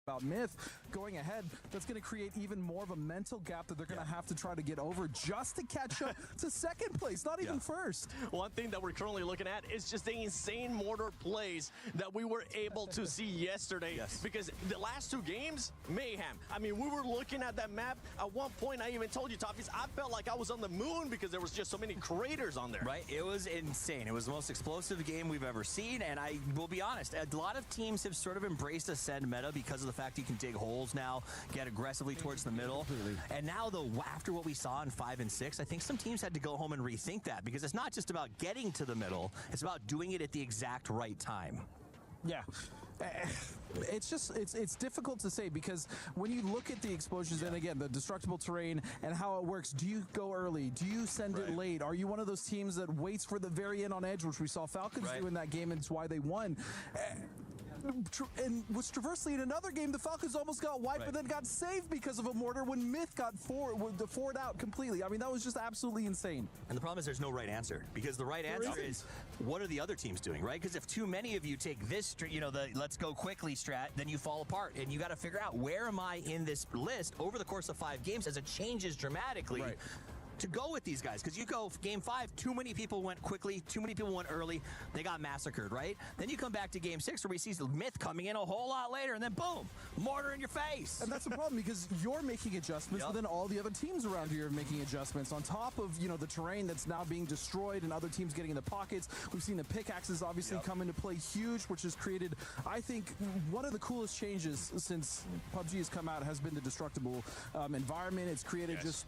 about Myth going ahead, that's going to create even more of a mental gap that they're going to have to try to get over just to catch up to second place, not even first. One thing that we're currently looking at is just the insane mortar plays that we were able to see yesterday. Because the last two games, mayhem. I mean, we were looking at that map. At one point, I even told you, Toffees, I felt like I was on the moon because there was just so many craters on there. Right? It was insane. It was the most explosive game we've ever seen, and I will be honest, a lot of teams have sort of embraced a send meta because of the fact you can dig holes now, get aggressively towards the middle. And now, though, after what we saw in 5 and 6, I think some teams had to go home and rethink that, because it's not just about getting to the middle, it's about doing it at the exact right time. Yeah. It's just, it's difficult to say, because when you look at the explosions and again the destructible terrain and how it works, do you go early, do you send it late, are you one of those teams that waits for the very end on edge, which we saw Falcons do in that game, and it's why they won. And was Traversely in another game, the Falcons almost got wiped, but then got saved because of a mortar when Myth got forward out completely. I mean, that was just absolutely insane. And the problem is there's no right answer, because the right answer is, what are the other teams doing, right? Because if too many of you take this, you know, the let's go quickly strat, then you fall apart, and you got to figure out, where am I in this list over the course of 5 games as it changes dramatically. To go with these guys, because you go game 5, too many people went quickly, too many people went early, they got massacred, right? Then you come back to game 6 where we see Myth coming in a whole lot later, and then boom, mortar in your face. And that's the problem, because you're making adjustments, but then all the other teams around here are making adjustments on top of, you know, the terrain that's now being destroyed and other teams getting in the pockets. We've seen the pickaxes obviously come into play huge, which has created, I think, one of the coolest changes since PUBG has come out has been the destructible environment. It's created just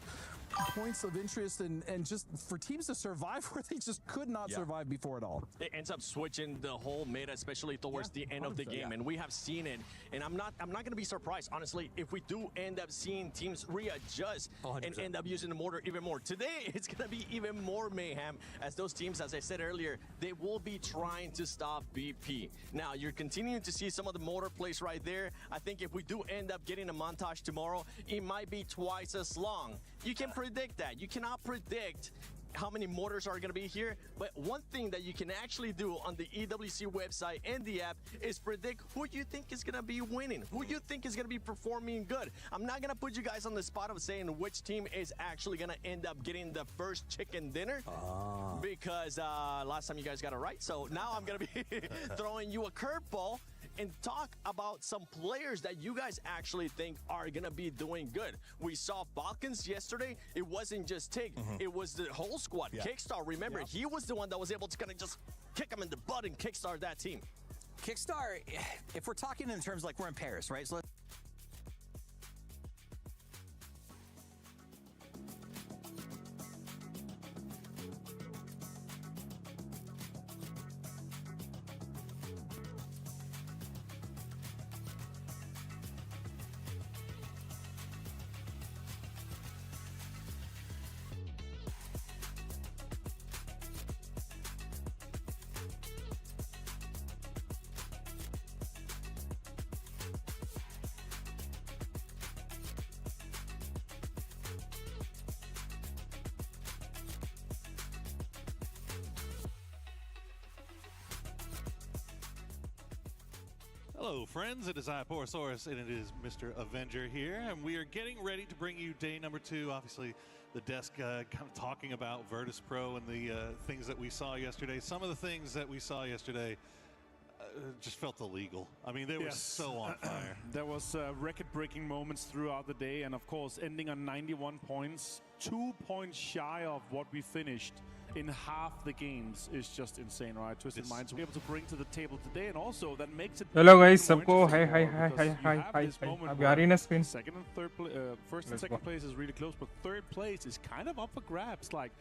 points of interest and just for teams to survive where they just could not survive before at all. It ends up switching the whole meta, especially towards the end of the game, and we have seen it. And I'm not going to be surprised, honestly, if we do end up seeing teams readjust and end up using the mortar even more. Today, it's going to be even more mayhem, as those teams, as I said earlier, they will be trying to stop BP. Now, you're continuing to see some of the mortar plays right there. I think if we do end up getting a montage tomorrow, it might be twice as long. You can predict that. You cannot predict how many mortars are going to be here, but one thing that you can actually do on the EWC website and the app is predict who you think is going to be winning, who you think is going to be performing good. I'm not going to put you guys on the spot of saying which team is actually going to end up getting the first chicken dinner, because last time you guys got it right. So now I'm going to be throwing you a curveball and talk about some players that you guys actually think are gonna be doing good. We saw Falcons yesterday. It wasn't just Tig, it was the whole squad. Kickstar, remember, he was the one that was able to kind of just kick him in the butt and kickstart that team. Kickstar, if we're talking in terms like we're in Paris, right? So let's Hello friends, it is I, Porosaurus, and it is Mr. Avenger here, and we are getting ready to bring you day number 2. Obviously, the desk kind of talking about Virtus Pro and the things that we saw yesterday. Some of the things that we saw yesterday just felt illegal. I mean, they were so on fire. There was record-breaking moments throughout the day, and of course, ending on 91 points, 2 points shy of what we finished in half the games is just insane, right? Twisted Minds will be able to bring to the table today, and also that makes it. Hello guys, सबको hi. अब यार इन spin. Second and third, first and second place is really close, but third place is kind of up for grabs. Like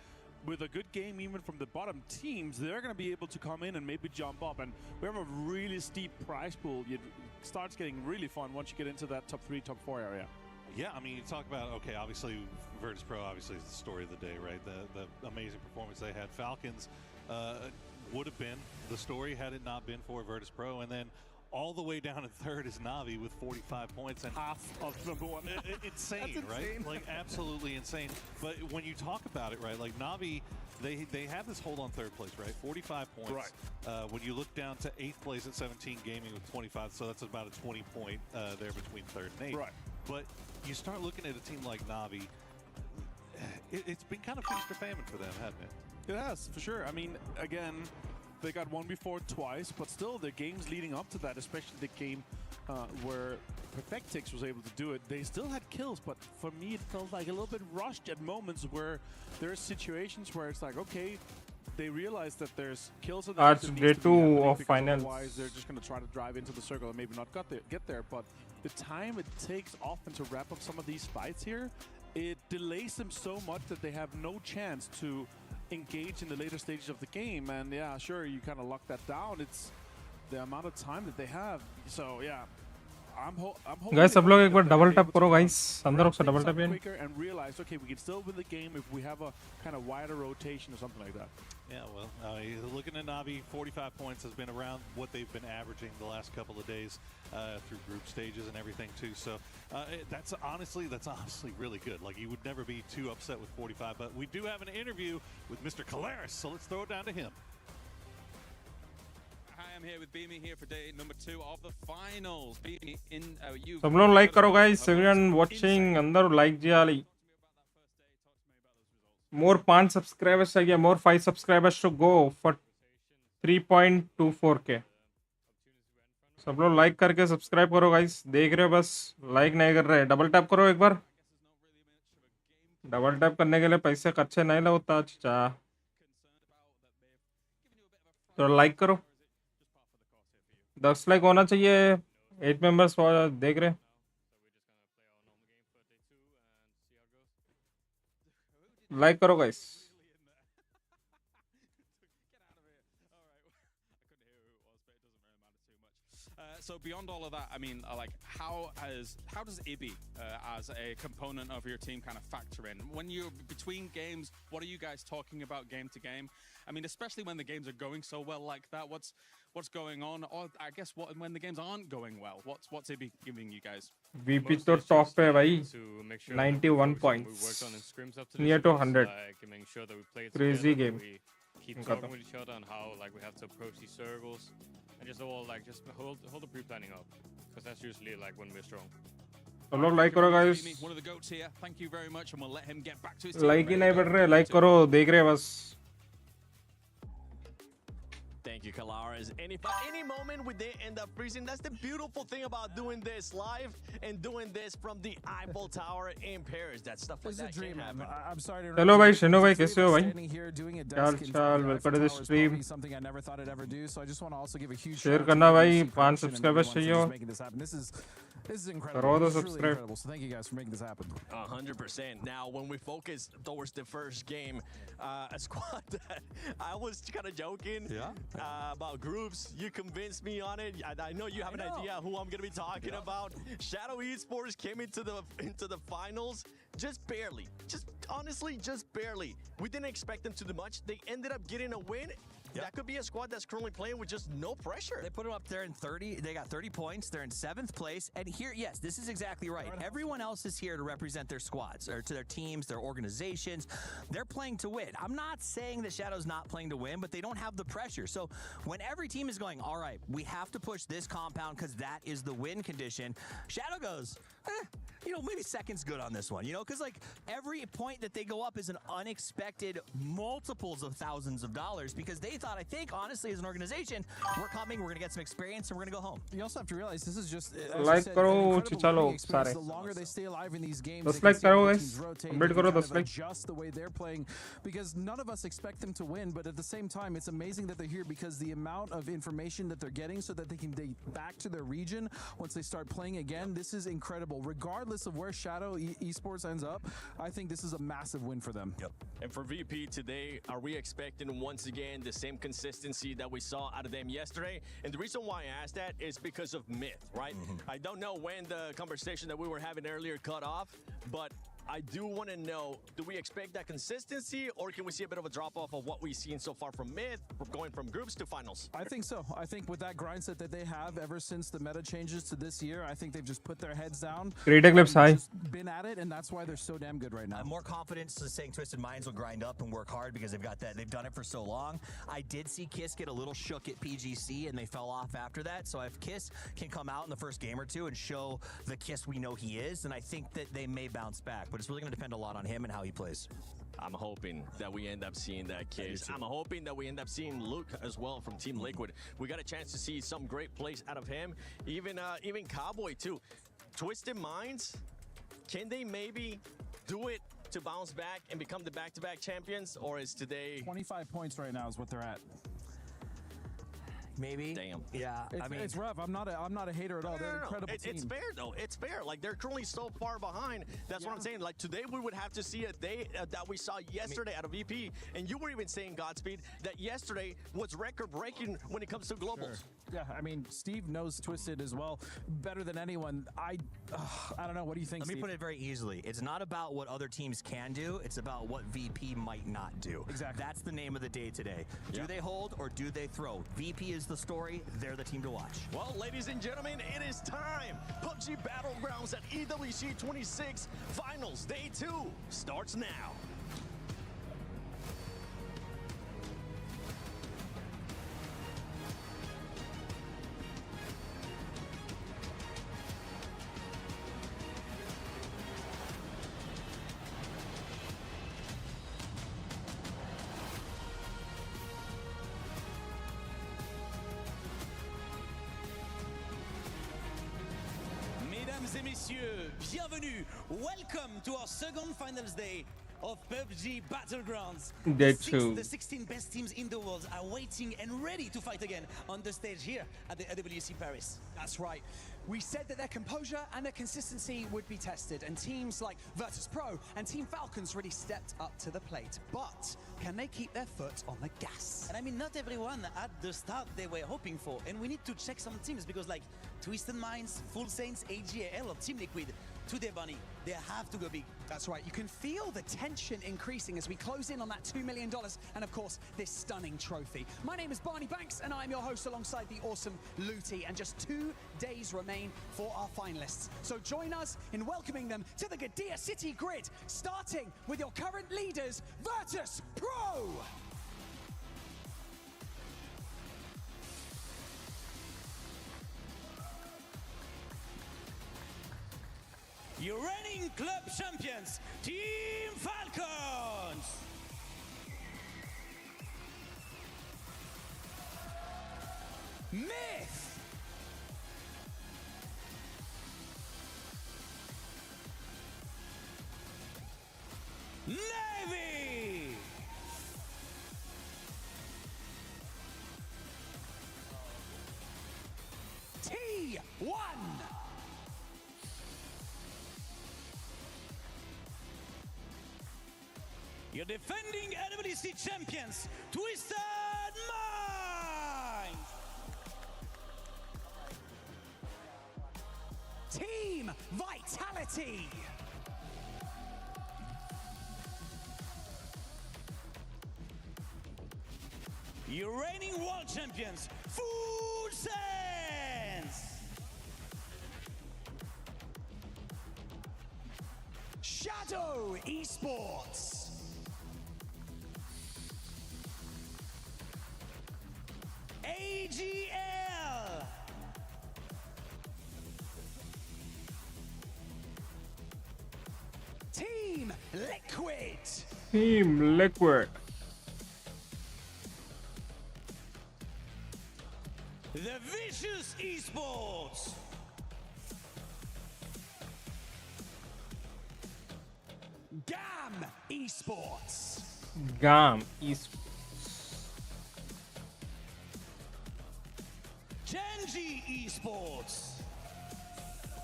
with a good game, even from the bottom teams, they're going to be able to come in and maybe jump up. And we have a really steep prize pool. It starts getting really fun once you get into that top 3, top 4 area. Yeah, I mean, you talk about, okay, obviously Virtus Pro obviously is the story of the day, right? The amazing performance they had. Falcons would have been the story had it not been for Virtus Pro. And then all the way down in third is Navi with 45 points and half of number one. Insane, right? Like absolutely insane. But when you talk about it, right, like Navi, they have this hold on third place, right? 45 points. Right. When you look down to 8th place at 17 Gaming with 25, so that's about a 20 point there between third and 8th. Right. But you start looking at a team like Navi, it's been kind of feast or famine for them, hasn't it? It has, for sure. I mean, again, they got won before twice, but still the games leading up to that, especially the game where Perfectix was able to do it, they still had kills, but for me it felt like a little bit rushed at moments where there's situations where it's like, okay, they realize that there's kills in the day 2 of finals. Otherwise they're just going to try to drive into the circle and maybe not get there. But the time it takes often to wrap up some of these fights here, it delays them so much that they have no chance to engage in the later stages of the game. And yeah, sure, you kind of lock that down. It's the amount of time that they have. So yeah, I'm hoping guys, सब लोग एक बार double tap करो guys. अंदर रुक से double tap in. And realize, okay, we can still win the game if we have a kind of wider rotation or something like that. Yeah, well, looking at Navi, 45 points has been around what they've been averaging the last couple of days through group stages and everything too. So that's honestly really good. Like, you would never be too upset with 45. But we do have an interview with Mr. Calaris, so let's throw it down to him. Hi, I'm here with Beamy here for day number 2 of the finals. Beamy, you. सब लोग like करो guys. Everyone watching अंदर like जियाली. More 5 subscribers चाहिए. More 5 subscribers to go for 3.24k. सब लोग like करके subscribe करो guys. देख रहे हो बस like नहीं कर रहे. Double tap करो एक बार. Double tap करने के लिए पैसे खर्चे नहीं लगता चाचा. तो like करो. 10 like होना चाहिए. 8 members देख रहे. Like करो guys. So beyond all of that, I mean, like, how does IBI as a component of your team kind of factor in when you're between games? What are you guys talking about game to game? I mean, especially when the games are going so well like that. What's going on? Or I guess when the games aren't going well, what's IBI giving you guys? VP तो top पे भाई. 91 points. Near to 100. Crazy game. Keep talking with each other on how we have to approach these circles, and just hold the pre-planning up, because that's usually when we're strong. सब लोग like करो guys. One of the goats here. Thank you very much, and we'll let him get back to his like ही नहीं बढ़ रहे. Like करो, देख रहे बस. Thank you, Calaris. And if at any moment we did end up freezing, that's the beautiful thing about doing this live and doing this from the Eiffel Tower in Paris. That stuff like that can't happen. I'm sorry to Hello भाई, शिनो भाई कैसे हो भाई? चाल welcome to the stream. Something I never thought I'd ever do. So I just want to also give a huge share करना भाई. 5 subscribers चाहिए हो. This is incredible. This is really incredible. So thank you guys for making this happen. 100%. Now, when we focus towards the first game, a squad that I was kind of joking about groups. You convinced me on it. I know you have an idea who I'm going to be talking about. Shadow Esports came into the finals just barely. Honestly, just barely. We didn't expect them to do much. They ended up getting a win. Yep. That could be a squad that's currently playing with just no pressure. They put them up there in 30. They got 30 points. They're in 7th place. And here, yes, this is exactly right. Everyone else is here to represent their squads or to their teams, their organizations. They're playing to win. I'm not saying that Shadow's not playing to win, but they don't have the pressure. So when every team is going, all right, we have to push this compound because that is the win condition, Shadow goes, maybe second's good on this one, because every point that they go up is an unexpected multiples of thousands of dollars because they thought, I think, honestly, as an organization, we're coming, we're going to get some experience, and we're going to go home. You also have to realize this is just like karo chichalo sare. The longer they stay alive in these games, just like karo guys. Complete karo just like. Adjust the way they're playing because none of us expect them to win, but at the same time, it's amazing that they're here because the amount of information that they're getting so that they can date back to their region once they start playing again. This is incredible. Regardless of where Shadow Esports ends up, I think this is a massive win for them. Yep. And for VP today, are we expecting once again the same consistency that we saw out of them yesterday? And the reason why I asked that is because of Myth, right? I don't know when the conversation that we were having earlier cut off, but I do want to know, do we expect that consistency, or can we see a bit of a drop-off of what we've seen so far from mid, going from groups to finals? I think so. I think with that grind set that they have ever since the meta changes to this year, I think they've just put their heads down. Creator clips high. Just been at it, and that's why they're so damn good right now. More confidence to saying Twisted Minds will grind up and work hard because they've got that. They've done it for so long. I did see Kiss get a little shook at PGC, and they fell off after that. So if Kiss can come out in the first game or two and show the Kiss we know he is, then I think that they may bounce back. But it's really going to depend a lot on him and how he plays. I'm hoping that we end up seeing that Kiss. I'm hoping that we end up seeing Luke as well from Team Liquid. We got a chance to see some great plays out of him. Even Cowboy too. Twisted Minds, can they maybe do it to bounce back and become the back-to-back champions, or is today 25 points right now is what they're at? Maybe. Damn. Yeah. It's rough. I'm not a hater at all. They're an incredible team. It's fair though. It's fair. Like they're currently so far behind. That's what I'm saying. Like today we would have to see a day that we saw yesterday out of VP, and you were even saying, Godspeed, that yesterday was record-breaking when it comes to globals. Sure. Yeah, I mean, Steve knows Twisted as well, better than anyone. I don't know. What do you think, Let me Steve? put it very easily. It's not about what other teams can do. It's about what VP might not do. Exactly. That's the name of the day today. Do they hold or do they throw? VP is the story. They're the team to watch. Well, ladies and gentlemen, it is time. PUBG Battlegrounds at EWC 26 Finals Day 2 starts now. Mesdames et messieurs, bienvenue. Welcome to our second finals day of PUBG Battlegrounds. Day 2. The 16 best teams in the world are waiting and ready to fight again on the stage here at the AWC Paris. That's right. We said that their composure and their consistency would be tested, and teams like Virtus.pro and Team Falcons really stepped up to the plate. But can they keep their foot on the gas? And I mean, not everyone at the start they were hoping for, and we need to check some teams because like Twisted Minds, Full Saints, AGAL or Team Liquid, today, Bunny, they have to go big. That's right. You can feel the tension increasing as we close in on that $2 million and, of course, this stunning trophy. My name is Barney Banks, and I'm your host alongside the awesome Looty. And just 2 days remain for our finalists. So join us in welcoming them to the Gadia City grid, starting with your current leaders, Virtus.pro. Your reigning club champions, Team Falcons. Myth. Navy. T1. Your defending AWC champions, Twisted Minds. Team Vitality. Your reigning world champions, Full Saints. Shadow Esports. AGL. Team Liquid. Team Liquid. The Vicious Esports. GAM Esports. GAM Esports. Genji Esports.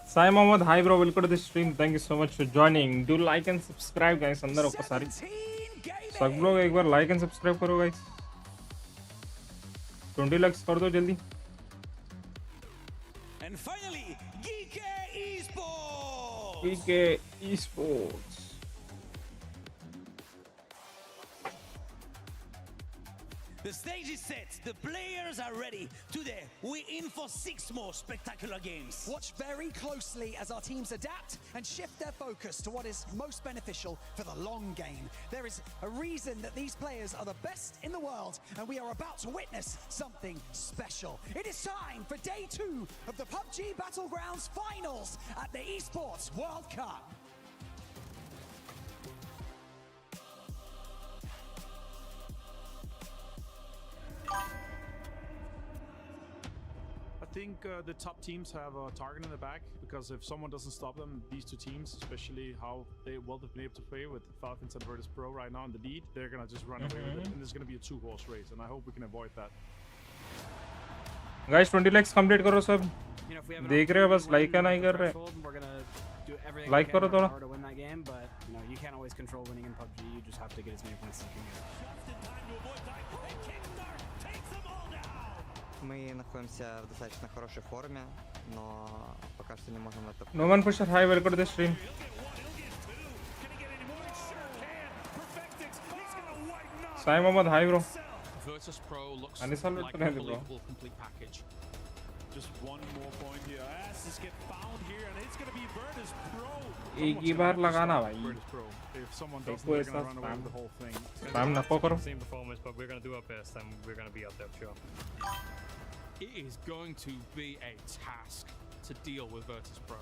Sai Mohammed, hi bro, welcome to the stream. Thank you so much for joining. Do like and subscribe guys. अंदर ఒకసారి 17 Gaming. सब लोग एक बार like and subscribe करो guys. 20 lakhs कर दो जल्दी. And finally, GK Esports. PK Esports. The stage is set. The players are ready. Today, we're in for 6 more spectacular games. Watch very closely as our teams adapt and shift their focus to what is most beneficial for the long game. There is a reason that these players are the best in the world, and we are about to witness something special. It is time for day 2 of the PUBG Battlegrounds Finals at the Esports World Cup. I think the top teams have a target in the back, because if someone doesn't stop them, these two teams, especially how they've been able to play with Falcons and Virtus Pro right now in the lead, they're gonna just run away with it, and there's gonna be a 2-horse race, and I hope we can avoid that. Guys 20 likes complete करो सब. देख रहे हो बस like का नहीं कर रहे. Like करो थोड़ा. To win that game, but you know you can't always control winning in PUBG. You just have to get as many points as you can get. Мы находимся в достаточно хорошей форме, но пока что не можем это... No man pusher, hi, welcome to the stream. Sai Mohammad, hi bro. Virtus Pro looks Anisal like to an nahi bro. unbelievable complete package. Just one more point here. Asses get found here, and it's going to be Virtus Pro. एक ही बार लगाना भाई. Virtus Pro. If someone doesn't, देखो they're ऐसा going to run away spam. with the whole thing. Spam नको करो. Same performance, but we're going to do our best and we're going to be up there, sure. It is going to be a task to deal with Virtus Pro.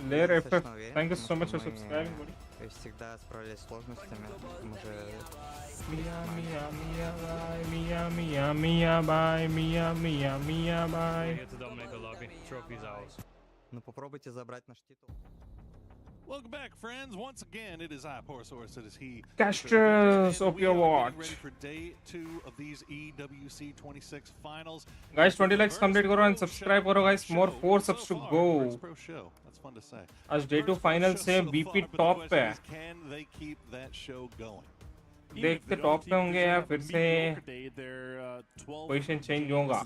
Layer FF, thank you so much for subscribing, buddy. Всегда справлялись с сложностями. Мы же... Mia, bye, Mia, bye. We're here to dominate the lobby. Trophy's ours. Ну попробуйте забрать наш титул. Welcome back, friends. Once again, it is I, Porosaurus. It is he. Castros, And op we your are watch. getting ready for day 2 of these EWC 26 finals. Guys 20 likes complete करो and subscribe करो guys. More 4 subs to go. Pro show. That's fun to say. आज day 2 final से BP top पे है. Can they keep that show going? देखते top पे होंगे या फिर से पोजीशन चेंज होगा.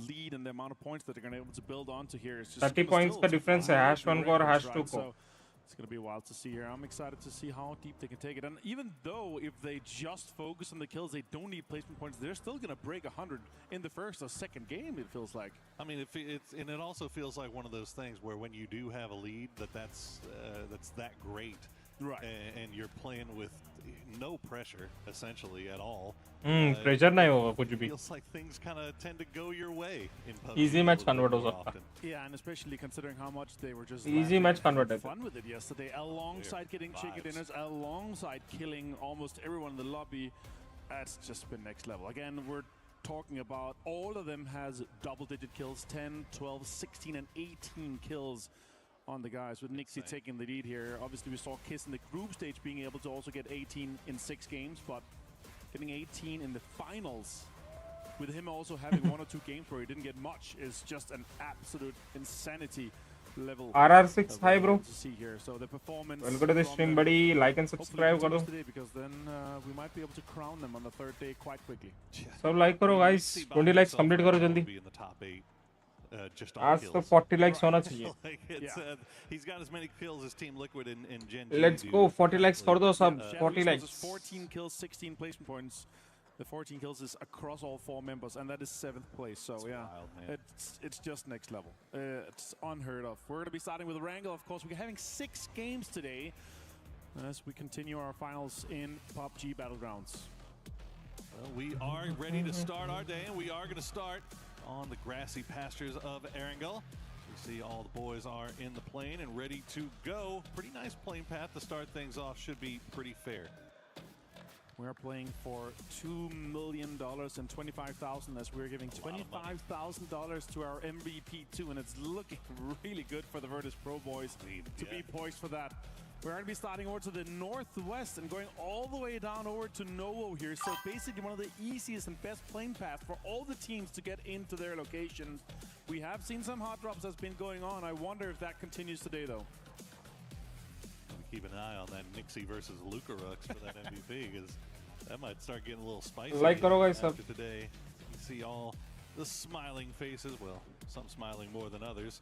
30 points का difference है hash 1 को और hash 2 को. It's going to be wild to see here. I'm excited to see how deep they can take it. And even though if they just focus on the kills, they don't need placement points, they're still going to break 100 in the first or second game, it feels like. I mean, and it also feels like one of those things where when you do have a lead, that's that great. Right. And you're playing with no pressure, essentially, at all. Pressure नहीं होगा कुछ भी. Feels like things kind of tend to go your way in PUBG. Easy match convert हो सकता. Yeah, and especially considering how much they were just easy match converted. Fun with it yesterday, alongside getting chicken dinners, alongside killing almost everyone in the lobby. That's just been next level. Again, we're talking about all of them has double-digit kills, 10, 12, 16, and 18 kills on the guys, with Nixie taking the lead here. Obviously, we saw Kiss in the group stage being able to also get 18 in 6 games, but getting 18 in the finals, with him also having 1 or 2 games where he didn't get much, is just an absolute insanity level. RR6, hi bro. To see here. So the performance. Welcome to the stream, buddy. Like and subscribe करो. Because then we might be able to crown them on the 3rd day quite quickly. सब like करो guys. 20 likes complete करो जल्दी. आज तो 40 likes होना चाहिए. He's got as many kills as Team Liquid and Gen. Let's go. 40 likes कर दो सब. 40 likes. 14 kills, 16 placement points. The 14 kills is across all 4 members, and that is 7th place. So yeah, wild, it's just next level. It's unheard of. We're going to be starting with Wrangle. Of course, we're having 6 games today as we continue our finals in PUBG Battlegrounds. Well, we are ready to start our day, and we are going to start on the grassy pastures of Erangel. We see all the boys are in the plane and ready to go. Pretty nice plane path to start things off. Should be pretty fair. We are playing for $2 million and 25,000 as we're giving $25,000 to our MVP2, and it's looking really good for the Virtus Pro boys to be poised for that. We're going to be starting over to the northwest and going all the way down over to Novo here. So basically one of the easiest and best plane paths for all the teams to get into their locations. We have seen some hot drops that's been going on. I wonder if that continues today though. Keep an eye on that Nixie versus Lucarux for that MVP, because that might start getting a little spicy. Like करो guys after today. You see all the smiling faces. Well, some smiling more than others.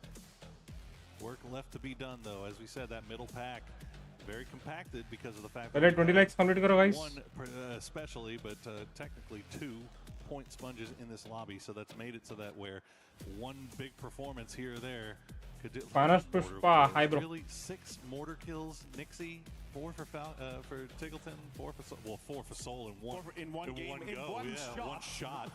Work left to be done though. As we said, that middle pack very compacted because of the fact that 20 likes complete करो guys. 1 especially, but technically 2 point sponges in this lobby, so that's made it so that where one big performance here or there could do. Panas Pushpa, hi bro. Really, 6 mortar kills, Nixie. 4 for Tiggleton, 4 for Soul, and one in one game, in go. one shot. One shot.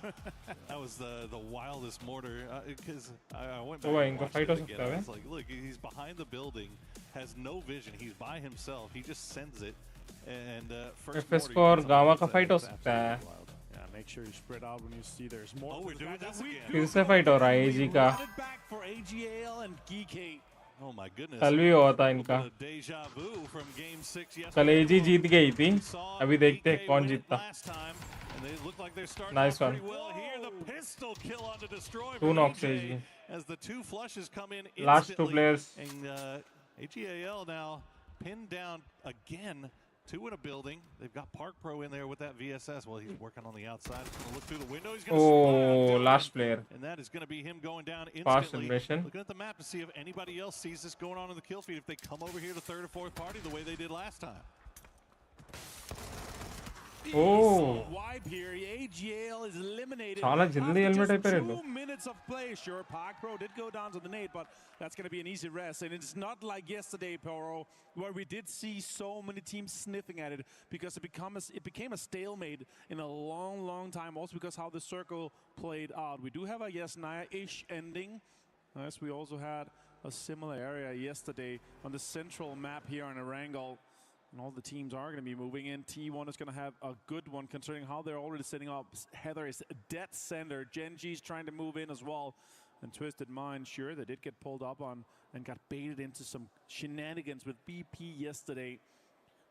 That was the wildest mortar. Because I went back and watched it again. I was like, look, he's behind the building, has no vision. He's by himself. He just sends it. And first FS for Gamma का fight हो सकता है. Yeah, make sure you spread out when you see there's more. Oh, we're doing this again. फिर से fight हो रहा है AG का. Back for AGAL and Geeky. Oh my goodness. कल भी हुआ था इनका. कल AG जीत गई थी. अभी देखते हैं कौन जीतता. Nice one. 2 knocks AG. As the 2 flushes come in Last 2 players. And AGAL now pinned down again. 2 in a building. They've got Park Pro in there with that VSS. Well, he's working on the outside. He's going to look through the window. He's going to last player. And that is going to be him going down Fast instantly. submission. Looking at the map to see if anybody else sees this going on in the kill feed. If they come over here to 3rd or 4th party the way they did last time. Oh. Wipe here. AGL is eliminated. Chala jaldi helmet After hai just 2 minutes of play. Sure, Park Pro did go down to the nade, but that's going to be an easy rest. And it's not like yesterday, Poro, where we did see so many teams sniffing at it because it became a stalemate in a long, long time. Also because how the circle played out. We do have a yes Naya-ish ending. Yes, we also had a similar area yesterday on the central map here on Erangel. And all the teams are going to be moving in. T1 is going to have a good one considering how they're already setting up. Heather is dead center. Genji's trying to move in as well. And Twisted Mind, sure, they did get pulled up on and got baited into some shenanigans with BP yesterday,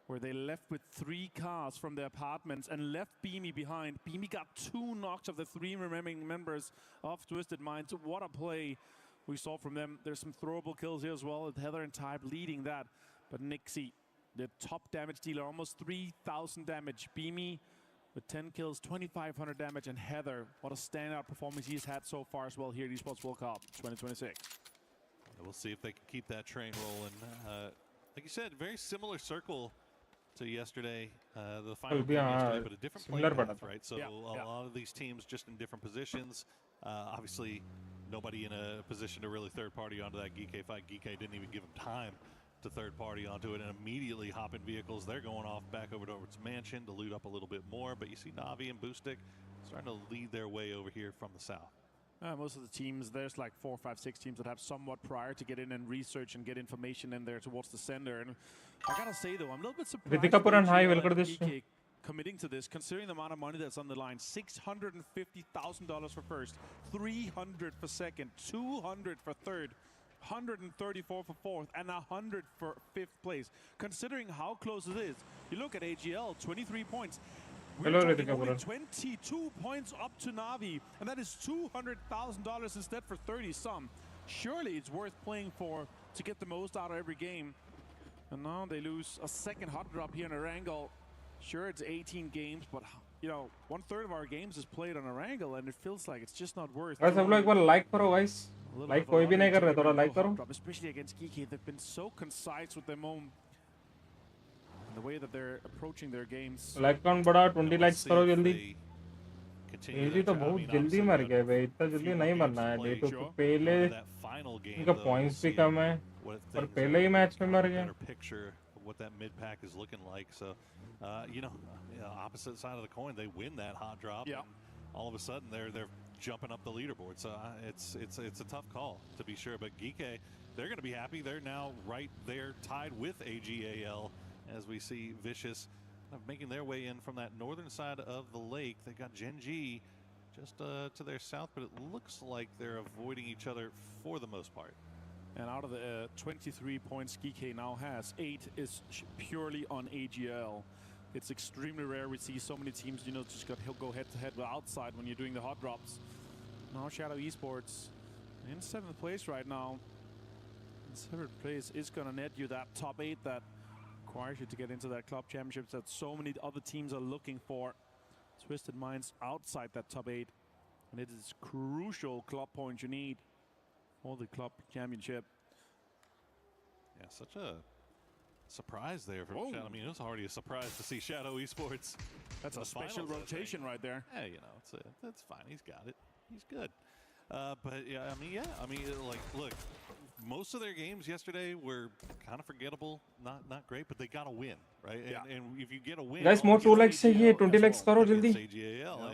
where they left with 3 cars from their apartments and left Beamy behind. Beamy got 2 knocks of the 3 remaining members of Twisted Mind. So what a play we saw from them. There's some throwable kills here as well, with Heather and Type leading that. But Nixie, the top damage dealer, almost 3,000 damage. Beamy with 10 kills, 2,500 damage. And Heather, what a standout performance he's had so far as well here at Esports World Cup 2026. We'll see if they can keep that train rolling. Like you said, very similar circle to yesterday, the final game yesterday, but a different play path, right? So a lot of these teams just in different positions. Obviously, nobody in a position to really third party onto that Geek fight. Geek didn't even give him time to third party onto it and immediately hop in vehicles. They're going off back over to its mansion to loot up a little bit more. But you see Navi and Boostic starting to lead their way over here from the south. Most of the teams, there's like 4, 5, 6 teams that have somewhat prior to get in and research and get information in there towards the sender. And I gotta say though, I'm a little bit surprised committing to this, considering the amount of money that's on the line. $650,000 for first, $300 for second, $200 for third, $134 for fourth, and $100 for 5th place. Considering how close it is, you look at AGL, 23 points. We're talking only 22 points up to Navi, and that is $200,000 instead for 30-some. Surely it's worth playing for to get the most out of every game. And now they lose a second hot drop here in Erangel. Sure, it's 18 games, but you know, 1/3 of our games is played on Erangel, and it feels like it's just not worth. guys, सब लोग एक बार like करो guys. Like कोई भी नहीं कर रहे, थोड़ा like करो. Especially against Geeky, they've been so concise with their own. The way that they're approaching their games. Like count बढ़ा 20 likes करो जल्दी. एजी तो बहुत जल्दी मर गए भाई, इतना जल्दी नहीं मरना है. डे तो पहले इनका points भी कम है और पहले ही मैच में मर गए. Picture of what that mid pack is looking like. So, you know, opposite side of the coin, they win that hot drop. Yeah. And all of a sudden, they're jumping up the leaderboard. So it's a tough call to be sure. But Geek, they're going to be happy. They're now right there, tied with AGAL. As we see Vicious making their way in from that northern side of the lake. They got Genji just to their south, but it looks like they're avoiding each other for the most part. And out of the 23 points Geek now has, 8 is purely on AGL. It's extremely rare we see so many teams, you know, just go head-to-head with outside when you're doing the hot drops. Now Shadow Esports in 7th place right now. In 7th place is going to net you that top 8 that requires you to get into that club championships that so many other teams are looking for. Twisted Minds outside that top 8, and it is crucial club points you need for the club championship. Yeah, such a surprise there from Shadow. I mean, it was already a surprise to see Shadow Esports. That's a special rotation right there. Hey, you know, that's fine. He's got it. He's good. But yeah, I mean, like, look, most of their games yesterday were kind of forgettable, not great, but they got a win, right? And if you get a win, guys, more 2 likes चाहिए, 20 likes करो जल्दी.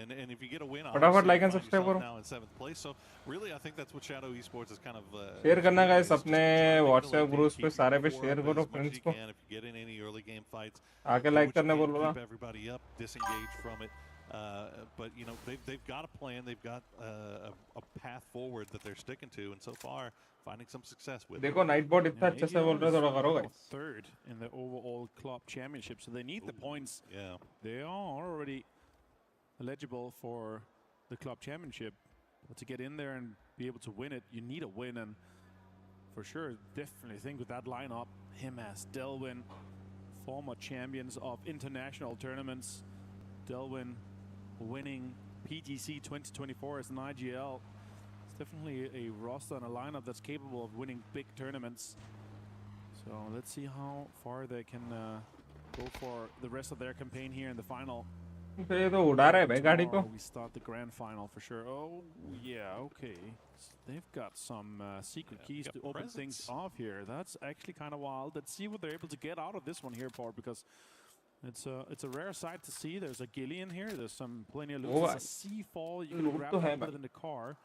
And if you get a win, फटाफट like and subscribe करो. Now in 7th place, so really, I think that's what Shadow Esports is kind of. Share करना guys, अपने WhatsApp groups पे सारे पे share करो friends को. If you get in any early game fights, आके like करने बोलो ना. Keep everybody up, disengage from it. But you know they've got a plan, they've got a path forward that they're sticking to, and so far finding some success with. देखो Nightbot इतना अच्छे से बोल रहे थोड़ा करो guys. Third in the overall club championship, so they need the points. Yeah, they are already eligible for the club championship, but to get in there and be able to win it, you need a win, and for sure, definitely think with that lineup, him as Delwyn, former champions of international tournaments, Delwyn winning PGC 2024 as an IGL. It's definitely a roster and a lineup that's capable of winning big tournaments. So let's see how far they can go for the rest of their campaign here in the final. Tomorrow we start the grand final for sure. Oh yeah, okay. They've got some secret keys to open things off here. That's actually kind of wild. Let's see what they're able to get out of this one here, Paul, because it's a rare sight to see. There's a Gillian here. There's some plenty of loot. There's a Seafall. You can grab that better than the car.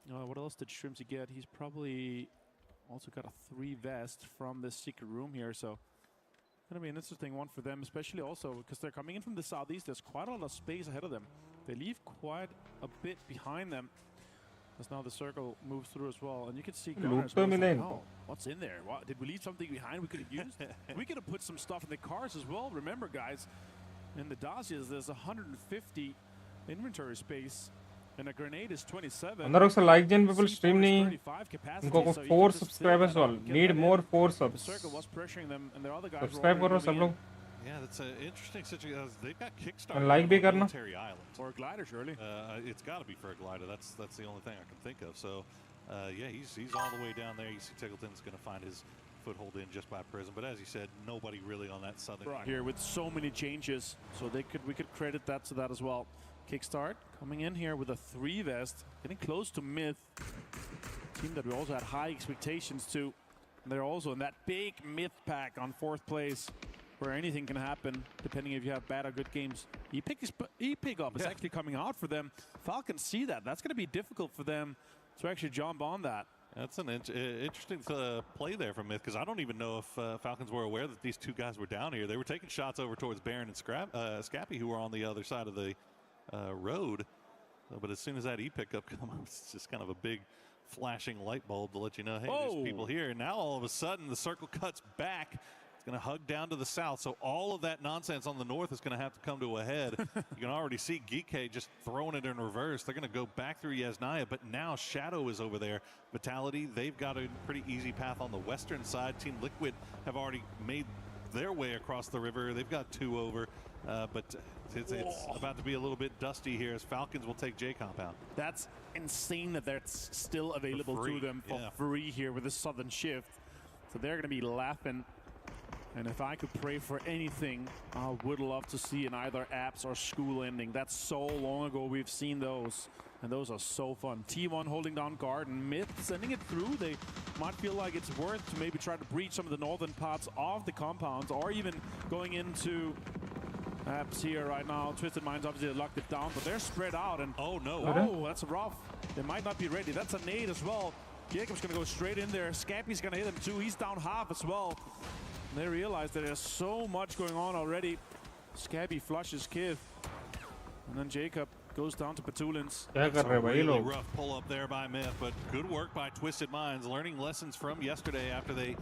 What else did Shrimsy get? He's probably also got a 3 vest from this secret room here. So going to be an interesting one for them, especially also because they're coming in from the southeast. There's quite a lot of space ahead of them. They leave quite a bit behind them. As now the circle moves through as well, and you can see what's in there. What, did we leave something behind we could have used? We could have put some stuff in the cars as well. Remember, guys, in the Dacias there's 150 inventory space, and a grenade is 27. अंदर से like जन people stream नहीं. इनको 4 subscribers all. Need more 4 subs. The circle was pressuring them, and their other guys subscribe करो सब लोग. Yeah, that's an interesting situation. They've got Kickstarter and like on Military Island. For a glider, surely. It's got to be for a glider. That's the only thing I can think of. So, yeah, he's all the way down there. You see Tickleton's going to find his foothold in just by Prism. But as you said, nobody really on that southern here with so many changes. So we could credit that to that as well. Kickstart coming in here with a 3 vest, getting close to Myth. Team that we also had high expectations to. They're also in that big Myth pack on 4th place, where anything can happen depending if you have bad or good games. E-pick up is actually coming out for them. Falcons see that. That's going to be difficult for them to actually jump on that. That's an interesting play there from Myth, because I don't even know if Falcons were aware that these 2 guys were down here. They were taking shots over towards Baron and Scappy, who were on the other side of the road. But as soon as that E-pickup comes up, it's just kind of a big flashing light bulb to let you know, hey, there's people here. And now all of a sudden the circle cuts back. Going to hug down to the south, so all of that nonsense on the north is going to have to come to a head. You can already see Geekay just throwing it in reverse. They're going to go back through Yasnaya, but now Shadow is over there. Vitality, they've got a pretty easy path on the western side. Team Liquid have already made their way across the river. They've got 2 over, but it's about to be a little bit dusty here as Falcons will take J Compound. That's insane that that's still available to them for free here with the Southern Shift. So they're going to be laughing. And if I could pray for anything, I would love to see in either apps or school ending. That's so long ago we've seen those, and those are so fun. T1 holding down guard, and Myth sending it through. They might feel like it's worth to maybe try to breach some of the northern parts of the compounds, or even going into apps here right now. Twisted Minds obviously locked it down, but they're spread out. And oh no! Oh, that's rough. They might not be ready. That's a nade as well. Jacob's going to go straight in there. Scappy's going to hit him too. He's down half as well. They realize that there's so much going on already. Scabby flushes Kith. And then Jacob goes down to Petulins. Really rough pull up there by Myth, but good work by Twisted Minds, learning lessons from yesterday after they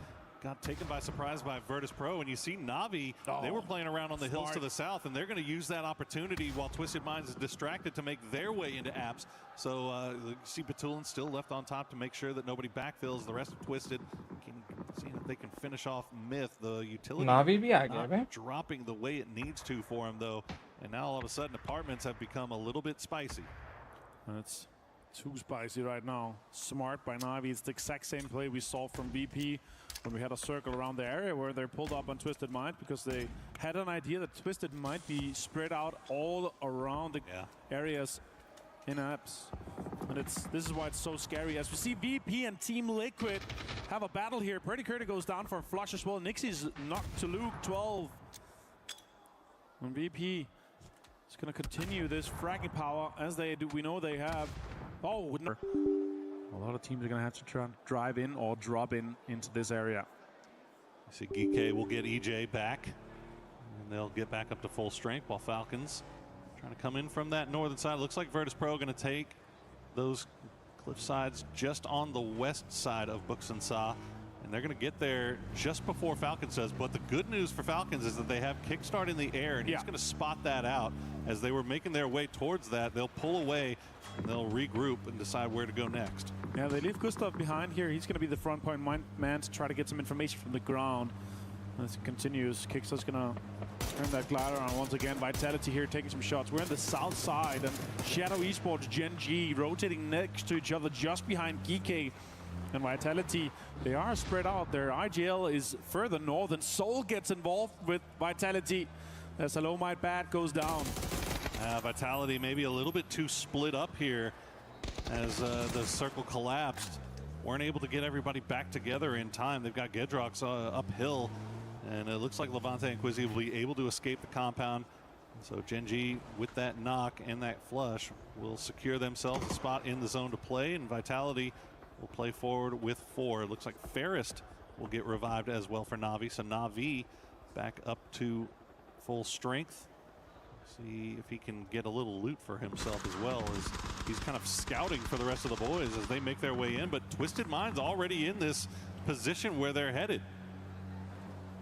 got taken by surprise by Virtus Pro. And you see Navi, they were playing around on the hills to the south, and they're going to use that opportunity while Twisted Minds is distracted to make their way into apps. So you see Petulin still left on top to make sure that nobody backfills. The rest of Twisted can see if they can finish off Myth. The utility Navi bhi aa gaya, not dropping the way it needs to for him, though. And now all of a sudden apartments have become a little bit spicy. That's Too spicy right now. Smart by Na'Vi. It's the exact same play we saw from VP when we had a circle around the area where they pulled up on Twisted Mind because they had an idea that Twisted might be spread out all around the areas in apps. And this is why it's so scary. As we see VP and Team Liquid have a battle here. Pretty Curdy goes down for a flush as well. Nixie's knocked to Luke 12. And VP is going to continue this fragging power as they do. We know they have. Oh, no. A lot of teams are going to have to try and drive in or drop in into this area. I see GK will get EJ back, and they'll get back up to full strength while Falcons trying to come in from that northern side. Looks like Virtus Pro going to take those cliff sides just on the west side of Buksansa, and they're going to get there just before Falcons does. But the good news for Falcons is that they have Kickstart in the air, and he's going to spot that out. As they were making their way towards that, they'll pull away and they'll regroup and decide where to go next. Yeah, they leave Gustav behind here. He's going to be the front point man to try to get some information from the ground. As it continues, Kickstar's going to turn that glider on once again. Vitality here taking some shots. We're on the south side, and Shadow Esports, Gen G rotating next to each other just behind Geeky and Vitality. They are spread out. Their IGL is further north, and Soul gets involved with Vitality as Hello Might Bad goes down. Vitality maybe a little bit too split up here as the circle collapsed. Weren't able to get everybody back together in time. They've got Gedrox uphill, and it looks like Levante and Quizzy will be able to escape the compound. So Gen G, with that knock and that flush, will secure themselves a spot in the zone to play, and Vitality will play forward with 4. It looks like Fairest will get revived as well for Na'Vi. So Na'Vi back up to full strength. See if he can get a little loot for himself as well, as he's kind of scouting for the rest of the boys as they make their way in. But Twisted Mind's already in this position where they're headed.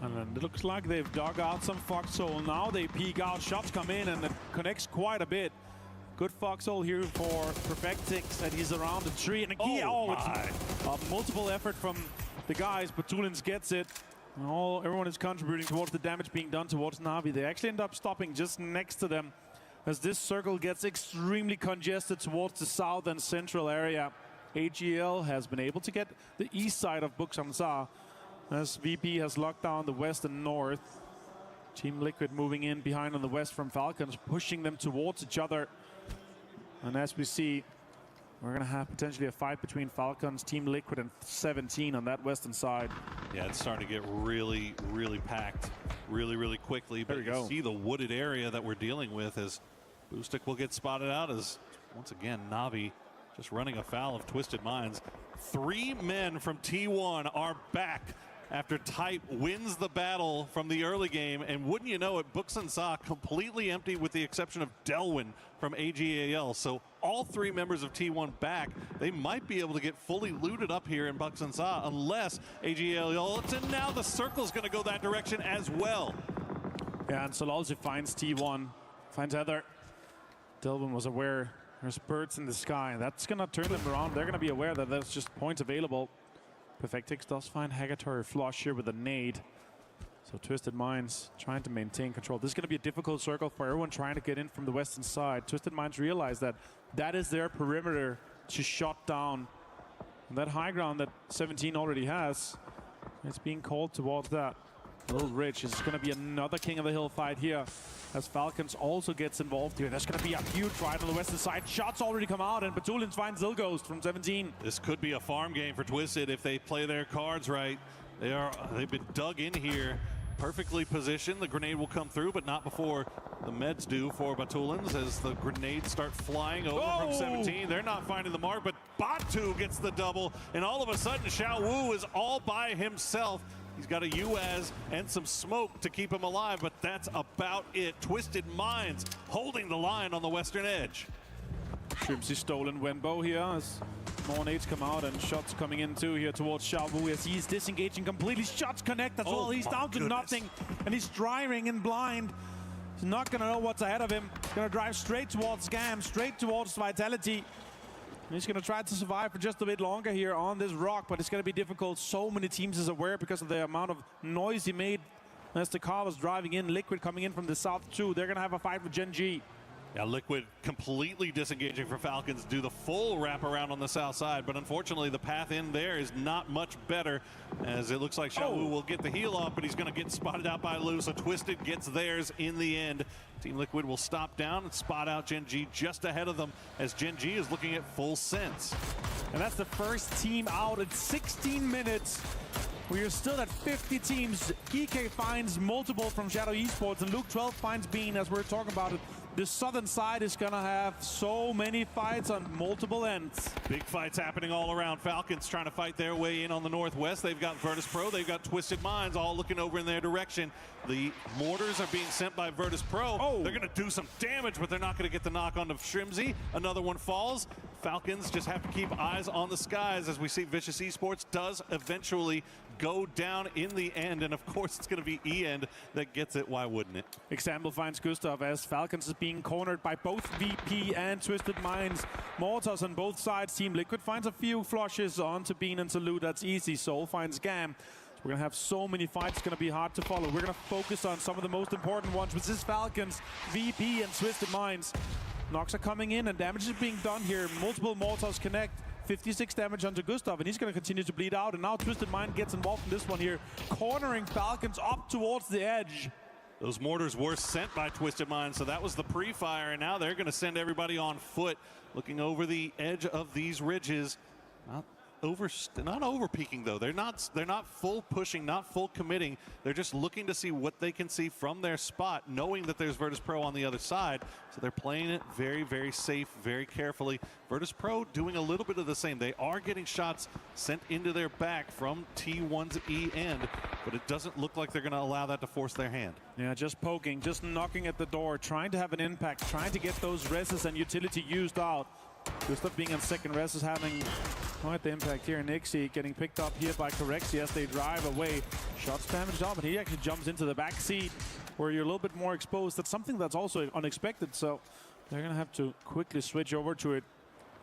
And then it looks like they've dug out some Foxhole. Now they peek out, shots come in, and it connects quite a bit. Good Foxhole here for Perfectix, and he's around the tree. And again, it's a multiple effort from the guys, but Tulins gets it. Everyone is contributing towards the damage being done towards Na'Vi. They actually end up stopping just next to them as this circle gets extremely congested towards the south and central area. AGL has been able to get the east side of Buksansa as VP has locked down the west and north. Team Liquid moving in behind on the west from Falcons, pushing them towards each other. And as we see, we're going to have potentially a fight between Falcons, Team Liquid, and 17 on that western side. Yeah, it's starting to get really, really packed really quickly. But you see the wooded area that we're dealing with as Boostic will get spotted out as, once again, Na'Vi just running afoul of Twisted Minds. 3 men from T1 are back after Type wins the battle from the early game. And wouldn't you know it, Buksansa completely empty with the exception of Delwyn from AGAL. So all 3 members of T1 back. They might be able to get fully looted up here in Buksansa unless AGAL, and now the circle's going to go that direction as well. Yeah, and Solalzi finds T1, finds Heather. Delwyn was aware there's birds in the sky, and that's going to turn them around. They're going to be aware that there's just points available. Perfectix does find Hagatory flush here with a nade. So Twisted Minds trying to maintain control. This is going to be a difficult circle for everyone trying to get in from the western side. Twisted Minds realize that that is their perimeter to shut down. And that high ground that 17 already has, it's being called towards that. Little Rich is going to be another King of the Hill fight here as Falcons also gets involved here. There's going to be a huge fight on the western side. Shots already come out, and Batulins finds Zilghost from 17. This could be a farm game for Twisted if they play their cards right. They've been dug in here, perfectly positioned. The grenade will come through, but not before the meds do for Batulins as the grenades start flying over from 17. They're not finding the mark, but Batu gets the double, and all of a sudden Xiao Wu is all by himself. He's got a UAZ and some smoke to keep him alive, but that's about it. Twisted Minds holding the line on the western edge. Shrimpsy stolen Wenbo here as more nades come out and shots coming in too here towards Xiao Wu as he's disengaging completely. Shots connect as well. He's down to nothing and he's driving in blind. He's not going to know what's ahead of him. He's going to drive straight towards Scam, straight towards Vitality. He's going to try to survive for just a bit longer here on this rock, but it's going to be difficult. So many teams is aware because of the amount of noise he made as the car was driving in. Liquid coming in from the south too. They're going to have a fight with Gen G. Yeah, Liquid completely disengaging for Falcons, do the full wraparound on the south side, but unfortunately the path in there is not much better, as it looks like Xiaowu will get the heal off, but he's going to get spotted out by Lu, so Twisted gets theirs in the end. Team Liquid will stop down and spot out Gen G just ahead of them, as Gen G is looking at full sense. And that's the first team out in 16 minutes. We are still at 50 teams. GK finds multiple from Shadow Esports, and Luke 12 finds Bean, as we're talking about it. The southern side is going to have so many fights on multiple ends. Big fights happening all around. Falcons trying to fight their way in on the northwest. They've got Virtus Pro. They've got Twisted Minds all looking over in their direction. The mortars are being sent by Virtus Pro. They're going to do some damage, but they're not going to get the knock onto Shrimzy. Another one falls. Falcons just have to keep eyes on the skies, as we see Vicious Esports does eventually go down in the end, and of course it's going to be E-End that gets it. Why wouldn't it? Example finds Gustav, as Falcons is being cornered by both VP and Twisted Minds. Mortars on both sides. Team Liquid finds a few flushes onto Bean and Salute. That's easy. Soul finds Gam. So we're going to have so many fights. It's going to be hard to follow. We're going to focus on some of the most important ones, which is Falcons, VP, and Twisted Minds. Knocks are coming in, and damage is being done here. Multiple Mortars connect. 56 damage onto Gustav, and he's going to continue to bleed out. And now Twisted Mind gets involved in this one here, cornering Falcons up towards the edge. Those mortars were sent by Twisted Mind, so that was the pre-fire, and now they're going to send everybody on foot, looking over the edge of these ridges. Not over peaking though. They're not full pushing, not full committing. They're just looking to see what they can see from their spot, knowing that there's Virtus Pro on the other side. So they're playing it very, very safe, very carefully. Virtus Pro doing a little bit of the same. They are getting shots sent into their back from T1's E-End, but it doesn't look like they're going to allow that to force their hand. Yeah, just poking, just knocking at the door, trying to have an impact, trying to get those reses and utility used out. Gustav being on second res is having quite the impact here. Nixie getting picked up here by Correxi as they drive away. Shots damaged up, but he actually jumps into the back seat where you're a little bit more exposed. That's something that's also unexpected, so they're going to have to quickly switch over to it.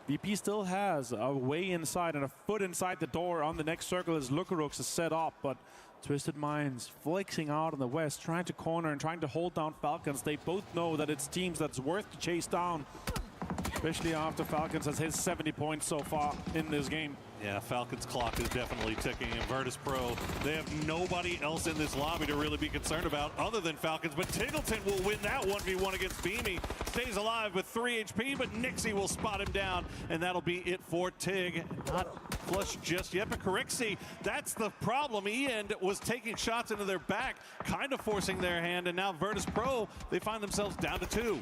VP still has a way inside and a foot inside the door on the next circle as Lukarux is set up, but Twisted Minds flexing out in the west, trying to corner and trying to hold down Falcons. They both know that it's teams that's worth to chase down, especially after Falcons has hit 70 points so far in this game. Yeah, Falcons clock is definitely ticking, and Virtus Pro, they have nobody else in this lobby to really be concerned about other than Falcons, but Tiggleton will win that 1v1 against Beamy. Stays alive with 3 HP, but Nixie will spot him down, and that'll be it for Tig. Not flush just yet, but Correxi, that's the problem. E-End was taking shots into their back, kind of forcing their hand, and now Virtus Pro, they find themselves down to 2.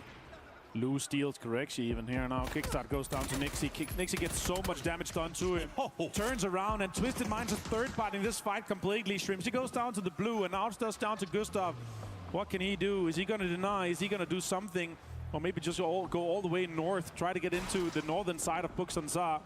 Lou steals Correxi even here now. Kickstart goes down to Nixie. Nixie gets so much damage done to him. Turns around, and Twisted Minds is third-parting this fight completely. Shrimzy goes down to the blue, and now it's down to Gustav. What can he do? Is he going to deny? Is he going to do something? Or maybe just go all the way north, try to get into the northern side of Buxanza.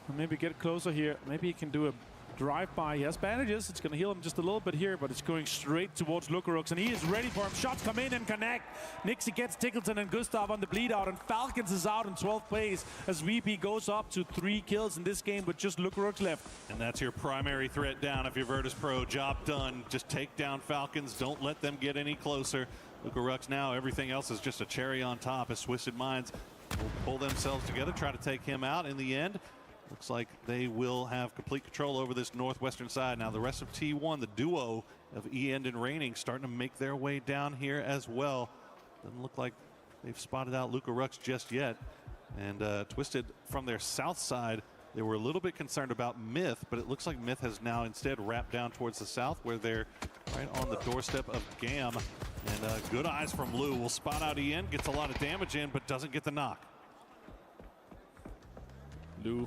And maybe get closer here. Maybe he can do a drive-by. He has bandages. It's going to heal him just a little bit here, but it's going straight towards Lukarux, and he is ready for him. Shots come in and connect. Nixie gets Tickleton and Gustav on the bleed out, and Falcons is out in 12th place as VP goes up to 3 kills in this game with just Lukarux left. And that's your primary threat down if you're Virtus Pro. Job done. Just take down Falcons. Don't let them get any closer. Lukarux now, everything else is just a cherry on top as Twisted Minds will pull themselves together, try to take him out in the end. Looks like they will have complete control over this northwestern side. Now the rest of T1, the duo of E-End and Reigning, starting to make their way down here as well. Doesn't look like they've spotted out Lukarux just yet. And Twisted from their south side, they were a little bit concerned about Myth, but it looks like Myth has now instead wrapped down towards the south where they're right on the doorstep of Gam. And good eyes from Lou will spot out E-End, gets a lot of damage in, but doesn't get the knock. Lou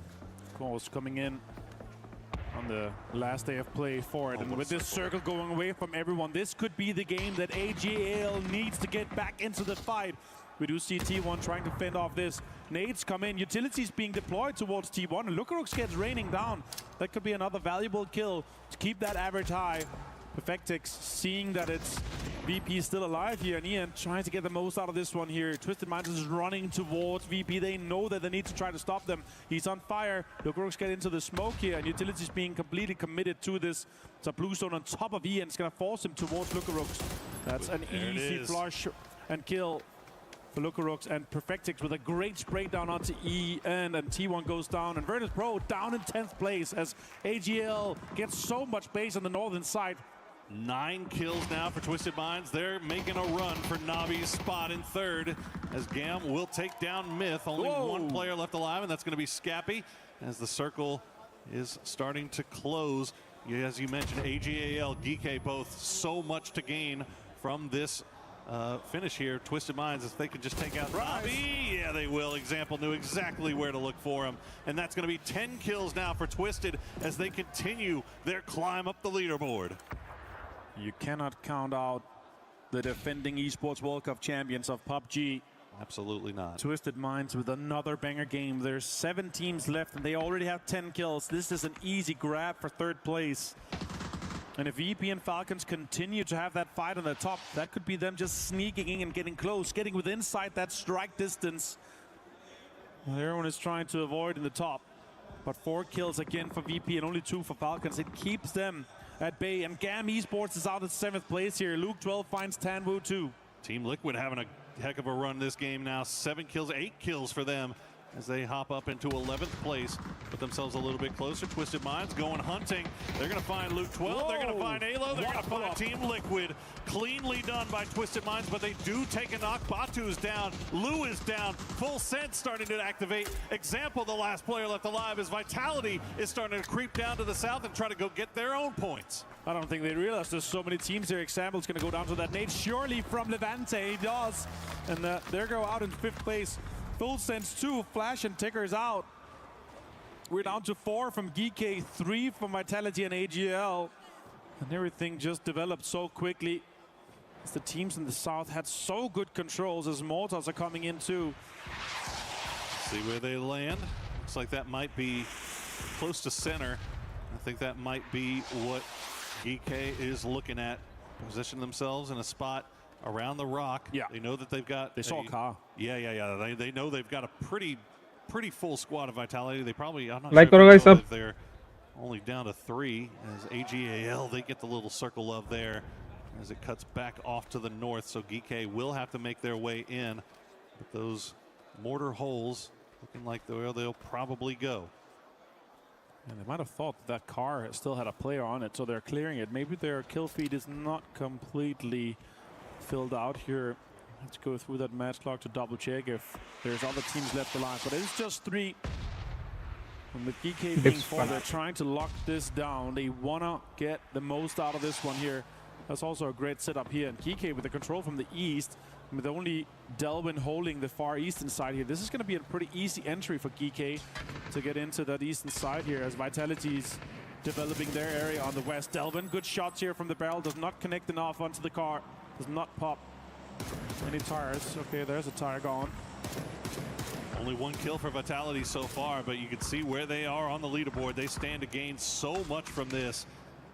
coming in on the last day of play for it, and with this circle going away from everyone, this could be the game that AGL needs to get back into the fight. We do see T1 trying to fend off this. Nades come in, utilities being deployed towards T1, and Lukarux gets raining down. That could be another valuable kill to keep that average high. Perfectix seeing that it's VP still alive here, and Ian trying to get the most out of this one here. Twisted Minds is running towards VP. They know that they need to try to stop them. He's on fire. Lukarux get into the smoke here, and utilities being completely committed to this. It's a blue stone on top of Ian. It's going to force him towards Lukarux. That's an easy flush and kill. for Lucarux, and Perfectix with a great spray down onto E, and T1 goes down, and Virtus Pro down in 10th place as AGL gets so much base on the northern side. 9 kills now for Twisted Minds. They're making a run for Navi's spot in 3rd as Gam will take down Myth. Only one player left alive, and that's going to be Scappy as the circle is starting to close. As you mentioned, AGAL, Geeky both so much to gain from this finish here. Twisted Minds, if they could just take out Navi, yeah, they will. Example knew exactly where to look for him. And that's going to be 10 kills now for Twisted as they continue their climb up the leaderboard. You cannot count out the defending Esports World Cup champions of PUBG. Absolutely not. Twisted Minds with another banger game. There's 7 teams left and they already have 10 kills. This is an easy grab for 3rd place. And if VP and Falcons continue to have that fight on the top, that could be them just sneaking in and getting close, getting within sight that strike distance. Everyone is trying to avoid in the top. But 4 kills again for VP and only 2 for Falcons. It keeps them at bay, and GAM Esports is out at 7th place here. Luke 12 finds Tanwu 2. Team Liquid having a heck of a run this game now. 7 kills, 8 kills for them as they hop up into 11th place, put themselves a little bit closer. Twisted Minds going hunting. They're going to find Luke 12. They're going to find Alo. They're going to find Team Liquid. Cleanly done by Twisted Minds, but they do take a knock. Batu's down. Lou is down. Full Sense starting to activate. Example, the last player left alive, as Vitality is starting to creep down to the south and try to go get their own points. I don't think they realize there's so many teams here. Example's going to go down to that nade. Surely from Levante, he does. And they go out in 5th place. Full Sense 2, Flash and Ticker's out. We're down to 4 from Geeky, 3 from Vitality and AGL. And everything just developed so quickly as the teams in the south had so good controls as Mortars are coming in too. See where they land. Looks like that might be close to center. I think that might be what Geeky is looking at. Position themselves in a spot around the rock. Yeah. They know that they've got... They saw a car. Yeah. They know they've got a pretty full squad of Vitality. They probably... I'm not like sure guys, if they're only down to 3 as AGAL, they get the little circle of there as it cuts back off to the north. So Geeky will have to make their way in. But those mortar holes looking like they'll probably go. And they might have thought that car still had a player on it, so they're clearing it. Maybe their kill feed is not completely filled out here. Let's go through that match clock to double check if there's other teams left alive, but it's just 3. And with GK being 4, they're trying to lock this down. They want to get the most out of this one here. That's also a great setup here. And GK with the control from the east, with only Delvin holding the far eastern side here. This is going to be a pretty easy entry for GK to get into that eastern side here as Vitality's developing their area on the west. Delvin, good shots here from the barrel, does not connect enough onto the car. Does not pop any tires. Okay, there's a tire gone. Only 1 kill for Vitality so far, but you can see where they are on the leaderboard. They stand to gain so much from this.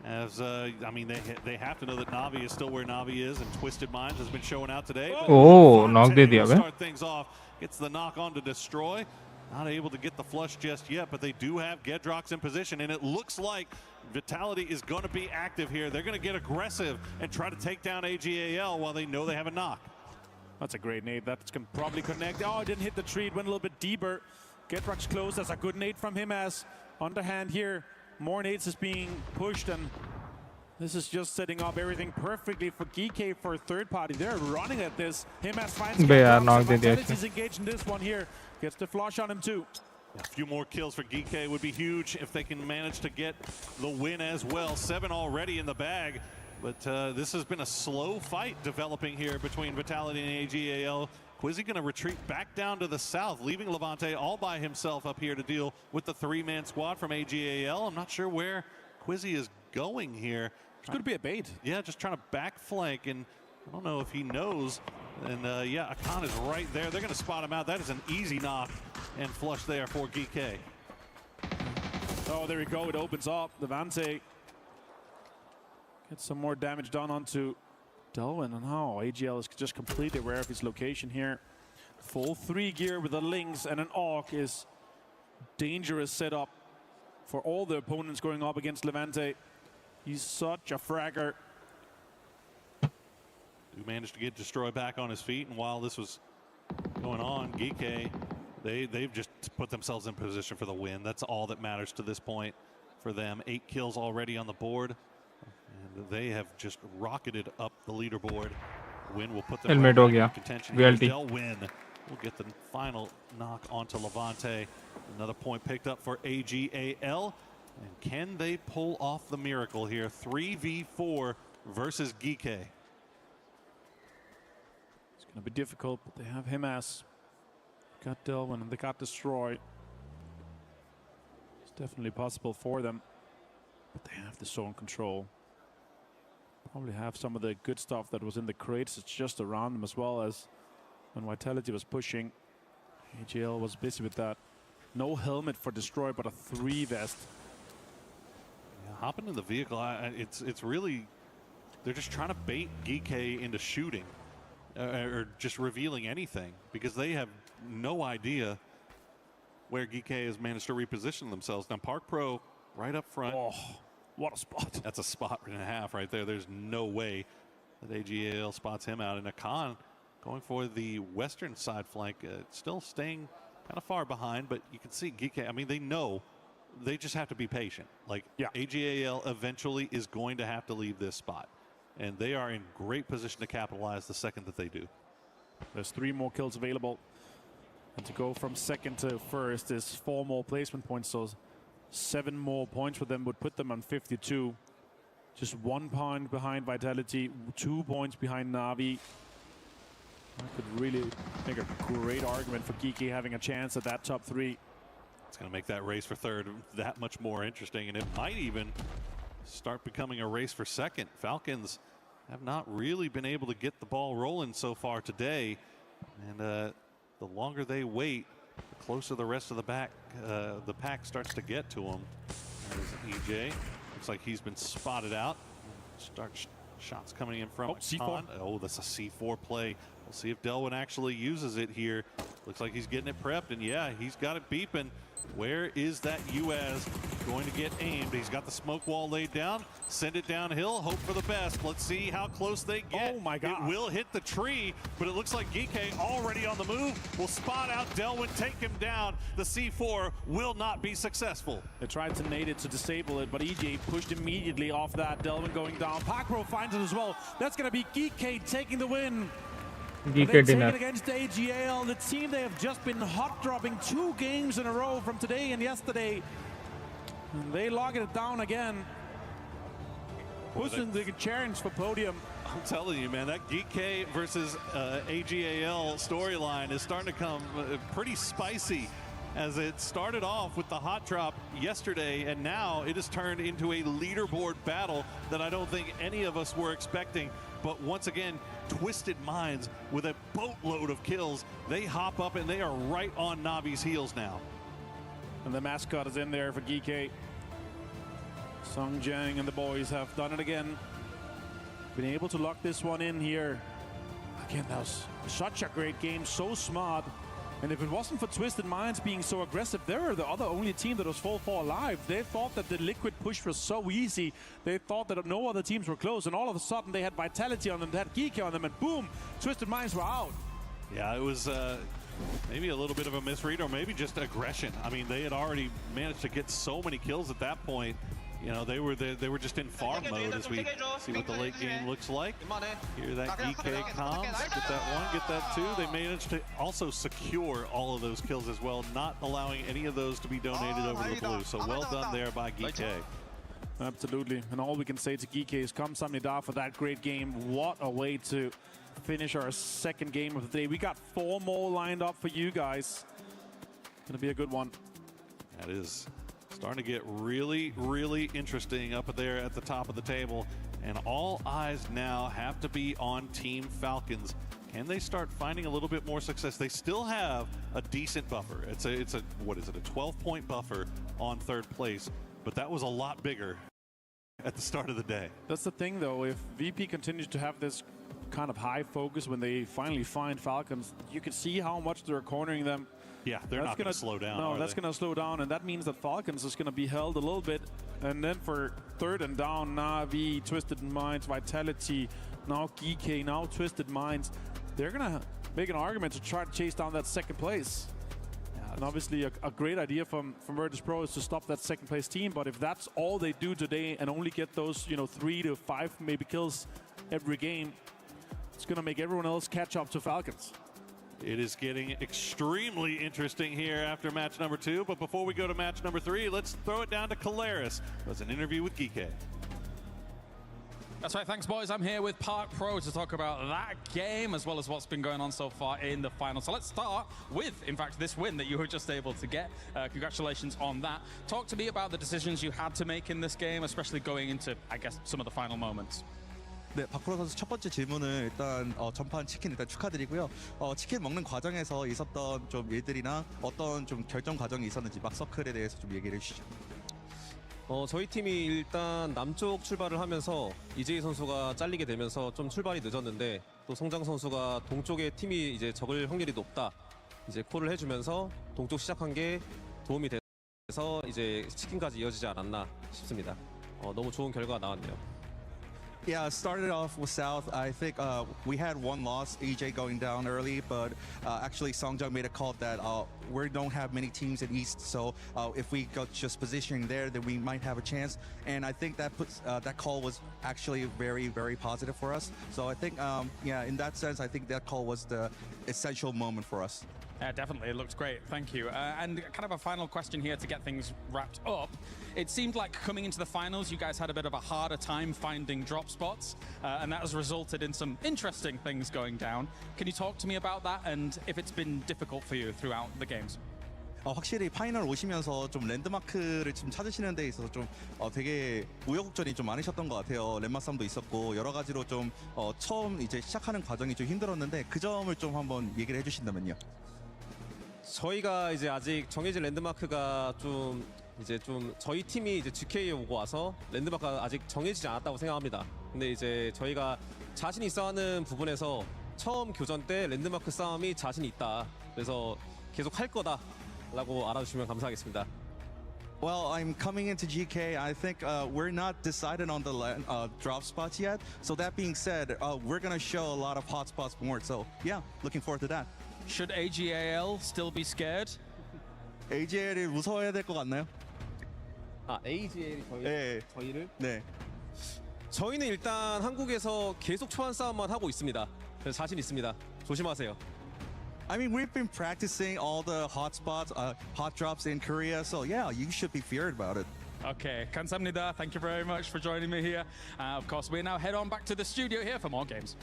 As I mean, they have to know that Navi is still where Navi is, and Twisted Minds has been showing out today. Oh, knock did diya bhai. Start things off. Gets the knock on to Destroy. Not able to get the flush just yet, but they do have Gedrox in position, and it looks like Vitality is going to be active here. They're going to get aggressive and try to take down AGAL while they know they have a knock. That's a great nade. That's going to probably connect. Oh, it didn't hit the tree. It went a little bit deeper. Gedrox close. That's a good nade from him as underhand here. More nades is being pushed, and this is just setting up everything perfectly for GK for a third party. They're running at this. Him as finds Vitality's engaged in this one here. Gets the flush on him too. A few more kills for GK would be huge if they can manage to get the win as well. 7 already in the bag, but this has been a slow fight developing here between Vitality and AGAL. Quizzy going to retreat back down to the south, leaving Levante all by himself up here to deal with the 3-man squad from AGAL. I'm not sure where Quizzy is going here. It's going to be a bait. Yeah, just trying to back flank, and I don't know if he knows. And yeah, Akan is right there. They're going to spot him out. That is an easy knock and flush there for GK. Oh, there we go. It opens up. Levante gets some more damage done onto Delvin, and now AGL is just completely aware of his location here. Full 3 gear with a Lynx and an AUG is dangerous setup for all the opponents going up against Levante. He's such a fragger. Who managed to get Destroy back on his feet, and while this was going on. Geeke, they've just put themselves in position for the win. That's all that matters to this point for them. 8 kills already on the board. And they have just rocketed up the leaderboard. Win will put them right in contention. They'll win. We'll get the final knock onto Levante. Another point picked up for AGAL. And can they pull off the miracle here? 3v4 versus Geeke. It's going to be difficult, but they have him as got Delvin and they got destroyed. It's definitely possible for them, but they have the zone control. Probably have some of the good stuff that was in the crates. It's just around them as well as when Vitality was pushing. AGL was busy with that. No helmet for Destroy, but a 3 vest. Yeah, hopping in the vehicle, it's really, they're just trying to bait Geeke into shooting or just revealing anything because they have no idea where Geeke has managed to reposition themselves. Now Park Pro right up front. Oh, what a spot. That's a spot and a half right there. There's no way that AGL spots him out. And Akan going for the western side flank, still staying kind of far behind, but you can see Geeke, I mean, they know they just have to be patient. Like, AGAL eventually is going to have to leave this spot. And they are in great position to capitalize the second that they do. There's 3 more kills available. And to go from second to first is 4 more placement points. So 7 more points for them would put them on 52. Just 1 point behind Vitality, 2 points behind Na'Vi. That could really make a great argument for Geeke having a chance at that top 3. It's going to make that race for third that much more interesting, and it might even start becoming a race for second. Falcons have not really been able to get the ball rolling so far today, and the longer they wait, the closer the rest of the pack starts to get to them. There's EJ. Looks like he's been spotted out. Shots coming in from C4. Oh, that's a C4 play. We'll see if Delwyn actually uses it here. Looks like he's getting it prepped, and yeah, he's got it beeping. Where is that UAS going to get aimed? He's got the smoke wall laid down. Send it downhill. Hope for the best. Let's see how close they get. Oh my God. It will hit the tree, but it looks like Geeke already on the move. Will spot out Delwyn, take him down. The C4 will not be successful. They tried to nade it to disable it, but EJ pushed immediately off that. Delvin going down. Pakro finds it as well. That's going to be Geeke taking the win. Geeke dinner against AGAL, the team they have just been hot dropping 2 games in a row from today and yesterday. And they lock it down again. Pushing the challenge for podium. I'm telling you, man, that Geeke versus AGAL storyline is starting to come pretty spicy, as it started off with the hot drop yesterday, and now it has turned into a leaderboard battle that I don't think any of us were expecting. But once again, Twisted Minds with a boatload of kills. They hop up and they are right on Navi's heels now. And the mascot is in there for Geeke. Sung Jang and the boys have done it again. Been able to lock this one in here. Again, that was such a great game, so smart. And if it wasn't for Twisted Minds being so aggressive, they were the only team that was 4-4 alive. They thought that the Liquid push was so easy. They thought that no other teams were close, and all of a sudden they had Vitality on them, they had Geeke on them, and boom, Twisted Minds were out. Yeah, it was maybe a little bit of a misread, or maybe just aggression. I mean, they had already managed to get so many kills at that point. You know, they were just in farm mode as we see what the late game looks like. Hear that Geeke comms, get that 1, get that 2. They managed to also secure all of those kills as well, not allowing any of those to be donated over to the blue. So well done there by Geeke. Absolutely, and all we can say to Geeke is kamsahamnida for that great game. What a way to finish our second game of the day. We got 4 more lined up for you guys. Gonna be a good one. That is starting to get really, really interesting up there at the top of the table. And all eyes now have to be on Team Falcons. Can they start finding a little bit more success? They still have a decent buffer. It's a what is it, a 12-point buffer on third place. But that was a lot bigger at the start of the day. That's the thing, though. If VP continues to have this kind of high focus when they finally find Falcons, you can see how much they're cornering them. Yeah, they're not going to slow down. No, that's going to slow down, and that means that Falcons is going to be held a little bit. And then for third and down, Na'Vi, Twisted Minds, Vitality, now Geeke, now Twisted Minds, they're going to make an argument to try to chase down that second place. And obviously a great idea from Virtus Pro is to stop that second place team, but if that's all they do today and only get those 3 to 5 maybe kills every game, it's going to make everyone else catch up to Falcons. It is getting extremely interesting here after match number 2, but before we go to match number 3, let's throw it down to Caleris. That's an interview with Geeky. That's right, thanks boys. I'm here with Park Pro to talk about that game as well as what's been going on so far in the final. So let's start with, in fact, this win that you were just able to get. Congratulations on that. Talk to me about the decisions you had to make in this game, especially going into, I guess, some of the final moments. 네, 박프로 선수 첫 번째 질문을 일단 전판 치킨 일단 축하드리고요. 치킨 먹는 과정에서 있었던 좀 일들이나 어떤 좀 결정 과정이 있었는지 막 서클에 대해서 좀 얘기를 해주시죠. 저희 팀이 일단 남쪽 출발을 하면서 이재희 선수가 잘리게 되면서 좀 출발이 늦었는데 또 송장 선수가 동쪽에 팀이 이제 적을 확률이 높다 이제 콜을 해주면서 동쪽 시작한 게 도움이 돼서 이제 치킨까지 이어지지 않았나 싶습니다. 너무 좋은 결과가 나왔네요. Yeah, started off with South. I think we had one loss, EJ going down early, but actually Songjang made a call that we don't have many teams in East, so if we got just positioning there, then we might have a chance. And I think that that call was actually very, very positive for us. So I think, yeah, in that sense, I think that call was the essential moment for us. Yeah, definitely. It looked great. Thank you. And kind of a final question here to get things wrapped up. It seemed like coming into the finals, you guys had a bit of a harder time finding drop spots, and that has resulted in some interesting things going down. Can you talk to me about that and if it's been difficult for you throughout the games? 확실히 파이널 오시면서 좀 랜드마크를 좀 찾으시는 데 있어서 좀 되게 우여곡절이 좀 많으셨던 것 같아요. 랜마싸움도 있었고 여러 가지로 좀 처음 이제 시작하는 과정이 좀 힘들었는데 그 점을 좀 한번 얘기를 해주신다면요. 저희가 이제 아직 정해진 랜드마크가 좀 저희 팀이 이제 GK에 오고 와서 랜드마크가 아직 정해지지 않았다고 생각합니다. 근데 이제 저희가 자신 있어 하는 부분에서 처음 교전 때 랜드마크 싸움이 자신 있다. 그래서 계속 할 거다라고 알아주시면 감사하겠습니다. Well, I'm coming into GK. I think we're not decided on the drop spots yet. So that being said, we're going to show a lot of hot spots more. So yeah, looking forward to that. Should AGAL still be scared? AGL을 무서워해야 될 것 같나요? AGL이 저희를? 네. 저희는 일단 한국에서 계속 초반 싸움만 하고 있습니다. 그래서 자신 있습니다. 조심하세요. I mean, we've been practicing all the hot spots, hot drops in Korea. So yeah, you should be feared about it. Okay, 감사합니다. Thank you very much for joining me here. Of course, we now head on back to the studio here for more games.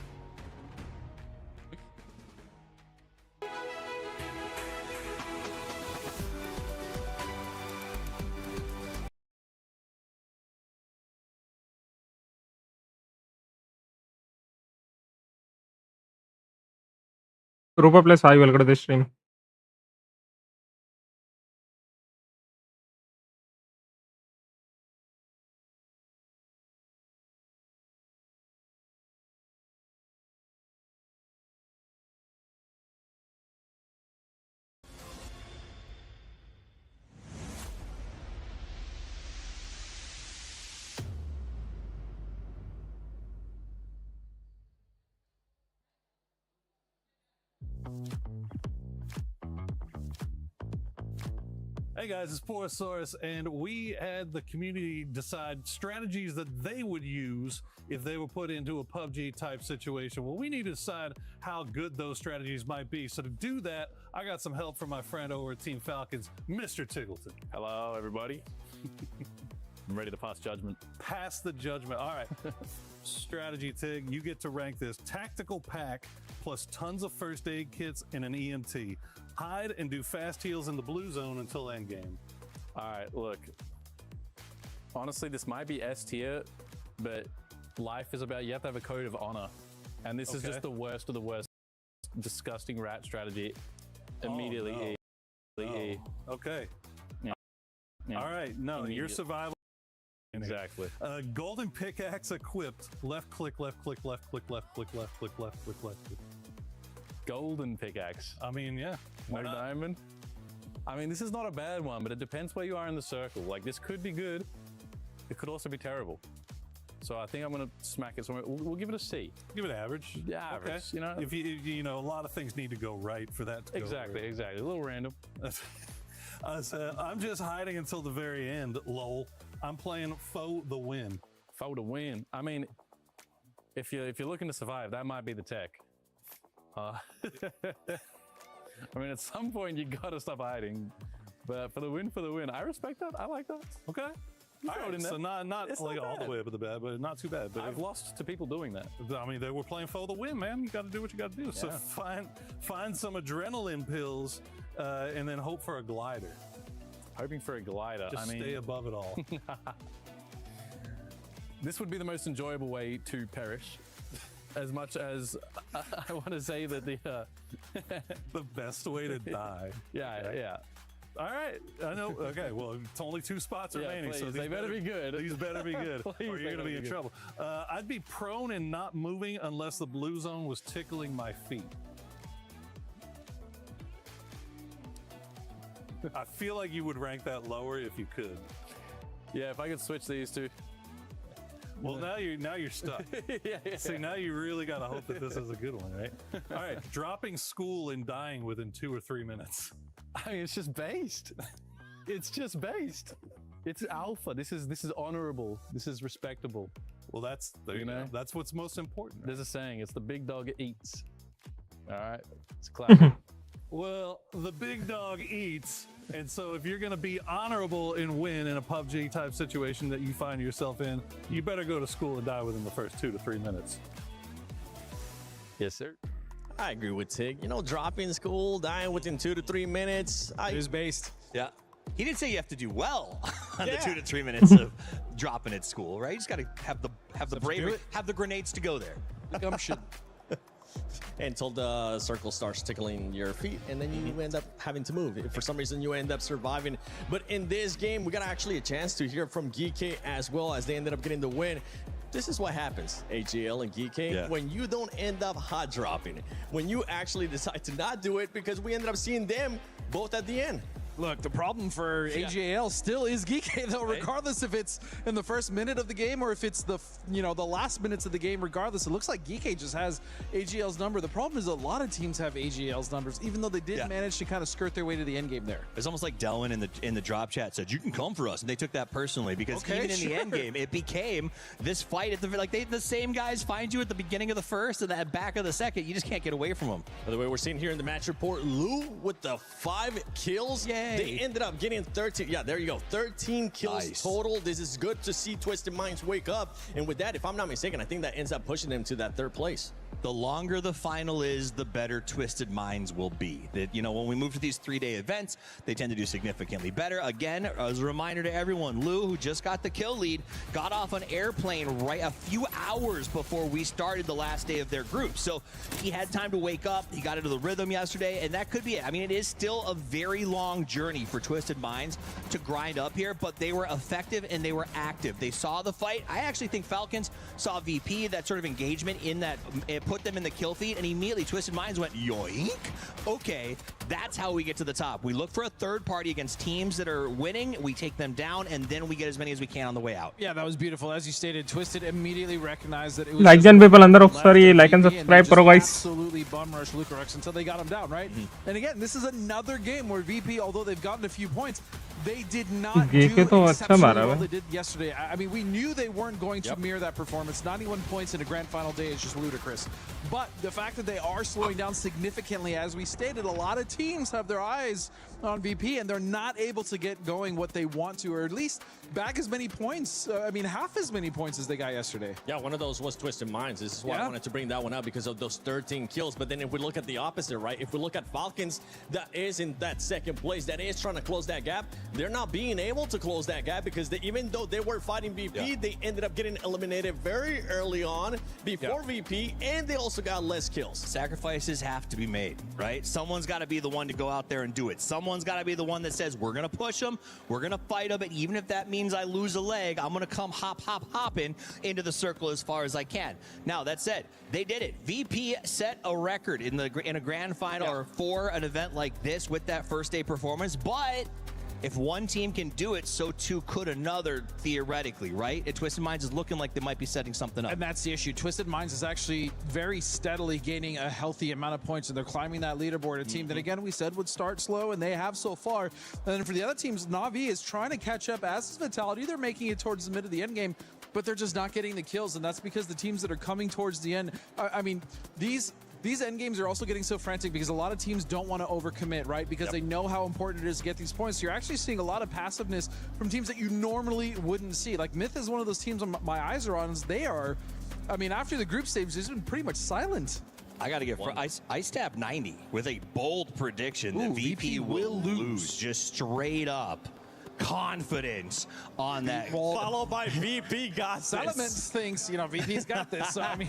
Rupa plus hi, welcome to the stream. Hey guys, it's Porosaurus, and we had the community decide strategies that they would use if they were put into a PUBG type situation. Well, we need to decide how good those strategies might be. So to do that, I got some help from my friend over at Team Falcons, Mr. Tiggleton. Hello, everybody. I'm ready to pass judgment. Pass the judgment. All right. Strategy, Tig. You get to rank this. Tactical pack plus tons of first aid kits and an EMT. Hide and do fast heals in the blue zone until endgame. All right, look. Honestly, this might be S tier, but life is about you have to have a code of honor. And this is just the worst of the worst. Disgusting rat strategy. Immediately E. Okay. Yeah. All right. No, your survival. Exactly. Golden pickaxe equipped. Left click, left click, left click, left click, left click, left click, left click. Golden pickaxe. I mean, yeah. No diamond. I mean, this is not a bad one, but it depends where you are in the circle. Like, this could be good. It could also be terrible. So I think I'm going to smack it somewhere. We'll give it a C. Give it average. Yeah, average. Okay. You know, if you know, a lot of things need to go right for that to exactly, go right. Exactly. A little random. I said, I'm just hiding until the very end, lol. I'm playing Foe the win. Foe the win. I mean, if you're looking to survive, that might be the tech. I mean, at some point you gotta stop hiding. But for the win, I respect that. I like that. Okay. All right, so not like all the way up to the bad, but not too bad. But I've lost to people doing that. I mean, they were playing for the win, man. You got to do what you got to do. Yeah. So find some adrenaline pills, and then hope for a glider. Hoping for a glider. Just stay above it all. This would be the most enjoyable way to perish. As much as I want to say that the best way to die. Yeah. All right, I know. Okay, well, it's only 2 spots remaining, please, so they better be good. These better be good, Please, or you're going to be in trouble. I'd be prone and not moving unless the blue zone was tickling my feet. I feel like you would rank that lower if you could. Yeah, if I could switch these two. Well, now you're stuck. yeah. See, now you really got to hope that this is a good one, right? All right, dropping school and dying within 2 or 3 minutes. I mean, it's just based. It's just based. It's alpha. This is honorable. This is respectable. Well, that's that's what's most important. Right? There's a saying. It's the big dog eats. All right, it's classic. Well, the big dog eats, and so if you're going to be honorable and win in a PUBG type situation that you find yourself in, you better go to school and die within the first 2 to 3 minutes. Yes, sir. I agree with Tig. You know, dropping school, dying within 2 to 3 minutes. It's based. Yeah. He didn't say you have to do well on the 2 to 3 minutes of dropping at school, right? You just got to have the bravery, have the grenades to go there. The gumption. Until the circle starts tickling your feet, and then you end up having to move. If for some reason you end up surviving. But in this game, we got actually a chance to hear from Geeky as well, as they ended up getting the win. This is what happens, AGL and Geeky, when you don't end up hot dropping, when you actually decide to not do it, because we ended up seeing them both at the end. Look, the problem for AJL still is Geeky, though, regardless if it's in the first minute of the game or if it's the last minutes of the game. Regardless, it looks like Geeky just has AGL's number. The problem is a lot of teams have AGL's numbers, even though they did manage to kind of skirt their way to the end game there. It's almost like Delwyn in the drop chat said, "You can come for us," and they took that personally because even in the end game, it became this fight at the same guys find you at the beginning of the first and at the back of the second. You just can't get away from them. By the way, we're seeing here in the match report, Lou with the 5 kills. They ended up getting 13. Yeah, there you go. 13 kills total. This is good to see Twisted Minds wake up. And with that, if I'm not mistaken, I think that ends up pushing them to that 3rd place. The longer the final is, the better Twisted Minds will be. That, when we move to these 3-day events, they tend to do significantly better. Again, as a reminder to everyone, Lou, who just got the kill lead, got off an airplane a few hours before we started the last day of their group. So he had time to wake up. He got into the rhythm yesterday, and that could be it. I mean, it is still a very long journey for Twisted Minds to grind up here, but they were effective and they were active. They saw the fight. I actually think Falcons saw VP, that sort of engagement in that, it put them in the kill feed, and immediately Twisted Minds went, yoink. Okay, that's how we get to the top. We look for a 3rd party against teams that are winning. We take them down, and then we get as many as we can on the way out. Yeah, that was beautiful. As you stated, Twisted immediately recognized that it was like people under like and subscribe karo guys. Absolutely bum rush Lucarex until they got him down, right? And again, this is another game where VP, although they've gotten a few points, they did not do exceptionally well they did yesterday. I mean, we knew they weren't going to mirror that performance. 91 points in a grand final day is just ludicrous. But the fact that they are slowing down significantly, as we stated, a lot of teams have their eyes on VP, and they're not able to get going what they want to, or at least back as many points. I mean, half as many points as they got yesterday. Yeah, one of those was Twisted Minds. This is why I wanted to bring that one up, because of those 13 kills. But then if we look at the opposite, right? If we look at Falcons, that is in that 2nd place, that is trying to close that gap. They're not being able to close that gap because even though they were fighting VP, they ended up getting eliminated very early on before VP, and they also got less kills. Sacrifices have to be made, right? Someone's got to be the one to go out there and do it. Someone's got to be the one that says, we're going to push them, we're going to fight them, and even if that means I lose a leg, I'm going to come hopping into the circle as far as I can. Now, that said, they did it. VP set a record in a grand final or for an event like this with that 1st day performance, but If one team can do it, so too could another, theoretically, right? And Twisted Minds is looking like they might be setting something up. And that's the issue. Twisted Minds is actually very steadily gaining a healthy amount of points, and they're climbing that leaderboard. A team that, again, we said would start slow, and they have so far. And then for the other teams, Na'Vi is trying to catch up, as is Vitality. They're making it towards the mid of the end game, but they're just not getting the kills, and that's because the teams that are coming towards the end, I mean, these end games are also getting so frantic because a lot of teams don't want to overcommit, right? Because they know how important it is to get these points. So you're actually seeing a lot of passiveness from teams that you normally wouldn't see. Like Myth is one of those teams my eyes are on. They are, I mean, after the group stage, it's been pretty much silent. I got to give Ice Tap 90 with a bold prediction that VP will lose just straight up. Confidence on that. Followed by VP got this. Elements thinks, you know, VP's got this. So, I mean,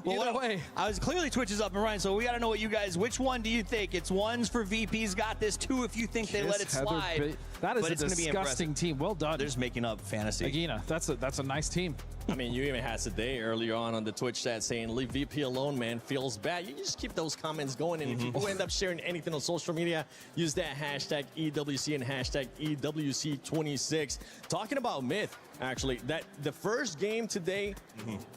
either way. I was clearly Twitch is up and running, so we got to know what you guys, which one do you think? It's one's for VP's got this, two if you think they let it slide. That is a disgusting team. Well done. They're just making up fantasy. Agina, that's a nice team. I mean, you even had today earlier on the Twitch chat saying, leave VP alone, man, feels bad. You just keep those comments going, and if you end up sharing anything on social media, use that hashtag EWC and hashtag EWC26. Talking about Myth, actually, that the first game today,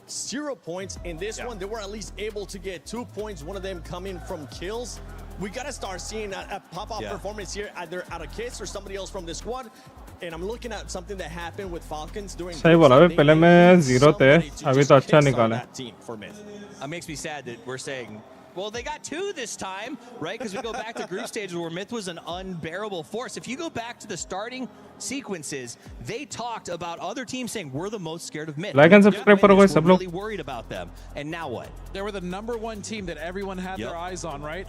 0 points. In this one, they were at least able to get 2 points, one of them coming from kills. We got to start seeing a pop-up performance here, either out of Kiss or somebody else from the squad. And I'm looking at something that happened with Falcons during. सही बोला भाई पहले मैं 0 थे अभी तो अच्छा निकाला. It makes me sad that we're saying, well, they got 2 this time, right? Because we go back to group stages where Myth was an unbearable force. If you go back to the starting sequences, they talked about other teams saying we're the most scared of Myth. Like and subscribe करो भाई सब लोग. Really worried about them. And now what? They were the #1 team that everyone had their eyes on, right?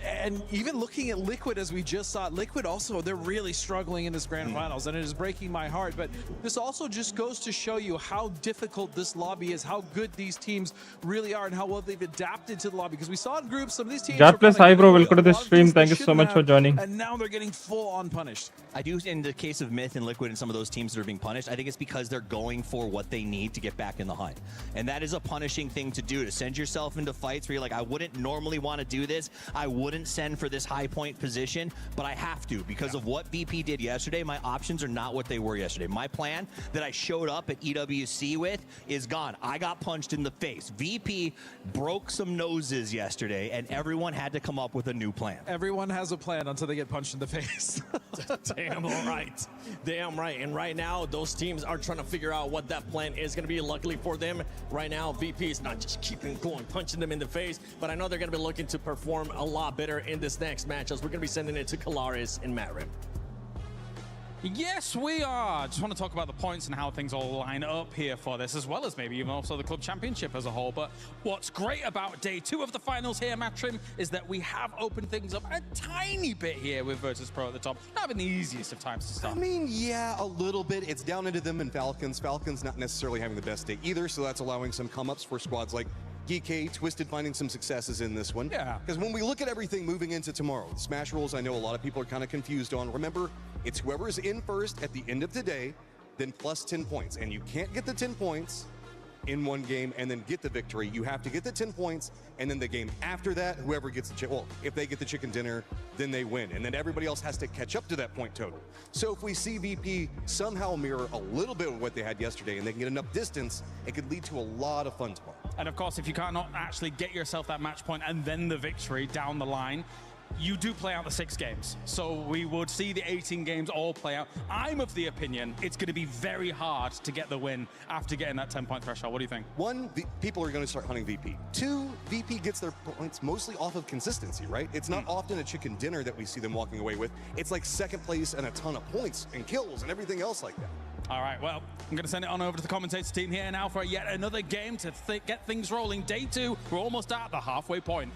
And even looking at Liquid, as we just saw, Liquid also, they're really struggling in this grand finals, and it is breaking my heart. But this also just goes to show you how difficult this lobby is, how good these teams really are, and how well they've adapted to the lobby. Because we saw in groups, some of these teams. God bless, hi bro, welcome to the stream. Thank you so much for joining. And now they're getting full on punished. I do, in the case of Myth and Liquid and some of those teams that are being punished, I think it's because they're going for what they need to get back in the hunt. And that is a punishing thing to do, to send yourself into fights where you're like, I wouldn't normally want to do this. I wouldn't send for this high point position, but I have to because of what VP did yesterday. My options are not what they were yesterday. My plan that I showed up at EWC with is gone. I got punched in the face. VP broke some noses yesterday, and everyone had to come up with a new plan. Everyone has a plan until they get punched in the face. Damn right. Damn right. And right now, those teams are trying to figure out what that plan is going to be. Luckily for them, right now, VP is not just keeping going, punching them in the face, but I know they're going to be looking to perform a lot better in this next match, as we're going to be sending it to Kalaris and Matt Rim. Yes, we are. Just want to talk about the points and how things all line up here for this, as well as maybe even also the club championship as a whole. But what's great about day 2 of the finals here, Matrim, is that we have opened things up a tiny bit here with Virtus Pro at the top. Not having the easiest of times to start. I mean, yeah, a little bit. It's down into them and Falcons. Falcons not necessarily having the best day either, so that's allowing some come-ups for squads like GK, Twisted finding some successes in this one. Yeah. Because when we look at everything moving into tomorrow, the Smash rules, I know a lot of people are kind of confused on. Remember, it's whoever's in first at the end of the day, then plus 10 points. And you can't get the 10 points in one game and then get the victory. You have to get the 10 points, and then the game after that, whoever gets the chicken, well, if they get the chicken dinner, then they win. And then everybody else has to catch up to that point total. So if we see VP somehow mirror a little bit of what they had yesterday and they can get enough distance, it could lead to a lot of fun tomorrow. And of course, if you cannot actually get yourself that match point and then the victory down the line, you do play out the 6 games. So we would see the 18 games all play out. I'm of the opinion it's going to be very hard to get the win after getting that 10-point threshold. What do you think? 1, people are going to start hunting VP. 2, VP gets their points mostly off of consistency, right? It's not often a chicken dinner that we see them walking away with. It's like second place and a ton of points and kills and everything else like that. All right, well, I'm going to send it on over to the commentator team here now for yet another game to get things rolling. Day 2, we're almost at the halfway point.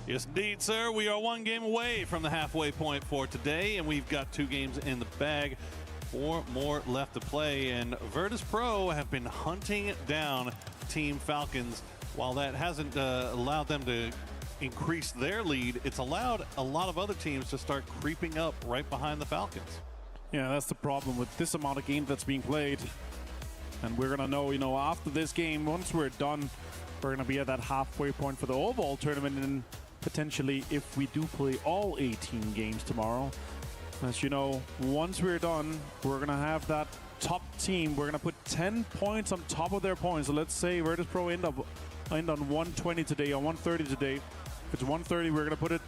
Yes, indeed, sir. We are 1 game away from the halfway point for today, and we've got 2 games in the bag. 4 more left to play, and Virtus Pro have been hunting down Team Falcons. While that hasn't allowed them to increase their lead, it's allowed a lot of other teams to start creeping up right behind the Falcons. Yeah, that's the problem with this amount of game that's being played. And we're going to know, after this game, once we're done, we're going to be at that halfway point for the overall tournament. And potentially, if we do play all 18 games tomorrow, As you know, once we're done, we're going to have that top team. We're going to put 10 points on top of their points. So let's say Virtus Pro end on 120 today, or 130 today. If it's 130, we're going to put it,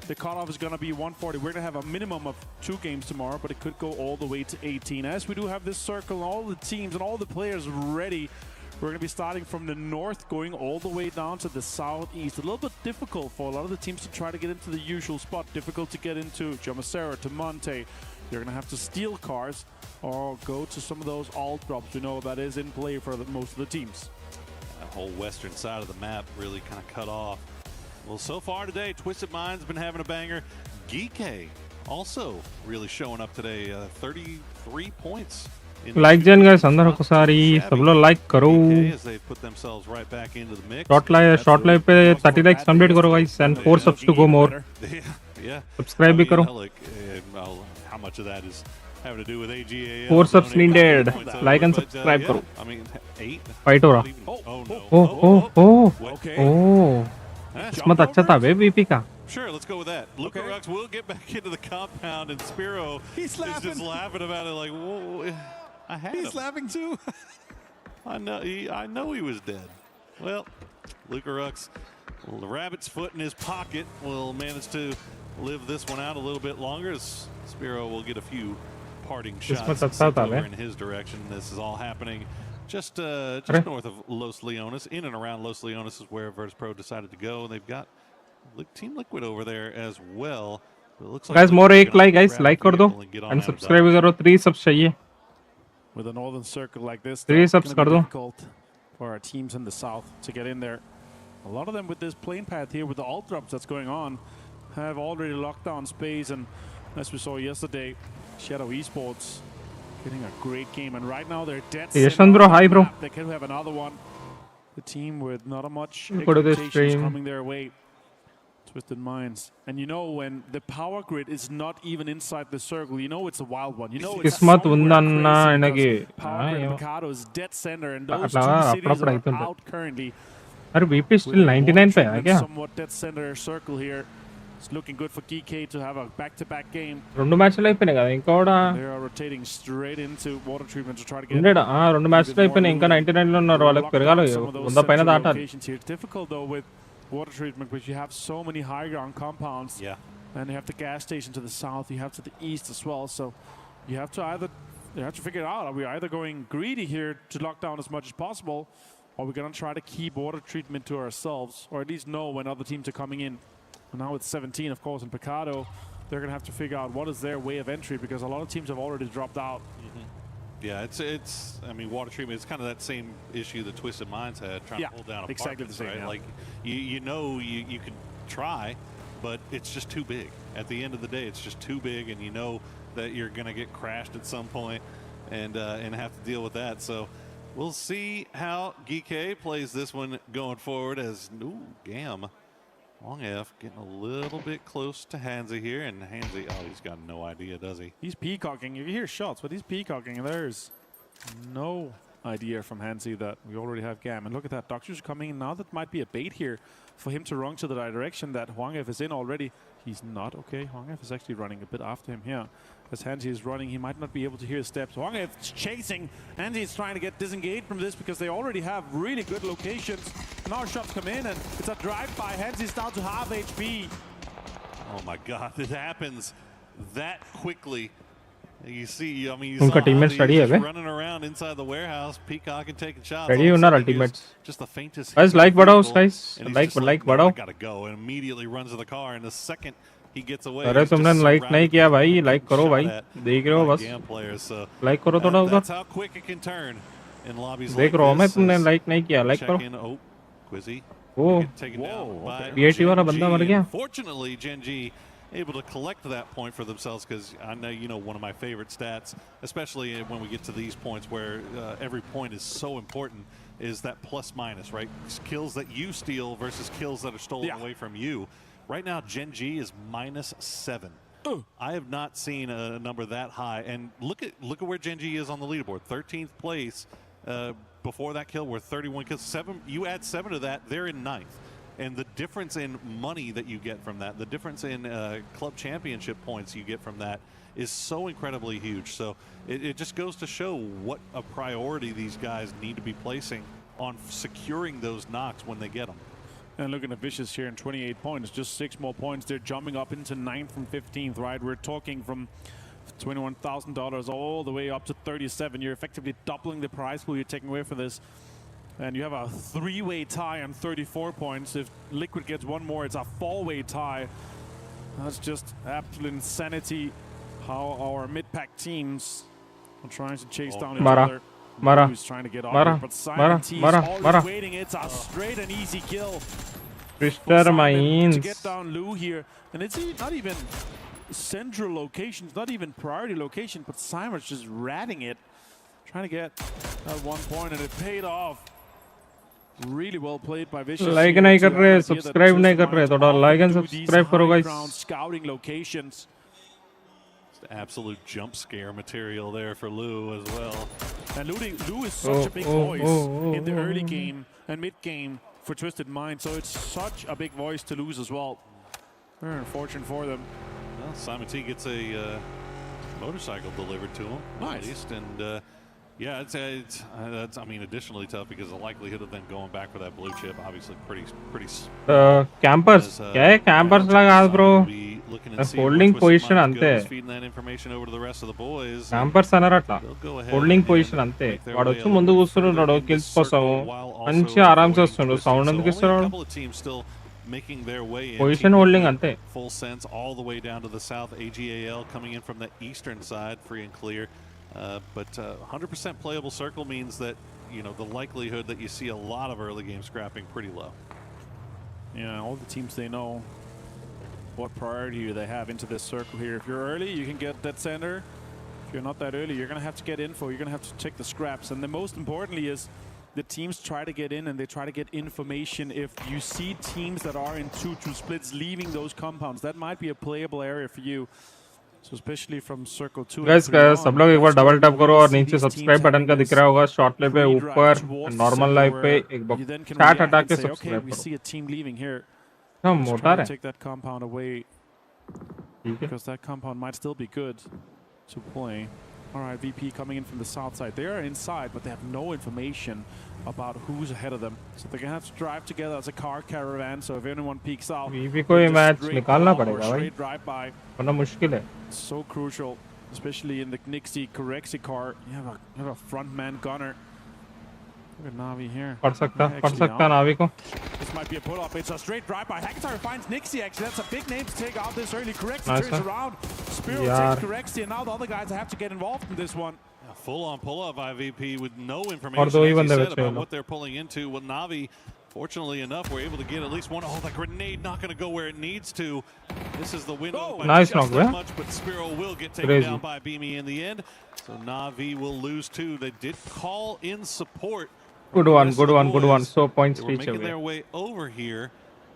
the cutoff is going to be 140. We're going to have a minimum of 2 games tomorrow, but it could go all the way to 18. As we do have this circle, all the teams and all the players ready, we're going to be starting from the north, going all the way down to the southeast. A little bit difficult for a lot of the teams to try to get into the usual spot. Difficult to get into Jamacera, to Monte. You're going to have to steal cars or go to some of those alt drops. We know that is in play for most of the teams. That whole western side of the map really kind of cut off. Well, so far today, Twisted Mind's been having a banger. Geeke also really showing up today. 33 points. Like जन guys अंदर को सारी सब लोग like करो short live पे 30 likes complete करो guys and 4 subs to go more subscribe भी करो having to do with AGAL. 4 subs needed. Like and subscribe करो. I mean, 8. Fight हो रहा. Oh. किस्मत अच्छा था बे बीपी का. Sure, let's go with that. Luka Rux will get back into the compound, and Spiro is just laughing about it like, whoa, I had him. He's laughing too. I know he was dead. Well, Luka Rux, the rabbit's foot in his pocket, will manage to live this one out a little bit longer. As Spiro will get a few parting shots over in his direction. This is all happening just north of Los Leones. In and around Los Leones is where Virtus Pro decided to go. They've got Team Liquid over there as well. But it looks like guys, more एक like कर दो and subscribe करो. 3 subs चाहिए. With a northern circle like this, 3 subs कर दो. Difficult for our teams in the south to get in there. A lot of them with this plane path here, with the alt drops that's going on, have already locked down space. And as we saw yesterday, Shadow Esports getting a great game. And right now they're dead. Yashwant bro, hi bro. They could have another one. The team with not a much Go to the expectations stream. coming their way. Twisted Minds. And you know, when the power grid is not even inside the circle, you know it's a wild one. You know it's somewhere crazy, because power grid Mikado is dead center, and those 2 cities are out currently. अरे BP still 99 पे है क्या? Somewhat dead center circle here. It's looking good for GK to have a back-to-back game. రెండు మ్యాచ్లు అయిపోయినాయి ఇంకా కూడా. They are rotating straight into water treatment to try to get. రెండు మ్యాచ్లు అయిపోయినాయి ఇంకా 99 లో ఉన్నారు వాళ్ళకి పెరగాలి 100 పైన దాటాలి. It's difficult though with water treatment because you have so many high ground compounds. Yeah. And you have the gas station to the south, you have to the east as well. So you have to figure it out. Are we either going greedy here to lock down as much as possible, or we're going to try to keep water treatment to ourselves, or at least know when other teams are coming in. And now it's 17, of course, in Picado. They're going to have to figure out what is their way of entry, because a lot of teams have already dropped out. Yeah, it's. I mean, water treatment. It's kind of that same issue that Twisted Minds had, trying to hold down apartments, exactly the same, right? yeah. Like you know, you can try, but it's just too big. At the end of the day, it's just too big, and you know that you're going to get crashed at some point, and have to deal with that. So we'll see how Geeke plays this one going forward. As Gam. Long F getting a little bit close to Hansi here, and Hansi, he's got no idea, does he? He's peacocking. You hear shots, but he's peacocking. There's no idea from Hansi that we already have Gam. And look at that, Doctor's coming in now. That might be a bait here for him to run to the direction that Hwang F is in already. He's not. Okay, Hwang F is actually running a bit after him here. As Hansi is running, he might not be able to hear his steps. Hwang F is chasing. Hansi is trying to get disengaged from this because they already have really good locations. Now shots come in, and it's a drive-by. Hansi's down to half HP. Oh my God, it happens that quickly. You see, I mean, you उनका teammates ready है बे? running around inside the warehouse, peacocking, taking shots. Ready उन्ना ultimates. Just the faintest. Guys, like बढ़ाओ, guys. Like बढ़ाओ. Gotta go, and immediately runs to the car. And the second he gets away, अरे तुमने like नहीं किया भाई, like करो भाई. देख रहे हो बस. Like करो थोड़ा उधर. That's how quick it can turn in lobbies देख रहा हूँ मैं, तुमने like नहीं किया, like करो. Oh, Quizzy. Oh, BAT वाला बंदा मर गया. Fortunately, Gen G able to collect that point for themselves, because I know, you know, one of my favorite stats, especially when we get to these points where every point is so important, is that plus minus, right? Kills that you steal versus kills that are stolen away from you. Right now, Gen G is -7. I have not seen a number that high. And look at where Gen G is on the leaderboard. 13th place. Before that kill, we're 31 kills. 7. You add 7 to that, they're in 9th. And the difference in money that you get from that, the difference in club championship points you get from that is so incredibly huge. So it just goes to show what a priority these guys need to be placing on securing those knocks when they get them. And looking at Vicious here in 28 points, just 6 more points. They're jumping up into 9th from 15th, right? We're talking from $21,000 all the way up to 37. You're effectively doubling the prize pool you're taking away for this. And you have a 3-way tie on 34 points. If Liquid gets one more, it's a 4-way tie. That's just absolute insanity how our mid-pack teams are trying to chase down each other. Who's trying to get off here, but Simon T is always waiting. It's a straight and easy kill for Simon to get down Lou here. And it's not even central location, it's not even priority location, but Simon's just ratting it, trying to get that 1 point, and it paid off. Really well played by Vicious. Like नहीं कर रहे, subscribe नहीं कर रहे, थोड़ा like and subscribe करो guys. Scouting locations. Absolute jump scare material there for Lou as well. And Lou is such a big voice in the early game and mid game for Twisted Mind, so it's such a big voice to lose as well. Very unfortunate for them. Well, Simon T gets a motorcycle delivered to him, at least, and yeah, it's I mean, additionally tough because the likelihood of them going back for that blue chip, obviously, pretty. Campers, क्या है campers लगा bro? Holding position अंते. Campers అనరట్లా. Holding position అంతే. వాడు వచ్చి ముందు కూర్చున్నాడు kills కోసము. మంచి ఆరాంసే వస్తుండు. Sound ఎందుకు ఇస్తున్నాడు? Making their way position holding ante. Full sense all the way down to the south. AGAL coming in from the eastern side, free and clear. But 100% playable circle means that, you know, the likelihood that you see a lot of early game scrapping pretty low. Yeah, all the teams, they know what priority they have into this circle here. If you're early, you can get that center. If you're not that early, you're going to have to get info. You're going to have to check the scraps. And the most importantly is the teams try to get in and they try to get information. If you see teams that are in 2-2 splits leaving those compounds, that might be a playable area for you. So especially from circle 2. Guys, सब लोग एक बार double tap करो और नीचे subscribe button का दिख रहा होगा शॉर्ट प्ले पे ऊपर नॉर्मल लाइव पे एक चैट हटा के subscribe we see a team leaving here. हाँ मोटा है. Take that compound away because that compound might still be good to play. All right, VP coming in from the south side. They are inside, but they have no information about who's ahead of them. So they're gonna have to drive together as a car caravan. So if anyone peeks out, VP को ये match निकालना पड़ेगा भाई. वरना मुश्किल है. So crucial, especially in the Nixie Corexi car. You have a front man gunner. Look at Navi here. पढ़ सकता Navi को. This might be a pull-up. It's a straight drive by Hector finds Nixie. Actually, that's a big name to take out this early. Corexi turns around. Spiro takes Corexi, and now the other guys have to get involved in this one. Yeah, full-on pull-up by VP with no information, as you said, about what they're pulling into. Well, Navi, fortunately enough, we're able to get at least one. Oh, the grenade not going to go where it needs to. This is the window. Nice knock, yeah. Much, but Spiro will get taken down by Beamy in the end. So Navi will lose two. They did call in support. Good one. So points reach making their way over here.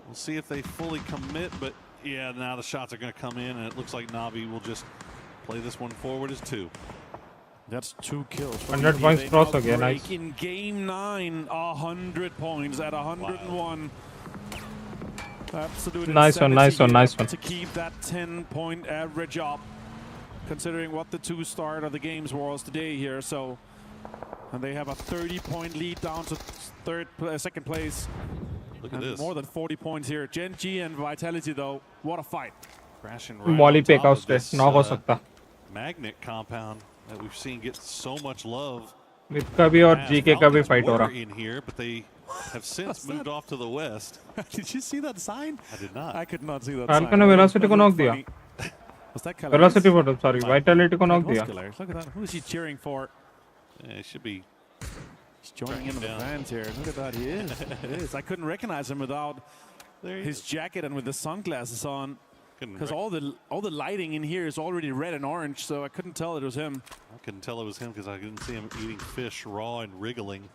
We'll see if they fully commit, but yeah, now the shots are going to come in, and it looks like Navi will just play this one forward as 2. That's 2 kills. 100 points cross again. Nice. In game 9, 100 points at 101. Wow. Nice one. To keep that 10-point average up, considering what the 2 start of the games was today here. So. And they have a 30-point lead down to second place. Look at this. More than 40 points here. Gen G and Vitality, though, what a fight. Crashing right on top of this magnet compound that we've seen get so much love. Ka bhi aur GK ka bhi fight ho raha. In here, but they have since moved off to the west. Did you see that sign? I did not. I could not see that sign. ने velocity को knock दिया. Was that velocity for sorry, Vitality को knock दिया. Look at that. Who is he cheering for? Yeah, it should be. He's joining in the fans here. Look at that. He is. It is. I couldn't recognize him without his jacket and with the sunglasses on. Because all the lighting in here is already red and orange, so I couldn't tell it was him. I couldn't tell it was him because I didn't see him eating fish raw and wriggling.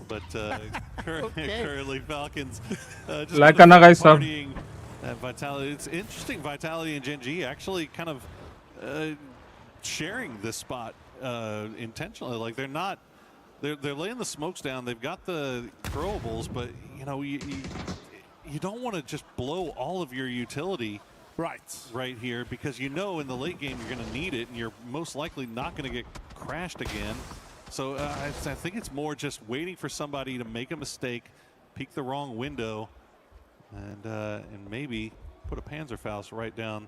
But currently Falcons just partying at Vitality. It's interesting. Vitality and Gen G actually kind of sharing this spot. Intentionally, like they're laying the smokes down. They've got the throwables, but you know, you don't want to just blow all of your utility right here, because you know in the late game you're going to need it, and you're most likely not going to get crashed again. So I think it's more just waiting for somebody to make a mistake, peek the wrong window, and maybe put a Panzerfaust right down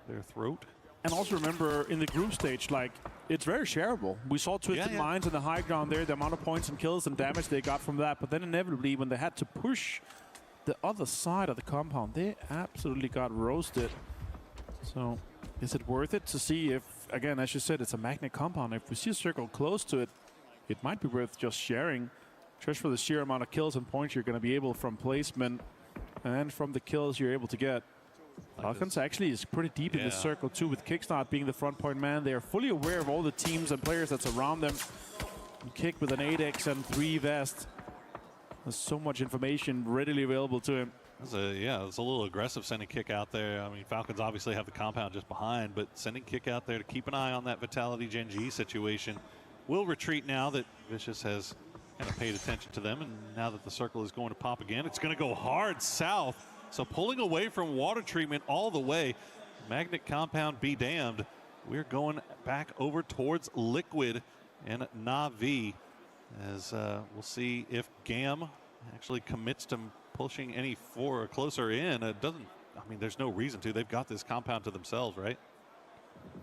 their throat. And also remember, in the group stage, like, it's very shareable. We saw Twisted Minds in the high ground there, the amount of points and kills and damage they got from that. But then inevitably, when they had to push the other side of the compound, they absolutely got roasted. So is it worth it to see if, again, as you said, it's a magnet compound. If we see a circle close to it, it might be worth just sharing, just for the sheer amount of kills and points you're going to be able from placement and from the kills you're able to get. Falcons actually is pretty deep in this circle too, with Kickstart being the front point man. They are fully aware of all the teams and players that's around them. And Kick with an 8x and 3 vest. There's so much information readily available to him. It's a little aggressive sending Kick out there. I mean, Falcons obviously have the compound just behind, but sending Kick out there to keep an eye on that Vitality Gen G situation. Will retreat now that Vicious has kind of paid attention to them, and now that the circle is going to pop again, it's going to go hard south. So pulling away from water treatment all the way. Magnet compound be damned. We're going back over towards Liquid and Na'Vi, as we'll see if GAM actually commits to pushing any closer in. It doesn't, I mean, there's no reason to. They've got this compound to themselves, right?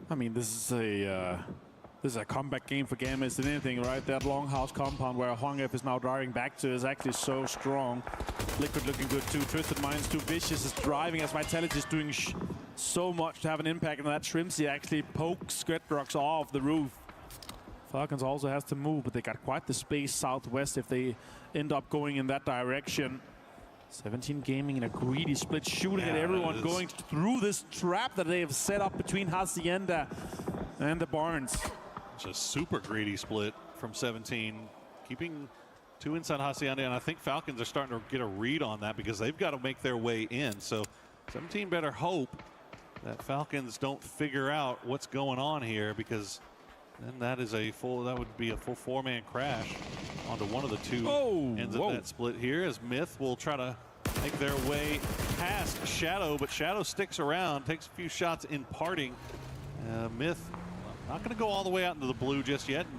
I mean, this is a comeback game for GAM than anything, right? That longhouse compound where Hwangef is now driving back to is actually so strong. Liquid looking good too. Twisted Minds too. Vicious is driving as Vitality is doing so much to have an impact on that. Shrimpsy actually pokes Skwetrocks off the roof. Falcons also has to move, but they got quite the space southwest if they end up going in that direction. 17 Gaming in a greedy split, shooting at everyone, going through this trap that they have set up between Hacienda and the Barns. It's a super greedy split from 17, keeping 2 inside Hacienda, and I think Falcons are starting to get a read on that because they've got to make their way in. So 17 better hope that Falcons don't figure out what's going on here, because then that would be a full 4-man crash onto one of the two ends of that split here, as Myth will try to make their way past Shadow, but Shadow sticks around, takes a few shots in parting. Myth not going to go all the way out into the blue just yet. And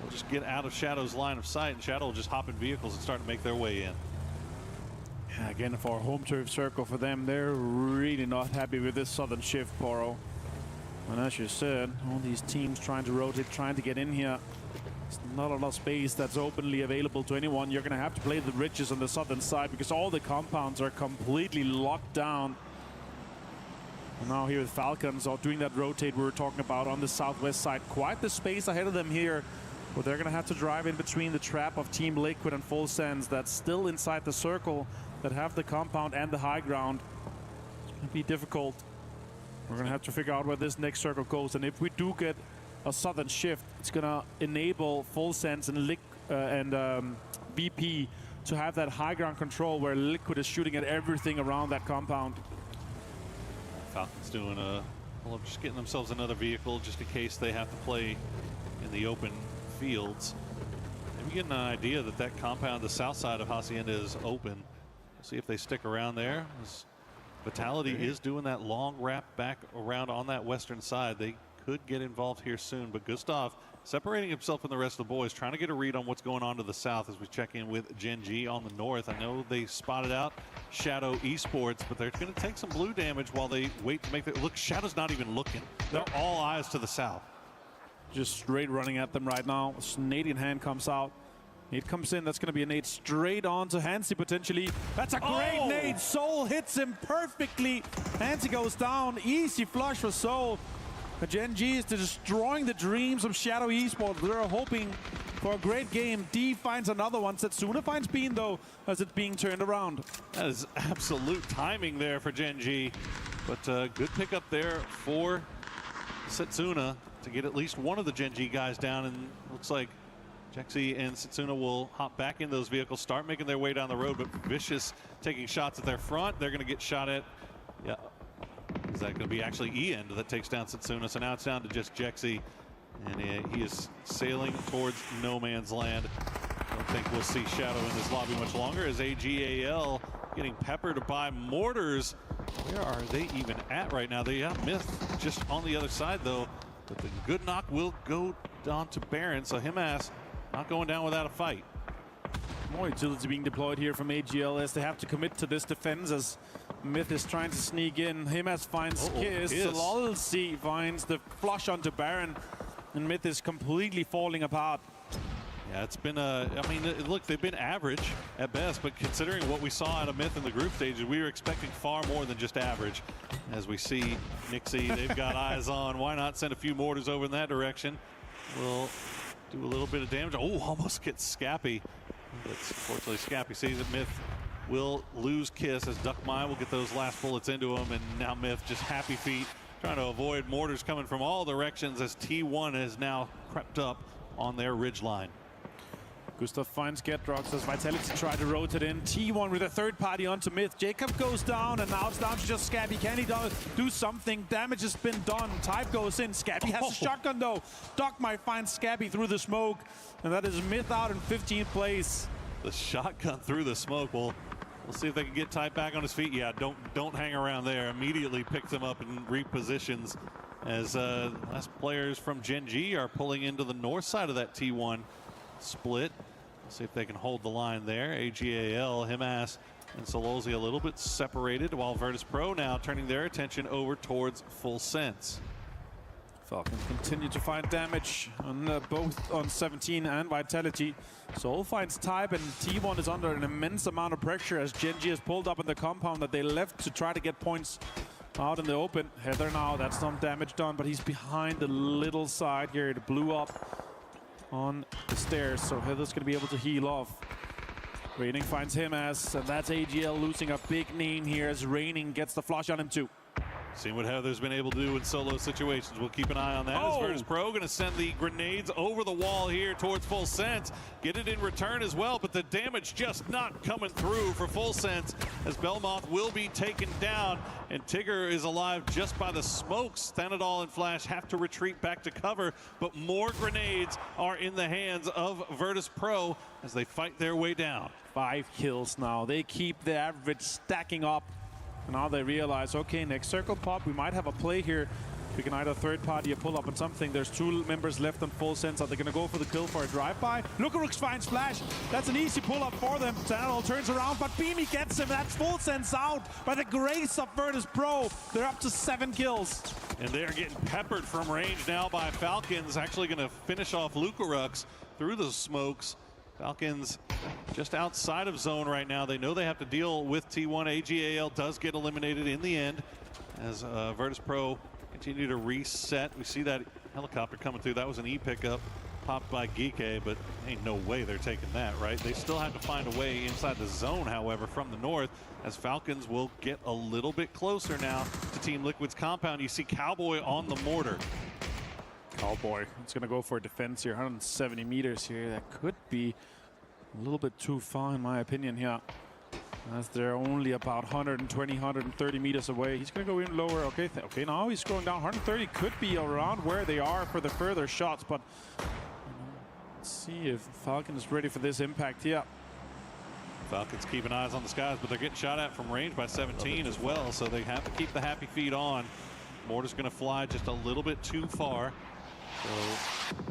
we'll just get out of Shadow's line of sight, and Shadow will just hop in vehicles and start to make their way in. Yeah, again, for a home turf circle for them, they're really not happy with this southern shift, Poro. And as you said, all these teams trying to rotate, trying to get in here. There's not a lot of space that's openly available to anyone. You're going to have to play the ridges on the southern side because all the compounds are completely locked down. And now here with Falcons are doing that rotate we were talking about on the southwest side. Quite the space ahead of them here, but they're going to have to drive in between the trap of Team Liquid and Full Sends that's still inside the circle, that have the compound and the high ground. It's going to be difficult. We're going to have to figure out where this next circle goes. And if we do get a southern shift, it's going to enable Full Sends and BP to have that high ground control where Liquid is shooting at everything around that compound. Falcons doing just getting themselves another vehicle just in case they have to play in the open fields. Maybe getting an idea that that compound, the south side of Hacienda, is open. We'll see if they stick around there. Vitality is doing that long wrap back around on that western side. They could get involved here soon, but Gustav separating himself from the rest of the boys, trying to get a read on what's going on to the south as we check in with Gen G on the north. I know they spotted out Shadow Esports, but they're going to take some blue damage while they wait to make that. Look, Shadow's not even looking. They're all eyes to the south. Just straight running at them right now. Canadian hand comes out. Nade comes in. That's going to be a nade straight on to Hansi potentially. That's a great nade. Soul hits him perfectly. Hansi goes down. Easy flush for Soul. Gen G is destroying the dreams of Shadow Esports. They're hoping for a great game. D finds another one. Setsuna finds Bean, though, as it's being turned around. That is absolute timing there for Gen G. But good pickup there for Setsuna to get at least one of the Gen G guys down. And looks like Jexy and Setsuna will hop back in those vehicles, start making their way down the road. But Vicious taking shots at their front. They're going to get shot at. Yeah. Is that going to be actually E-End that takes down Setsuna? So now it's down to just Jexy, and he is sailing towards no man's land. don't think we'll see Shadow in this lobby much longer as AGAL getting peppered by mortars. Where are they even at right now? They have Myth just on the other side though, but the good knock will go down to Baron, so Himas not going down without a fight. More utility being deployed here from AGL as they have to commit to this defense as Myth is trying to sneak in. Himas finds Kiss. Lolc finds the flush onto Baron, and Myth is completely falling apart. Yeah, it's been I mean, look, they've been average at best, but considering what we saw out of Myth in the group stages, we were expecting far more than just average. As we see Nixie, they've got eyes on. Why not send a few mortars over in that direction? We'll do a little bit of damage. Oh, almost gets Scappy. But unfortunately, Scappy sees it. Myth will lose Kiss as Duckmine will get those last bullets into him, and now Myth just happy feet, trying to avoid mortars coming from all directions as T1 has now crept up on their ridge line. Gustav finds Getrox as Vitality try to rotate in. T1 with a third party onto Myth. Jacob goes down, and now it's down to just Scabby. Can he do something? Damage has been done. Type goes in. Scabby has a shotgun though. Duckmine finds Scabby through the smoke, and that is Myth out in 15th place. The shotgun through the smoke. We'll see if they can get Type back on his feet. Yeah, don't hang around there. Immediately picks him up and repositions as last players from Gen G are pulling into the north side of that T1 split. See if they can hold the line there. AGAL, Himas, and Sololzi a little bit separated, while Virtus Pro now turning their attention over towards Full Sense. Falcons continue to find damage on both on 17 and Vitality. Soul finds Type, and T1 is under an immense amount of pressure as Gen G has pulled up in the compound that they left to try to get points out in the open. Heather now, that's some damage done, but he's behind the little side here. It blew up on the stairs, so Heather's going to be able to heal off. Raining finds Himas, and that's AGL losing a big name here as Raining gets the flush on him too. Seeing what Heather's been able to do in solo situations. We'll keep an eye on that. As Virtus Pro going to send the grenades over the wall here towards Full Sense. Get it in return as well, but the damage just not coming through for Full Sense as Belmoth will be taken down, and Tigger is alive just by the smokes. Thanadol and Flash have to retreat back to cover, but more grenades are in the hands of Virtus Pro as they fight their way down. 5 kills now. They keep the average stacking up. Now they realize, okay, next circle pop, we might have a play here. We can either third party or pull up on something. There's 2 members left on Full Sense. Are they going to go for the kill for a drive-by? Lukarux finds Flash. That's an easy pull-up for them. Sentinel turns around, but Beamy gets him. That's Full Sense out by the grace of Virtus Pro. They're up to 7 kills. And they are getting peppered from range now by Falcons. Actually going to finish off Lukarux through the smokes. Falcons just outside of zone right now. They know they have to deal with T1. AGAL does get eliminated in the end as Virtus Pro continue to reset. We see that helicopter coming through. That was an E pickup popped by Geeke, but ain't no way they're taking that, right? They still have to find a way inside the zone, however, from the north, as Falcons will get a little bit closer now to Team Liquid's compound. You see Cowboy on the mortar. Cowboy, it's going to go for defense here, 170 meters here. That could be a little bit too far in my opinion here, as they're only about 120, 130 meters away. He's going to go in lower. Okay, okay, now he's going down. 130 could be around where they are for the further shots, but let's see if Falcon is ready for this impact here. Falcons keeping eyes on the skies, but they're getting shot at from range by 17 as well, so they have to keep the happy feet on. Mortar's going to fly just a little bit too far. So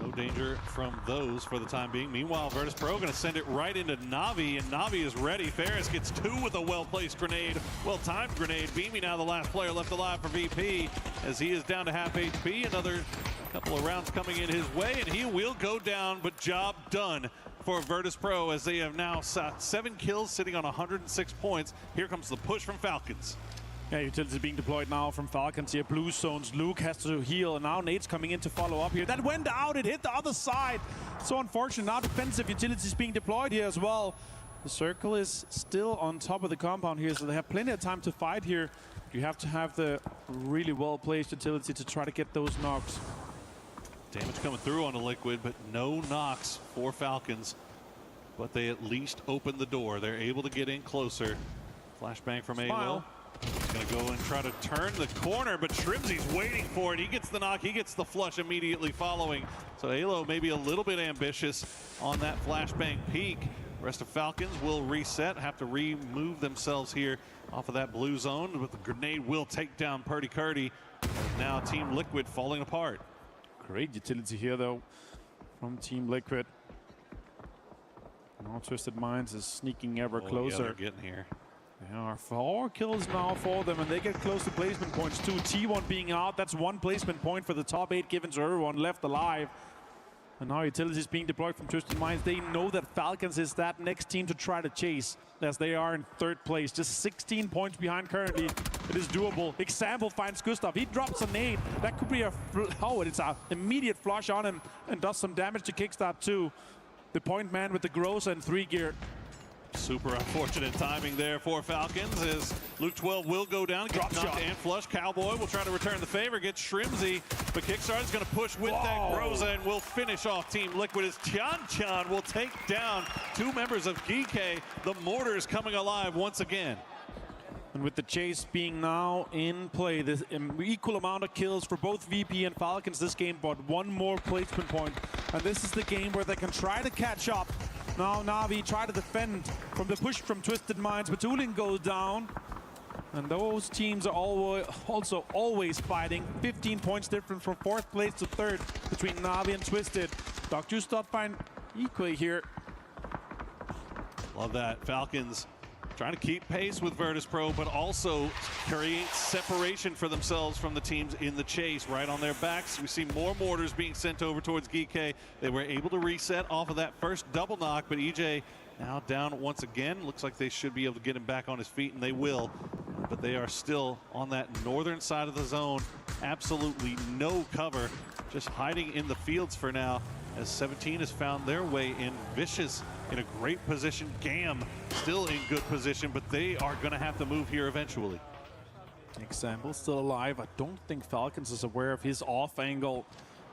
no danger from those for the time being. Meanwhile, Virtus Pro going to send it right into Navi, and Navi is ready. Ferris gets 2 with a well-placed grenade, well-timed grenade. Beamy now the last player left alive for VP as he is down to half HP. Another couple of rounds coming in his way, and he will go down, but job done for Virtus Pro as they have now 7 kills sitting on 106 points. Here comes the push from Falcons. Yeah, utilities being deployed now from Falcons here. Blue zones. Luke has to heal, and now Nate's coming in to follow up here. That went out. It hit the other side. So unfortunate. Now defensive utilities being deployed here as well. The circle is still on top of the compound here, so they have plenty of time to fight here. You have to have the really well-placed utility to try to get those knocks. Damage coming through on the Liquid, but no knocks for Falcons. But they at least open the door. They're able to get in closer. Flashbang from Alo. Gonna go and try to turn the corner, but Shrimzy's waiting for it. He gets the knock, he gets the flush immediately following. So Halo maybe a little bit ambitious on that flashbang peak. The rest of Falcons will reset, have to remove themselves here off of that blue zone, but the grenade will take down Purdy Curdy. Now Team Liquid falling apart. Great utility here, though, from Team Liquid. Now Twisted Minds is sneaking ever closer. Yeah, they're getting here. There are 4 kills now for them, and they get close to placement points too. T1 being out, that's 1 placement point for the top 8 given to everyone left alive. And now utilities being deployed from Twisted Minds. They know that Falcons is that next team to try to chase, as they are in 3rd place. Just 16 points behind currently. It is doable. Example finds Gustav. He drops a nade. That could be it's an immediate flush on him and does some damage to Kickstart too. The point man with the Groza and 3 gear. Super unfortunate timing there for Falcons as Luke 12 will go down. Drop shot and flush. Cowboy will try to return the favor. Gets Shrimzy, but Kickstarter is going to push with that Groza and will finish off Team Liquid as Chan will take down 2 members of GK. The Mortars coming alive once again. And with the chase being now in play, the equal amount of kills for both VP and Falcons this game, but 1 more placement point. And this is the game where they can try to catch up. Now Na'Vi try to defend from the push from Twisted Minds, but Tulin goes down. And those teams are also always fighting. 15 points difference from 4th place to 3rd between Na'Vi and Twisted. Dr. Stott find equally here. Love that. Falcons trying to keep pace with Virtus Pro, but also create separation for themselves from the teams in the chase. Right on their backs, we see more mortars being sent over towards GK. They were able to reset off of that first double knock, but EJ now down once again. Looks like they should be able to get him back on his feet, and they will. But they are still on that northern side of the zone. Absolutely no cover, just hiding in the fields for now, as 17 has found their way in. Vicious in a great position. Gam still in good position, but they are going to have to move here eventually. Example still alive. I don't think Falcons is aware of his off angle.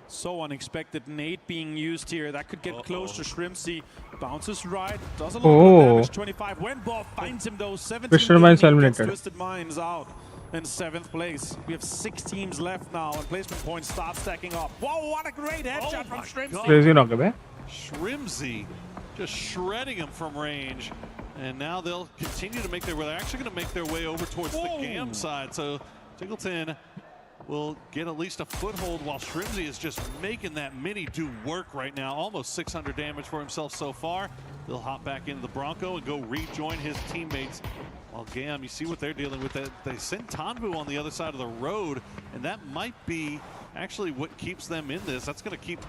So unexpected nade being used here. That could get close to Shrimzy. Bounces right. Does a lot of damage. 25. Wenborg finds him though. 17 Twisted Minds out in 7th place. We have 6 teams left now, and placement points start stacking up. Whoa, what a great headshot from Shrimzy. Shrimzy just shredding him from range. And now they'll continue to make their way. They're actually going to make their way over towards the Gam side. So Tingleton will get at least a foothold while Shrimzy is just making that mini do work right now. Almost 600 damage for himself so far. He'll hop back into the Bronco and go rejoin his teammates. While Gam, you see what they're dealing with. They sent Tanvu on the other side of the road, and that might be actually what keeps them in this. That's going to keep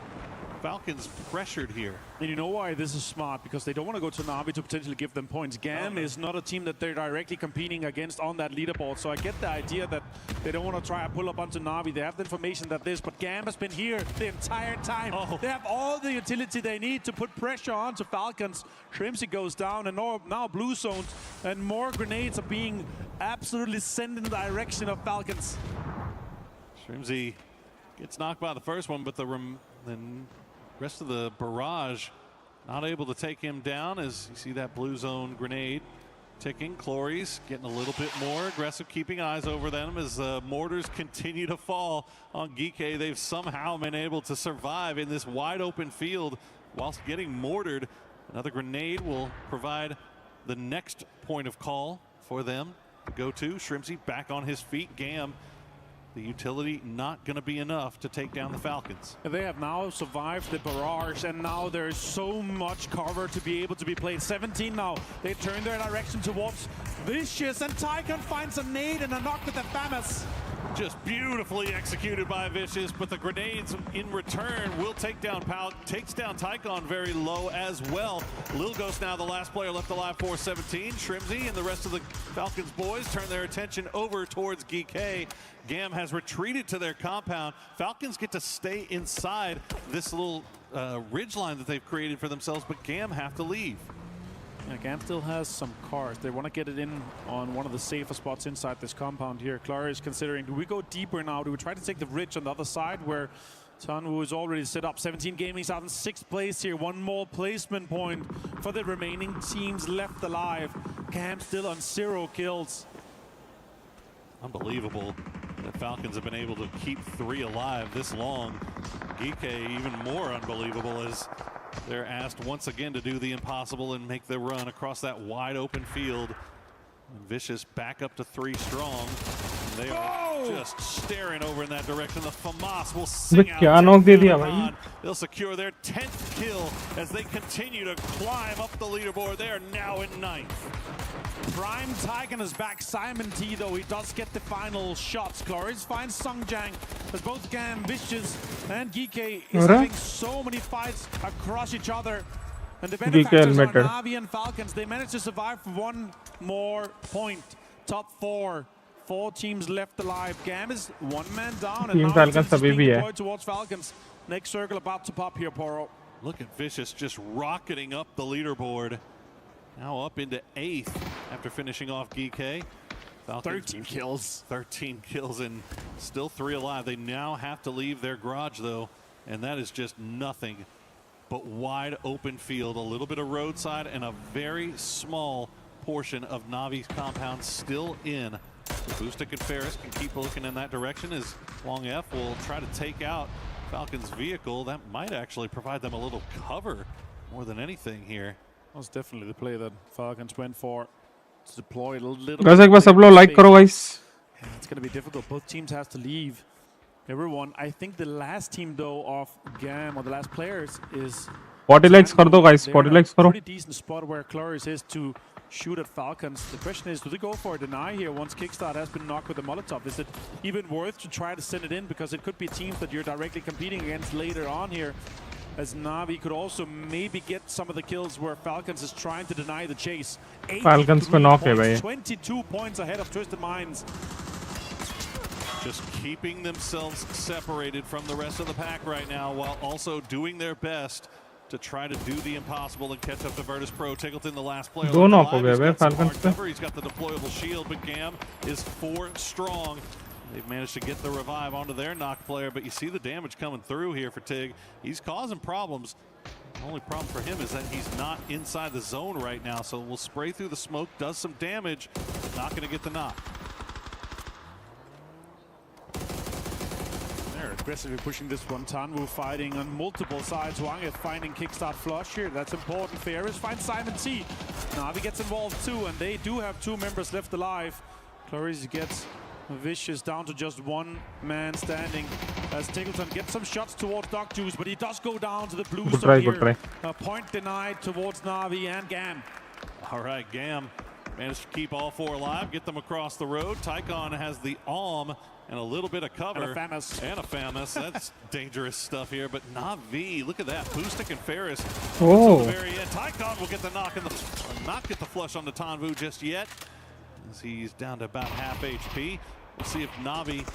Falcons pressured here. And you know why this is smart? Because they don't want to go to Na'Vi to potentially give them points. Gam is not a team that they're directly competing against on that leaderboard. So I get the idea that they don't want to try and pull up onto Na'Vi. They have the information that but Gam has been here the entire time. They have all the utility they need to put pressure onto Falcons. Shrimzy goes down, and now blue zones, and more grenades are being absolutely sent in the direction of Falcons. Shrimzy gets knocked by the first one, but the rest of the barrage not able to take him down, as you see that blue zone grenade ticking. Clory's getting a little bit more aggressive, keeping eyes over them as mortars continue to fall on GK. They've somehow been able to survive in this wide open field whilst getting mortared. Another grenade will provide the next point of call for them to go to. Shrimzy back on his feet. Gam, the utility not going to be enough to take down the Falcons. They have now survived the barrage, and now there is so much cover to be able to be played. 17 now. They turn their direction towards Vicious, and Tycon finds a nade and a knock with the FAMAS. Just beautifully executed by Vicious, but the grenades in return will takes down Tycon very low as well. Lil Ghost now the last player left alive for 17. Shrimzy and the rest of the Falcons boys turn their attention over towards GK. Gam has retreated to their compound. Falcons get to stay inside this little ridgeline that they've created for themselves, but Gam have to leave. Yeah, Gam still has some cars. They want to get it in on one of the safer spots inside this compound here. Clara is considering, do we go deeper now? Do we try to take the ridge on the other side where Tanvu is already set up? 17 Gaming's out in 6th place here. One more placement point for the remaining teams left alive. Gam still on 0 kills. Unbelievable that Falcons have been able to keep 3 alive this long. GK even more unbelievable as they're asked once again to do the impossible and make the run across that wide open field. And Vicious back up to 3 strong. And they are just staring over in that direction. The FAMAS will sing out. They'll secure their 10th kill as they continue to climb up the leaderboard. They are now in 9th. Prime Tygan is back. Simon T, though, he does get the final shots. Glorious finds Songjang as both Gam, Vicious, and GK is having so many fights across each other. And the benefactors are Na'Vi and Falcons. They managed to survive for 1 more point. Top 4. 4 teams left alive. Gam is 1 man down. And now it's being deployed towards Falcons. Next circle about to pop here, Poro. Look at Vicious just rocketing up the leaderboard. Now up into 8th after finishing off GK. Falcons 13 kills. 13 kills and still 3 alive. They now have to leave their garage, though. And that is just nothing but wide open field. A little bit of roadside and a very small portion of Navi's compound still in. Boostic and Ferris can keep looking in that direction as Long F will try to take out Falcon's vehicle. That might actually provide them a little cover more than anything here. That was definitely the play that Falcons went for, to deploy a little guys, एक बार सब लोग like करो guys. It's going to be difficult. Both teams have to leave. Everyone, I think the last team though of GAM, or the last players, is 40 likes कर दो guys, 40 likes करो. Pretty decent spot where Cloris is to shoot at Falcons. The question is, do they go for a deny here once Kickstart has been knocked with the Molotov? Is it even worth to try to send it in, because it could be teams that you're directly competing against later on here, as Na'Vi could also maybe get some of the kills where Falcons is trying to deny the chase. Falcons पे knock है भाई. 22 points ahead of Twisted Minds. Just keeping themselves separated from the rest of the pack right now, while also doing their best to try to do the impossible and catch up to Virtus Pro. Tiggleton, the last player. दो knock हो गए भाई Falcons पे. He's got the deployable shield, but Gam is 4 strong. They've managed to get the revive onto their knock player, but you see the damage coming through here for Tig. He's causing problems. The only problem for him is that he's not inside the zone right now, so we'll spray through the smoke, does some damage, not going to get the knock. They're aggressively pushing this one. Tanwu fighting on multiple sides. Wangeth finding Kickstart flush here. That's important. Ferris finds Simon T. Na'Vi gets involved too, and they do have 2 members left alive. Clarice gets Vicious down to just 1 man standing as Tiggleton gets some shots towards Doc Juice, but he does go down to the blue zone here. A point denied towards Na'Vi and Gam. All right, Gam managed to keep all 4 alive, get them across the road. Tycon has the Alm and a little bit of cover. And a Famus. And a Famus. That's dangerous stuff here, but Na'Vi, look at that. Boostic and Ferris. Oh. At the very end. Tycon will get the knock and not get the flush on the Tanvu just yet, as he's down to about half HP. We'll see if Na'Vi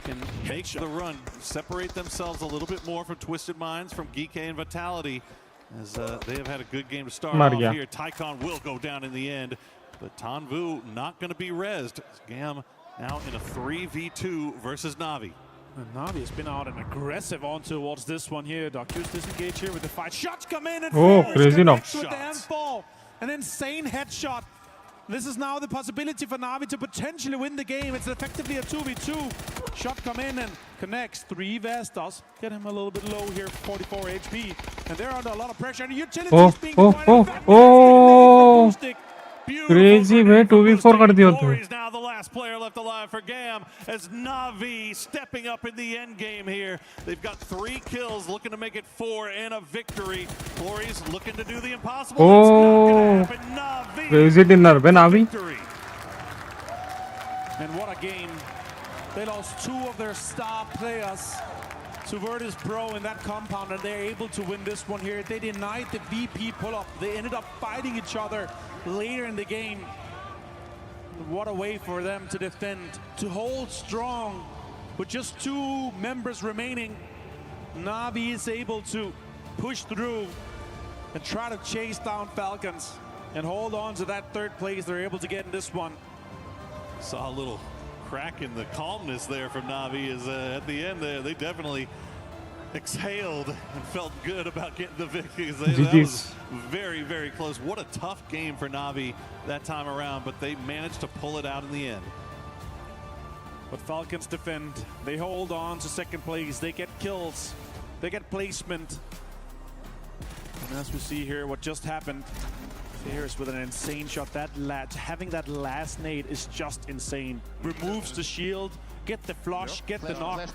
can make the run, separate themselves a little bit more from Twisted Minds, from GK and Vitality, as they have had a good game to start off here. Tycon will go down in the end, but Tanvu not going to be rezzed. Gam now in a 3v2 versus Na'Vi. And Na'Vi has been out and aggressive on towards this one here. Docus disengage here with the fight. Shots come in and crazy knock. With the M4. An insane headshot. This is now the possibility for Na'Vi to potentially win the game. It's effectively a 2v2. Shot come in and connects. 3 Vest does get him a little bit low here, 44 HP. And they're under a lot of pressure. And utilities being crazy way 2v4 कर दिया तू. Now the last player left alive for Gam, as Na'Vi stepping up in the end game here. They've got 3 kills, looking to make it 4 and a victory. Glory's looking to do the impossible. Oh, crazy dinner by Na'Vi. And what a game. They lost 2 of their star players to Virtus Pro in that compound, and they're able to win this one here. They denied the VP pull-up. They ended up fighting each other later in the game. What a way for them to defend, to hold strong with just 2 members remaining. Na'Vi is able to push through and try to chase down Falcons and hold on to that 3rd place they're able to get in this one. Saw a little crack in the calmness there from Na'Vi, as at the end there they definitely exhaled and felt good about getting the victory. That was very, very close. What a tough game for Na'Vi that time around, but they managed to pull it out in the end. But Falcons defend. They hold on to second place. They get kills. They get placement. And as we see here, what just happened. Fierce with an insane shot. Having that last nade is just insane. Removes the shield, get the flush, get the knock.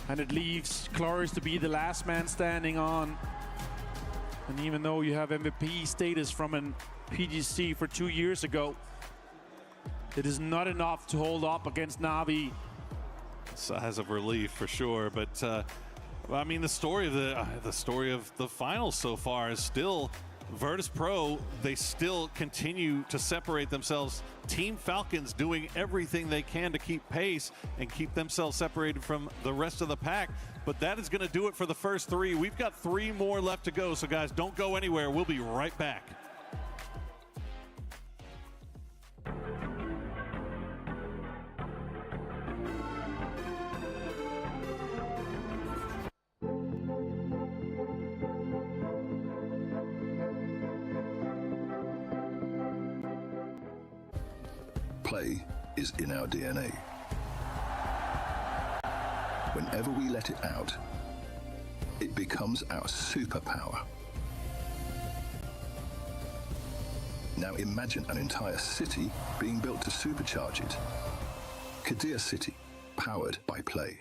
And it leaves Cloris to be the last man standing on. And even though you have MVP status from an PGC for 2 years ago, it is not enough to hold up against Na'Vi. Sighs of relief for sure, but I mean, the story of the finals so far is still Virtus Pro. They still continue to separate themselves. Team Falcons doing everything they can to keep pace and keep themselves separated from the rest of the pack. But that is going to do it for the first three. We've got 3 more left to go. So guys, don't go anywhere. We'll be right back. Play is in our DNA. Whenever we let it out, it becomes our superpower. Now imagine an entire city being built to supercharge it. Kadir City, powered by Play.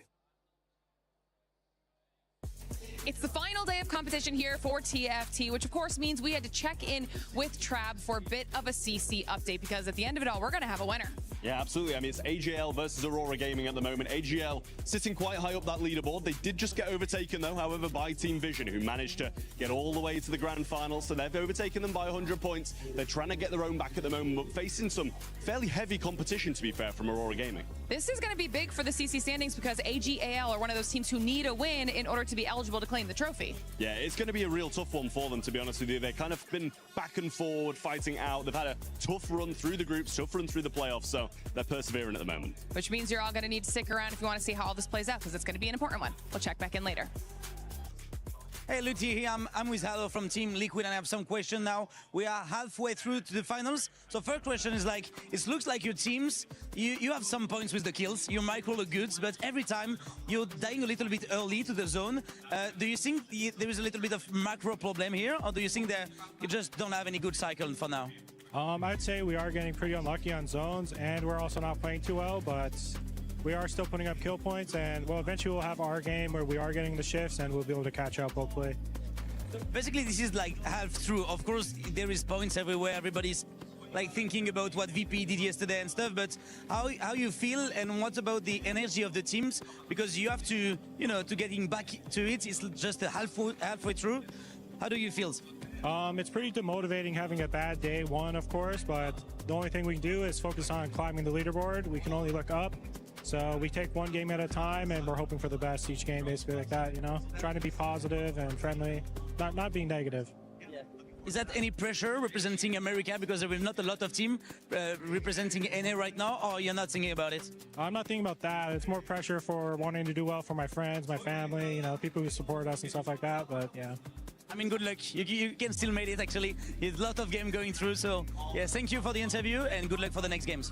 It's the final day of competition here for TFT, which of course means we had to check in with Trab for a bit of a CC update, because at the end of it all, we're going to have a winner. Yeah, absolutely. I mean, it's AGL versus Aurora Gaming at the moment. AGL sitting quite high up that leaderboard. They did just get overtaken, though, however, by Team Vision, who managed to get all the way to the grand final. So they've overtaken them by 100 points. They're trying to get their own back at the moment, but facing some fairly heavy competition, to be fair, from Aurora Gaming. This is going to be big for the CC standings, because AGAL are one of those teams who need a win in order to be eligible to claim the trophy. Yeah, it's going to be a real tough one for them, to be honest with you. They've kind of been back and forward, fighting out. They've had a tough run through the groups, tough run through the playoffs, so they're persevering at the moment. Which means you're all going to need to stick around if you want to see how all this plays out, because it's going to be an important one. We'll check back in later. Hey, Luti here. I'm with Halo from Team Liquid, and I have some questions now. We are halfway through to the finals. So first question is like, it looks like your teams, you have some points with the kills. Your micro look good, but every time you're dying a little bit early to the zone. Do you think there is a little bit of macro problem here, or do you think that you just don't have any good cycle for now? I'd say we are getting pretty unlucky on zones, and we're also not playing too well, but we are still putting up kill points, and well, eventually we'll have our game where we are getting the shifts, and we'll be able to catch up hopefully. Basically, this is like half through. Of course, there is points everywhere. Everybody's like thinking about what VP did yesterday and stuff, but how you feel, and what about the energy of the teams? Because you have to, you know, to getting back to it, it's just a halfway through. How do you feel? It's pretty demotivating having a bad day one, of course, but the only thing we can do is focus on climbing the leaderboard. We can only look up. So we take one game at a time, and we're hoping for the best each game, basically like that, you know? Trying to be positive and friendly, not being negative. Yeah. Is that any pressure representing America, because there is not a lot of team representing NA right now, or you're not thinking about it? I'm not thinking about that. It's more pressure for wanting to do well for my friends, my family, you know, people who support us and stuff like that, but yeah. I mean, good luck. You can still make it, actually. There's a lot of game going through, so yeah, thank you for the interview, and good luck for the next games.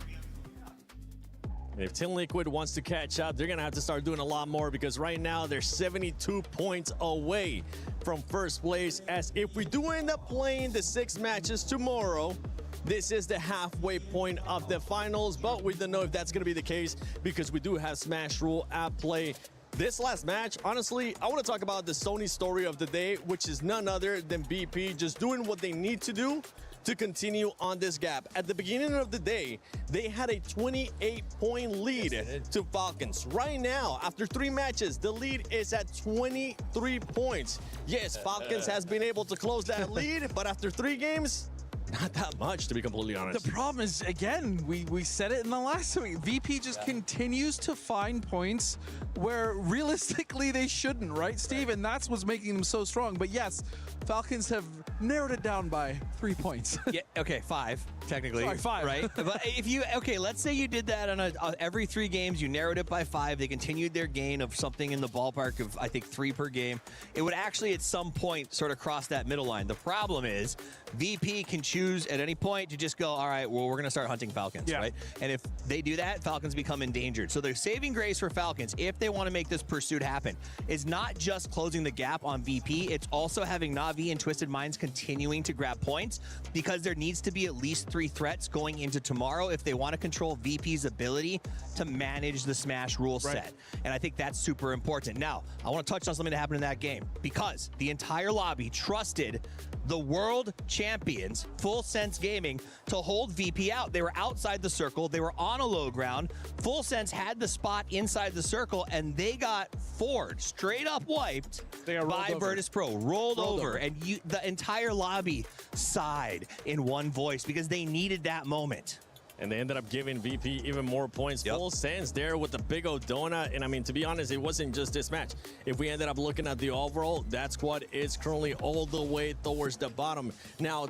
If Team Liquid wants to catch up, they're going to have to start doing a lot more, because right now they're 72 points away from first place. As if we do end up playing the 6 matches tomorrow, this is the halfway point of the finals, but we don't know if that's going to be the case, because we do have Smash Rule at play. This last match, honestly, I want to talk about the Sony story of the day, which is none other than BP just doing what they need to do to continue on this gap. At the beginning of the day, they had a 28-point lead to Falcons. Right now, after 3 matches, the lead is at 23 points. Yes, Falcons has been able to close that lead, but after 3 games, not that much, to be completely honest. The problem is, again, we said it in the last week. VP just continues to find points where realistically they shouldn't, right, Steve? And that's what's making them so strong. But yes, Falcons have narrowed it down by 3 points. Yeah, okay, 5, technically. Sorry, 5. Right? But if you, okay, let's say you did that on every 3 games, you narrowed it by 5, they continued their gain of something in the ballpark of, I think, 3 per game. It would actually, at some point, sort of cross that middle line. The problem is, VP can choose choose at any point to just go, all right, well, we're going to start hunting Falcons, right? And if they do that, Falcons become endangered. So the saving grace for Falcons, if they want to make this pursuit happen, is not just closing the gap on VP, it's also having Na'Vi and Twisted Minds continuing to grab points, because there needs to be at least 3 threats going into tomorrow if they want to control VP's ability to manage the Smash rule set. And I think that's super important. Now, I want to touch on something that happened in that game, because the entire lobby trusted the world champions, Full Sense Gaming, to hold VP out. They were outside the circle. They were on a low ground. Full Sense had the spot inside the circle, and they got forged, straight up wiped by Virtus Pro. Rolled over. And the entire lobby sighed in one voice because they needed that moment. And they ended up giving VP even more points. Full Sense there with the big old donut. And I mean, to be honest, it wasn't just this match. If we ended up looking at the overall, that squad is currently all the way towards the bottom. Now,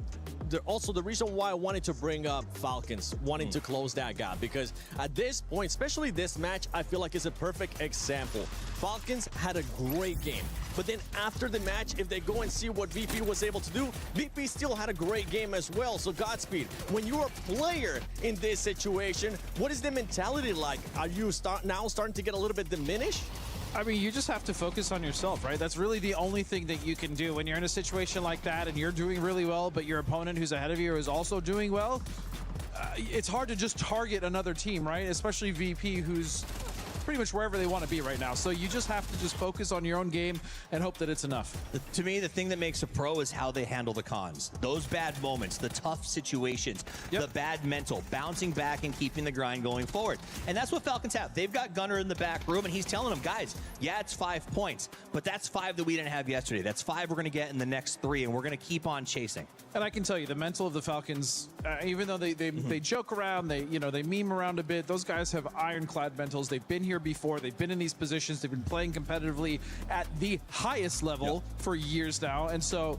also the reason why I wanted to bring up Falcons, wanting to close that gap, because at this point, especially this match, I feel like it's a perfect example. Falcons had a great game, but then after the match, if they go and see what VP was able to do, VP still had a great game as well. So Godspeed. When you're a player in this situation, what is the mentality like? Are you now starting to get a little bit diminished? I mean, you just have to focus on yourself, right? That's really the only thing that you can do when you're in a situation like that and you're doing really well, but your opponent who's ahead of you is also doing well. It's hard to just target another team, right? Especially VP, who's pretty much wherever they want to be right now. So you just have to just focus on your own game and hope that it's enough. To me, the thing that makes a pro is how they handle the cons. Those bad moments, the tough situations, the bad mental, bouncing back and keeping the grind going forward. And that's what Falcons have. They've got Gunnar in the back room, and he's telling them, guys, yeah, it's 5 points, but that's 5 that we didn't have yesterday. That's 5 we're going to get in the next 3, and we're going to keep on chasing. And I can tell you, the mental of the Falcons, even though they joke around, they meme around a bit, those guys have ironclad mentals. They've been here before. They've been in these positions. They've been playing competitively at the highest level for years now. And so,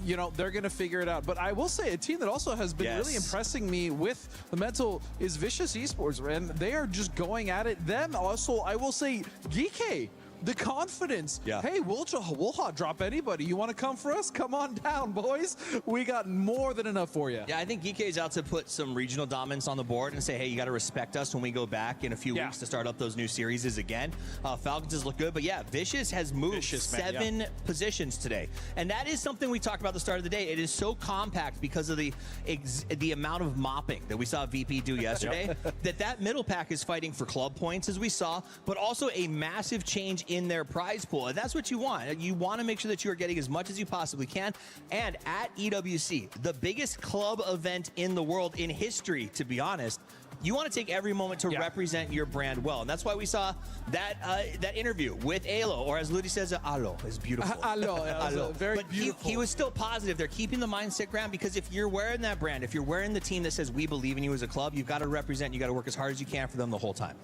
they're going to figure it out. But I will say a team that also has been really impressing me with the mental is Vicious Esports, and they are just going at it. Them also, I will say, Geeky. The confidence. Hey, we'll hot drop anybody. You want to come for us? Come on down, boys. We got more than enough for you. Yeah, I think Geeky is out to put some regional dominance on the board and say, hey, you got to respect us when we go back in a few weeks to start up those new series again. Falcons has looked good, but yeah, Vicious has moved 7 positions today. And that is something we talked about at the start of the day. It is so compact because of the amount of mopping that we saw VP do yesterday, that middle pack is fighting for club points, as we saw, but also a massive change in their prize pool. And that's what you want. You want to make sure that you are getting as much as you possibly can. And at EWC, the biggest club event in the world, in history, to be honest, you want to take every moment to represent your brand well. And that's why we saw that interview with Alo, or as Ludi says, Alo is beautiful. Alo. Very beautiful. He was still positive. They're keeping the mindset ground, because if you're wearing that brand, if you're wearing the team that says we believe in you as a club, you've got to represent, you got to work as hard as you can for them the whole time.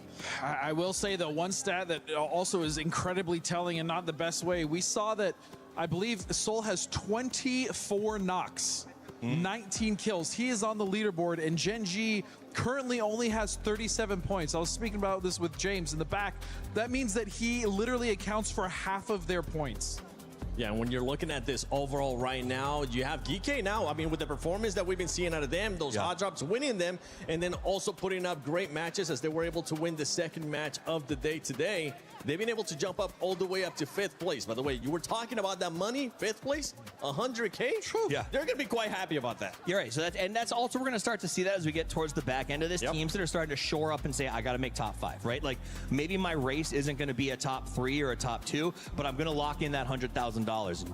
I will say that one stat that also is incredibly telling, and not the best way, we saw that I believe Soul has 24 knocks. 19 kills. He is on the leaderboard, and Genji currently only has 37 points. I was speaking about this with James in the back. That means that he literally accounts for half of their points. Yeah, and when you're looking at this overall right now, you have Geeky now. I mean, with the performance that we've been seeing out of them, those hot drops, winning them, and then also putting up great matches as they were able to win the second match of the day today. They've been able to jump up all the way up to 5th place. By the way, you were talking about that money, 5th place, 100K? True. Yeah. They're going to be quite happy about that. You're right. So that's also, we're going to start to see that as we get towards the back end of this. Teams that are starting to shore up and say, I got to make top 5, right? Like, maybe my race isn't going to be a top 3 or a top 2, but I'm going to lock in that $100,000.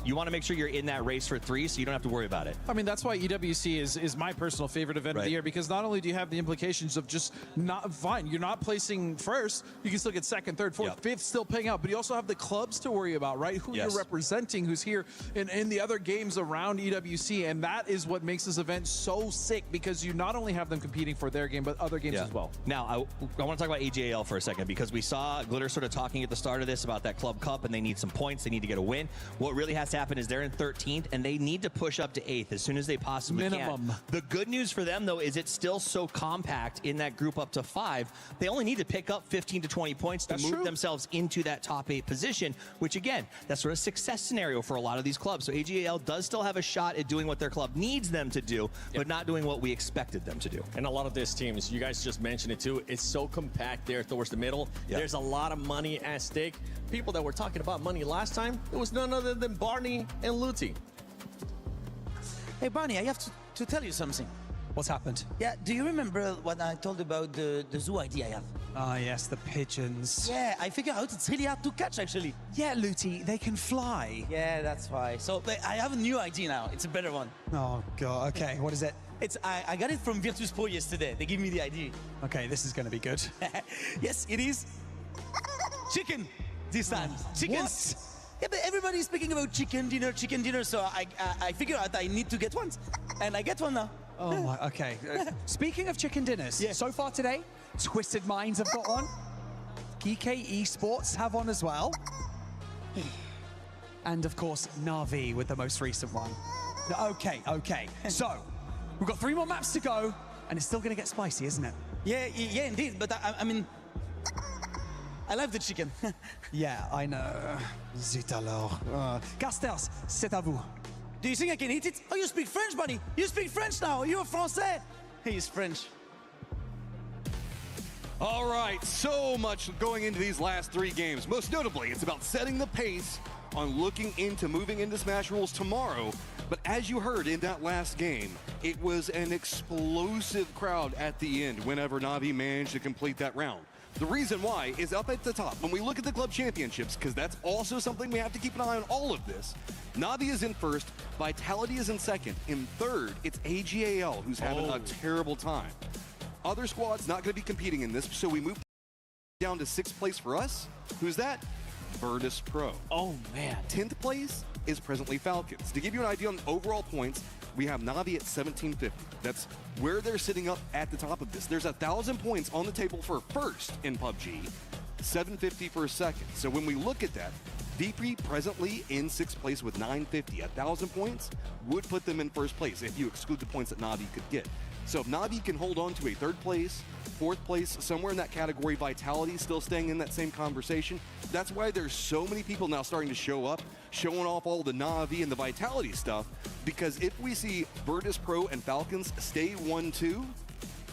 You want to make sure you're in that race for 3 so you don't have to worry about it. I mean, that's why EWC is my personal favorite event of the year, because not only do you have the implications of just you're not placing first, you can still get 2nd, 3rd, 4th, 5th still paying out, but you also have the clubs to worry about, right? Who you're representing, who's here in the other games around EWC, and that is what makes this event so sick, because you not only have them competing for their game, but other games as well. Now, I want to talk about AJL for a second, because we saw Glitter sort of talking at the start of this about that Club Cup, and they need some points, they need to get a win. What really has to happened is they're in 13th, and they need to push up to 8th as soon as they possibly can. The good news for them, though, is it's still so compact in that group up to 5. They only need to pick up 15 to 20 points to move themselves into that top 8 position, which, again, that's sort of success scenario for a lot of these clubs. So AGAL does still have a shot at doing what their club needs them to do, but not doing what we expected them to do. And a lot of these teams, you guys just mentioned it too, it's so compact there towards the middle. There's a lot of money at stake. People that were talking about money last time, it was none other than Barney and Luti. Hey, Barney, I have to tell you something. What's happened? Yeah, do you remember what I told about the zoo ID I have? Ah, yes, the pigeons. Yeah, I figured out it's really hard to catch, actually. Yeah, Luti, they can fly. Yeah, that's why. So I have a new ID now. It's a better one. Oh, God. Okay, what is it? I got it from Virtus Pro yesterday. They gave me the ID. Okay, this is going to be good. Yes, it is. Chicken this time. Chickens. What? Yeah, but everybody's speaking about chicken dinner, so I figured out I need to get one. And I get one now. Oh, my, okay. Speaking of chicken dinners, so far today, Twisted Minds have got one. GK Esports have one as well. And, of course, Na'Vi with the most recent one. Okay. So, we've got 3 more maps to go, and it's still going to get spicy, isn't it? Yeah, indeed. But, I mean, I love the chicken. Yeah, I know. Zut alors. Casters, c'est à vous. Do you think I can eat it? Oh, you speak French, buddy. You speak French now. You're Français. He's French. All right, so much going into these last 3 games. Most notably, it's about setting the pace on looking into moving into Smash Rules tomorrow. But as you heard in that last game, it was an explosive crowd at the end whenever Na'Vi managed to complete that round. The reason why is up at the top. When we look at the club championships, because that's also something we have to keep an eye on all of this, Na'Vi is in first, Vitality is in second. In third, it's AGAL, who's having a terrible time. Other squads not going to be competing in this, so we move down to 6th place for us. Who's that? Virtus Pro. Oh, man. 10th place is presently Falcons. To give you an idea on overall points, we have Na'Vi at 1750. That's where they're sitting up at the top of this. There's 1,000 points on the table for first in PUBG, 750 for second. So when we look at that, VP presently in 6th place with 950. 1,000 points would put them in first place if you exclude the points that Na'Vi could get. So if Na'Vi can hold on to a 3rd place, 4th place, somewhere in that category, Vitality still staying in that same conversation. That's why there's so many people now starting to show up, showing off all the Na'Vi and the Vitality stuff, because if we see Virtus Pro and Falcons stay 1-2,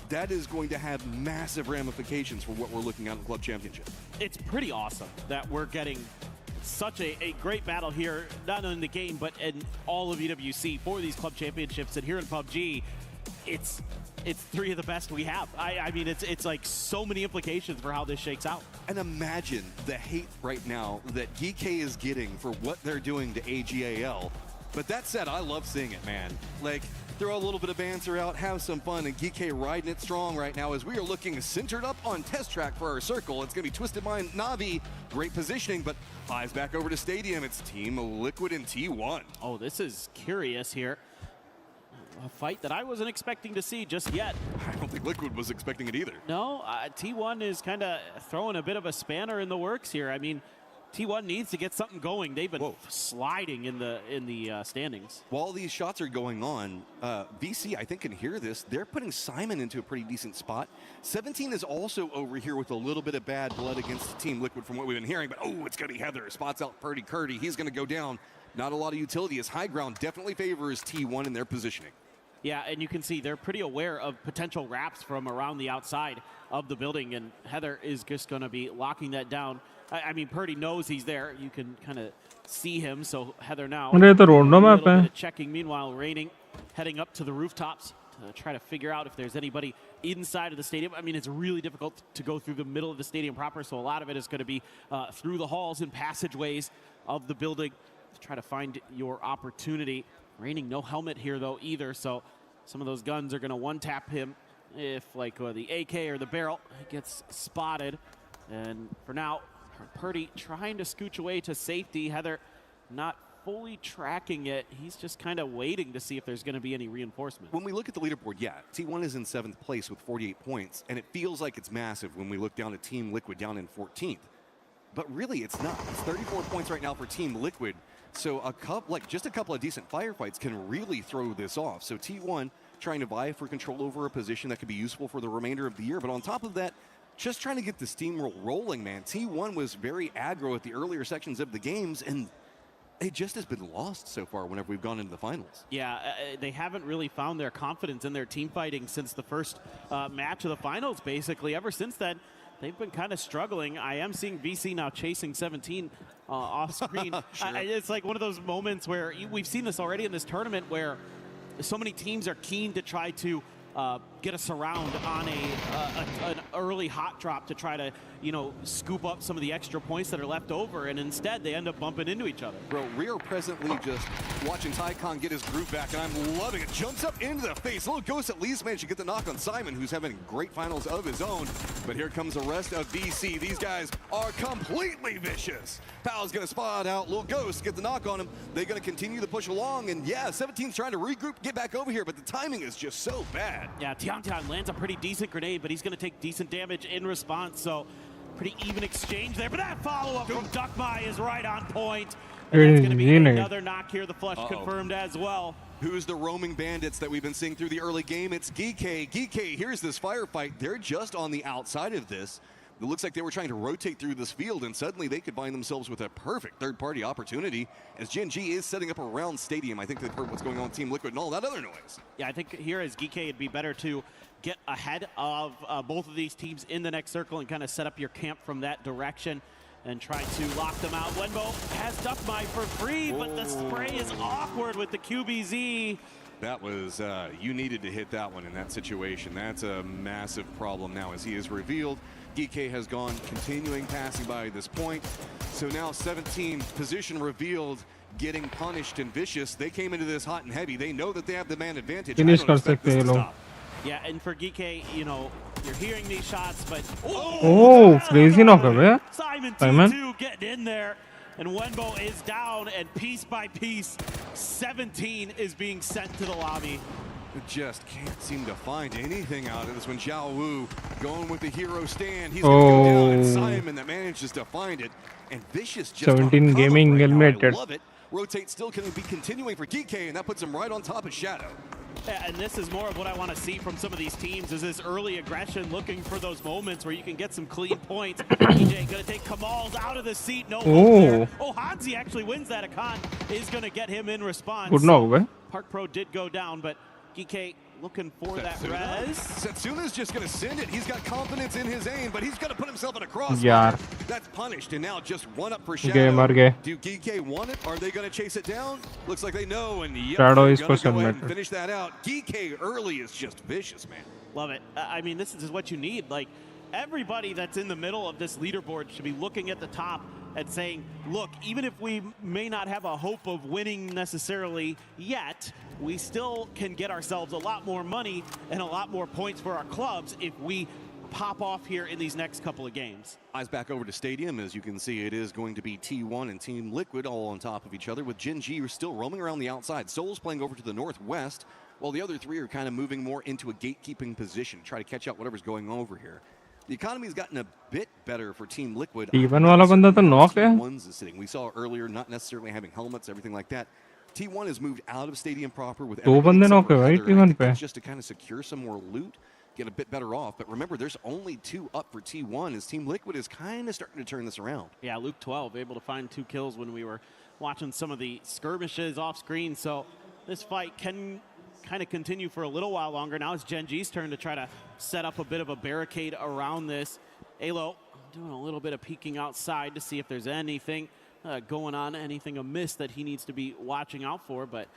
that is going to have massive ramifications for what we're looking at in the Club Championship. It's pretty awesome that we're getting such a great battle here, not only in the game, but in all of EWC for these Club Championships. And here in PUBG, it's 3 of the best we have. I mean, it's like so many implications for how this shakes out. And imagine the hate right now that GK is getting for what they're doing to AGAL. But that said, I love seeing it, man. Like, throw a little bit of banter out, have some fun, and GK riding it strong right now as we are looking centered up on test track for our circle. It's going to be Twisted Mind Na'Vi. Great positioning, but eyes back over to Stadium. It's Team Liquid and T1. Oh, this is curious here. A fight that I wasn't expecting to see just yet. I don't think Liquid was expecting it either. No, T1 is kind of throwing a bit of a spanner in the works here. I mean, T1 needs to get something going. They've been sliding in the standings. While these shots are going on, VC, I think, can hear this. They're putting Simon into a pretty decent spot. 17 is also over here with a little bit of bad blood against Team Liquid from what we've been hearing, but it's going to be Heather. Spots out Purdy Curdy. He's going to go down. Not a lot of utility as high ground definitely favors T1 in their positioning. Yeah, and you can see they're pretty aware of potential wraps from around the outside of the building, and Heather is just going to be locking that down. I mean, Purdy knows he's there. You can kind of see him, so Heather now a little bit of checking. Meanwhile, Raining heading up to the rooftops to try to figure out if there's anybody inside of the stadium. I mean, it's really difficult to go through the middle of the stadium proper, so a lot of it is going to be through the halls and passageways of the building to try to find your opportunity. Raining no helmet here, though, either, so some of those guns are going to one-tap him if, like, the AK or the barrel gets spotted. And for now, Purdy trying to scooch away to safety. Heather not fully tracking it. He's just kind of waiting to see if there's going to be any reinforcement. When we look at the leaderboard, T1 is in 7th place with 48 points, and it feels like it's massive when we look down at Team Liquid down in 14th. But really, it's not. It's 34 points right now for Team Liquid. So just a couple of decent firefights can really throw this off. So T1 trying to vie for control over a position that could be useful for the remainder of the year. But on top of that, just trying to get the steamroll rolling, man. T1 was very aggro at the earlier sections of the games, and it just has been lost so far whenever we've gone into the finals. Yeah, they haven't really found their confidence in their team fighting since the first match of the finals, basically. Ever since then, they've been kind of struggling. I am seeing VC now chasing 17 off screen. Sure. It's like one of those moments where we've seen this already in this tournament where so many teams are keen to try to get a surround on an early hot drop to try to, scoop up some of the extra points that are left over, and instead they end up bumping into each other. Bro, we are presently just watching Tycon get his groove back, and I'm loving it. Jumps up into the face. Little Ghost at least managed to get the knock on Simon, who's having great finals of his own. But here comes the rest of VC. These guys are completely vicious. Pal's going to spot out Little Ghost, get the knock on him. They're going to continue to push along, and yeah, 17's trying to regroup, get back over here, but the timing is just so bad. Yeah, Tian lands a pretty decent grenade, but he's going to take decent damage in response, so pretty even exchange there. But that follow-up from Duckby is right on point. And that's going to be another knock here. The flush confirmed as well. Who's the roaming bandits that we've been seeing through the early game? It's Geekay. Geekay, here's this firefight. They're just on the outside of this. It looks like they were trying to rotate through this field, and suddenly they could find themselves with a perfect third-party opportunity as Gen G is setting up around Stadium. I think they've heard what's going on with Team Liquid and all that other noise. Yeah, I think here as Geekay, it'd be better to get ahead of both of these teams in the next circle and kind of set up your camp from that direction and try to lock them out. Wenbo has Duckby for free, but the spray is awkward with the QBZ. That was, you needed to hit that one in that situation. That's a massive problem now as he is revealed. DK has gone continuing passing by this point. So now 17 position revealed, getting punished and vicious. They came into this hot and heavy. They know that they have the man advantage. Finish कर सकते हैं लोग. Yeah, and for Geekay, you're hearing these shots, but crazy knock है Simon 2-2 getting in there. And Wenbo is down, and piece by piece, 17 is being sent to the lobby. Just can't seem to find anything out of this one. Zhao Wu going with the hero stand. He's going to go down, and Simon that manages to find it. And Vicious just 17 gaming eliminated. I love it. Rotate still going to be continuing for DK, and that puts him right on top of Shadow. Yeah, and this is more of what I want to see from some of these teams is this early aggression, looking for those moments where you can get some clean points. EJ going to take Kamal's out of the seat. No there. Hanzi actually wins that. Akan is going to get him in response. Good knock, Park Pro did go down, but GK looking for that res. Setsuna's just going to send it. He's got confidence in his aim, but he's going to put himself in a cross. That's punished, and now just one up for Shadow. Do Geekay want it? Are they going to chase it down? Looks like they know, and Shadow is go ahead and finish that out. Geekay early is just vicious, man. Love it. I mean, this is what you need. Like, everybody that's in the middle of this leaderboard should be looking at the top and saying, look, even if we may not have a hope of winning necessarily yet, we still can get ourselves a lot more money and a lot more points for our clubs if we pop off here in these next couple of games. Eyes back over to Stadium. As you can see, it is going to be T1 and Team Liquid all on top of each other, with Gen G still roaming around the outside. Soul's playing over to the northwest, while the other three are kind of moving more into a gatekeeping position, try to catch out whatever's going over here. The economy's gotten a bit better for Team Liquid. वाला बंदा तो knock है. T1's is sitting. We saw earlier, not necessarily having helmets, everything like that. T1 has moved out of Stadium proper with दो बंदे knock है भाई T1 पे. Just to kind of secure some more loot, get a bit better off. But remember, there's only 2 up for T1 as Team Liquid is kind of starting to turn this around. Yeah, Luke 12 able to find 2 kills when we were watching some of the skirmishes off screen. So this fight can kind of continue for a little while longer. Now it's Gen G's turn to try to set up a bit of a barricade around this. Alo doing a little bit of peeking outside to see if there's anything going on, anything amiss that he needs to be watching out for, but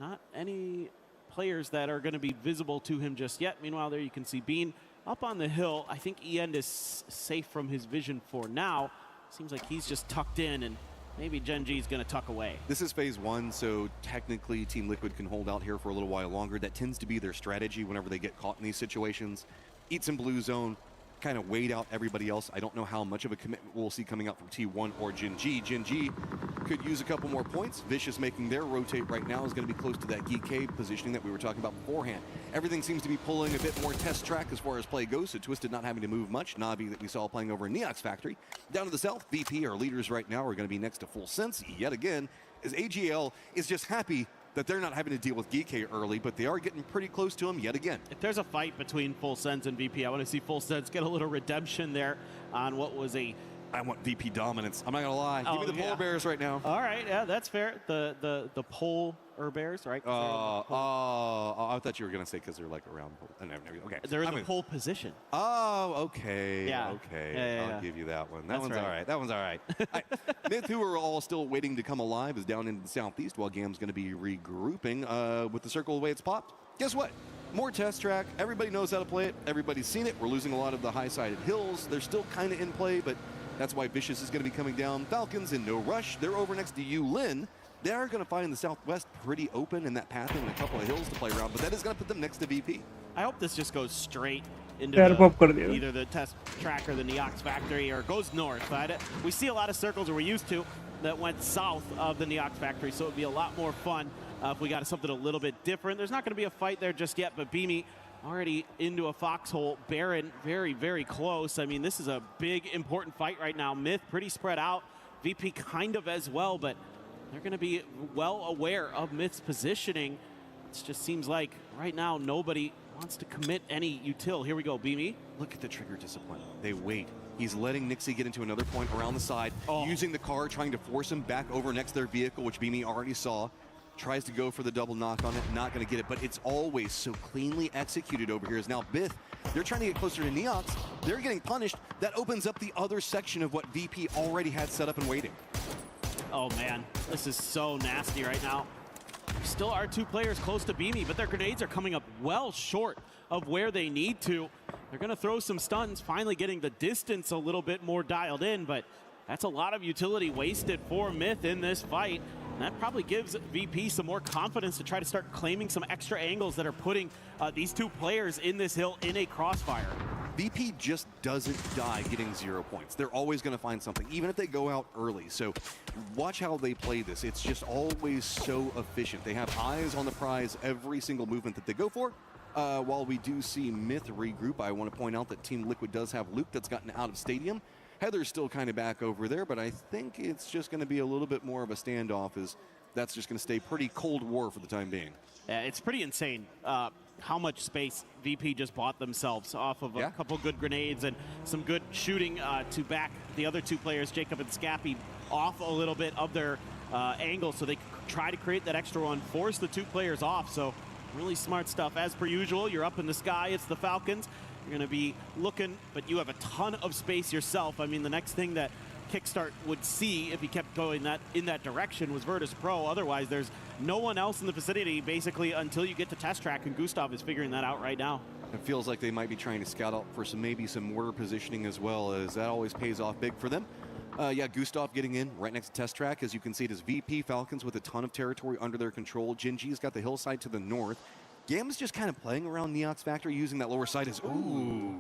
not any players that are going to be visible to him just yet. Meanwhile, there you can see Bean up on the hill. I think End is safe from his vision for now. Seems like he's just tucked in, and maybe Gen G is going to tuck away. This is phase 1, so technically Team Liquid can hold out here for a little while longer. That tends to be their strategy whenever they get caught in these situations. Eat some blue zone, kind of weighed out everybody else. I don't know how much of a commitment we'll see coming out from T1 or Gen G. Gen G could use a couple more points. Vicious making their rotate right now is going to be close to that GK positioning that we were talking about beforehand. Everything seems to be pulling a bit more test track as far as play goes, so Twisted not having to move much. Navi that we saw playing over in Neox Factory. Down to the south, VP, our leaders right now, are going to be next to Full Sense yet again, as AGL is just happy that they're not having to deal with GK early, but they are getting pretty close to him yet again. If there's a fight between Full Sense and VP, I want to see Full Sense get a little redemption there on what was a... I want VP dominance. I'm not going to lie. Give me the Polar Bears right now. All right, yeah, that's fair. The Polar Bears, right? I thought you were going to say because they're like around. Okay. They're in the pole position. Oh, okay. Yeah. Okay. Yeah. I'll give you that one. That's One's right. all right. That one's all right. Myth, who are all still waiting to come alive, is down into the southeast while Gam's going to be regrouping with the circle the way it's popped. Guess what? More test track. Everybody knows how to play it. Everybody's seen it. We're losing a lot of the high-sided hills. They're still kind of in play, but that's why Vicious is going to be coming down. Falcons in no rush. They're over next to you, Lin. They are going to find the southwest pretty open in that path and a couple of hills to play around, but that is going to put them next to VP. I hope this just goes straight into either the test track or the Neox Factory, or goes north. We see a lot of circles, or we used to, that went south of the Neox Factory, so it would be a lot more fun if we got something a little bit different. There's not going to be a fight there just yet, but Beamy already into a foxhole. Baron very, very close. I mean, this is a big, important fight right now. Myth pretty spread out. VP kind of as well, but they're going to be well aware of Myth's positioning. It just seems like right now nobody wants to commit any util. Here we go, Beamy. Look at the trigger discipline. They wait. He's letting Nixie get into another point around the side, using the car, trying to force him back over next to their vehicle, which Beamy already saw. Tries to go for the double knock on it, not going to get it, but it's always so cleanly executed over here. Is now Bith, they're trying to get closer to Neox. They're getting punished. That opens up the other section of what VP already had set up and waiting. Oh man, this is so nasty right now. There still are two players close to Beamy, but their grenades are coming up well short of where they need to. They're going to throw some stuns, finally getting the distance a little bit more dialed in, but that's a lot of utility wasted for Myth in this fight. And that probably gives VP some more confidence to try to start claiming some extra angles that are putting these two players in this hill in a crossfire. VP just doesn't die getting 0 points. They're always going to find something, even if they go out early. So watch how they play this. It's just always so efficient. They have eyes on the prize every single movement that they go for. While we do see Myth regroup, I want to point out that Team Liquid does have Luke that's gotten out of Stadium. Heather's still kind of back over there, but I think it's just going to be a little bit more of a standoff, as that's just going to stay pretty Cold War for the time being. Yeah, it's pretty insane how much space VP just bought themselves off of a couple good grenades and some good shooting to back the other two players, Jacob and Scappy, off a little bit of their angle, so they could try to create that extra one, force the two players off. So really smart stuff. As per usual, you're up in the sky. It's the Falcons. You're going to be looking, but you have a ton of space yourself. I mean, the next thing that Kickstart would see if he kept going in that direction was Virtus Pro. Otherwise, there's no one else in the vicinity, basically, until you get to test track, and Gustav is figuring that out right now. It feels like they might be trying to scout out for maybe some mortar positioning as well, as that always pays off big for them. Gustav getting in right next to test track. As you can see, it is VP Falcons with a ton of territory under their control. Gen G's got the hillside to the north. Gam's just kind of playing around Neox Factory, using that lower side as,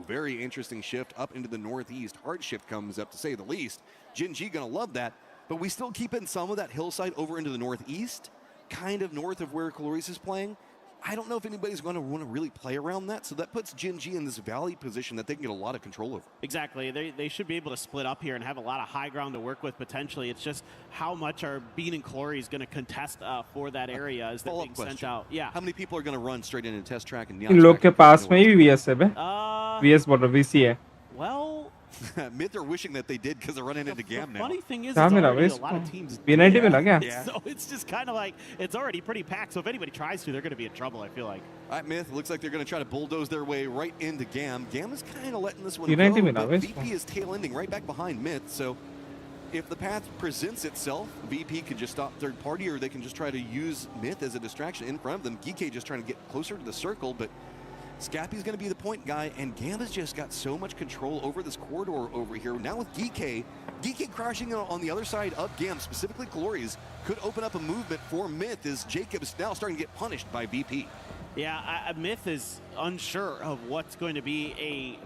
very interesting shift up into the northeast. Hard shift comes up, to say the least. Gen G gonna love that, but we still keep in some of that hillside over into the northeast, kind of north of where Caloris is playing. I don't know if anybody's going to want to really play around that, so that puts Gen G in this valley position that they can get a lot of control over. Exactly. They should be able to split up here and have a lot of high ground to work with potentially. It's just how much are Bean and Clory's going to contest for that area as they're being sent out. Yeah. How many people are going to run straight into test track and इन लोग के पास में ही VS है बे? VS बोल रहा VC है. Well, Myth are wishing that they did because they're running into Gam now. Funny thing is, it's already a lot of teams. So it's just kind of like, it's already pretty packed. So if anybody tries to, they're going to be in trouble, I feel like. All right, Myth, looks like they're going to try to bulldoze their way right into Gam. Gam is kind of letting this one go, but VP is tail-ending right back behind Myth. So if the path presents itself, VP can just stop third party, or they can just try to use Myth as a distraction in front of them. Geekay just trying to get closer to the circle, but Scappy's going to be the point guy, and Gam has just got so much control over this corridor over here. Now with Geekay crashing on the other side of Gam, specifically Caloris, could open up a movement for Myth, as Jacob's now starting to get punished by VP. Yeah, Myth is unsure of what's going to be a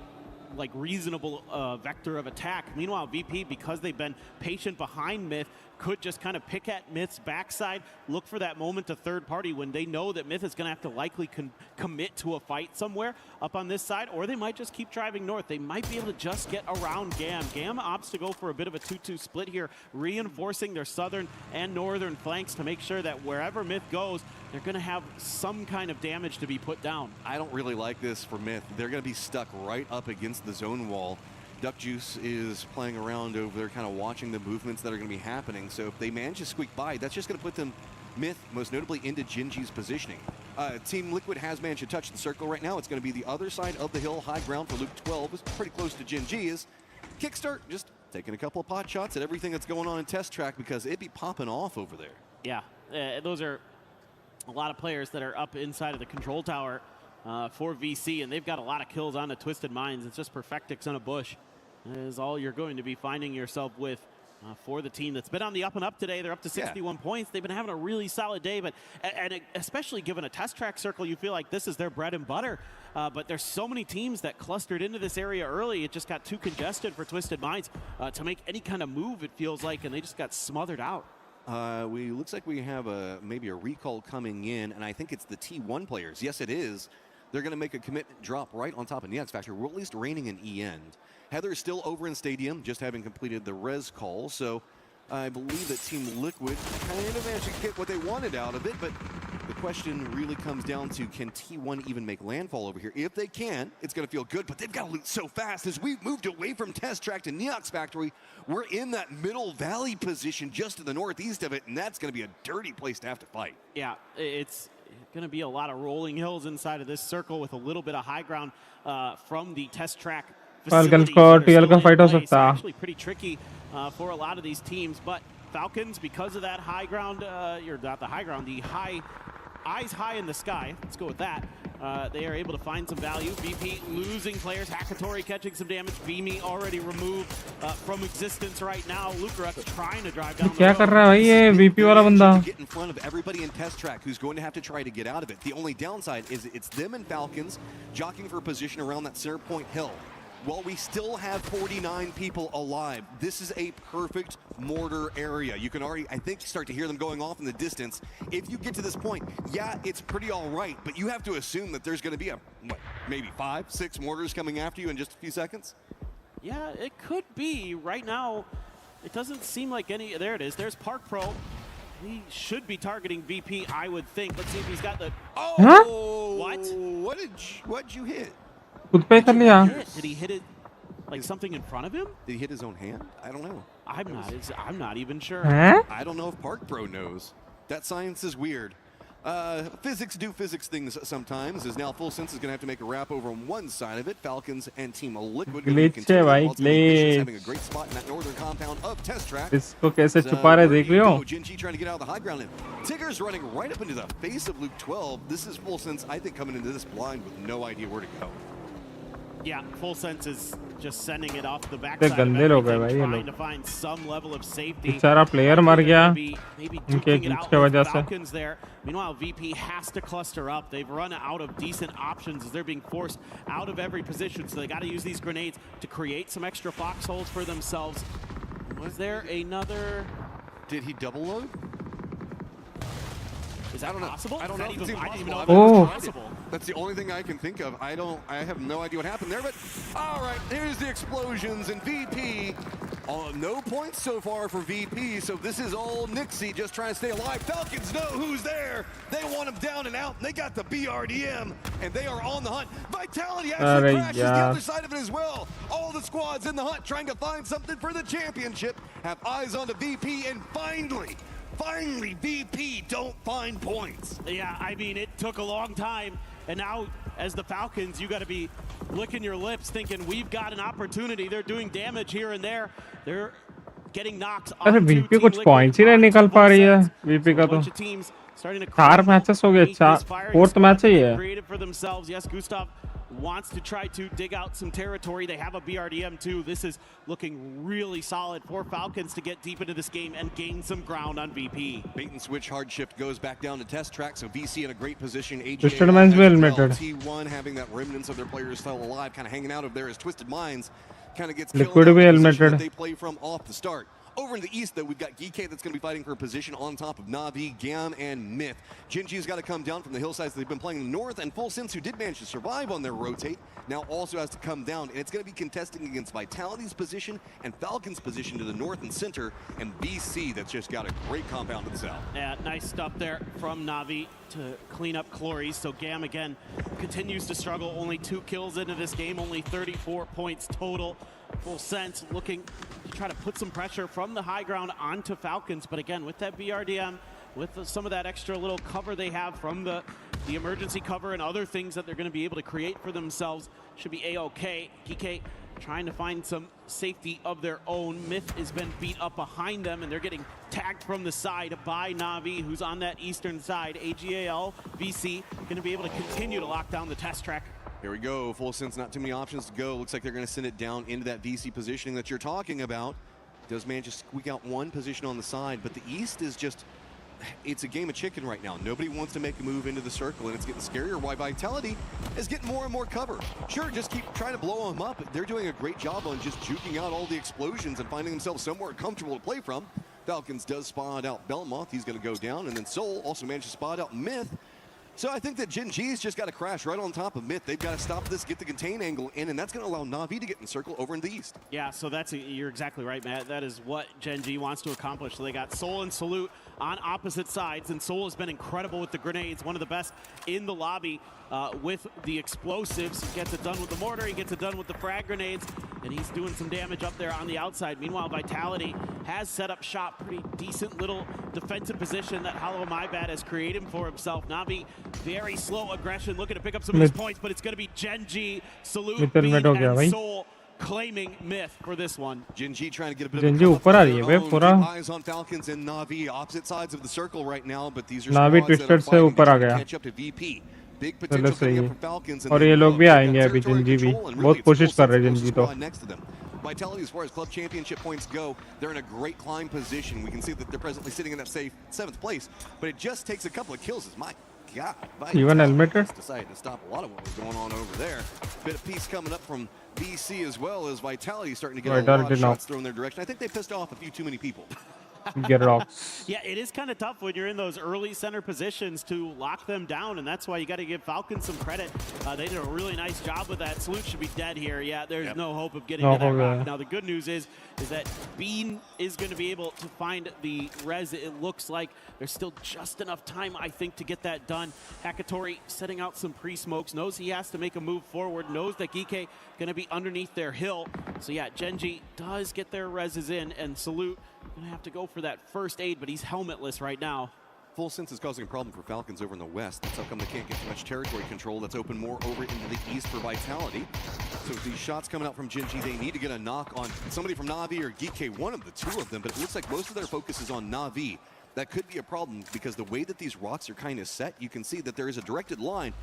like reasonable vector of attack. Meanwhile, VP, because they've been patient behind Myth, could just kind of pick at Myth's backside, look for that moment to third party when they know that Myth is going to have to likely commit to a fight somewhere up on this side, or they might just keep driving north. They might be able to just get around GAM. GAM opts to go for a bit of a 2-2 split here, reinforcing their southern and northern flanks to make sure that wherever Myth goes, they're going to have some kind of damage to be put down. I don't really like this for Myth. They're going to be stuck right up against the zone wall. Duck Juice is playing around over there, kind of watching the movements that are going to be happening. So if they manage to squeak by, that's just going to put them, Myth, most notably into Ginji's positioning. Team Liquid has managed to touch the circle right now. It's going to be the other side of the hill, high ground for Luke 12. It's pretty close to Ginji. Is Kickstart just taking a couple of pot shots at everything that's going on in Test Track because it'd be popping off over there. Yeah, those are a lot of players that are up inside of the control tower for VC, and they've got a lot of kills on the Twisted Minds. It's just Perfectix on a bush is all you're going to be finding yourself with for the team that's been on the up and up today. They're up to 61 points. They've been having a really solid day, but and especially given a Test Track circle, you feel like this is their bread and butter. But there's so many teams that clustered into this area early. It just got too congested for Twisted Minds to make any kind of move, it feels like, and they just got smothered out. Looks like we have maybe a recall coming in, and I think it's the T1 players. Yes, it is. They're going to make a commitment drop right on top of Neox Factory. We're at least raining an E-end. Heather is still over in Stadium, just having completed the res call. So I believe that Team Liquid kind of managed to get what they wanted out of it. But the question really comes down to, can T1 even make landfall over here? If they can, it's going to feel good. But they've got to loot so fast. As we've moved away from Test Track to Neox Factory, we're in that middle valley position just to the northeast of it. And that's going to be a dirty place to have to fight. Yeah, it's going to be a lot of rolling hills inside of this circle with a little bit of high ground from the Test Track facilities. Actually pretty tricky for a lot of these teams, but Falcons, because of that high ground, you're not the high ground, the eyes high in the sky, let's go with that. They are able to find some value. VP losing players, Hakatori catching some damage, Beamy already removed from existence right now. Lucarux trying to drive down the road. Get in front of everybody in Test Track who's going to have to try to get out of it. The only downside is it's them and Falcons jockeying for a position around that center point hill. While we still have 49 people alive, this is a perfect mortar area. You can already, I think, start to hear them going off in the distance. If you get to this point, yeah, it's pretty all right, but you have to assume that there's going to be maybe 5, 6 mortars coming after you in just a few seconds? Yeah, it could be. Right now, it doesn't seem like any. There it is. There's Park Pro. He should be targeting VP, I would think. Let's see if he's got the... Oh! What? What'd you hit? Did he hit it like something in front of him? Did he hit his own hand? I don't know. I'm not even sure. I don't know if Park Pro knows. That science is weird. Physics do physics things sometimes, as now Full Sense is going to have to make a wrap over on one side of it. Falcons and Team Liquid having a great spot in that northern compound of Test Track. Ginji trying to get out of the high ground. Tigger's running right up into the face of Luke 12. This is Full Sense, I think, coming into this blind with no idea where to go. Yeah, Full Sense is just sending it off the backside of everything, trying to find some level of safety. Maybe duking it out with Falcons there. Meanwhile, VP has to cluster up. They've run out of decent options as they're being forced out of every position, so they got to use these grenades to create some extra foxholes for themselves. Was there another... Did he double load? Is that possible? I don't know. I didn't even know if it was possible. That's the only thing I can think of. I have no idea what happened there, but all right, here's the explosions and VP. No points so far for VP, so this is all Nixie just trying to stay alive. Falcons know who's there. They want him down and out, and they got the BRDM, and they are on the hunt. Vitality actually crashes the other side of it as well. All the squads in the hunt trying to find something for the championship, have eyes on the VP, and finally, VP don't find points. Yeah, I mean, it took a long time. And now, as the Falcons, you got to be licking your lips thinking, we've got an opportunity. They're doing damage here and there. They're getting knocked off. VP कुछ points ही नहीं निकाल पा रही है VP का तो 4 matches हो गए 4th मैच है ये created for themselves. Yes, Gustav wants to try to dig out some territory. They have a BRDM too. This is looking really solid for Falcons to get deep into this game and gain some ground on VP. Bait and switch hard shift goes back down to test track, so VC in a great position. Twisted Minds will admitted. T1 having that remnants of their players still alive, kind of hanging out of there as Twisted Minds kind of gets Liquid killed will in the position admitted. that they play from off the start. Over in the east, though, we've got Geekay that's going to be fighting for a position on top of Na'Vi, Gam, and Myth. Genji's got to come down from the hillsides that they've been playing in the north, and Full Sense, who did manage to survive on their rotate, now also has to come down, and it's going to be contesting against Vitality's position and Falcon's position to the north and center, and BC that's just got a great compound to the south. Yeah, nice stuff there from Na'Vi to clean up Clories. So Gam again continues to struggle. Only 2 kills into this game, only 34 points total. Full Sense looking to try to put some pressure from the high ground onto Falcons, but again with that BRDM, with some of that extra little cover they have from the emergency cover and other things that they're going to be able to create for themselves, should be a-okay. GK trying to find some safety of their own. Myth has been beat up behind them, and they're getting tagged from the side by Na'Vi, who's on that eastern side. AGAL, VC, going to be able to continue to lock down the test track. Here we go. Full Sense, not too many options to go. Looks like they're going to send it down into that VC positioning that you're talking about. Does manage to squeak out one position on the side, but the east is just, it's a game of chicken right now. Nobody wants to make a move into the circle, and it's getting scarier. Why Vitality is getting more and more cover. Sure, just keep trying to blow them up. They're doing a great job on just juking out all the explosions and finding themselves somewhere comfortable to play from. Falcons does spot out Belmoth. He's going to go down, and then Soul also managed to spot out Myth. So I think that Gen G's just got to crash right on top of Myth. They've got to stop this, get the contain angle in, and that's going to allow Na'Vi to get in the circle over in the east. Yeah, so you're exactly right, Matt. That is what Gen G wants to accomplish. So they got Soul and Salute on opposite sides, and Soul has been incredible with the grenades, one of the best in the lobby with the explosives. He gets it done with the mortar, he gets it done with the frag grenades, and he's doing some damage up there on the outside. Meanwhile, Vitality has set up shop, pretty decent little defensive position that Hollow Mybad has created for himself. Na'Vi, very slow aggression, looking to pick up some of these points, but it's going to be Gen G, Salute, Beat, and Soul claiming Myth for this one. Gen G trying to get a bit of eyes on Falcons and Na'Vi, opposite sides of the circle right now, but these are Na'Vi Twisted से ऊपर आ गया. catch up to VP. Big चलो potential सही coming है. up for Falcons, और ये लोग भी आएंगे अभी Gen भी. बहुत कोशिश कर रहे हैं Gen तो. next to them. Vitality, as far as club championship points go, they're in a great climb position. We can see that they're presently sitting in that safe 7th place, but it just takes a couple of kills. My God, Even Elmator decided to stop a lot of what was going on over there. Bit of peace coming up from BC as well as Vitality starting to get a lot of shots thrown their direction. I think they pissed off a few too many people. Get it off. Yeah, it is kind of tough when you're in those early center positions to lock them down, and that's why you got to give Falcons some credit. They did a really nice job with that. Salute should be dead here. Yeah, there's no hope of getting to that rock. Now, the good news is that Bean is going to be able to find the res. It looks like there's still just enough time, I think, to get that done. Hakatori setting out some pre-smokes, knows he has to make a move forward, knows that Geekay going to be underneath their hill. So, yeah, Genji does get their reses in, and Salute going to have to go for that first aid, but he's helmetless right now. Full Sense is causing a problem for Falcons over in the west. That's how come they can't get too much territory control. That's open more over into the east for Vitality. So with these shots coming out from Genji, they need to get a knock on somebody from Na'Vi or Geekay, one of the two of them, but it looks like most of their focus is on Na'Vi. That could be a problem because the way that these rocks are kind of set, you can see that there is a directed line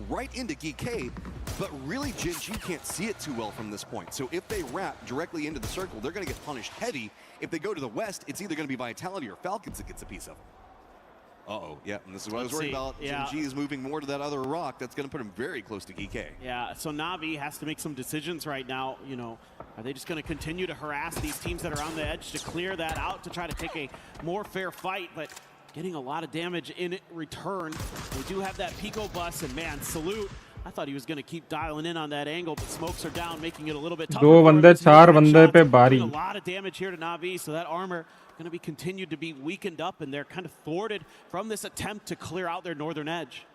right into Geekay, but really Genji can't see it too well from this point. So if they wrap directly into the circle, they're going to get punished heavy. If they go to the west, it's either going to be Vitality or Falcons that gets a piece of them. Uh-oh, yeah, and this is what I was worried about. Genji is moving more to that other rock. That's going to put him very close to Geekay. Yeah, so Na'Vi has to make some decisions right now. You know, are they just going to continue to harass these teams that are on the edge to clear that out to try to take a more fair fight? But getting a lot of damage in return. They do have that Pico bus, and man, Salute. I thought he was going to keep dialing in on that angle, but smokes are down, making it a little bit tougher. दो बंदे चार बंदे पे बारी. A lot of damage here to Na'Vi, so that armor going to be continued to be weakened up, and they're kind of thwarted from this attempt to clear out their northern edge.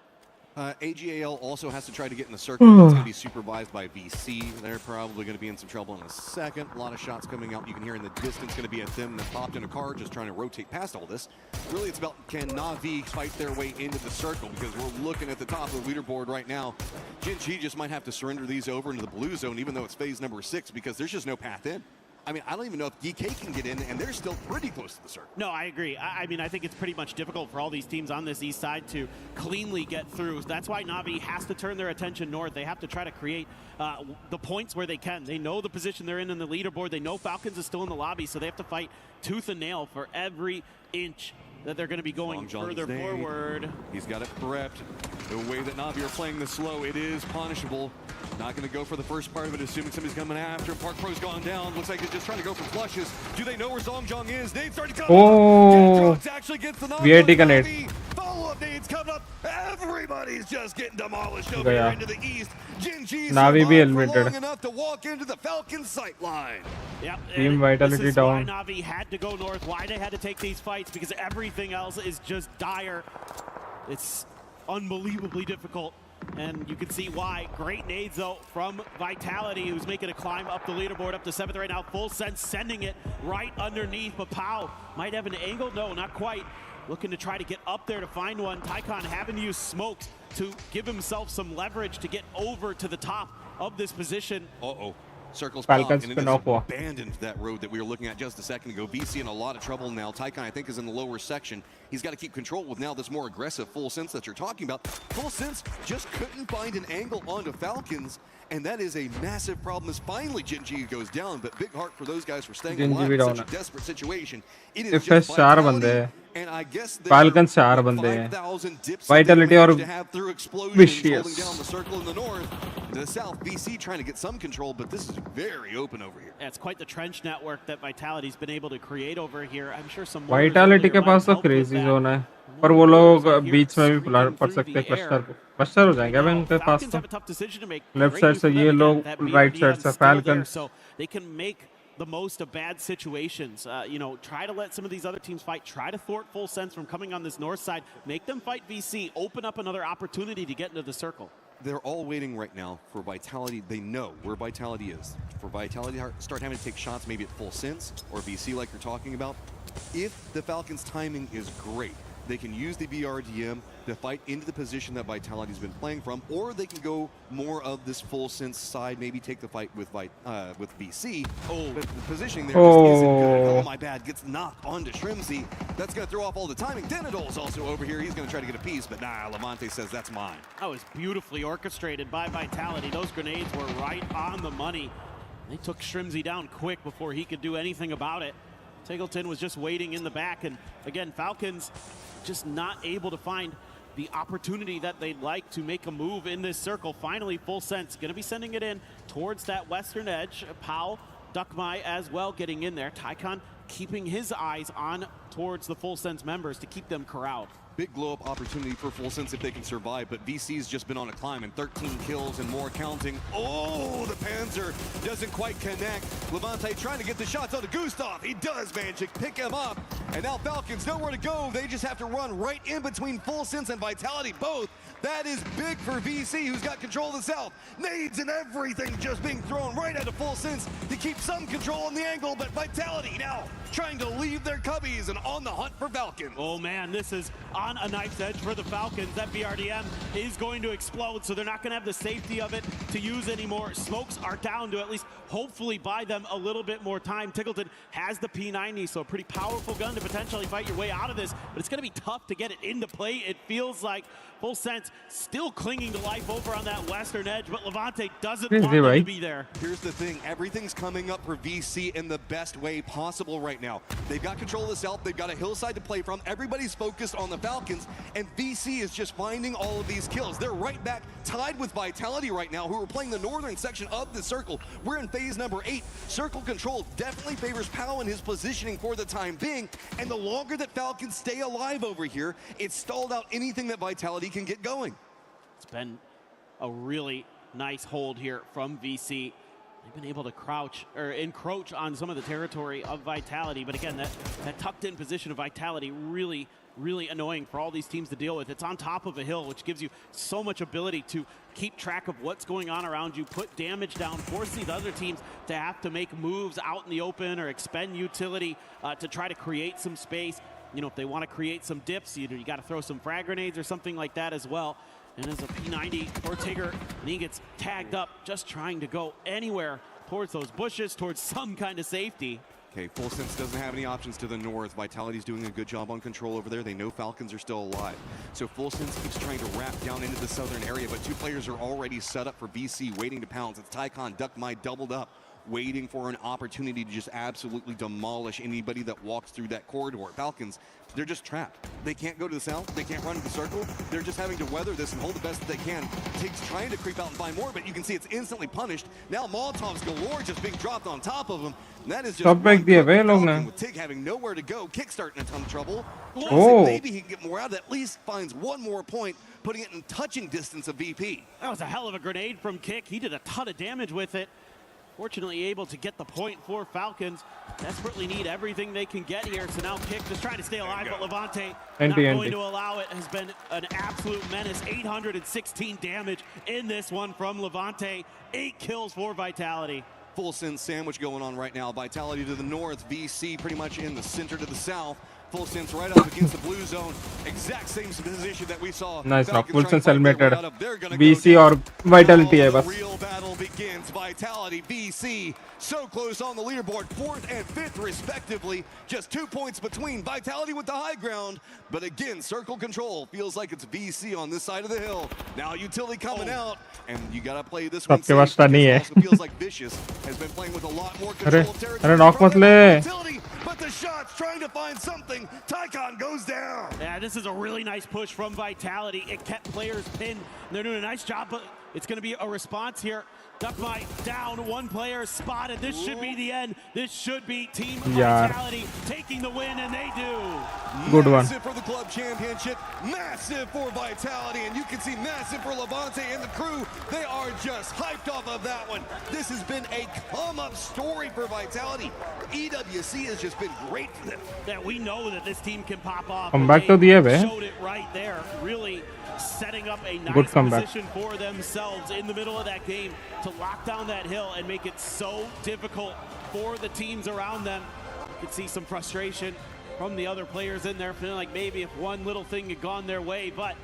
AGAL also has to try to get in the circle. It's going to be supervised by VC. They're probably going to be in some trouble in a second. A lot of shots coming out. You can hear in the distance going to be at them that popped in a car just trying to rotate past all this. Really, it's about can Na'Vi fight their way into the circle, because we're looking at the top of the leaderboard right now. Gen G just might have to surrender these over into the blue zone, even though it's phase number 6, because there's just no path in. I mean, I don't even know if DK can get in, and they're still pretty close to the circle. No, I agree. I mean, I think it's pretty much difficult for all these teams on this east side to cleanly get through. That's why Na'Vi has to turn their attention north. They have to try to create the points where they can. They know the position they're in the leaderboard. They know Falcons is still in the lobby, so they have to fight tooth and nail for every inch that they're going to be going further forward. He's got it prepped. The way that Na'Vi are playing this slow, it is punishable. Not going to go for the first part of it, assuming somebody's coming after him. Park Pro's gone down. Looks like he's just trying to go for flushes. Do they know where Zongjong is? Nade's starting to come up. Actually gets the knock. VIT का nade. Follow-up nades coming up. Everybody's just getting demolished over here into the east. Jinji's Na'Vi bhi long eliminated. enough to walk into the Falcons sight line. Yep. Team vitality this is down. why Na'Vi had to go north, why they had to take these fights, because everything else is just dire. It's unbelievably difficult, and you can see why. Great nades, though, from Vitality, who's making a climb up the leaderboard, up to 7th right now. Full Sense sending it right underneath, but Pau might have an angle. No, not quite. Looking to try to get up there to find one. Tycon having to use smokes to give himself some leverage to get over to the top of this position. Uh-oh. Circles Falcons pop, and it is abandoned that road that we were looking at just a second ago. VC in a lot of trouble now. Tycon, I think, is in the lower section. He's got to keep control with now this more aggressive Full Sense that you're talking about. Full Sense just couldn't find an angle onto Falcons, and that is a massive problem as finally Jinji goes down, but big heart for those guys for staying alive in such a desperate situation. It is just Vitality, and I guess Falcons 4 बंदे हैं. Vitality और Vicious. Holding down the circle in the north. To the south, BC trying to get some control, but this is very open over here. Yeah, it's quite the trench network that Vitality's been able to create over here. I'm sure some Vitality के पास तो crazy zone है, पर वो लोग बीच में भी पड़ सकते हैं. क्लस्टर हो जाएंगे अब इनके पास तो. लेफ्ट साइड से ये लोग, राइट साइड से Falcons. So they can make the most of bad situations. You know, try to let some of these other teams fight. Try to thwart Full Sense from coming on this north side. Make them fight VC. Open up another opportunity to get into the circle. They're all waiting right now for Vitality. They know where Vitality is. For Vitality to start having to take shots maybe at Full Sense or VC like you're talking about. If the Falcons' timing is great, they can use the BRDM to fight into the position that Vitality's been playing from, or they can go more of this Full Sense side, maybe take the fight with VC. But the positioning there just isn't good. Oh, my bad. Gets knocked onto Shrimsy. That's going to throw off all the timing. Denadol's also over here. He's going to try to get a piece, but nah, Levante says that's mine. That was beautifully orchestrated by Vitality. Those grenades were right on the money. They took Shrimsy down quick before he could do anything about it. Tiggleton was just waiting in the back, and again, Falcons just not able to find the opportunity that they'd like to make a move in this circle. Finally, Full Sense going to be sending it in towards that western edge. Pau, Duckmai as well getting in there. Tycon keeping his eyes on towards the Full Sense members to keep them corralled. Big blow-up opportunity for Full Sense if they can survive, but VC's just been on a climb and 13 kills and more counting. Oh, the Panzer doesn't quite connect. Levante trying to get the shots onto Gustav. He does manage to pick him up, and now Falcons nowhere to go. They just have to run right in between Full Sense and Vitality both. That is big for VC, who's got control of the south. Nades and everything just being thrown right out of Full Sense to keep some control on the angle, but Vitality now trying to leave their cubbies and on the hunt for Falcons. Oh man, this is on a knife's edge for the Falcons. That BRDM is going to explode, so they're not going to have the safety of it to use anymore. Smokes are down to at least hopefully buy them a little bit more time. Tiggleton has the P90, so a pretty powerful gun to potentially fight your way out of this, but it's going to be tough to get it into play. It feels like Full Sense still clinging to life over on that western edge, but Levante doesn't want them to be there. Here's the thing, everything's coming up for VC in the best way possible right now. They've got control of the south, they've got a hillside to play from, everybody's focused on the Falcons, and VC is just finding all of these kills. They're right back tied with Vitality right now, who are playing the northern section of the circle. We're in phase number 8. Circle control definitely favors Pau in his positioning for the time being, and the longer that Falcons stay alive over here, it's stalled out anything that Vitality can get going. It's been a really nice hold here from VC. They've been able to encroach on some of the territory of Vitality, but again, that tucked in position of Vitality really annoying for all these teams to deal with. It's on top of a hill, which gives you so much ability to keep track of what's going on around you, put damage down, force these other teams to have to make moves out in the open or expend utility to try to create some space. You know, if they want to create some dips, you got to throw some frag grenades or something like that as well. And as a P90 for Tigger, and he gets tagged up just trying to go anywhere towards those bushes, towards some kind of safety. Okay, Full Sense doesn't have any options to the north. Vitality's doing a good job on control over there. They know Falcons are still alive. So Full Sense keeps trying to wrap down into the southern area, but two players are already set up for VC, waiting to pounce. It's Tycon, Duck My doubled up, waiting for an opportunity to just absolutely demolish anybody that walks through that corridor. Falcons, they're just trapped. They can't go to the south. They can't run to the circle. They're just having to weather this and hold the best that they can. Tig's trying to creep out and find more, but you can see it's instantly punished. Now Molotovs galore just being dropped on top of him. And that is just with Tig having nowhere to go. Kickstart in a ton of trouble. Maybe he can get more out. At least finds one more point, putting it in touching distance of VP. That was a hell of a grenade from Kick. He did a ton of damage with it. Fortunately able to get the point for Falcons. Desperately need everything they can get here. So now Kick just trying to stay alive, but Levante not going to allow it. Has been an absolute menace. 816 damage in this one from Levante. 8 kills for Vitality. Full Sense sandwich going on right now. Vitality to the north, VC pretty much in the center to the south. Full Sense right up against the blue zone. Exact same position that we saw. Nice knock. Full Sense helmeted. VC or Vitality है बस. Real battle begins. Vitality, VC, so close on the leaderboard, 4th and 5th respectively. Just 2 points between. Vitality with the high ground, but again, circle control feels like it's VC on this side of the hill. Now Utility coming out, and you gotta play this one safe. It also feels like Vicious has been playing with a lot more control of territory. knock मत ले. Utility, but the shots trying to find something. Tycon goes down. Yeah, this is a really nice push from Vitality. It kept players pinned. They're doing a nice job, but it's going to be a response here. Duckmite down, one player spotted. This should be the end. This should be Team Vitality taking the win, and they do. Good one. Massive for the club championship, massive for Vitality, and you can see massive for Levante and the crew. They are just hyped off of that one. This has been a come-up story for Vitality. EWC has just been great for them. That we know that this team can pop off. Come back to the showed it right there. Really setting up a nice position for themselves in the middle of that game to lock down that hill and make it so difficult for the teams around them. You could see some frustration from the other players in there, feeling like maybe if one little thing had gone their way, but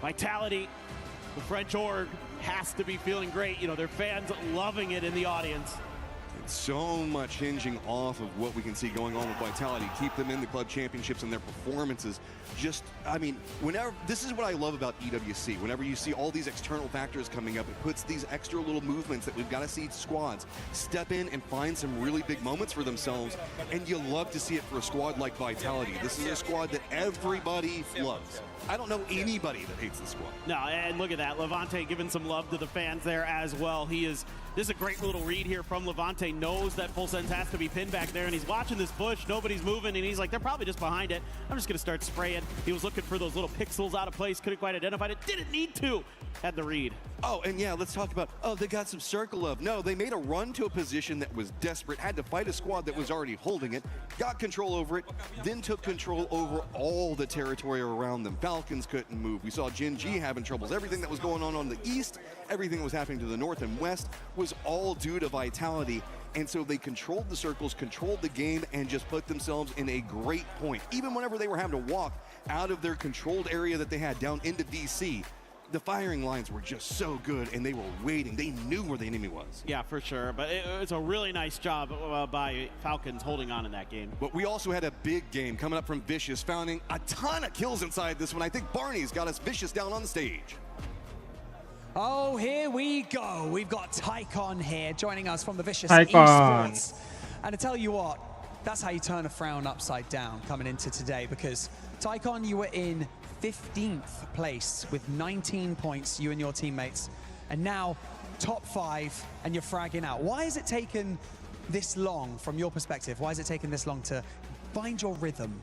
Vitality, the French org, has to be feeling great. You know, their fans loving it in the audience. So much hinging off of what we can see going on with Vitality. Keep them in the club championships and their performances. Just, I mean, whenever, this is what I love about EWC. Whenever you see all these external factors coming up, it puts these extra little movements that we've got to see squads step in and find some really big moments for themselves. And you love to see it for a squad like Vitality. This is a squad that everybody loves. I don't know anybody that hates this squad. No, and look at that. Levante giving some love to the fans there as well. This is a great little read here from Levante. Knows that Full Sense has to be pinned back there, and he's watching this bush. Nobody's moving, and he's like, they're probably just behind it. I'm just going to start spraying. He was looking for those little pixels out of place. Couldn't quite identify it. Didn't need to. Had the read. Oh, and yeah, let's talk about, they got some circle of. No, they made a run to a position that was desperate, had to fight a squad that was already holding it, got control over it, then took control over all the territory around them. Falcons couldn't move. We saw Gen G having troubles. Everything that was going on the east, everything that was happening to the north and west was all due to Vitality. And so they controlled the circles, controlled the game, and just put themselves in a great point. Even whenever they were having to walk out of their controlled area that they had down into VC, the firing lines were just so good, and they were waiting. They knew where the enemy was. Yeah, for sure. But it's a really nice job by Falcons holding on in that game. But we also had a big game coming up from Vicious, finding a ton of kills inside this one. I think Barney's got us Vicious down on the stage. Oh, here we go. We've got Tycon here joining us from the Vicious Esports. And to tell you what, that's how you turn a frown upside down coming into today, because Tycon, you were in 15th place with 19 points, you and your teammates, and now top 5 and you're fragging out. Why has it taken this long, from your perspective, why has it taken this long to find your rhythm?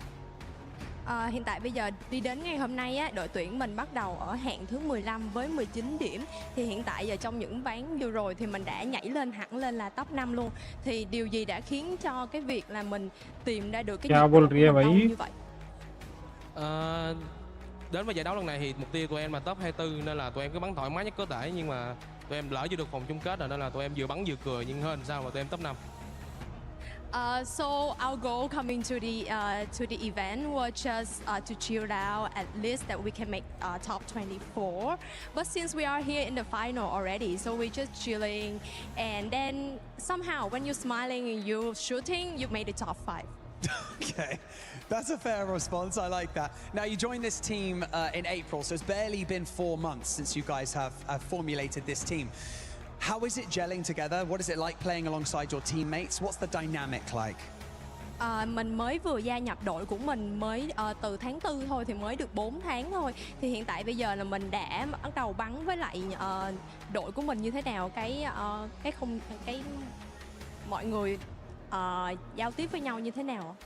Hiện tại bây giờ đi đến ngày hôm nay á, đội tuyển mình bắt đầu ở hạng thứ 15 với 19 điểm. Thì hiện tại giờ trong những ván vừa rồi thì mình đã nhảy lên hẳn lên là top 5 luôn. Thì điều gì đã khiến cho cái việc là mình tìm ra được cái nhịp độ như vậy? Đến với giải đấu lần này thì mục tiêu tụi em là top 24 nên là tụi em cứ bắn thoải mái nhất có thể, nhưng mà tụi em lỡ chưa được vòng chung kết rồi nên là tụi em vừa bắn vừa cười, nhưng hơn sao mà tụi em top 5. So our goal coming to the event was just to chill out, at least that we can make top 24. But since we are here in the final already, so we're just chilling. And then somehow when you're smiling and you're shooting, you made the top 5. Okay, that's a fair response. I like that. Now, you joined this team in April, so it's barely been 4 months since you guys have formulated this team. How is it gelling together? What is it like playing alongside your teammates? What's the dynamic like? Mình mới vừa gia nhập đội của mình mới từ tháng 4 thôi, thì mới được 4 tháng thôi. Thì hiện tại bây giờ là mình đã bắt đầu bắn với lại đội của mình như thế nào, cái mọi người giao tiếp với nhau như thế nào?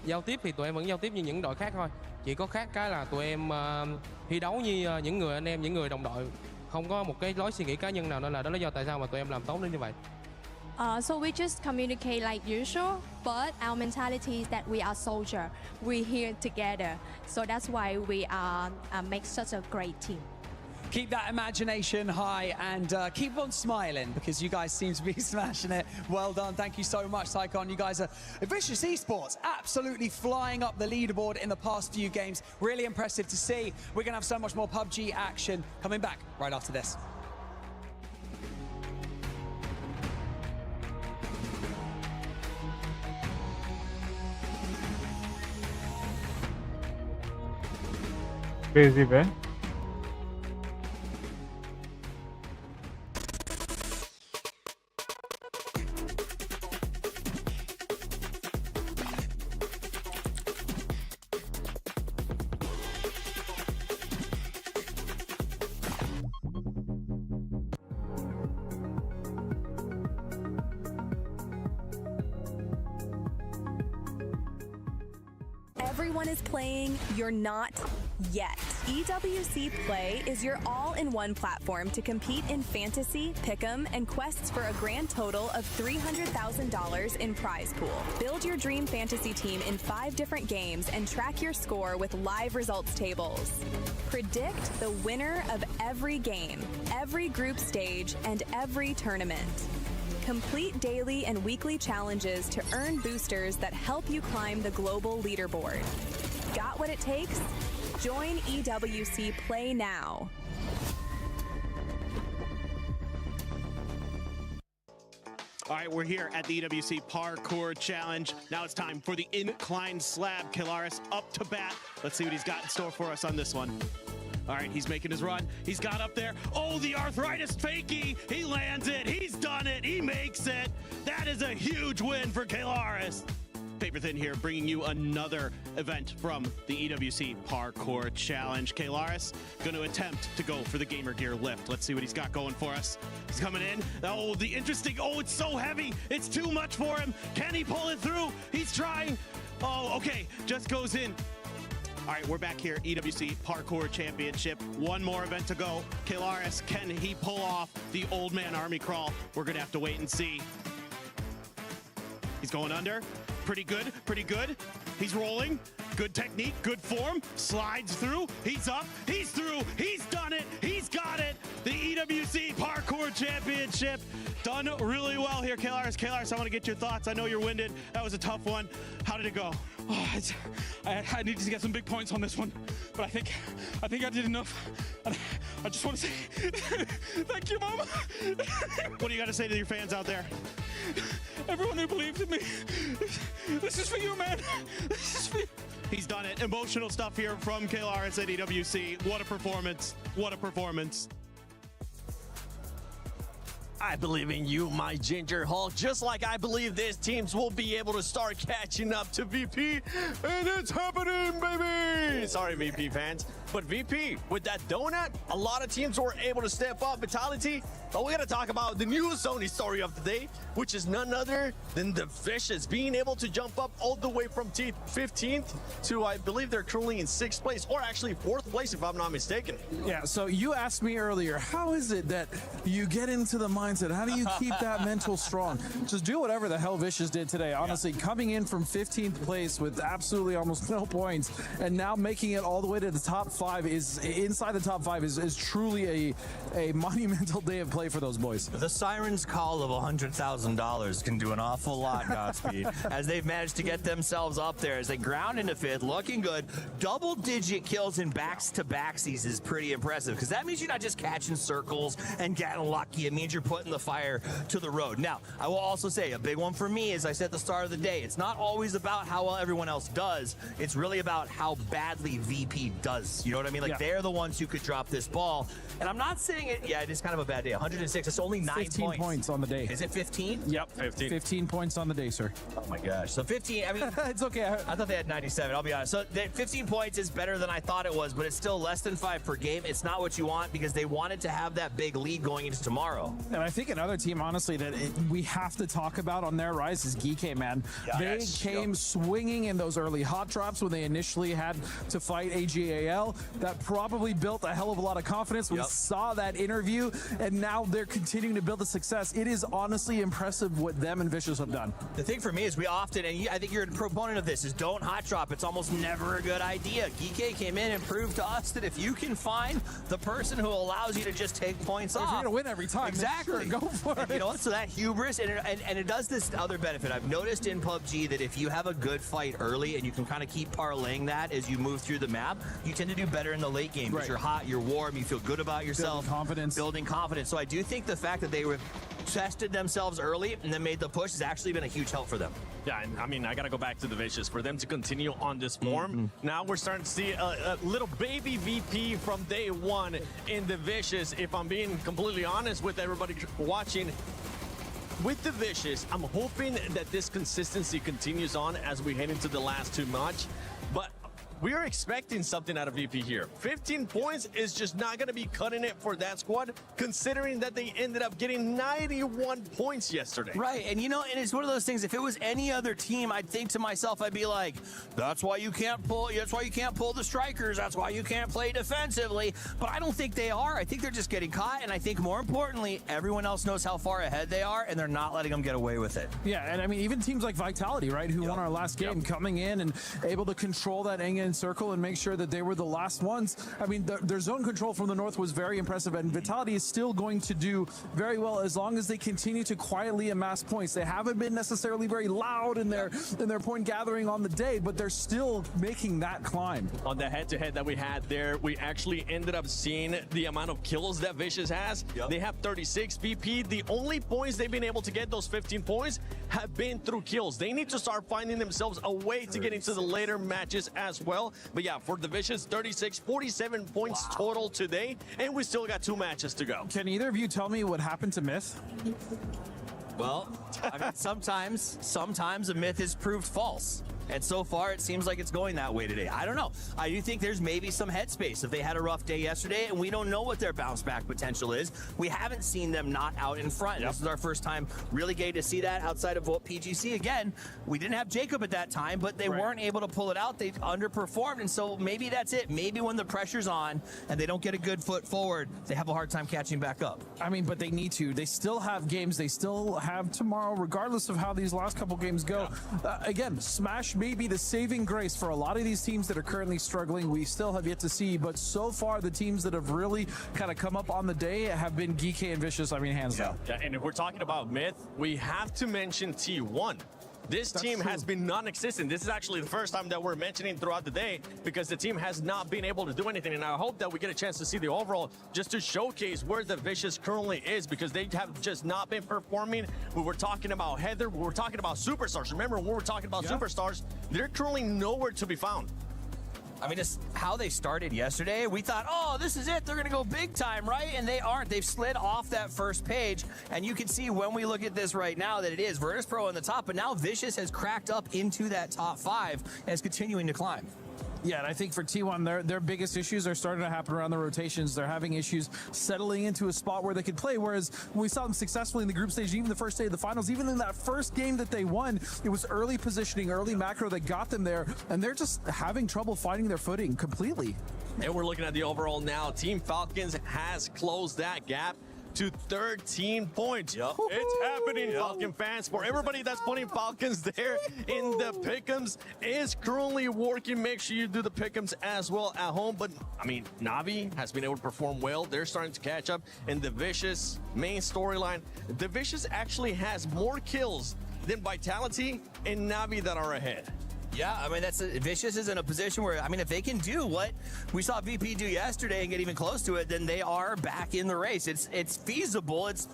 Giao tiếp thì tụi em vẫn giao tiếp như những đội khác thôi. Chỉ có khác cái là tụi em thi đấu như những người anh em, những người đồng đội. Không có một cái lối suy nghĩ cá nhân nào, nên là đó là lý do tại sao mà tụi em làm tốt đến như vậy. So we just communicate like usual, but our mentality is that we are soldier. We're here together. So that's why we make such a great team. Keep that imagination high and keep on smiling, because you guys seem to be smashing it. Well done. Thank you so much, Tycon. You guys are Vicious Esports, absolutely flying up the leaderboard in the past few games. Really impressive to see. We're going to have so much more PUBG action coming back right after this. Crazy, man. Everyone is playing, you're not yet. EWC Play is your all-in-one platform to compete in fantasy, pick'em, and quests for a grand total of $300,000 in prize pool. Build your dream fantasy team in 5 different games and track your score with live results tables. Predict the winner of every game, every group stage, and every tournament. Complete daily and weekly challenges to earn boosters that help you climb the global leaderboard. Got what it takes? Join EWC Play now. All right, we're here at the EWC Parkour Challenge. Now it's time for the incline slab. Kelaris up to bat. Let's see what he's got in store for us on this one. All right, he's making his run. He's got up there. Oh, the arthritis fakie. He lands it. He's done it. He makes it. That is a huge win for Kelaris. Paper Thin here, bringing you another event from the EWC Parkour Challenge. Kelaris going to attempt to go for the Gamer Gear lift. Let's see what he's got going for us. He's coming in. Oh, the interesting. Oh, it's so heavy. It's too much for him. Can he pull it through? He's trying. Oh, okay. Just goes in. All right, we're back here, EWC Parkour Championship. One more event to go. Kelaris, can he pull off the old man army crawl? We're going to have to wait and see. He's going under. Pretty good, pretty good. He's rolling. Good technique, good form. Slides through. He's up. He's through. He's done it. He's got it. The EWC Parkour Championship. Done really well here, Kelaris. I want to get your thoughts. I know you're winded. That was a tough one. How did it go? Oh, I needed to get some big points on this one, but I think I did enough. And I just want to say thank you, Mama. What do you got to say to your fans out there? Everyone who believed in me. This is for you, man. This is for you. He's done it. Emotional stuff here from Kelaris at EWC. What a performance. What a performance. I believe in you, my Ginger Hulk, just like I believe these teams will be able to start catching up to VP, and it's happening, baby! Sorry, VP fans, but VP, with that donut, a lot of teams were able to step up Vitality, but we're going to talk about the new Sony story of the day, which is none other than the Vicious being able to jump up all the way from 15th to, I believe they're currently in 6th place, or actually 4th place if I'm not mistaken. Yeah, so you asked me earlier, how is it that you get into the mindset? How do you keep that mental strong? Just do whatever the hell Vicious did today. Honestly, coming in from 15th place with absolutely almost no points, and now making it all the way to the top 5 is truly a monumental day of play for those boys. The Siren's call of $100,000 can do an awful lot, Godspeed, as they've managed to get themselves up there as they ground into 5th, looking good. Double-digit kills in backs-to-backsies is pretty impressive, because that means you're not just catching circles and getting lucky. It means you're putting the fire to the road. Now, I will also say a big one for me, as I said at the start of the day, it's not always about how well everyone else does. It's really about how badly VP does. You know what I mean? Like, they're the ones who could drop this ball. And I'm not saying it, it is kind of a bad day. 106, it's only 9 15 points on the day. Is it 15? Yep, 15 points on the day, sir. Oh my gosh. So 15, I mean, it's okay. I thought they had 97, I'll be honest. So 15 points is better than I thought it was, but it's still less than 5 per game. It's not what you want, because they wanted to have that big lead going into tomorrow. And I think another team, honestly, that we have to talk about on their rise is GK, man. They came swinging in those early hot drops when they initially had to fight AGAL. That probably built a hell of a lot of confidence. We saw that interview, and now they're continuing to build the success. It is honestly impressive what them and Vicious have done. The thing for me is we often, and I think you're a proponent of this, is don't hot drop. It's almost never a good idea. GK came in and proved to us that if you can find the person who allows you to just take points off, you're going to win every time. Exactly. Sure, go for it. You know what? So that hubris, and it does this other benefit. I've noticed in PUBG that if you have a good fight early and you can kind of keep parlaying that as you move through the map, you tend to do better in the late game because you're hot, you're warm, you feel good about yourself. Building confidence. So I do think the fact that they tested themselves early and then made the push has actually been a huge help for them. Yeah, and I mean, I got to go back to the Vicious. For them to continue on this form, now we're starting to see a little baby VP from day one in the Vicious. If I'm being completely honest with everybody watching, with the Vicious, I'm hoping that this consistency continues on as we head into the last 2 matches. But we are expecting something out of VP here. 15 points is just not going to be cutting it for that squad, considering that they ended up getting 91 points yesterday. Right, and you know, and it's one of those things, if it was any other team, I'd think to myself, I'd be like, that's why you can't pull the strikers, that's why you can't play defensively. But I don't think they are. I think they're just getting caught, and I think more importantly, everyone else knows how far ahead they are, and they're not letting them get away with it. Yeah, and I mean, even teams like Vitality, right, who won our last game, coming in and able to control that Engen circle and make sure that they were the last ones. I mean, their zone control from the north was very impressive, and Vitality is still going to do very well as long as they continue to quietly amass points. They haven't been necessarily very loud in their point gathering on the day, but they're still making that climb. On the head-to-head that we had there, we actually ended up seeing the amount of kills that Vicious has. They have 36 VP. The only points they've been able to get, those 15 points, have been through kills. They need to start finding themselves a way to get into the later matches as well. But yeah, for the Vicious, 36, 47 points total today, and we still got 2 matches to go. Can either of you tell me what happened to Myth? Well, I mean, sometimes a myth is proved false. And so far, it seems like it's going that way today. I don't know. I do think there's maybe some headspace if they had a rough day yesterday, and we don't know what their bounce back potential is. We haven't seen them not out in front. This is our first time really getting to see that outside of Volt PGC. Again, we didn't have Jacob at that time, but they weren't able to pull it out. They underperformed, and so maybe that's it. Maybe when the pressure's on and they don't get a good foot forward, they have a hard time catching back up. I mean, but they need to. They still have games. They still have tomorrow, regardless of how these last couple games go. Again, Smash may be the saving grace for a lot of these teams that are currently struggling. We still have yet to see, but so far the teams that have really kind of come up on the day have been GK and Vicious. I mean, hands down. Yeah, and if we're talking about Myth, we have to mention T1. This team has been non-existent. This is actually the first time that we're mentioning throughout the day because the team has not been able to do anything. And I hope that we get a chance to see the overall just to showcase where the Vicious currently is because they have just not been performing. We were talking about Heather. We were talking about superstars. Remember, when we were talking about superstars, they're currently nowhere to be found. I mean, just how they started yesterday, we thought, oh, this is it. They're going to go big time, right? And they aren't. They've slid off that first page. And you can see when we look at this right now that it is Virtus Pro on the top. But now Vicious has cracked up into that top 5 and is continuing to climb. Yeah, and I think for T1, their biggest issues are starting to happen around the rotations. They're having issues settling into a spot where they could play, whereas when we saw them successfully in the group stage, even the first day of the finals, even in that first game that they won, it was early positioning, early macro that got them there, and they're just having trouble finding their footing completely. And we're looking at the overall now. Team Falcons has closed that gap. to 13 points. It's happening, Falcon fans. For everybody that's putting Falcons there in the pick'ems is currently working. Make sure you do the pick'ems as well at home. But, I mean, Navi has been able to perform well. They're starting to catch up. And the Vicious main storyline, the Vicious actually has more kills than Vitality and Navi that are ahead. Yeah, I mean, Vicious is in a position where, I mean, if they can do what we saw VP do yesterday and get even close to it, then they are back in the race. It's feasible. It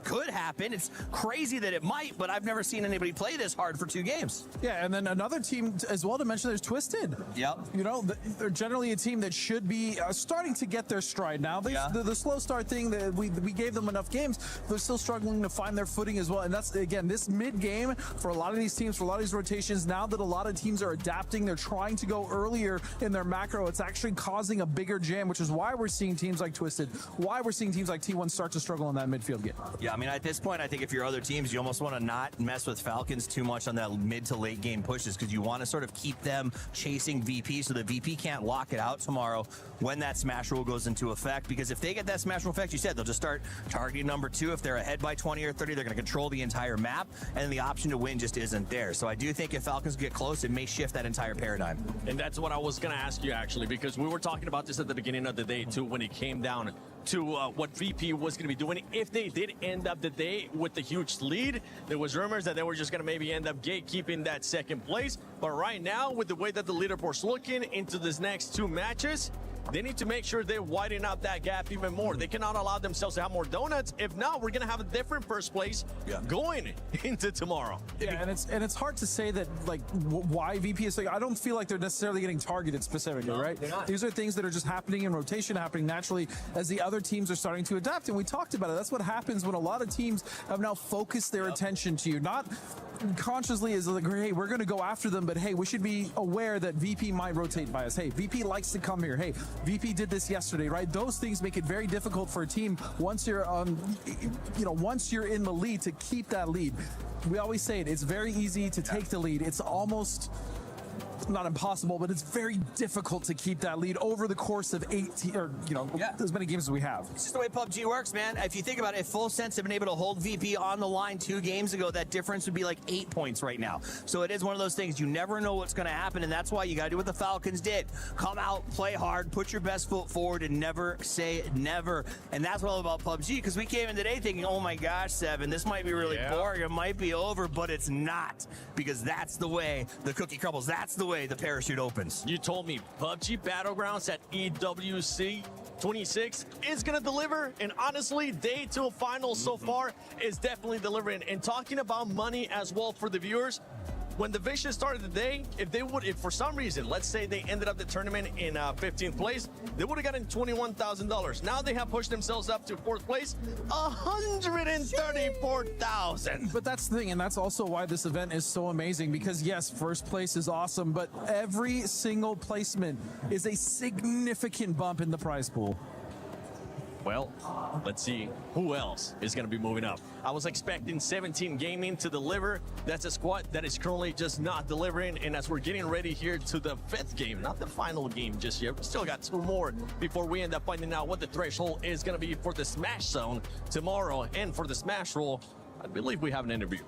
could happen. It's crazy that it might, but I've never seen anybody play this hard for 2 games. Yeah, and then another team as well to mention, there's Twisted. Yep. You know, they're generally a team that should be starting to get their stride now. The slow start thing, that we gave them enough games, they're still struggling to find their footing as well. And that's, again, this mid-game for a lot of these teams, for a lot of these rotations, now that a lot of teams are adapting, they're trying to go earlier in their macro, it's actually causing a bigger jam, which is why we're seeing teams like Twisted, why we're seeing teams like T1 start to struggle in that midfield game. Yeah, I mean, at this point, I think if you're other teams, you almost want to not mess with Falcons too much on that mid to late game pushes, because you want to sort of keep them chasing VP so the VP can't lock it out tomorrow when that smash rule goes into effect. Because if they get that smash rule effect, you said, they'll just start targeting number 2. If they're ahead by 20 or 30, they're going to control the entire map, and the option to win just isn't there. So I do think if Falcons get close, it may shift that entire paradigm. And that's what I was going to ask you, actually, because we were talking about this at the beginning of the day, too, when it came down to what VP was going to be doing. If they did end up the day with the huge lead, there was rumors that they were just going to maybe end up gatekeeping that second place. But right now, with the way that the leaderboard's looking into this next 2 matches, they need to make sure they widen out that gap even more. They cannot allow themselves to have more donuts. If not, we're going to have a different first place going into tomorrow. Yeah, and it's hard to say that, like, why VP is like, I don't feel like they're necessarily getting targeted specifically, right? They're not. These are things that are just happening in rotation, happening naturally as the other teams are starting to adapt. And we talked about it. That's what happens when a lot of teams have now focused their attention to you. Not consciously is like, hey, we're going to go after them, but hey, we should be aware that VP might rotate by us. Hey, VP likes to come here. Hey, VP did this yesterday, right? Those things make it very difficult for a team once you're once you're in the lead to keep that lead. We always say it, it's very easy to take the lead. It's almost not impossible, but it's very difficult to keep that lead over the course of 18 or as many games as we have. It's just the way PUBG works, man. If you think about it, if Full Sense had been able to hold VP on the line 2 games ago, that difference would be like 8 points right now. So it is one of those things, you never know what's going to happen, and that's why you got to do what the Falcons did. Come out, play hard, put your best foot forward, and never say never. And that's what all about PUBG, because we came in today thinking, oh my gosh, Seven, this might be really boring, it might be over, but it's not, because that's the way the cookie crumbles. That's the way the parachute opens. You told me PUBG Battlegrounds at EWC 26 is going to deliver, and honestly, day 2 finals so far is definitely delivering. And talking about money as well for the viewers, when the Vicious started the day, if for some reason, let's say they ended up the tournament in 15th place, they would have gotten $21,000. Now they have pushed themselves up to 4th place, $134,000. But that's the thing, and that's also why this event is so amazing, because yes, first place is awesome, but every single placement is a significant bump in the prize pool. Well, let's see who else is going to be moving up. I was expecting 17 Gaming to deliver. That's a squad that is currently just not delivering. And as we're getting ready here to the 5th game, not the final game just yet, we still got 2 more before we end up finding out what the threshold is going to be for the Smash Zone tomorrow. And for the Smash Roll, I believe we have an interview.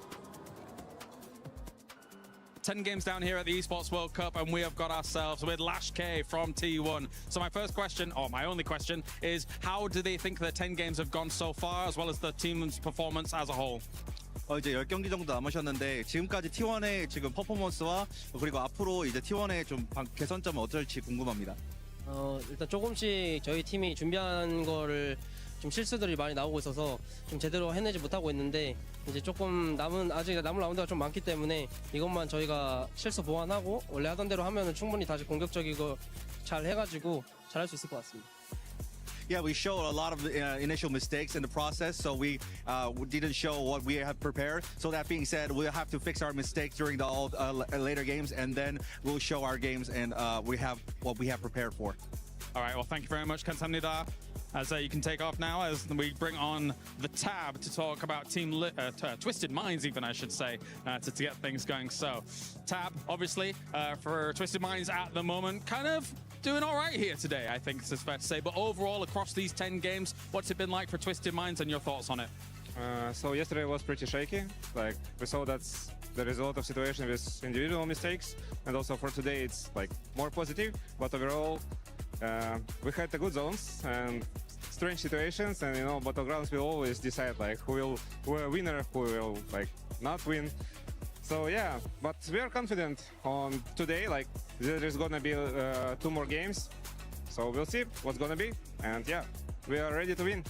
10 games down here at the Esports World Cup, and we have got ourselves with Lash K from T1. So my first question, or my only question, is how do they think the 10 games have gone so far, as well as the team's performance as a whole? 이제 10경기 정도 남으셨는데 지금까지 T1의 지금 퍼포먼스와 그리고 앞으로 이제 T1의 좀 개선점은 어떨지 궁금합니다. 일단 조금씩 저희 팀이 준비한 거를 좀 실수들이 많이 나오고 있어서 좀 제대로 해내지 못하고 있는데, 이제 조금 아직 남은 라운드가 좀 많기 때문에 이것만 저희가 실수 보완하고 원래 하던 대로 하면은 충분히 다시 공격적이고 잘 해가지고 잘할 수 있을 것 같습니다. Yeah, we showed a lot of initial mistakes in the process, so we didn't show what we have prepared. So that being said, we'll have to fix our mistakes during the later games, and then we'll show our games and we have what we have prepared for. All right, well, thank you very much, Kansamnida. As you can take off now as we bring on the Tab to talk about Twisted Minds, even I should say, to get things going. So, Tab, obviously, for Twisted Minds at the moment, kind of doing all right here today, I think it's fair to say. But overall, across these 10 games, what's it been like for Twisted Minds and your thoughts on it? So yesterday was pretty shaky. Like we saw that's there is a lot of situations with individual mistakes, and also for today it's like more positive. But overall, we had the good zones and strange situations, and battlegrounds will always decide like who will a winner, who will like not win. So yeah, but we are confident on today. Like there is gonna be 2 more games, so we'll see what's gonna be, and yeah, we are ready to win.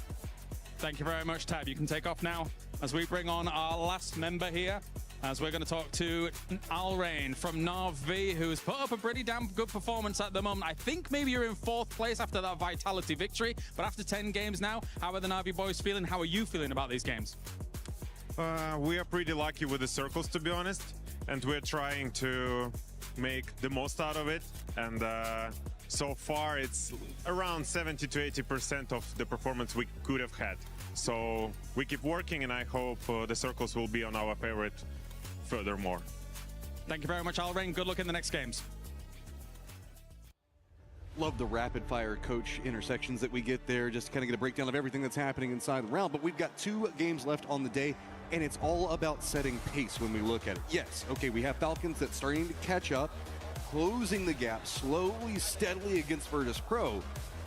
Thank you very much, Tab. You can take off now as we bring on our last member here, as we're going to talk to Alrain from Navi, who's put up a pretty damn good performance at the moment. I think maybe you're in 4th place after that Vitality victory, but after 10 games now, how are the Navi boys feeling? How are you feeling about these games? We are pretty lucky with the circles, to be honest, and we're trying to make the most out of it. And so far, it's around 70 to 80% of the performance we could have had. So we keep working, and I hope the circles will be on our favorite furthermore. Thank you very much, Alrain. Good luck in the next games. Love the rapid fire coach intersections that we get there, just kind of get a breakdown of everything that's happening inside the round. But we've got 2 games left on the day, and it's all about setting pace when we look at it. Yes, okay, we have Falcons that's starting to catch up, closing the gap slowly, steadily against Virtus Pro,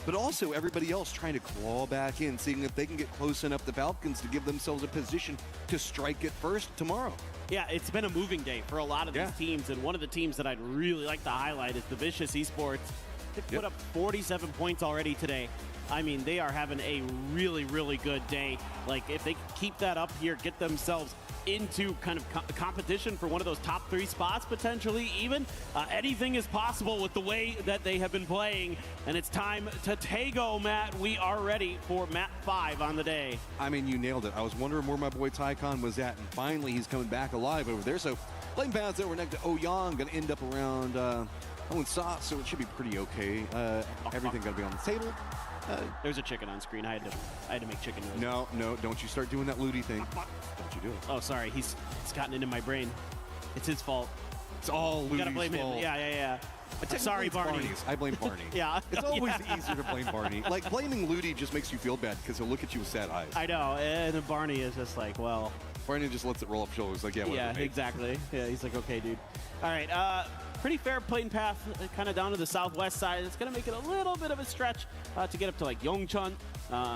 but also everybody else trying to claw back in, seeing if they can get close enough to Falcons to give themselves a position to strike it first tomorrow. Yeah, it's been a moving day for a lot of these teams, and one of the teams that I'd really like to highlight is the Vicious Esports. They put up 47 points already today. I mean, they are having a really, really good day. Like, if they keep that up here, get themselves into kind of competition for one of those top 3 spots, potentially even, anything is possible with the way that they have been playing. And it's time to Tago, Matt. We are ready for map 5 on the day. I mean, you nailed it. I was wondering where my boy Tycon was at, and finally he's coming back alive over there. So playing paths over next to Oyang, gonna end up around Owen Sauce, so it should be pretty okay. Everything gonna be on the table. There's a chicken on screen. I had to make chicken noise. No, don't you start doing that looty thing. Don't you do it. Oh, sorry. He's gotten into my brain. It's his fault. It's all Luty's gotta blame fault. him. Yeah. Sorry, Barney. Barney's. I blame Barney. Yeah. It's always easier to blame Barney. Like, blaming Luty just makes you feel bad because he'll look at you with sad eyes. I know. And then Barney is just like, well. Barney just lets it roll off shoulders. Like, yeah, whatever. Yeah, exactly. Yeah, he's like, okay, dude. All right. Pretty fair playing path, kind of down to the southwest side. It's going to make it a little bit of a stretch to get up to like Yongchun.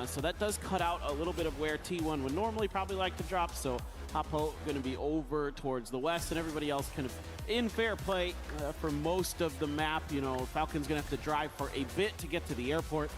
So that does cut out a little bit of where T1 would normally probably like to drop. So Hapo going to be over towards the west, and everybody else kind of in fair play for most of the map. You know, Falcon's going to have to drive for a bit to get to the airport.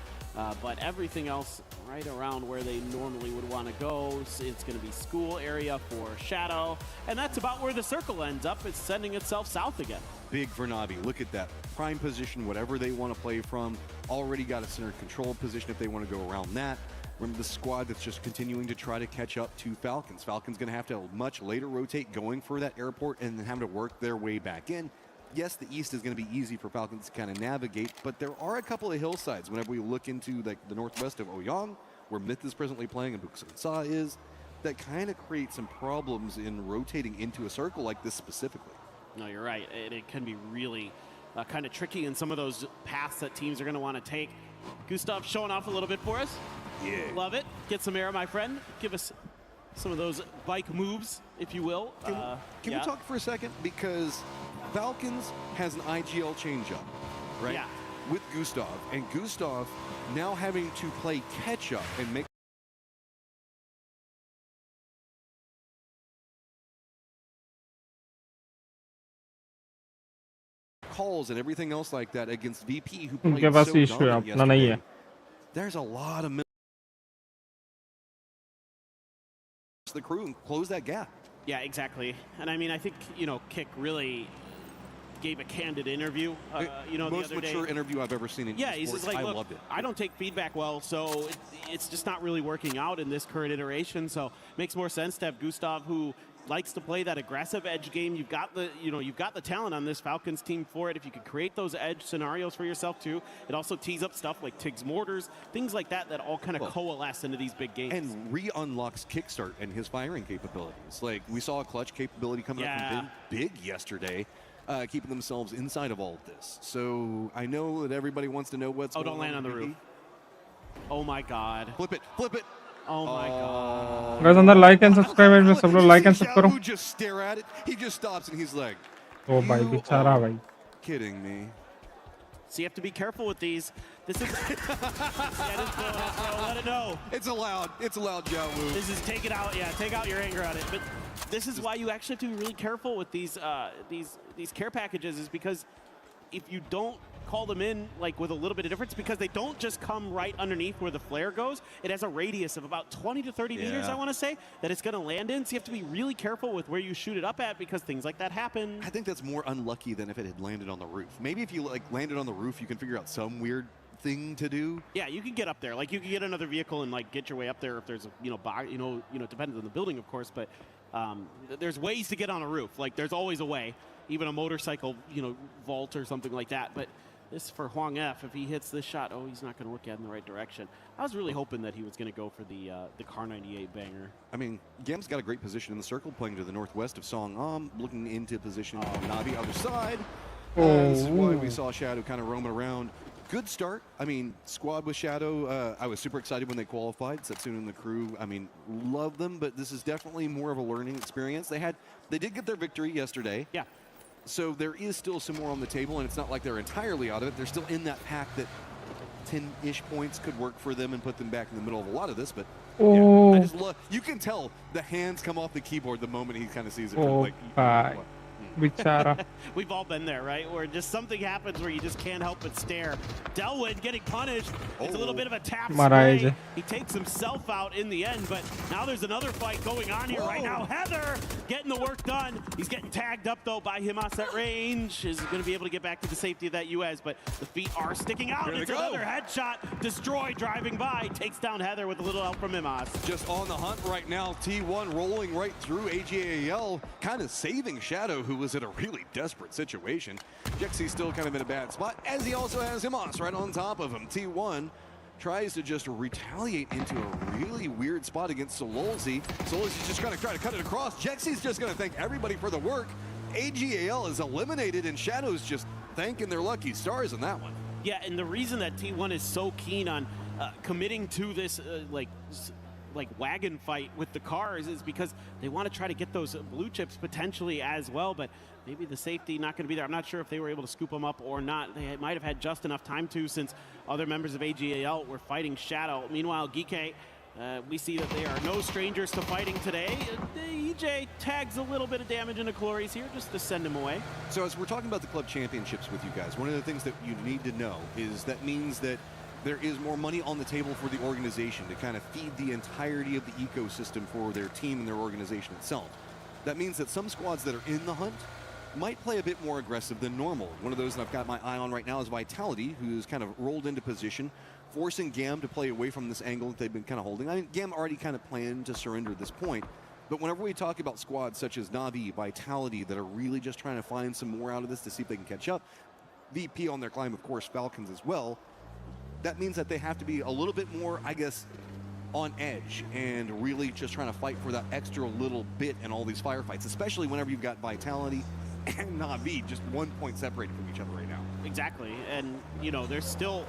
But everything else right around where they normally would want to go. It's going to be school area for Shadow. And that's about where the circle ends up. It's sending itself south again. Big for Navi. Look at that. Prime position, whatever they want to play from. Already got a center control position if they want to go around that. Remember the squad that's just continuing to try to catch up to Falcons. Falcons going to have to much later rotate going for that airport and then have to work their way back in. Yes, the east is going to be easy for Falcons to kind of navigate, but there are a couple of hillsides whenever we look into like the northwest of Oyang, where Myth is presently playing and Buksan is, that kind of creates some problems in rotating into a circle like this specifically. No, you're right. It can be really kind of tricky in some of those paths that teams are going to want to take. Gustav showing off a little bit for us. Yeah. Love it. Get some air, my friend. Give us some of those bike moves, if you will. Can we talk for a second? Because Falcons has an IGL changeup, right? Yeah. With Gustav, and Gustav now having to play catch up and make calls and everything else like that against VP, who played so dominant yesterday. There's a lot of the crew and close that gap. Yeah, exactly. And I mean, I think, you know, Kick really gave a candid interview, you know, most the other mature day. interview I've ever seen in Yeah, esports. he's just like, I look, loved it. I don't take feedback well, so it's just not really working out in this current iteration. So makes more sense to have Gustav, who likes to play that aggressive edge game. You've got the talent on this Falcons team for it. If you could create those edge scenarios for yourself too, it also tees up stuff like Tig's mortars, things like that all kind of coalesce into these big games. And re-unlocks Kickstart and his firing capabilities. Like we saw a clutch capability coming up from Big yesterday. keeping themselves inside of all of this. So I know that everybody wants to know what's going on. Don't land on the roof. Oh my God. Flip it. Oh my God. Guys, अंदर like and subscribe में सब लोग like and sub करो. Just stare at it. He just stops and he's like, Oh भाई बेचारा भाई. Kidding me. So you have to be careful with these. This is let it know. It's allowed, Jiawu. This is take it out. Yeah, take out your anger on it. But this is why you actually have to be really careful with these care packages, is because if you don't call them in like with a little bit of difference, because they don't just come right underneath where the flare goes. It has a radius of about 20 to 30 meters, I want to say, that it's going to land in. So you have to be really careful with where you shoot it up at, because things like that happen. I think that's more unlucky than if it had landed on the roof. Maybe if you like landed on the roof, you can figure out some weird thing to do. Yeah, you can get up there. Like you can get another vehicle and like get your way up there if there's a it depends on the building, of course, but there's ways to get on a roof. Like there's always a way, even a motorcycle, vault or something like that. But this for Hwang F, if he hits this shot, he's not going to look at it in the right direction. I was really hoping that he was going to go for the Car 98 banger. I mean, Gem's got a great position in the circle, playing to the northwest of Song, looking into position on Navi other side. This is why we saw Shadow kind of roaming around. Good start. I mean, squad with Shadow, I was super excited when they qualified. Setsuna and the crew, I mean, love them, but this is definitely more of a learning experience. They did get their victory yesterday. Yeah. So there is still some more on the table, and it's not like they're entirely out of it. They're still in that pack that 10-ish points could work for them and put them back in the middle of a lot of this. But yeah, I just love. You can tell the hands come off the keyboard the moment he kind of sees it. We've all been there, right? Where just something happens where you just can't help but stare. Delwyn getting punished. It's a little bit of a tap spray. He takes himself out in the end, but now there's another fight going on here right now. Heather getting the work done. He's getting tagged up, though, by Himas at range. Is going to be able to get back to the safety of that US, but the feet are sticking out. It's another headshot. Destroy driving by. Takes down Heather with a little help from Himas. Just on the hunt right now. T1 rolling right through AGAL, kind of saving Shadow, who was in a really desperate situation. Jexy's still kind of in a bad spot, as he also has Himas right on top of him. T1 tries to just retaliate into a really weird spot against Sololzy. Sololzy's just going to try to cut it across. Jexy's just going to thank everybody for the work. AGAL is eliminated, and Shadow's just thanking their lucky stars in that one. Yeah, and the reason that T1 is so keen on committing to this like wagon fight with the cars is because they want to try to get those blue chips potentially as well, but maybe the safety not going to be there. I'm not sure if they were able to scoop them up or not. They might have had just enough time to, since other members of AGAL were fighting Shadow. Meanwhile, Geeke, we see that they are no strangers to fighting today. EJ tags a little bit of damage into Clories here just to send him away. So as we're talking about the club championships with you guys, one of the things that you need to know is that means that there is more money on the table for the organization to kind of feed the entirety of the ecosystem for their team and their organization itself. That means that some squads that are in the hunt might play a bit more aggressive than normal. One of those that I've got my eye on right now is Vitality, who's kind of rolled into position, forcing Gam to play away from this angle that they've been kind of holding. I mean, Gam already kind of planned to surrender at this point, but whenever we talk about squads such as Navi, Vitality, that are really just trying to find some more out of this to see if they can catch up, VP on their climb, of course, Falcons as well, that means that they have to be a little bit more, I guess, on edge and really just trying to fight for that extra little bit in all these firefights, especially whenever you've got Vitality and Navi just 1 point separated from each other right now. Exactly, and there's still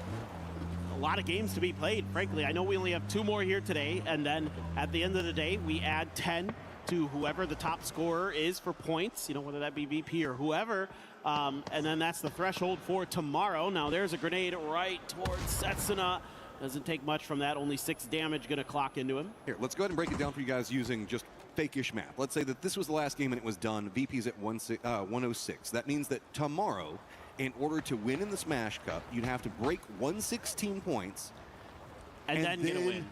a lot of games to be played, frankly. I know we only have 2 more here today, and then at the end of the day, we add 10 to whoever the top scorer is for points, whether that be VP or whoever. And then that's the threshold for tomorrow. Now there's a grenade right towards Setsuna. Doesn't take much from that. Only 6 damage going to clock into him. Here, let's go ahead and break it down for you guys using just fake-ish math. Let's say that this was the last game and it was done. VP's at 106. That means that tomorrow, in order to win in the Smash Cup, you'd have to break 116 points and then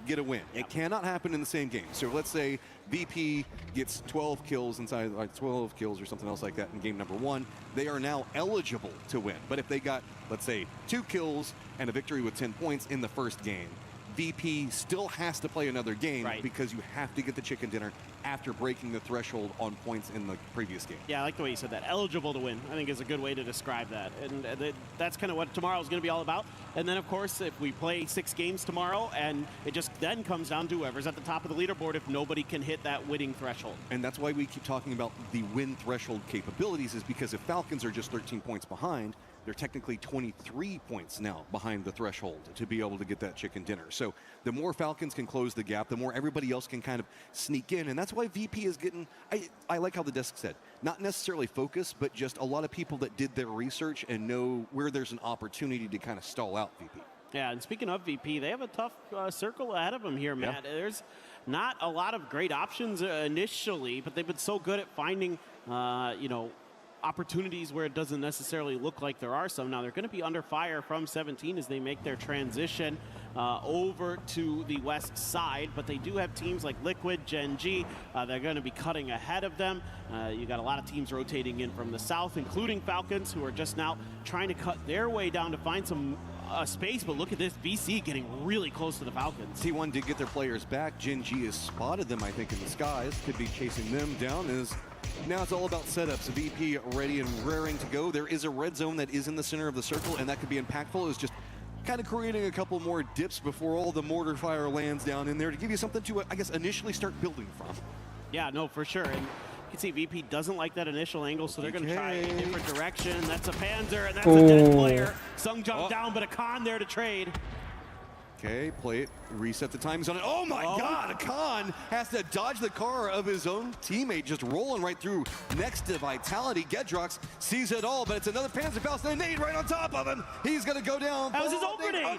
get a win. It cannot happen in the same game. So let's say VP gets 12 kills inside, like 12 kills or something else like that in game number 1. They are now eligible to win. But if they got, let's say, 2 kills and a victory with 10 points in the first game, VP still has to play another game because you have to get the chicken dinner after breaking the threshold on points in the previous game. Yeah, I like the way you said that. Eligible to win, I think, is a good way to describe that. And that's kind of what tomorrow is going to be all about. And then, of course, if we play 6 games tomorrow, and it just then comes down to whoever's at the top of the leaderboard if nobody can hit that winning threshold. And that's why we keep talking about the win threshold capabilities, is because if Falcons are just 13 points behind, they're technically 23 points now behind the threshold to be able to get that chicken dinner. So the more Falcons can close the gap, the more everybody else can kind of sneak in. And that's why VP is getting, I like how the desk said, not necessarily focus, but just a lot of people that did their research and know where there's an opportunity to kind of stall out VP. Yeah, and speaking of VP, they have a tough circle ahead of them here, Matt. Yeah. There's not a lot of great options initially, but they've been so good at finding, opportunities where it doesn't necessarily look like there are some. Now they're going to be under fire from 17 as they make their transition over to the west side, but they do have teams like Liquid, Gen G. They're going to be cutting ahead of them. You got a lot of teams rotating in from the south, including Falcons, who are just now trying to cut their way down to find some space, but look at this, VC getting really close to the Falcons. T1 did get their players back. Gen G has spotted them, I think, in the skies. Could be chasing them down. Now it's all about setups. VP ready and raring to go. There is a red zone that is in the center of the circle, and that could be impactful. It's just kind of creating a couple more dips before all the mortar fire lands down in there to give you something to, I guess, initially start building from. Yeah, no, for sure. And you can see VP doesn't like that initial angle, so they're going to try a different direction. That's a Panzer, and that's a dead player. Sung jump down, but a Khan there to trade. Okay, play it, reset the timings on it. Oh my God, Khan has to dodge the car of his own teammate, just rolling right through next to Vitality. Gedrox sees it all, but it's another Panzer Faust, and a nade right on top of him. He's gonna go down. That was his own grenade. Oh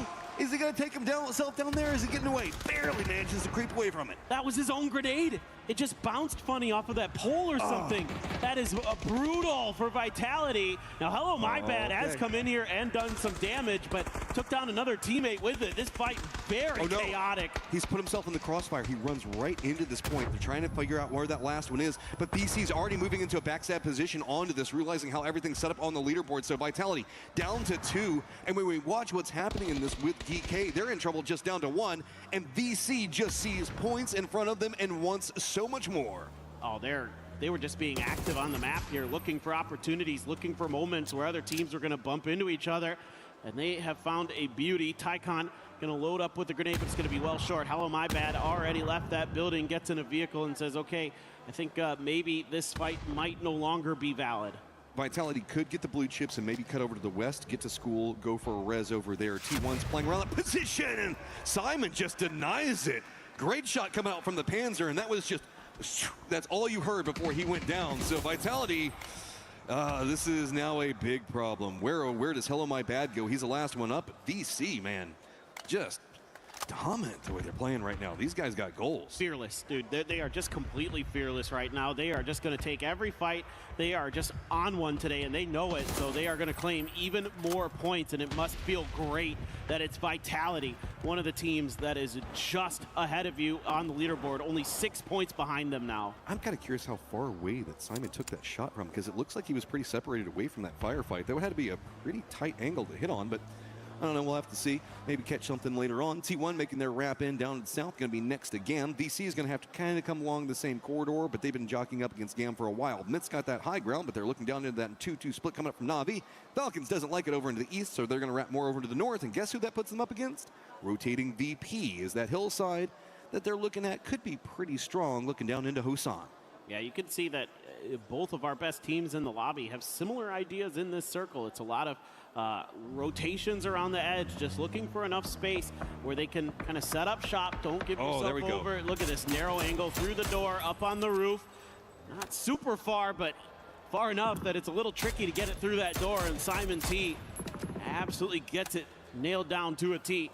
no! Is he gonna take himself down there? Is he getting away? Barely manages to creep away from it. That was his own grenade. It just bounced funny off of that pole or something. That is brutal for Vitality. Now, Hello My Bad has come in here and done some damage, but took down another teammate with it. This fight very chaotic. He's put himself in the crossfire. He runs right into this point. They're trying to figure out where that last one is, but BC's already moving into a backstab position onto this, realizing how everything's set up on the leaderboard. So Vitality down to 2, and when we watch what's happening in this with DK, they're in trouble just down to 1, and VC just sees points in front of them and wants so much more. Oh, they were just being active on the map here, looking for opportunities, looking for moments where other teams were going to bump into each other, and they have found a beauty. Tycon going to load up with the grenade, but it's going to be well short. Hello My Bad already left that building, gets in a vehicle and says, okay, I think maybe this fight might no longer be valid. Vitality could get the blue chips and maybe cut over to the west, get to school, go for a res over there. T1's playing around that position, and Simon just denies it. Great shot coming out from the Panzer, and that was just, that's all you heard before he went down. So Vitality, this is now a big problem. Where does Hello My Bad go? He's the last one up. VC, man, just dominant the way they're playing right now. These guys got goals. Fearless, dude. They are just completely fearless right now. They are just going to take every fight. They are just on one today, and they know it, so they are going to claim even more points, and it must feel great that it's Vitality, one of the teams that is just ahead of you on the leaderboard, only 6 points behind them now. I'm kind of curious how far away that Simon took that shot from, because it looks like he was pretty separated away from that firefight. That had to be a pretty tight angle to hit on, but I don't know, we'll have to see. Maybe catch something later on. T1 making their wrap in down to the south, going to be next to GAM. VC is going to have to kind of come along the same corridor, but they've been jockeying up against GAM for a while. Mit's got that high ground, but they're looking down into that 2-2 split coming up from Na'Vi. Falcons doesn't like it over into the east, so they're going to wrap more over to the north, and guess who that puts them up against? Rotating VP is that hillside that they're looking at. Could be pretty strong looking down into Hosan. Yeah, you can see that both of our best teams in the lobby have similar ideas in this circle. It's a lot of rotations around the edge, just looking for enough space where they can kind of set up shop. Don't give yourself over. Look at this narrow angle through the door, up on the roof. Not super far, but far enough that it's a little tricky to get it through that door, and Simon T absolutely gets it nailed down to a T.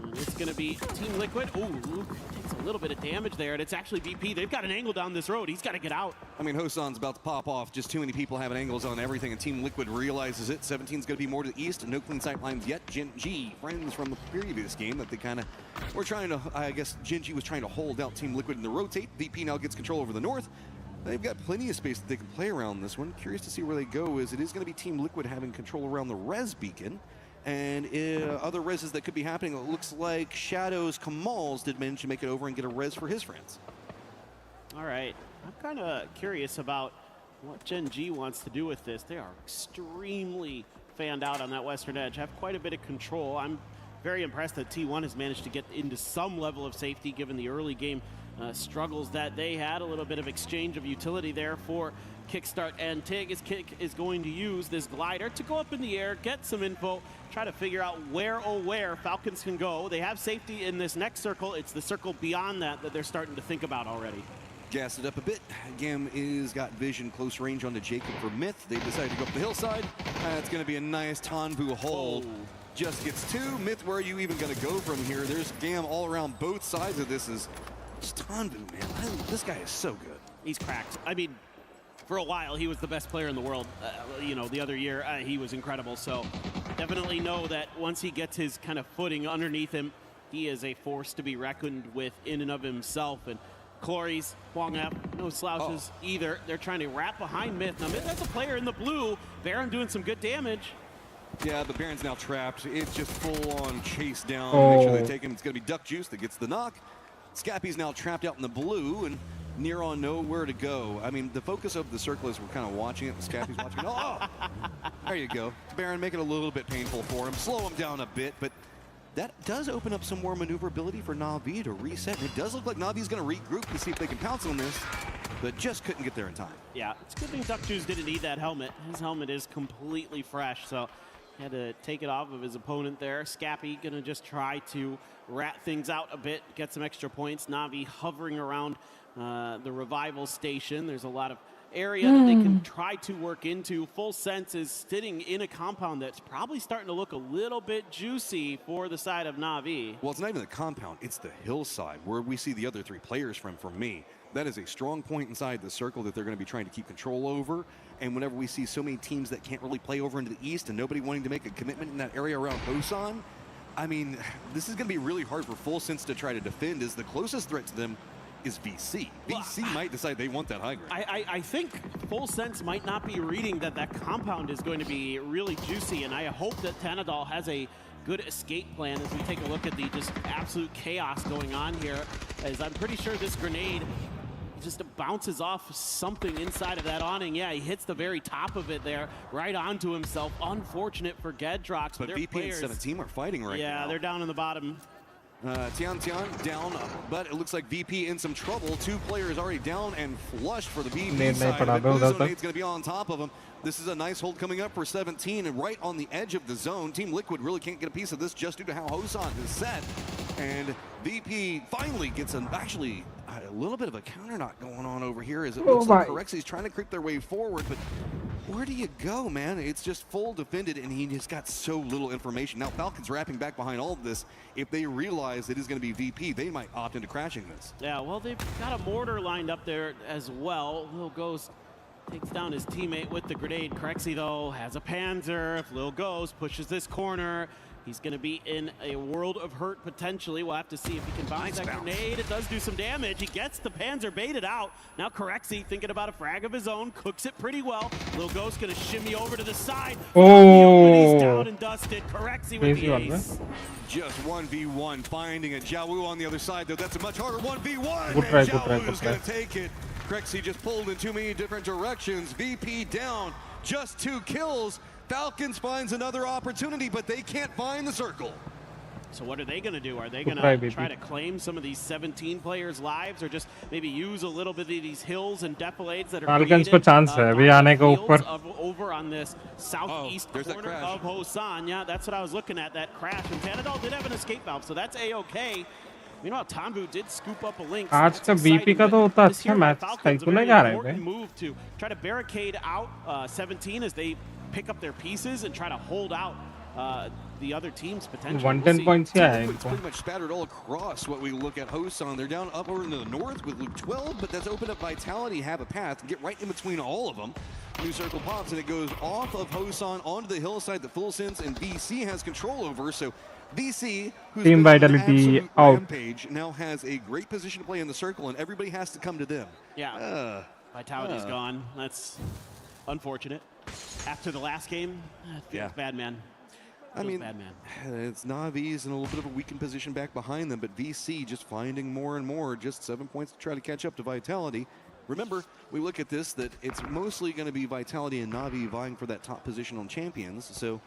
And it's going to be Team Liquid. Ooh, takes a little bit of damage there, and it's actually VP. They've got an angle down this road. He's got to get out. I mean, Hosan's about to pop off. Just too many people having angles on everything, and Team Liquid realizes it. 17's going to be more to the east. No clean sight lines yet. Gen G, friends from the previous game that they kind of were trying to, I guess Gen G was trying to hold out Team Liquid in the rotate. VP now gets control over the north. They've got plenty of space that they can play around this one. Curious to see where they go, as it is going to be Team Liquid having control around the res beacon. And other reses that could be happening, it looks like Shadow's Kamal's did manage to make it over and get a res for his friends. All right. I'm kind of curious about what Gen G wants to do with this. They are extremely fanned out on that western edge, have quite a bit of control. I'm very impressed that T1 has managed to get into some level of safety given the early game struggles that they had. A little bit of exchange of utility there for Kickstart, and Tig is going to use this glider to go up in the air, get some info, try to figure out where Falcons can go. They have safety in this next circle. It's the circle beyond that they're starting to think about already. Gassed it up a bit. Gam is got vision close range onto Jacob for Myth. They decided to go up the hillside. It's going to be a nice Tanvu hold. Just gets two. Myth, where are you even going to go from here? There's Gam all around both sides of this. Is Tanvu, man. This guy is so good. He's cracked. I mean, for a while, he was the best player in the world. You know, the other year, he was incredible. So definitely know that once he gets his kind of footing underneath him, he is a force to be reckoned with in and of himself. And Clories, Huang F, no slouches either. They're trying to wrap behind Myth. Now, Myth has a player in the blue. Baron doing some good damage. Yeah, but Baron's now trapped. It's just full-on chase down. Make sure they take him. It's going to be Duck Juice that gets the knock. Scappy's now trapped out in the blue and near on nowhere to go. I mean, the focus of the circle is we're kind of watching it. Scappy's watching. Oh, there you go. Baron, make it a little bit painful for him. Slow him down a bit, but that does open up some more maneuverability for Na'Vi to reset. And it does look like Na'Vi's going to regroup to see if they can pounce on this, but just couldn't get there in time. Yeah, it's a good thing Duck Juice didn't need that helmet. His helmet is completely fresh, so he had to take it off of his opponent there. Scappy going to just try to rat things out a bit, get some extra points. Na'Vi hovering around the revival station. There's a lot of area that they can try to work into. Full Sense is sitting in a compound that's probably starting to look a little bit juicy for the side of Na'Vi. Well, it's not even the compound, it's the hillside where we see the other three players from. For me, that is a strong point inside the circle that they're going to be trying to keep control over. And whenever we see so many teams that can't really play over into the east and nobody wanting to make a commitment in that area around Hosan, I mean, this is going to be really hard for Full Sense to try to defend, as the closest threat to them is VC. VC might decide they want that high ground. I think Full Sense might not be reading that compound is going to be really juicy, and I hope that Tanadol has a good escape plan as we take a look at the just absolute chaos going on here, as I'm pretty sure this grenade just bounces off something inside of that awning. Yeah, he hits the very top of it there, right onto himself. Unfortunate for Gedrox. But VP and 17 are fighting right now. Yeah, they're down in the bottom. Tian down, but it looks like VP in some trouble. Two players already down and flushed for the VP side. Bluezonade's going to be on top of him. This is a nice hold coming up for 17 and right on the edge of the zone. Team Liquid really can't get a piece of this just due to how Hosan is set. And VP finally gets actually a little bit of a counter knock going on over here, as it looks like Corexi's trying to creep their way forward, but where do you go, man? It's just full defended, and he has got so little information. Now Falcons wrapping back behind all of this. If they realize it is going to be VP, they might opt into crashing this. Yeah, well, they've got a mortar lined up there as well. Lil Ghost takes down his teammate with the grenade. Corexi, though, has a Panzer. If Lil Ghost pushes this corner, he's going to be in a world of hurt potentially. We'll have to see if he can bounce that grenade. It does do some damage. He gets the Panzer baited out. Now Corexi thinking about a frag of his own, cooks it pretty well. Lil Ghost going to shimmy over to the side. Oh, he's down and dusted. Corexi with the ace. Just 1v1, finding a Jiawu on the other side, though. That's a much harder 1v1. Good try, Jiawu's going to take it. Corexi just pulled in too many different directions. VP down, just 2 kills. Falcons finds another opportunity, but they can't find the circle. So what are they going to do? Are they going to try to claim some of these 17 players' lives, or just maybe use a little bit of these hills and defilades that are Falcons को chance है अभी आने का ऊपर. Over on this southeast corner of Hosan? Yeah, that's what I was looking at, that crash. And Tanadol did have an escape valve, so that's A-okay. Meanwhile, Tanvu did scoop up a link. आज का VP का तो उतना अच्छा match calculate आ रहा है. Move to try to barricade out 17 as they pick up their pieces and try to hold out the other team's potential. 110 points here. It's pretty much spattered all across what we look at Hosan. They're down up over into the north with Luke 12, but that's opened up Vitality, have a path, get right in between all of them. New circle pops, and it goes off of Hosan onto the hillside that Full Sense and VC has control over. So VC, who's Team Vitality out. Rampage, now has a great position to play in the circle, and everybody has to come to them. Yeah, Vitality's gone. That's unfortunate. After the last game, feels bad, man. I mean, bad, man. It's Navi's in a little bit of a weakened position back behind them, but VC just finding more and more, just 7 points to try to catch up to Vitality. Remember, we look at this, that it's mostly going to be Vitality and Navi vying for that top position on Champions, so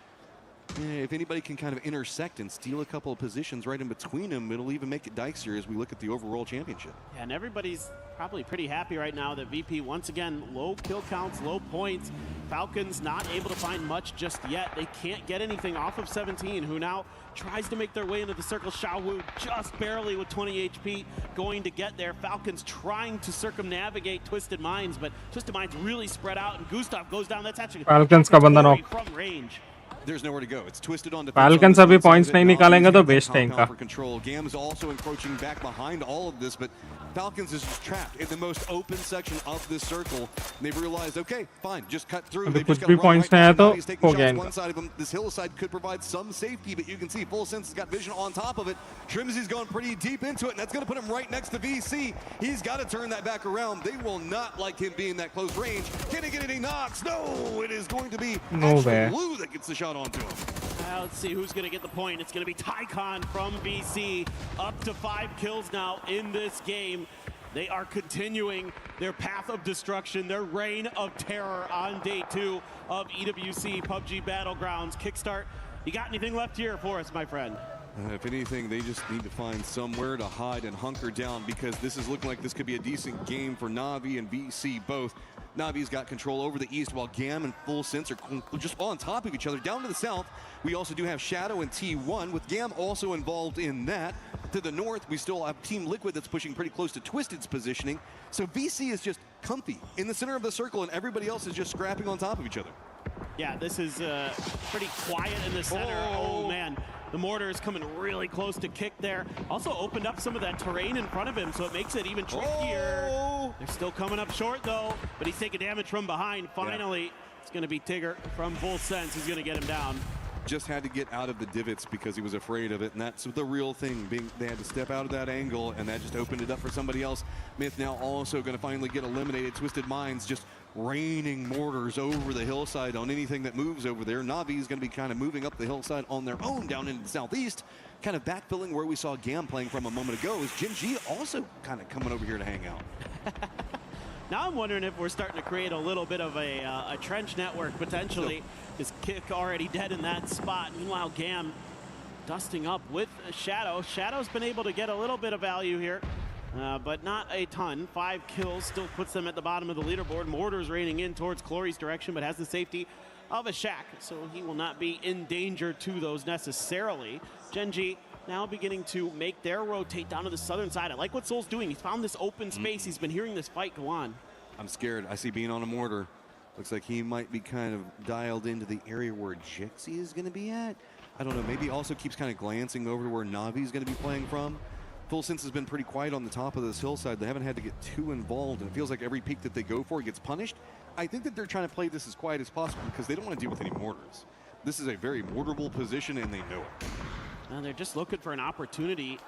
if anybody can kind of intersect and steal a couple of positions right in between them, it'll even make it dicier as we look at the overall championship. Yeah, and everybody's probably pretty happy right now that VP, once again, low kill counts, low points. Falcons not able to find much just yet. They can't get anything off of 17, who now tries to make their way into the circle. Xiaowu just barely with 20 HP going to get there. Falcons trying to circumnavigate Twisted Minds, but Twisted Minds really spread out, and Gustav goes down. That's actually Falcons का बंदा knock. from range. There's nowhere to go. It's twisted on defense. Falcons अभी points नहीं निकालेंगे तो best है इनका. For control. Gam is also encroaching back behind all of this, but Falcons is just trapped in the most open section of this circle. And they've realized, okay, fine, just cut through. They've just got to run right now. He's taking shots one side of him. This hillside could provide some safety, but you can see Full Sense has got vision on top of it. Trimsy's going pretty deep into it, and that's going to put him right next to VC. He's got to turn that back around. They will not like him being that close range. Can he get any knocks? No, it is going to be Lou that gets the shot onto him. Let's see who's going to get the point. It's going to be Tycon from VC. Up to 5 kills now in this game. They are continuing their path of destruction, their reign of terror on day 2 of EWC PUBG Battlegrounds. Kickstart, you got anything left here for us, my friend? If anything, they just need to find somewhere to hide and hunker down, because this is looking like this could be a decent game for Na'Vi and VC both. Navi's got control over the east, while Gam and Full Sense are just on top of each other. Down to the south, we also do have Shadow and T1, with Gam also involved in that. To the north, we still have Team Liquid that's pushing pretty close to Twisted's positioning. So VC is just comfy in the center of the circle, and everybody else is just scrapping on top of each other. Yeah, this is pretty quiet in the center. Oh, man. The mortar is coming really close to kick there. Also opened up some of that terrain in front of him, so it makes it even trickier. They're still coming up short, though, but he's taking damage from behind. Finally, it's going to be Tigger from Full Sense who's going to get him down. Just had to get out of the divots because he was afraid of it, and that's the real thing. They had to step out of that angle, and that just opened it up for somebody else. Myth now also going to finally get eliminated. Twisted Minds just raining mortars over the hillside on anything that moves over there. Na'Vi is going to be kind of moving up the hillside on their own down into the southeast, kind of backfilling where we saw Gam playing from a moment ago. Is Gen G also kind of coming over here to hang out? Now I'm wondering if we're starting to create a little bit of a trench network potentially. His kick already dead in that spot. Meanwhile, Gam dusting up with Shadow. Shadow's been able to get a little bit of value here, but not a ton. 5 kills still puts them at the bottom of the leaderboard. Mortar's raining in towards Clory's direction, but has the safety of a shack, so he will not be in danger to those necessarily. Gen G now beginning to make their rotate down to the southern side. I like what Soul's doing. He's found this open space. He's been hearing this fight go on. I'm scared. I see Bean on a mortar. Looks like he might be kind of dialed into the area where Jexy is going to be at. I don't know. Maybe also keeps kind of glancing over to where Na'Vi is going to be playing from. Full Sense has been pretty quiet on the top of this hillside. They haven't had to get too involved, and it feels like every peak that they go for gets punished. I think that they're trying to play this as quiet as possible because they don't want to deal with any mortars. This is a very mortarable position, and they know it. And they're just looking for an opportunity.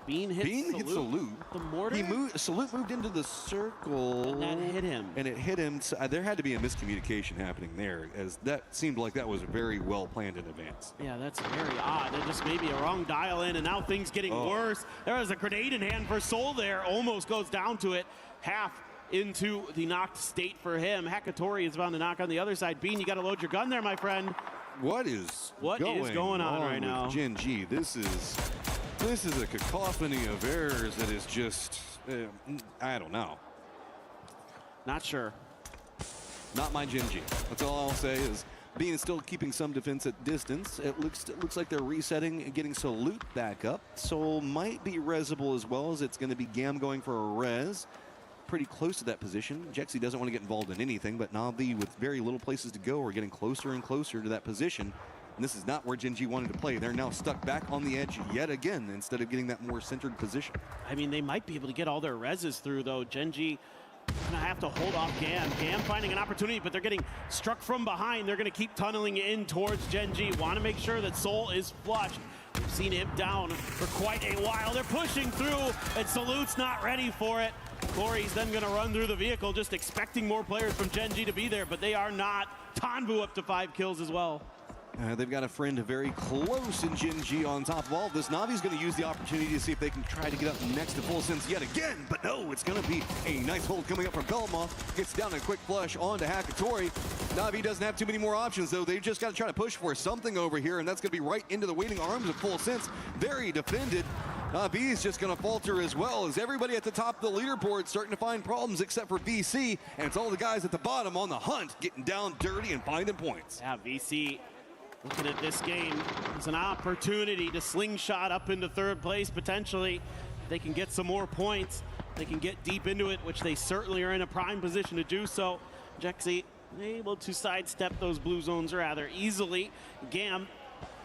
Bean hits Salute. The mortar? Salute moved into the circle. And that hit him. And it hit him. So, there had to be a miscommunication happening there, as that seemed like that was very well planned in advance. Yeah, that's very odd. There just maybe a wrong dial in, and now things getting worse. There was a grenade in hand for Soul there. Almost goes down to it. Half into the knocked state for him. Hakatori is about to knock on the other side. Bean, you got to load your gun there, my friend. What is going on right now? Gen G, this is a cacophony of errors that is just, I don't know. Not sure. Not my Gen G. That's all I'll say is Bean is still keeping some defense at distance. It looks like they're resetting and getting Salute back up. Soul might be resable as well, as it's going to be Gam going for a res. Pretty close to that position. Jexy doesn't want to get involved in anything, but Na'Vi, with very little places to go, are getting closer and closer to that position. And this is not where Gen G wanted to play. They're now stuck back on the edge yet again instead of getting that more centered position. I mean, they might be able to get all their reses through, though. Gen G gonna have to hold off Gam. Gam finding an opportunity, but they're getting struck from behind. They're gonna keep tunneling in towards Gen G. Want to make sure that Soul is flushed. We've seen him down for quite a while. They're pushing through, and Salute's not ready for it. Clory's then going to run through the vehicle, just expecting more players from Gen G to be there, but they are not. Tanvu up to 5 kills as well. They've got a friend very close in Gen G on top of all of this. Navi's going to use the opportunity to see if they can try to get up next to Full Sense yet again. But no, it's going to be a nice hold coming up from Belma. Gets down a quick flush onto Hakatori. Navi doesn't have too many more options, though. They've just got to try to push for something over here, and that's going to be right into the waiting arms of Full Sense. Very defended. Navi is just going to falter as well, as everybody at the top of the leaderboard starting to find problems except for VC. And it's all the guys at the bottom on the hunt, getting down dirty and finding points. Yeah, VC looking at this game as an opportunity to slingshot up into third place potentially. They can get some more points. They can get deep into it, which they certainly are in a prime position to do so. Jexy able to sidestep those blue zones rather easily. Gam,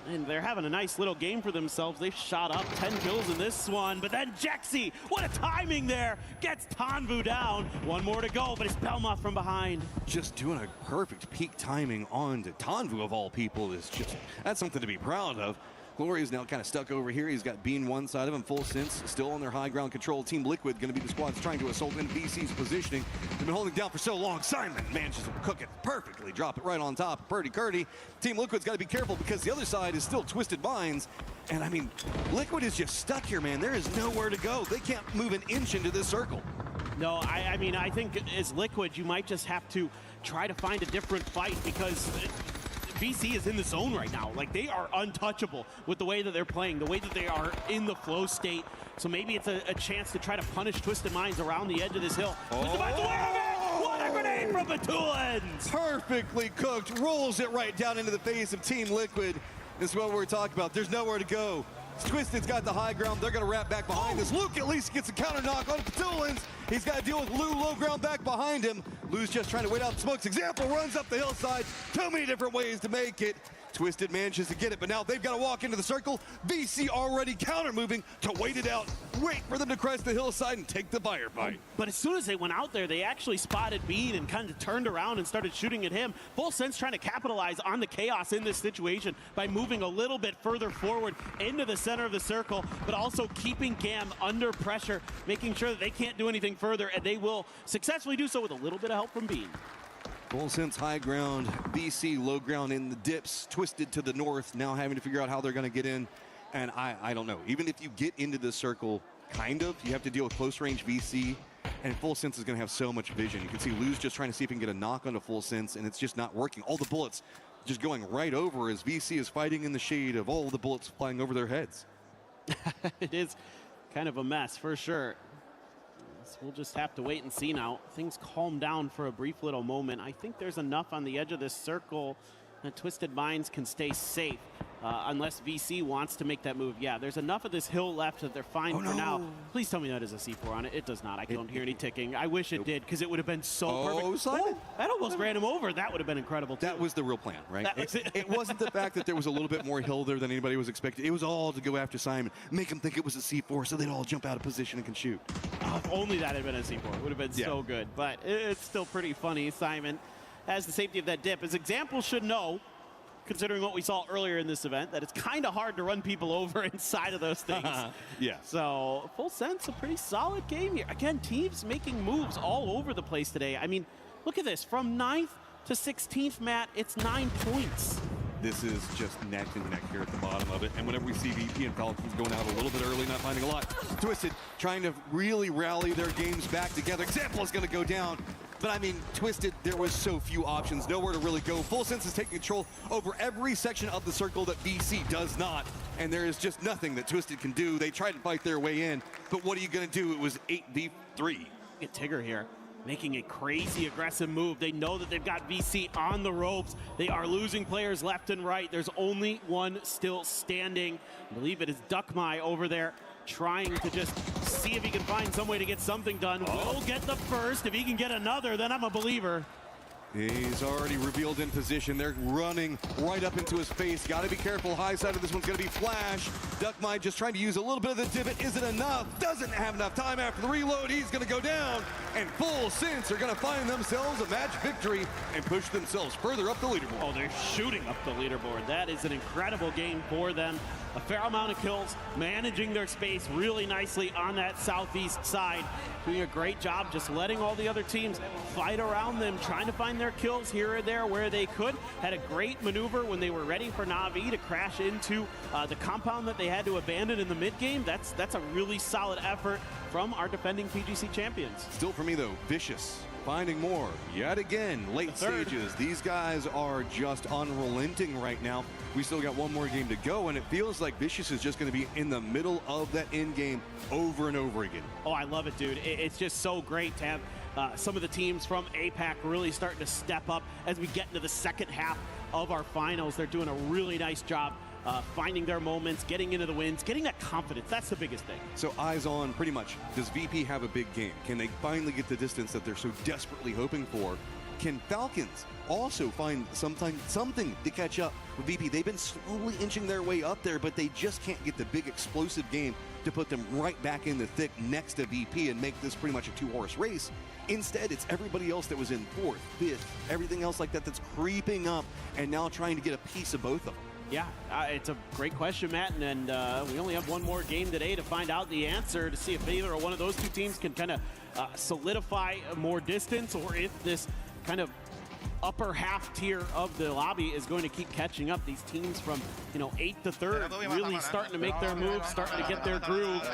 and they're having a nice little game for themselves. They've shot up 10 kills in this one, but then Jexy, what a timing there, gets Tanvu down. One more to go, but it's Belmoth from behind. Just doing a perfect peak timing on to Tanvu of all people is just, that's something to be proud of. Glory is now kind of stuck over here. He's got Bean one side of him, Full Sense still on their high ground control. Team Liquid going to be the squad that's trying to assault in VC's positioning. They've been holding down for so long. Simon manages to cook it perfectly, drop it right on top of Purdy Curdy. Team Liquid's got to be careful because the other side is still Twisted Minds. And I mean, Liquid is just stuck here, man. There is nowhere to go. They can't move an inch into this circle. No, I mean, I think as Liquid, you might just have to try to find a different fight because VC is in the zone right now. Like, they are untouchable with the way that they're playing, the way that they are in the flow state. So maybe it's a chance to try to punish Twisted Minds around the edge of this hill. Twisted Minds aware of it! What a grenade from Batulans! Perfectly cooked, rolls it right down into the face of Team Liquid. This is what we're talking about. There's nowhere to go. Twisted's got the high ground. They're going to wrap back behind this. Luke at least gets a counter knock on Batulans. He's got to deal with Lou low ground back behind him. Lou's just trying to wait out the smokes. Example runs up the hillside. Too many different ways to make it. Twisted manages to get it, but now they've got to walk into the circle. VC already counter moving to wait it out. Wait for them to crest the hillside and take the firefight. But as soon as they went out there, they actually spotted Bean and kind of turned around and started shooting at him. Full Sense trying to capitalize on the chaos in this situation by moving a little bit further forward into the center of the circle, but also keeping Gam under pressure, making sure that they can't do anything further, and they will successfully do so with a little bit of help from Bean. Full Sense high ground, VC low ground in the dips, Twisted to the north, now having to figure out how they're going to get in. And I don't know, even if you get into the circle, kind of, you have to deal with close range VC, and Full Sense is going to have so much vision. You can see Lou's just trying to see if he can get a knock onto Full Sense, and it's just not working. All the bullets just going right over as VC is fighting in the shade of all the bullets flying over their heads. It is kind of a mess for sure. So we'll just have to wait and see now. Things calm down for a brief little moment. I think there's enough on the edge of this circle that Twisted Minds can stay safe. Unless VC wants to make that move. Yeah, there's enough of this hill left that they're fine for now. Please tell me that is a C4 on it. It does not. I don't hear any ticking. I wish it did, because it would have been so perfect. Simon. Oh, that almost ran him over. That would have been incredible, too. That was the real plan, right? It wasn't the fact that there was a little bit more hill there than anybody was expecting. It was all to go after Simon, make him think it was a C4 so they'd all jump out of position and can shoot. Oh, if only that had been a C4. It would have been so good. But it's still pretty funny. Simon has the safety of that dip. As Example should know, considering what we saw earlier in this event, that it's kind of hard to run people over inside of those things. Yeah. So, Full Sense, a pretty solid game here. Again, teams making moves all over the place today. I mean, look at this. From 9th to 16th, Matt, it's 9 points. This is just neck and neck here at the bottom of it. And whenever we see VP and Falcons going out a little bit early, not finding a lot, Twisted trying to really rally their games back together. Example is going to go down. But I mean, Twisted, there was so few options, nowhere to really go. Full Sense is taking control over every section of the circle that VC does not. And there is just nothing that Twisted can do. They tried to fight their way in, but what are you going to do? It was 8v3. Get Tigger here, making a crazy aggressive move. They know that they've got VC on the ropes. They are losing players left and right. There's only one still standing. I believe it is Duckmai over there, trying to just see if he can find some way to get something done. Will get the first. If he can get another, then I'm a believer. He's already revealed in position. They're running right up into his face. Got to be careful. High side of this one's going to be Flash. Duckmai just trying to use a little bit of the divot. Is it enough? Doesn't have enough time after the reload. He's going to go down. And Full Sense are going to find themselves a match victory and push themselves further up the leaderboard. Oh, they're shooting up the leaderboard. That is an incredible game for them. a fair amount of kills, managing their space really nicely on that southeast side, doing a great job just letting all the other teams fight around them, trying to find their kills here or there where they could. Had a great maneuver when they were ready for Na'Vi to crash into the compound that they had to abandon in the mid game. That's a really solid effort from our defending PGC champions. Still for me though, Vicious finding more yet again. Late stages, these guys are just unrelenting right now. We still got one more game to go, and it feels like Vicious is just going to be in the middle of that end game over and over again. Oh, I love it, dude. It's just so great to have some of the teams from APAC really starting to step up as we get into the second half of our finals. They're doing a really nice job finding their moments, getting into the wins, getting that confidence. That's the biggest thing. So eyes on pretty much. Does VP have a big game? Can they finally get the distance that they're so desperately hoping for? Can Falcons also find something to catch up with VP? They've been slowly inching their way up there, but they just can't get the big explosive game to put them right back in the thick next to VP and make this pretty much a two-horse race. Instead, it's everybody else that was in fourth, fifth, everything else like that that's creeping up and now trying to get a piece of both of them. Yeah, it's a great question, Matt, and we only have one more game today to find out the answer, to see if either or one of those two teams can kind of solidify more distance, or if this kind of upper half tier of the lobby is going to keep catching up. These teams from 8th to 3rd really starting to make their moves, starting to get their groove.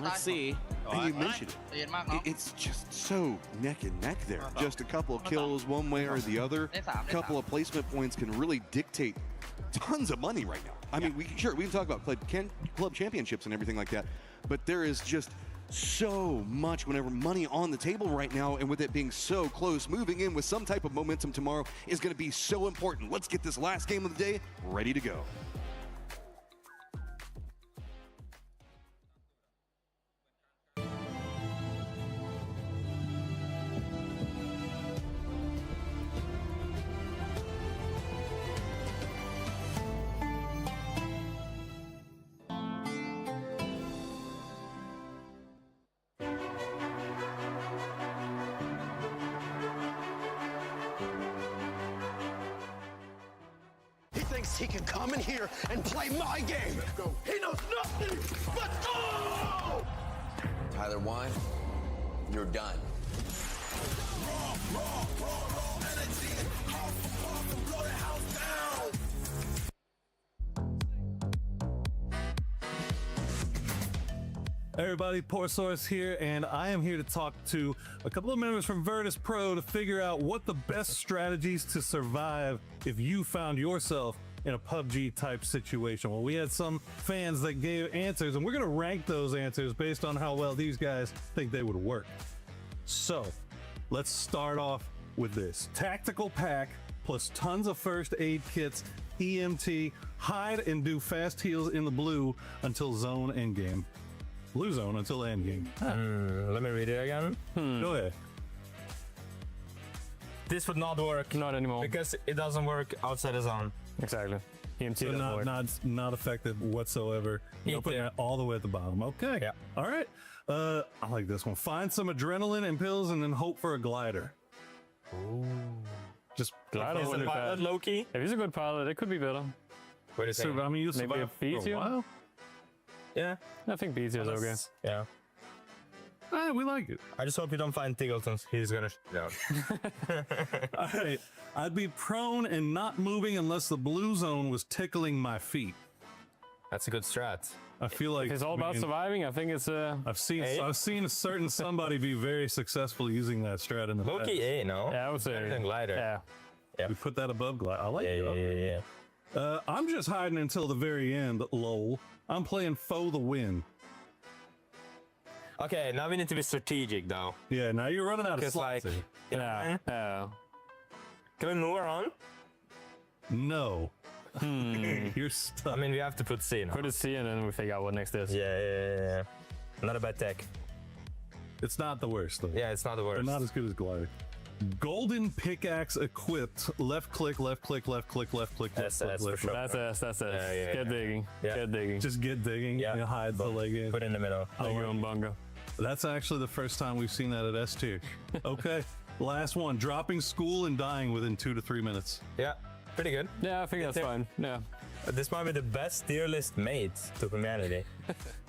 Let's see. And you mentioned it. It's just so neck and neck there. Just a couple of kills one way or the other. A couple of placement points can really dictate tons of money right now. I mean, we can talk about club championships and everything like that, but there is just so much money on the table right now, and with it being so close, moving in with some type of momentum tomorrow is going to be so important. Let's get this last game of the day ready to go. He can come in here and play my game. Go. He knows nothing but go! Tyler 1, you're done. Hey everybody, Porsource here, and I am here to talk to a couple of members from Virtus Pro to figure out what the best strategies to survive if you found yourself in a PUBG type situation. Well, we had some fans that gave answers, and we're going to rank those answers based on how well these guys think they would work. So let's start off with this. Tactical pack plus tons of first aid kits, EMT, hide and do fast heals in the blue until zone endgame. Blue zone until endgame. Let me read it again. Go ahead. This would not work. Not anymore. Because it doesn't work outside the zone. Exactly. EMT so not effective whatsoever. You put that all the way at the bottom. Okay. Yeah. All right. I like this one. Find some adrenaline and pills and then hope for a glider. Ooh. Just glider. Is the pilot low-key? If he's a good pilot, it could be better. Wait a second. I mean, you maybe a B tier. Yeah. I think B tier is okay. Yeah. We like it. I just hope you don't find Tiggletons. He's gonna down. All right. I'd be prone and not moving unless the blue zone was tickling my feet. That's a good strat. I feel like if it's all about surviving. I think it's I've seen a certain somebody be very successful using that strat in the past. Low-key A, no? Yeah, I would say glider. Yeah. We put that above glider. I like it. Yeah. I'm just hiding until the very end, lol. I'm playing foe the win. Okay, now we need to be strategic, though. Yeah, now you're running out of slots. Like, yeah. Can we move around? No. You're stuck. I mean, we have to put C now. Put a C and then we figure out what next is. Yeah. Not a bad tech. It's not the worst, though. Yeah, it's not the worst. They're not as good as glider. Golden pickaxe equipped. Left click, left click, left click, left click. That's for sure. That's it. Get digging. Yeah. Get digging. Just get digging. Yeah. You hide the leg in. Put in the middle. Leg on bunga. That's actually the first time we've seen that at S tier. Okay. Last one. Dropping school and dying within 2 to 3 minutes. Yeah. Pretty good. Yeah, I think that's fine. Yeah. This might be the best tier list made to humanity.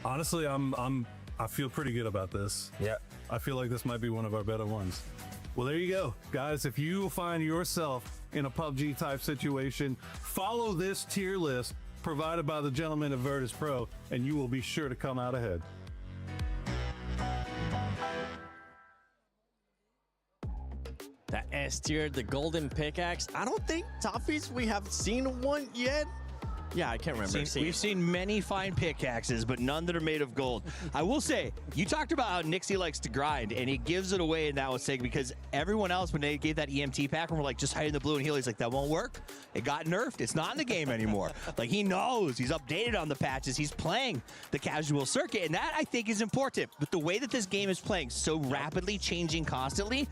Honestly, I feel pretty good about this. Yeah. I feel like this might be one of our better ones. Well, there you go. Guys, if you find yourself in a PUBG type situation, follow this tier list provided by the gentlemen of Virtus Pro, and you will be sure to come out ahead. That S tier, the golden pickaxe. I don't think, Toffees, we have seen one yet. Yeah, I can't remember. We've seen many fine pickaxes, but none that are made of gold. I will say, you talked about how Nixie likes to grind, and he gives it away in that was saying because everyone else, when they gave that EMT pack, and we're like, just hide in the blue and heal, he's like, that won't work. It got nerfed. It's not in the game anymore. Like, he knows. He's updated on the patches. He's playing the casual circuit, and that, I think, is important. But the way that this game is playing, so rapidly changing constantly,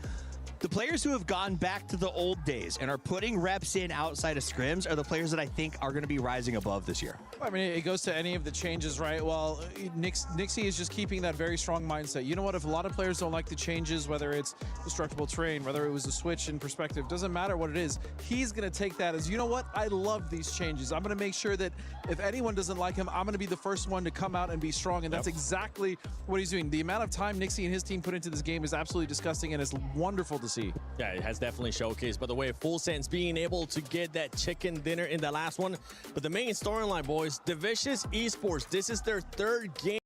the players who have gone back to the old days and are putting reps in outside of scrims are the players that I think are going to be rising above this year. I mean, it goes to any of the changes, right? Well, Nixie is just keeping that very strong mindset. You know what? If a lot of players don't like the changes, whether it's destructible terrain, whether it was a switch in perspective, doesn't matter what it is, he's going to take that as, you know what? I love these changes. I'm going to make sure that if anyone doesn't like him, I'm going to be the first one to come out and be strong, and that's exactly what he's doing. The amount of time Nixie and his team put into this game is absolutely disgusting, and it's wonderful to see. Yeah, it has definitely showcased. By the way, Full Sense being able to get that chicken dinner in the last one. But the main storyline, boys, the Vicious Esports, this is their third game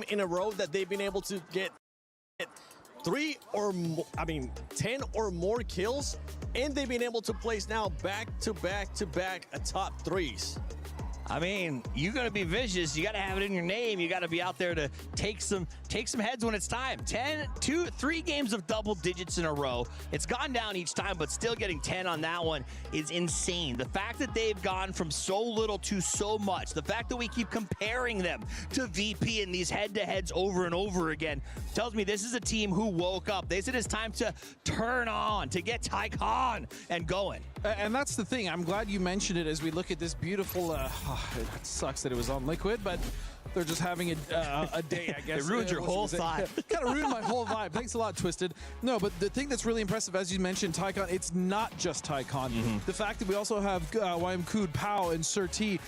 in a row that they've been able to get 10 or more kills, and they've been able to place now back-to-back top threes. I mean, you got to be vicious. You got to have it in your name. You got to be out there to take some heads when it's time. 3 games of double digits in a row. It's gone down each time, but still getting 10 on that one is insane. The fact that they've gone from so little to so much, the fact that we keep comparing them to VP in these head-to-heads over and over again tells me this is a team who woke up. They said it's time to turn on, to get Tycon and going. And that's the thing. I'm glad you mentioned it as we look at this beautiful... it sucks that it was on Liquid, but they're just having a day, I guess. It ruined your whole thought. Kind of ruined my whole vibe. Thanks a lot, Twisted. No, but the thing that's really impressive, as you mentioned, Tycon, it's not just Tycon. The fact that we also have YMKood, Pow, and Sir T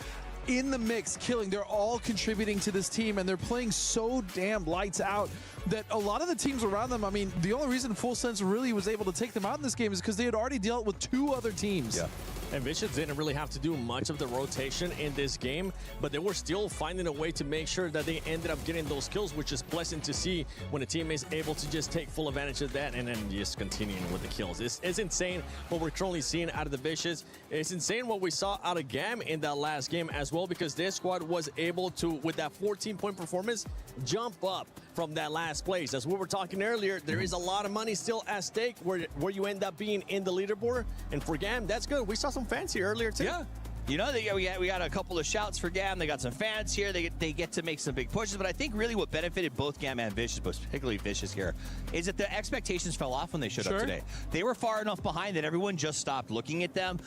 in the mix, killing. They're all contributing to this team, and they're playing so damn lights out that a lot of the teams around them, I mean, the only reason Full Sense really was able to take them out in this game is because they had already dealt with 2 other teams. Yeah. And Vicious didn't really have to do much of the rotation in this game, but they were still finding a way to make sure that they ended up getting those kills, which is pleasant to see when a team is able to just take full advantage of that and then just continuing with the kills. It's insane what we're currently seeing out of the Vicious. It's insane what we saw out of GAM in that last game as well, because this squad was able to, with that 14-point performance, jump up from that last place. As we were talking earlier, there is a lot of money still at stake where you end up being in the leaderboard. And for GAM, that's good. We saw some fans here earlier too. Yeah. You know, we got a couple of shouts for GAM. They got some fans here. They get to make some big pushes. But I think really what benefited both GAM and Vicious, but particularly Vicious here, is that the expectations fell off when they showed up today. They were far enough behind that everyone just stopped looking at them.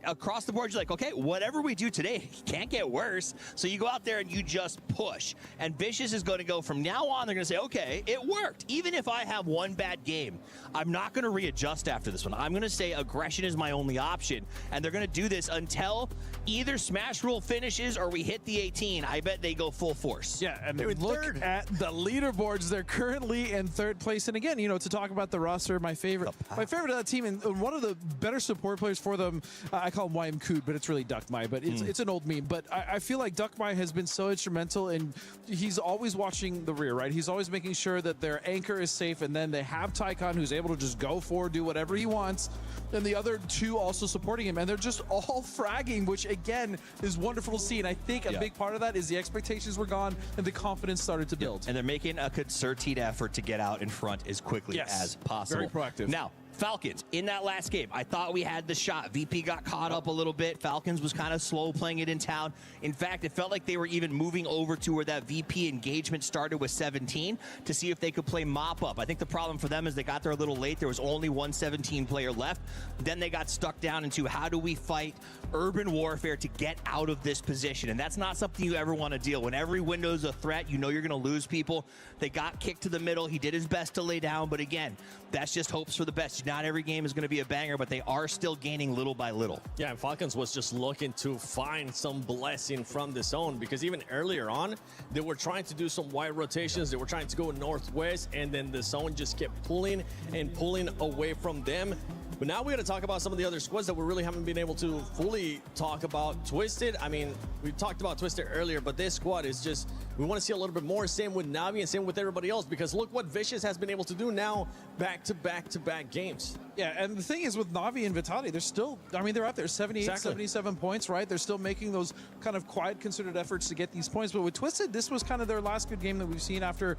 Across the board, you're like, okay, whatever we do today can't get worse. So you go out there and you just push. And Vicious is going to go from now on, they're going to say, okay, it worked. Even if I have one bad game, I'm not going to readjust after this one. I'm going to say aggression is my only option. And they're going to do this until either Smash Rule finishes or we hit the 18. I bet they go full force. Yeah, and look at the leaderboards. They're currently in 3rd place. And again, you know, to talk about the roster, my favorite of that team, and one of the better support players for them, I call him YMKood, but it's really Duckmai, but it's an old meme. But I feel like Duckmai has been so instrumental, and he's always watching the rear, right? He's always making sure that their anchor is safe, and then they have Tycon, who's able to just go forward, do whatever he wants, and the other 2 also supporting him, and they're just all fragging, which again is wonderful to see. And I think a big part of that is the expectations were gone and the confidence started to build. And they're making a concerted effort to get out in front as quickly as possible. Very proactive. Now, Falcons, in that last game, I thought we had the shot. VP got caught up a little bit. Falcons was kind of slow playing it in town. In fact, it felt like they were even moving over to where that VP engagement started with 17 to see if they could play mop-up. I think the problem for them is they got there a little late. There was only one 17 player left. Then they got stuck down into how do we fight urban warfare to get out of this position. And that's not something you ever want to deal. When every window is a threat, you know you're going to lose people. They got kicked to the middle. He did his best to lay down. But again, that's just hopes for the best. You Not every game is going to be a banger, but they are still gaining little by little. Yeah, and Falcons was just looking to find some blessing from the zone, because even earlier on, they were trying to do some wide rotations. They were trying to go northwest, and then the zone just kept pulling and pulling away from them. But now we're going to talk about some of the other squads that we really haven't been able to fully talk about. Twisted, I mean, we talked about Twisted earlier, but this squad is just, we want to see a little bit more. Same with Navi and same with everybody else, because look what Vicious has been able to do now back-to-back games. Yeah, and the thing is with Navi and Vitali, they're still, I mean, they're out there 78, 77 points, right? They're still making those kind of quiet, concerted efforts to get these points. But with Twisted, this was kind of their last good game that we've seen after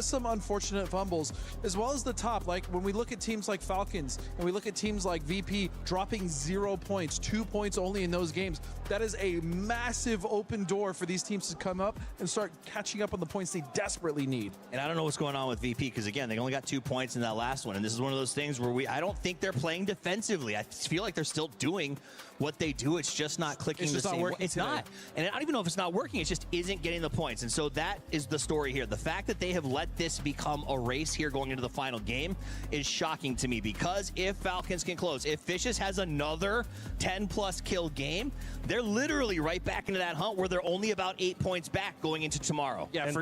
some unfortunate fumbles, as well as the top. Like when we look at teams like Falcons and we look at teams like VP dropping 0 points, 2 points only in those games, that is a massive open door for these teams to come up and start catching up on the points they desperately need. And I don't know what's going on with VP, because again, they only got 2 points in that last one. And this is one of those things where I don't think they're playing defensively. I feel like they're still doing what they do. It's just not clicking the same way. It's not. And I don't even know if it's not working. It just isn't getting the points. And so that is the story here. The fact that they have let this become a race here going into the final game is shocking to me, because if Falcons can close, if Vicious has another 10-plus kill game, they're literally right back into that hunt where they're only about 8 points back going into tomorrow. Yeah,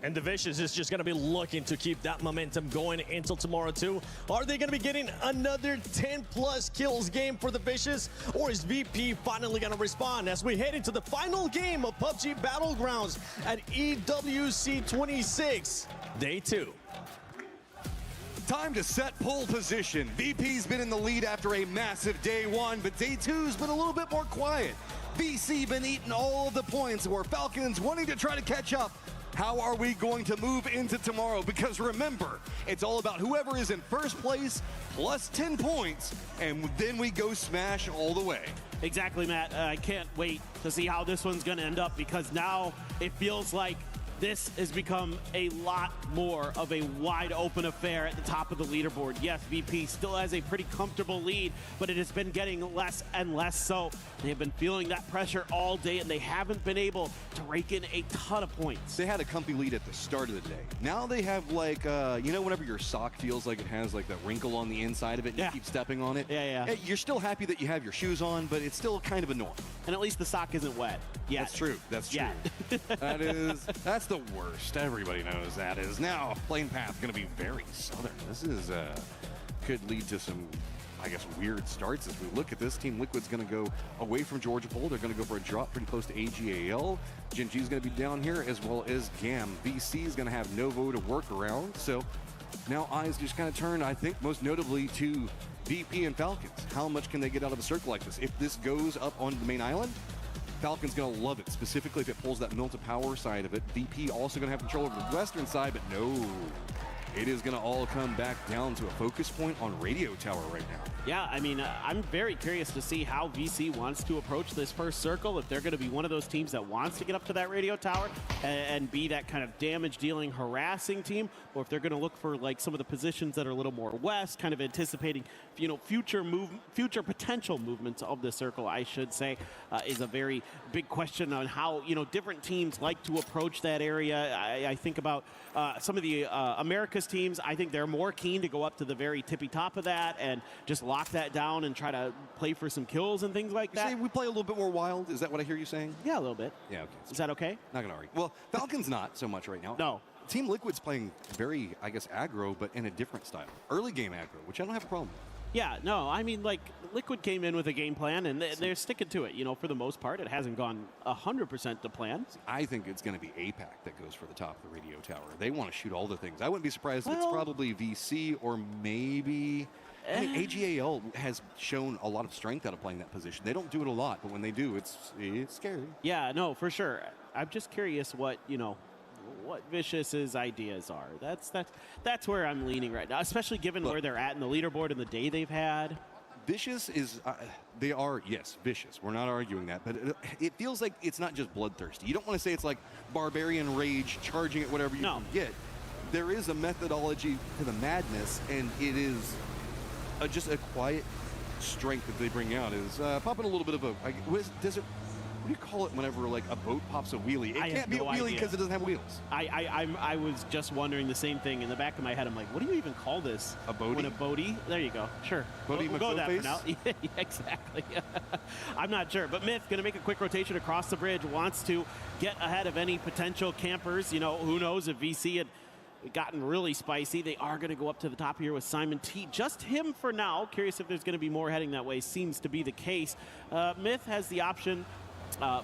and the Vicious is just going to be looking to keep that momentum going until tomorrow, too. Are they going to be getting another 10-plus kills game for the Vicious? Or is VP finally going to respond as we head into the final game of PUBG Battlegrounds at EWC 26, Day 2? Time to set pole position. VP's been in the lead after a massive Day 1, but Day 2's been a little bit more quiet. VC been eating all of the points, where Falcons wanting to try to catch up. How are we going to move into tomorrow? Because remember, it's all about whoever is in first place plus 10 points, and then we go smash all the way. Exactly, Matt. I can't wait to see how this one's going to end up, because now it feels like this has become a lot more of a wide open affair at the top of the leaderboard. Yes, VP still has a pretty comfortable lead, but it has been getting less and less so. They have been feeling that pressure all day, and they haven't been able to rake in a ton of points. They had a comfy lead at the start of the day. Now they have like, you know, whenever your sock feels like it has like that wrinkle on the inside of it and you keep stepping on it? Yeah. You're still happy that you have your shoes on, but it's still kind of annoying. And at least the sock isn't wet. Yeah. That's true. That's true. That's the worst. Everybody knows that is. Now, playing path going to be very southern. This is could lead to some, I guess, weird starts as we look at this. Team Liquid's going to go away from Georgia Pole. They're going to go for a drop pretty close to AGAL. Gen G's going to be down here, as well as GAM. VC is going to have Novo to work around. So now eyes just kind of turn, I think, most notably to VP and Falcons. How much can they get out of a circle like this? If this goes up onto the main island, Falcon's going to love it, specifically if it pulls that Milta Power side of it. VP also going to have control over the western side, but no. It is going to all come back down to a focus point on Radio Tower right now. Yeah, I mean, I'm very curious to see how VC wants to approach this first circle, if they're going to be one of those teams that wants to get up to that Radio Tower and be that kind of damage-dealing, harassing team, or if they're going to look for like some of the positions that are a little more west, kind of anticipating, you know, future potential movements of the circle, I should say, is a very big question on how, you know, different teams like to approach that area. I think about some of the America's teams. I think they're more keen to go up to the very tippy top of that and just lock that down and try to play for some kills and things like that. Say we play a little bit more wild? Is that what I hear you saying? Yeah, a little bit. Yeah, okay. Is that okay? Not going to argue. Well, Falcons not so much right now. No. Team Liquid's playing very, I guess, aggro, but in a different style. Early game aggro, which I don't have a problem with. Yeah, no, I mean, like, Liquid came in with a game plan, and they're sticking to it. You know, for the most part, it hasn't gone 100% to plan. I think it's going to be APAC that goes for the top of the Radio Tower. They want to shoot all the things. I wouldn't be surprised if it's probably VC or maybe... I mean, AGAL has shown a lot of strength out of playing that position. They don't do it a lot, but when they do, it's scary. Yeah, no, for sure. I'm just curious what, you know, what Vicious's ideas are. That's where I'm leaning right now, especially given where they're at in the leaderboard and the day they've had. Vicious is, they are, yes, vicious. We're not arguing that, but it feels like it's not just bloodthirsty. You don't want to say it's like barbarian rage, charging at whatever you can get. There is a methodology to the madness, and it is just a quiet strength that they bring out. Is popping a little bit of a, What do you call it whenever like a boat pops a wheelie? It can't be a wheelie because it doesn't have wheels. I was just wondering the same thing in the back of my head. I'm like, what do you even call this? A boatie? When a boatie? There you go. Sure. Boatie we'll go with that for now. McGoface? Yeah, exactly. I'm not sure. But Myth going to make a quick rotation across the bridge. Wants to get ahead of any potential campers. You know, who knows if VC had gotten really spicy. They are going to go up to the top here with Simon T. Just him for now. Curious if there's going to be more heading that way. Seems to be the case. Myth has the option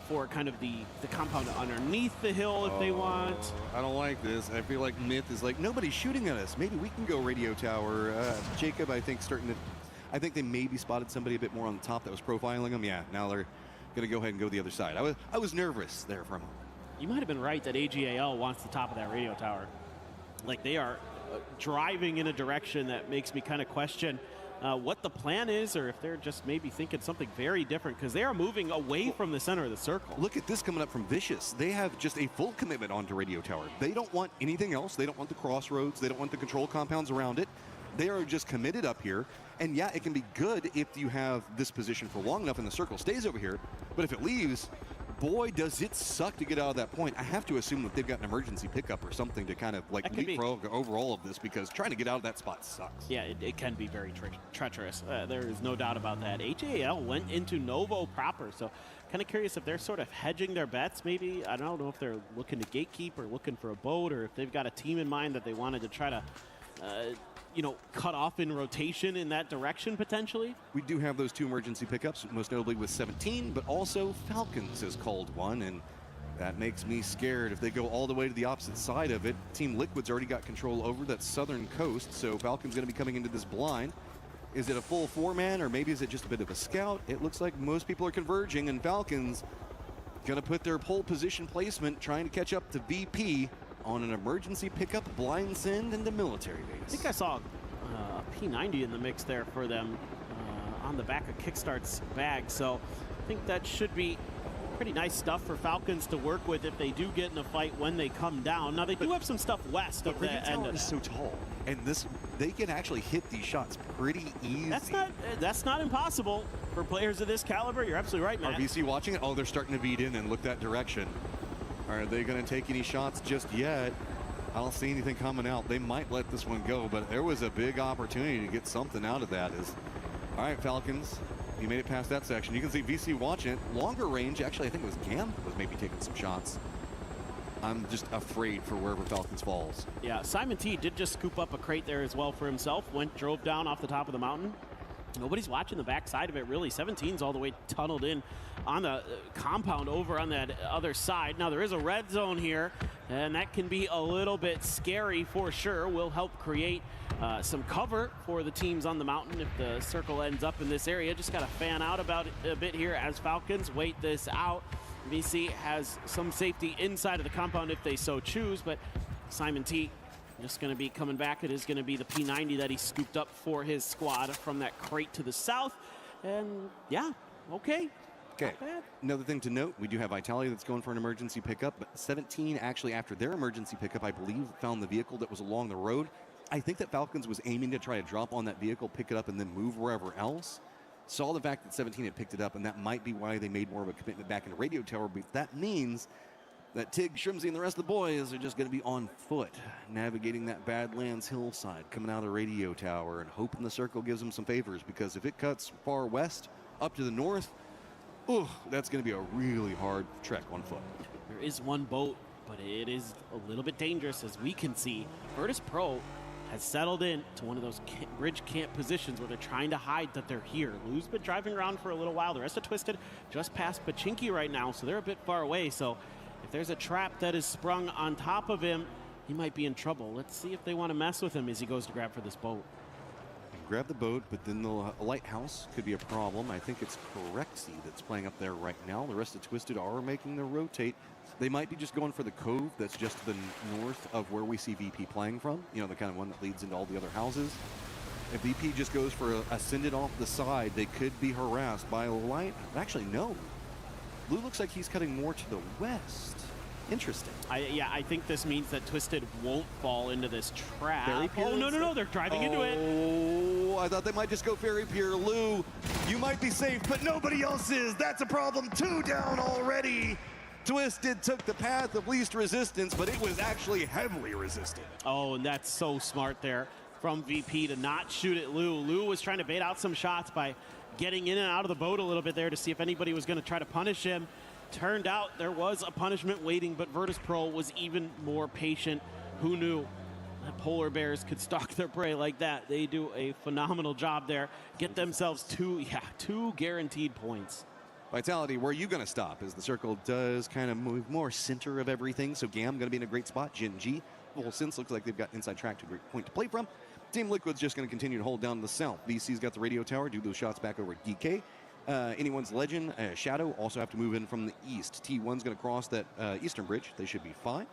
for kind of the compound underneath the hill if they want. I don't like this. I feel like Myth is like, nobody's shooting at us. Maybe we can go radio tower. Jacob, I think, I think they maybe spotted somebody a bit more on the top that was profiling them. Yeah, now they're going to go ahead and go the other side. I was nervous there for a moment. You might have been right that AGAL wants the top of that radio tower. Like, they are driving in a direction that makes me kind of question what the plan is, or if they're just maybe thinking something very different, because they are moving away from the center of the circle. Look at this coming up from Vicious. They have just a full commitment onto radio tower. They don't want anything else. They don't want the crossroads. They don't want the control compounds around it. They are just committed up here. And yeah, it can be good if you have this position for long enough and the circle stays over here. But if it leaves, boy, does it suck to get out of that point. I have to assume that they've got an emergency pickup or something to kind of like leapfrog over all of this, because trying to get out of that spot sucks. Yeah, it can be very treacherous. There is no doubt about that. HAL went into Novo proper, so kind of curious if they're sort of hedging their bets maybe. I don't know if they're looking to gatekeep or looking for a boat, or if they've got a team in mind that they wanted to try to cut off in rotation in that direction potentially. We do have those two emergency pickups, most notably with 17, but also Falcons has called one, and that makes me scared if they go all the way to the opposite side of it. Team Liquid's already got control over that southern coast, so Falcons going to be coming into this blind. Is it a full four-man, or maybe is it just a bit of a scout? It looks like most people are converging, and Falcons going to put their pole position placement, trying to catch up to VP on an emergency pickup, blind send into military base. I think I saw a P90 in the mix there for them on the back of Kickstart's bag, so I think that should be pretty nice stuff for Falcons to work with if they do get in a fight when they come down. Now, they do have some stuff west of the end of is so tall, and they can actually hit these shots pretty easy. That's not impossible for players of this caliber. You're absolutely right, man. Are VC watching it? Oh, they're starting to beat in and look that direction. Are they going to take any shots just yet? I don't see anything coming out. They might let this one go, but there was a big opportunity to get something out of that. All right, Falcons, you made it past that section. You can see VC watching it. Longer range, actually, I think it was Gam was maybe taking some shots. I'm just afraid for wherever Falcons falls. Yeah, Simon T did just scoop up a crate there as well for himself. Drove down off the top of the mountain. Nobody's watching the backside of it, really. 17's all the way tunneled in on the compound over on that other side. Now, there is a red zone here, and that can be a little bit scary for sure. Will help create some cover for the teams on the mountain if the circle ends up in this area. Just got to fan out about it a bit here as Falcons wait this out. VC has some safety inside of the compound if they so choose, but Simon T just going to be coming back. It is going to be the P90 that he scooped up for his squad from that crate to the south. And yeah, okay. Another thing to note, we do have Italia that's going for an emergency pickup, but 17 actually after their emergency pickup, I believe, found the vehicle that was along the road. I think that Falcons was aiming to try to drop on that vehicle, pick it up, and then move wherever else. Saw the fact that 17 had picked it up, and that might be why they made more of a commitment back in the radio tower, but that means that Tig, Shrimsy, and the rest of the boys are just going to be on foot, navigating that Badlands hillside, coming out of the radio tower and hoping the circle gives them some favors, because if it cuts far west up to the north, that's going to be a really hard trek on foot. There is one boat, but it is a little bit dangerous, as we can see. Virtus Pro has settled in to one of those bridge camp positions where they're trying to hide that they're here. Lou's been driving around for a little while. The rest of Twisted just past Pachinki right now, so they're a bit far away. So if there's a trap that is sprung on top of him, he might be in trouble. Let's see if they want to mess with him as he goes to grab for this boat. Grab the boat, but then the lighthouse could be a problem. I think it's Correxy that's playing up there right now. The rest of Twisted are making the rotate. They might be just going for the cove that's just to the north of where we see VP playing from. You know, the kind of one that leads into all the other houses. If VP just goes for a send it off the side, they could be harassed by a light. Actually, no. Lou looks like he's cutting more to the west. Interesting. I think this means that Twisted won't fall into this trap. Fairy Pier? Oh, no, they're driving into it. Oh, I thought they might just go Fairy Pier. Lou, you might be safe, but nobody else is. That's a problem. 2 down already. Twisted took the path of least resistance, but it was actually heavily resisted. Oh, and that's so smart there from VP to not shoot at Lou. Lou was trying to bait out some shots by getting in and out of the boat a little bit there to see if anybody was going to try to punish him. Turned out there was a punishment waiting, but Virtus Pro was even more patient. Who knew that polar bears could stalk their prey like that? They do a phenomenal job there. Get themselves 2 guaranteed points. Vitality, where are you going to stop? As the circle does kind of move more center of everything, so Gam going to be in a great spot. Jin G, full sense, looks like they've got inside track to a great point to play from. Team Liquid's just going to continue to hold down the south. VC's got the radio tower, do those shots back over at DK. Anyone's Legend, Shadow also have to move in from the east. T1's going to cross that eastern bridge. They should be fine.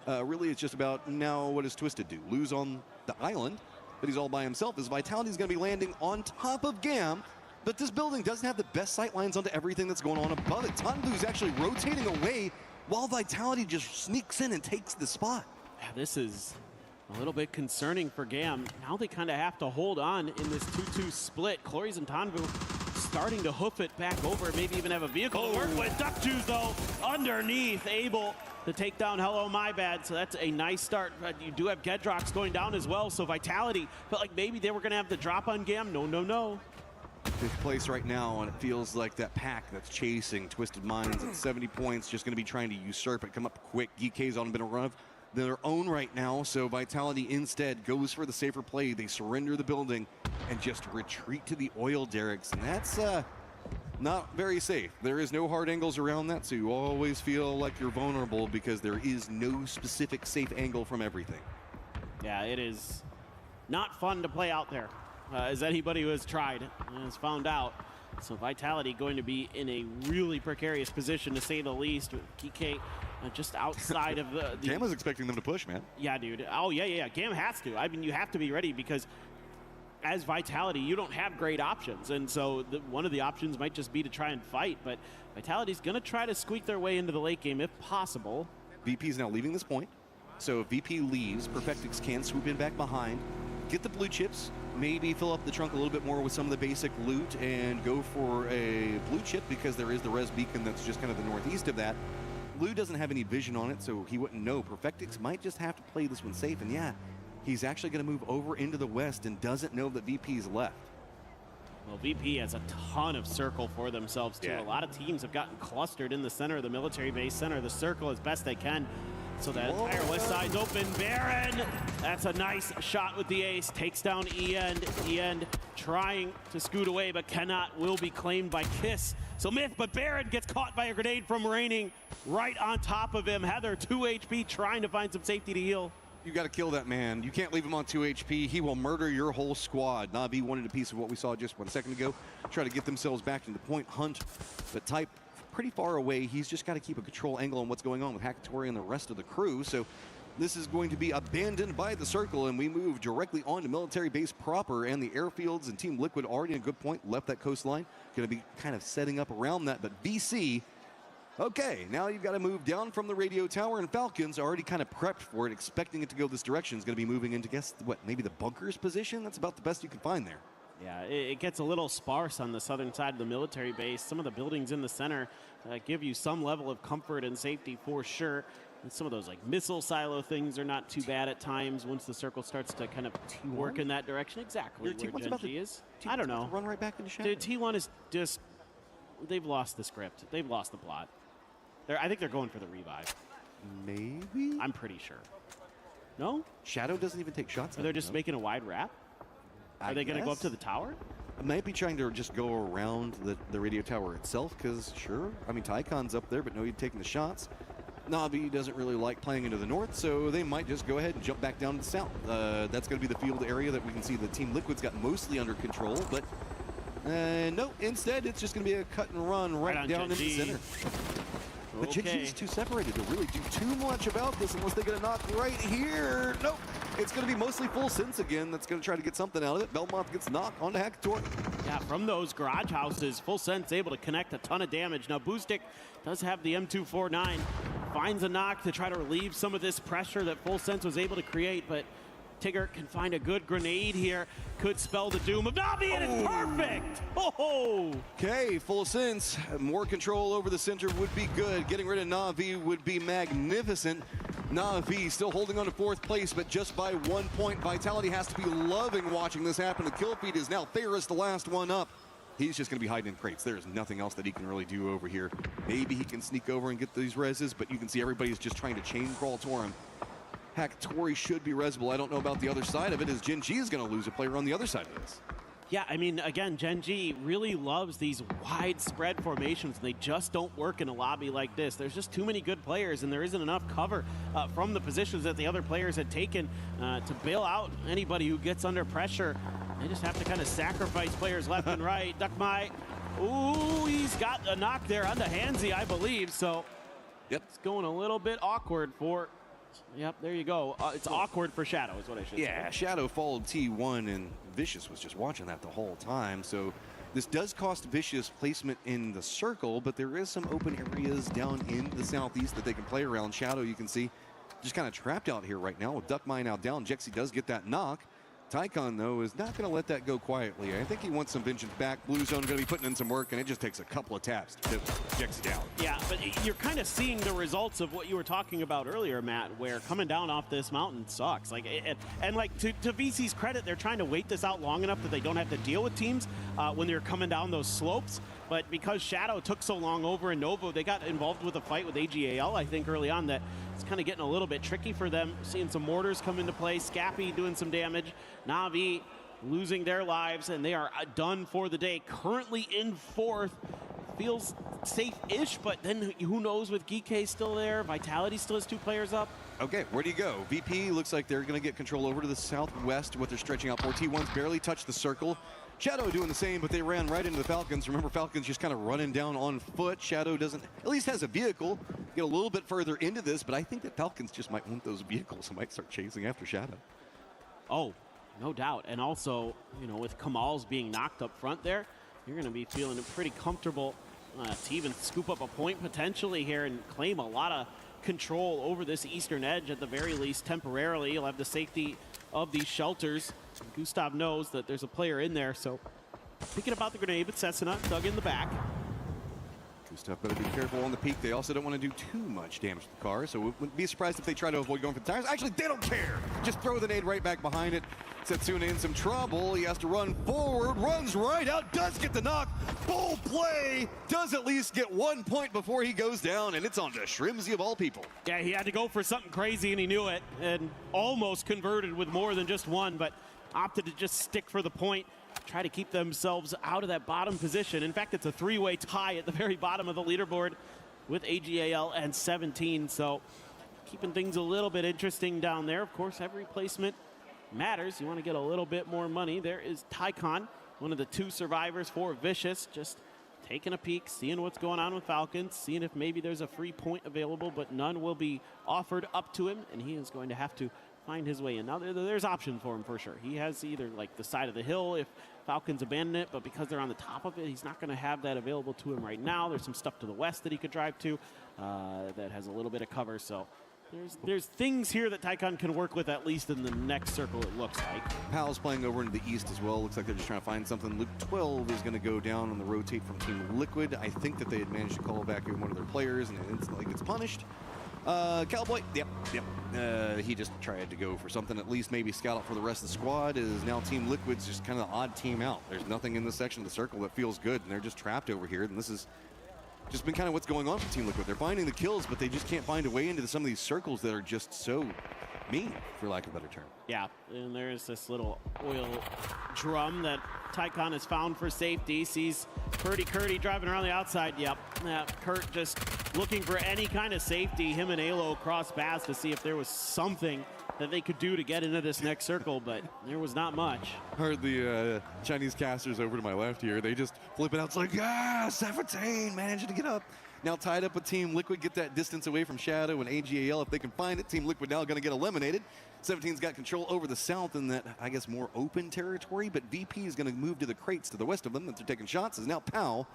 Really, it's just about now what does Twisted do? Lose on the island, but he's all by himself. As Vitality's going to be landing on top of Gam, but this building doesn't have the best sight lines onto everything that's going on above it. Tanvu's actually rotating away while Vitality just sneaks in and takes the spot. Yeah, this is a little bit concerning for Gam. Now they kind of have to hold on in this 2-2 split. Clories and Tanvu starting to hoof it back over, maybe even have a vehicle to work with. Duck Juice, though, underneath, able to take down Hello My Bad. So that's a nice start. But you do have Gedrox going down as well, so Vitality felt like maybe they were going to have the drop on Gam. No. 5th place right now, and it feels like that pack that's chasing Twisted Minds at 70 points, just going to be trying to usurp it, come up quick. GK's on a bit of run of their own right now, so Vitality instead goes for the safer play. They surrender the building and just retreat to the oil derricks, and that's not very safe. There is no hard angles around that, so you always feel like you're vulnerable because there is no specific safe angle from everything. Yeah, it is not fun to play out there, as anybody who has tried has found out. So Vitality going to be in a really precarious position, to say the least. GK just outside of the Gam was expecting them to push, man. Yeah, dude. Oh, yeah. Gam has to. I mean, you have to be ready because as Vitality, you don't have great options. And so one of the options might just be to try and fight. But Vitality's going to try to squeak their way into the late game if possible. VP's now leaving this point. So if VP leaves, Perfectix can swoop in back behind, get the blue chips, maybe fill up the trunk a little bit more with some of the basic loot and go for a blue chip because there is the res beacon that's just kind of the northeast of that. Lou doesn't have any vision on it, so he wouldn't know. Perfectix might just have to play this one safe, and yeah, he's actually going to move over into the west and doesn't know that VP's left. Well, VP has a ton of circle for themselves, too. Yeah. A lot of teams have gotten clustered in the center of the military base, center of the circle as best they can. So that entire west side's open. Baron, that's a nice shot with the ace. Takes down E-End. E-End trying to scoot away, but cannot. Will be claimed by Kiss. So Myth, but Baron gets caught by a grenade from Raining right on top of him. Heather, 2 HP, trying to find some safety to heal. You got to kill that man. You can't leave him on 2 HP. He will murder your whole squad. Navi wanted a piece of what we saw just 1 second ago. Try to get themselves back into the point hunt. But Type pretty far away. He's just got to keep a control angle on what's going on with Hakatori and the rest of the crew. So this is going to be abandoned by the circle, and we move directly on to military base proper, and the airfields and Team Liquid already in a good point, left that coastline. Going to be kind of setting up around that, but VC, okay, now you've got to move down from the radio tower, and Falcons are already kind of prepped for it, expecting it to go this direction. Is going to be moving into, guess what, maybe the bunkers position? That's about the best you can find there. Yeah, it gets a little sparse on the southern side of the military base. Some of the buildings in the center give you some level of comfort and safety for sure. And some of those like missile silo things are not too bad at times once the circle starts to kind of work in that direction. Exactly where Gen G is. I don't know. Run right back into shadow. Dude, T1 is just, they've lost the script. They've lost the plot. I think they're going for the revive. Maybe? I'm pretty sure. No? Shadow doesn't even take shots. Or they're just making a wide wrap? Are they going to go up to the tower? I might be trying to just go around the radio tower itself, because sure, I mean, Tycon's up there, but no, he's taking the shots. Navi doesn't really like playing into the north, so they might just go ahead and jump back down to the south. That's going to be the field area that we can see the Team Liquid's got mostly under control, but no, instead it's just going to be a cut and run right down in the center. But Genji's too separated to really do too much about this unless they get a knock right here. Nope. It's going to be mostly full sense again. That's going to try to get something out of it. Belmont gets knocked onto Hakator. Yeah, from those garage houses, full sense able to connect a ton of damage. Now, Boostic does have the M249. finds a knock to try to relieve some of this pressure that Full Sense was able to create, but Tigger can find a good grenade here. Could spell the doom of Na'Vi, and it's perfect! Oh! Okay, Full Sense. More control over the center would be good. Getting rid of Na'Vi would be magnificent. Na'Vi still holding on to 4th place, but just by 1 point. Vitality has to be loving watching this happen. The kill feed is now Ferris, the last one up. He's just going to be hiding in crates. There's nothing else that he can really do over here. Maybe he can sneak over and get these reses, but you can see everybody's just trying to chain crawl to him. Heck, Tori should be resable. I don't know about the other side of it, as Gen G is going to lose a player on the other side of this. Yeah, I mean, again, Gen G really loves these widespread formations. They just don't work in a lobby like this. There's just too many good players, and there isn't enough cover from the positions that the other players had taken to bail out anybody who gets under pressure. They just have to kind of sacrifice players left and right. Duckmai, ooh, he's got a knock there onto Hansi, I believe. So it's going a little bit awkward for... Yep, there you go. It's awkward for Shadow is what I should say. Yeah, Shadow followed T1, and Vicious was just watching that the whole time. So this does cost Vicious placement in the circle, but there is some open areas down in the southeast that they can play around. Shadow, you can see, just kind of trapped out here right now with Duckmai now down. Jexy does get that knock. Tycon, though, is not going to let that go quietly. I think he wants some vengeance back. Blue Zone going to be putting in some work, and it just takes a couple of taps to get Jexy down. Yeah, but you're kind of seeing the results of what you were talking about earlier, Matt, where coming down off this mountain sucks. Like, and like to VC's credit, they're trying to wait this out long enough that they don't have to deal with teams when they're coming down those slopes. But because Shadow took so long over in Novo, they got involved with a fight with AGAL, I think, early on, that it's kind of getting a little bit tricky for them. Seeing some mortars come into play, Scappy doing some damage, Na'Vi losing their lives, and they are done for the day. Currently in 4th. Feels safe-ish, but then who knows with Geekay still there. Vitality still has 2 players up. Okay, where do you go? VP looks like they're going to get control over to the southwest, what they're stretching out for. T1's barely touched the circle. Shadow doing the same, but they ran right into the Falcons. Remember, Falcons just kind of running down on foot. Shadow doesn't, at least has a vehicle. Get a little bit further into this, but I think that Falcons just might want those vehicles and might start chasing after Shadow. Oh, no doubt. And also, you know, with Kamal's being knocked up front there, you're going to be feeling pretty comfortable to even scoop up a point potentially here and claim a lot of control over this eastern edge at the very least temporarily. You'll have the safety of these shelters. Gustav knows that there's a player in there, so thinking about the grenade, but Cessna dug in the back. Gustav better be careful on the peak. They also don't want to do too much damage to the car, so wouldn't be surprised if they try to avoid going for the tires. Actually, they don't care. Just throw the nade right back behind it. Setsuna in some trouble. He has to run forward, runs right out, does get the knock. Bold play, does at least get 1 point before he goes down, and it's on to Shrimsy of all people. Yeah, he had to go for something crazy, and he knew it, and almost converted with more than just one, but opted to just stick for the point, try to keep themselves out of that bottom position. In fact, it's a 3-way tie at the very bottom of the leaderboard with AGAL and 17, so keeping things a little bit interesting down there. Of course, every placement matters. You want to get a little bit more money. There is Tycon, one of the 2 survivors for Vicious, just taking a peek, seeing what's going on with Falcons, seeing if maybe there's a free point available, but none will be offered up to him, and he is going to have to find his way in. Now, there's options for him for sure. He has either like the side of the hill if Falcons abandon it, but because they're on the top of it, he's not going to have that available to him right now. There's some stuff to the west that he could drive to that has a little bit of cover, so there's things here that Tycon can work with, at least in the next circle, it looks like. Pal's playing over into the east as well. Looks like they're just trying to find something. Luke 12 is going to go down on the rotate from Team Liquid. I think that they had managed to call back in one of their players, and it instantly gets punished. Cowboy, yep. He just tried to go for something, at least maybe scout out for the rest of the squad. Is now Team Liquid's just kind of the odd team out. There's nothing in this section of the circle that feels good, and they're just trapped over here, and this is just been kind of what's going on for Team Liquid. They're finding the kills, but they just can't find a way into some of these circles that are just so mean, for lack of a better term. Yeah, and there's this little oil drum that Tycon has found for safety. Sees Curdy driving around the outside. Yep, Kurt just looking for any kind of safety. Him and Alo cross paths to see if there was something that they could do to get into this next circle, but there was not much. Heard the Chinese casters over to my left here. They just flip it out. It's like, yeah, 17, managing to get up. Now tied up with Team Liquid, get that distance away from Shadow and AGAL if they can find it. Team Liquid now going to get eliminated. 17's got control over the south in that, I guess, more open territory, but VP is going to move to the crates to the west of them that they're taking shots. Is now Pal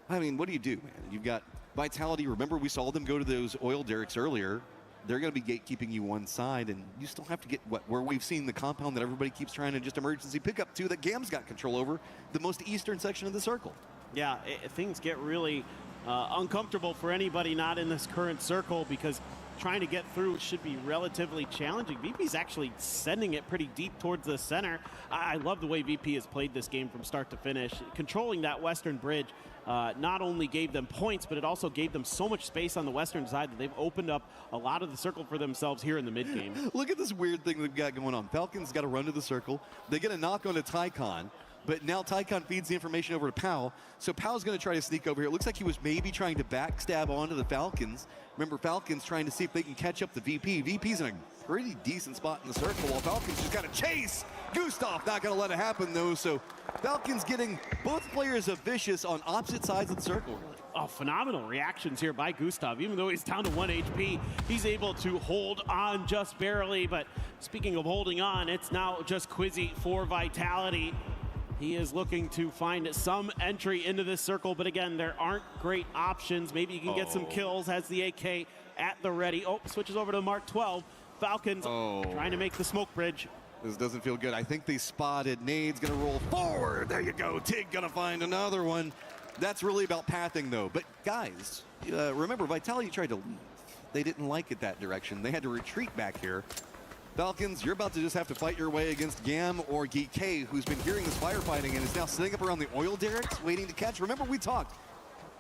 I mean, what do you do, man? You've got Vitality. Remember, we saw them go to those oil derricks earlier. They're going to be gatekeeping you one side, and you still have to get where we've seen the compound that everybody keeps trying to just emergency pick up to, that GAM's got control over, the most eastern section of the circle. Yeah, things get really uncomfortable for anybody not in this current circle, because trying to get through should be relatively challenging. VP's actually sending it pretty deep towards the center. I love the way VP has played this game from start to finish. Controlling that western bridge not only gave them points, but it also gave them so much space on the western side that they've opened up a lot of the circle for themselves here in the mid game. Look at this weird thing they've got going on. Falcons got to run to the circle. They get a knock on to Tycon. But now Tycon feeds the information over to Pau. So Pau's going to try to sneak over here. It looks like he was maybe trying to backstab onto the Falcons. Remember, Falcons trying to see if they can catch up the VP. VP's in a pretty decent spot in the circle, while Falcons just got to chase. Gustav not going to let it happen, though. So Falcons getting both players of Vicious on opposite sides of the circle. Oh, phenomenal reactions here by Gustav. Even though he's down to 1 HP, he's able to hold on just barely. But speaking of holding on, it's now just Quizzy for Vitality. He is looking to find some entry into this circle, but again, there aren't great options. Maybe he can get some kills, has the AK at the ready. Oh, switches over to Mark 12. Falcons trying to make the smoke bridge. This doesn't feel good. I think they spotted. Nade's going to roll forward. There you go. Tig going to find another one. That's really about pathing, though. But guys, remember, Vitality tried to leave. They didn't like it that direction. They had to retreat back here. Falcons, you're about to just have to fight your way against Gam or Geek K, who's been hearing this firefighting and is now sitting up around the oil derricks waiting to catch. Remember, we talked.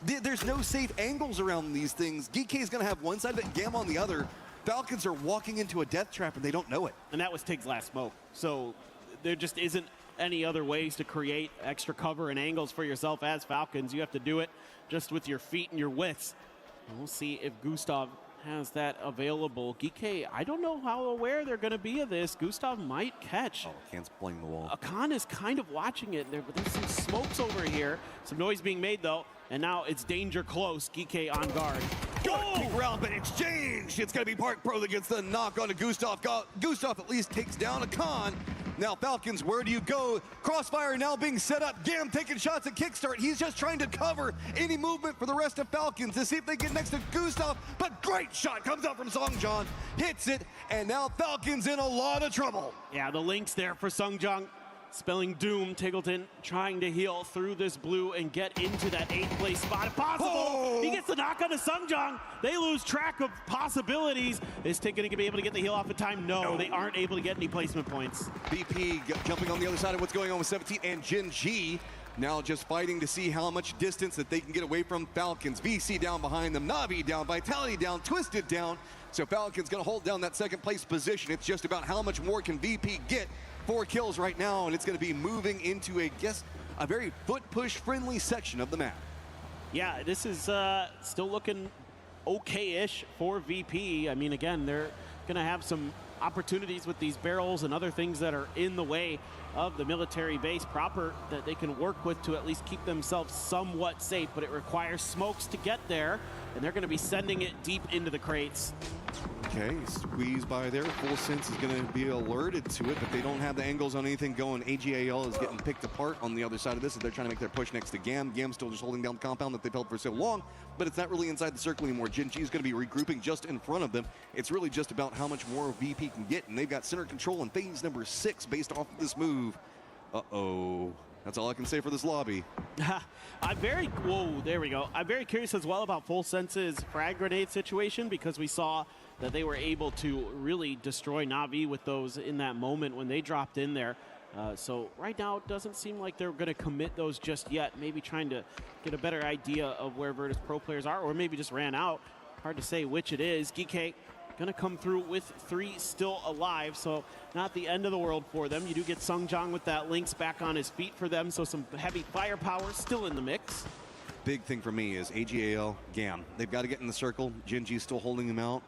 There's no safe angles around these things. Geek K is going to have one side of it, Gam on the other. Falcons are walking into a death trap and they don't know it. And that was Tig's last smoke. So there just isn't any other ways to create extra cover and angles for yourself as Falcons. You have to do it just with your feet and your wits. And we'll see if Gustav has that available. Geek, I don't know how aware they're going to be of this. Gustav might catch. Oh, can't blame the wall. Akan is kind of watching it there, but there's some smokes over here. Some noise being made, though, and now it's danger close. Geek on guard. Good round, but exchange. It's going to be Park Pro that gets the knock on to Gustav. Gustav at least takes down Akan. Now, Falcons, where do you go? Crossfire now being set up. Gam taking shots at Kickstart. He's just trying to cover any movement for the rest of Falcons to see if they get next to Gustav. But great shot comes out from Songjong. Hits it, and now Falcons in a lot of trouble. Yeah, the links there for Songjong. Spelling doom. Tiggleton trying to heal through this blue and get into that 8th place spot if possible. Oh! He gets the knock on to Songjong. They lose track of possibilities. Is Tig going to be able to get the heal off in time? No, they aren't able to get any placement points. BP jumping on the other side of what's going on with 17 and Jin G. Now just fighting to see how much distance that they can get away from Falcons. VC down behind them, Navi down, Vitality down, Twisted down. So Falcons going to hold down that 2nd place position. It's just about how much more can VP get. 4 kills right now, and it's going to be moving into a very foot push friendly section of the map. Yeah, this is still looking okay-ish for VP. I mean, again, they're going to have some opportunities with these barrels and other things that are in the way of the military base proper that they can work with to at least keep themselves somewhat safe, but it requires smokes to get there, and they're going to be sending it deep into the crates. Okay, squeeze by there. Full Sense is going to be alerted to it, but they don't have the angles on anything going. AGAL is getting picked apart on the other side of this as they're trying to make their push next to Gam. Gam's still just holding down the compound that they've held for so long, but it's not really inside the circle anymore. Jin G is going to be regrouping just in front of them. It's really just about how much more VP can get, and they've got center control in phase number 6 based off of this move. Uh-oh. That's all I can say for this lobby. There we go. I'm very curious as well about Full Sense's frag grenade situation, because we saw that they were able to really destroy Na'Vi with those in that moment when they dropped in there. So right now it doesn't seem like they're going to commit those just yet. Maybe trying to get a better idea of where Virtus Pro players are, or maybe just ran out. Hard to say which it is. Geek going to come through with 3 still alive, so not the end of the world for them. You do get Songjong with that Lynx back on his feet for them, so some heavy firepower still in the mix. Big thing for me is AGAL, Gam. They've got to get in the circle. Jin G's still holding them out.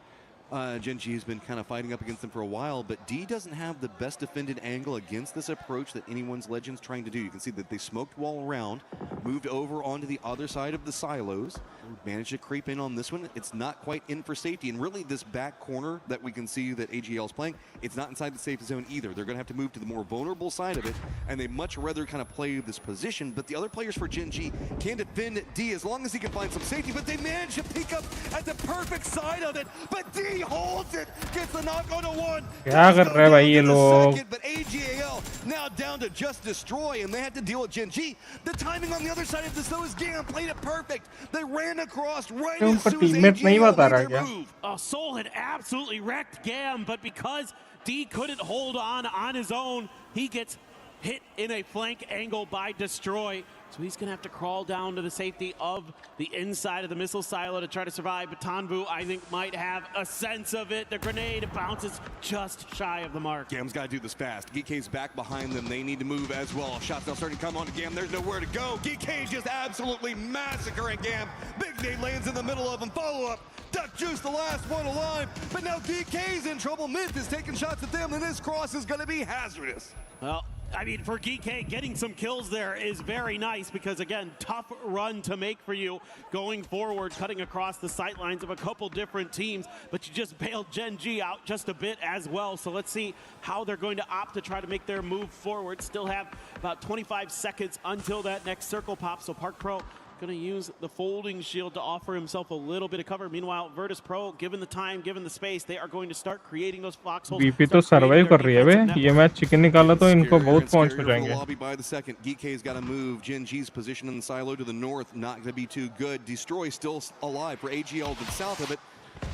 Gen G has been kind of fighting up against them for a while, but D doesn't have the best defended angle against this approach that anyone's Legends trying to do. You can see that they smoked wall around, moved over onto the other side of the silos, managed to creep in on this one. It's not quite in for safety, and really this back corner that we can see that AGL is playing, it's not inside the safe zone either. They're going to have to move to the more vulnerable side of it, and they much rather kind of play this position, but the other players for Gen G can defend D as long as he can find some safety, but they manage to peek up at the perfect side of it, but D holds it, gets the knock on a one. क्या कर रहे हैं भाई ये लोग? But AGL now down to just destroy, and they had to deal with Gen G. The timing on the other side of this though is Gam played it perfect. They ran across right as soon as AGL made their move. Soul had absolutely wrecked Gam, but because D couldn't hold on his own, he gets hit in a flank angle by Destroy. So he's going to have to crawl down to the safety of the inside of the missile silo to try to survive. But Tanvu, I think, might have a sense of it. The grenade bounces just shy of the mark. Gam's got to do this fast. GK's back behind them. They need to move as well. Shots now starting to come on to Gam. There's nowhere to go. GK just absolutely massacring Gam. Big nade lands in the middle of them. Follow up. Duck Juice, the last one alive. But now DK's in trouble. Myth is taking shots at them, and this cross is going to be hazardous. Well, I mean, for GK, getting some kills there is very nice because, again, tough run to make for you going forward, cutting across the sight lines of a couple different teams, but you just bailed Gen G out just a bit as well. So let's see how they're going to opt to try to make their move forward. Still have about 25 seconds until that next circle pops, so Park Pro going to use the folding shield to offer himself a little bit of cover. Meanwhile, Virtus Pro, given the time, given the space, they are going to start creating those foxholes. BP तो survive कर रही है बे. ये match chicken निकाला तो इनको बहुत points हो जाएंगे. Lobby by the second. GK's got to move. Gen G's position in the silo to the north, not going to be too good. Destroy still alive for AGL to the south of it.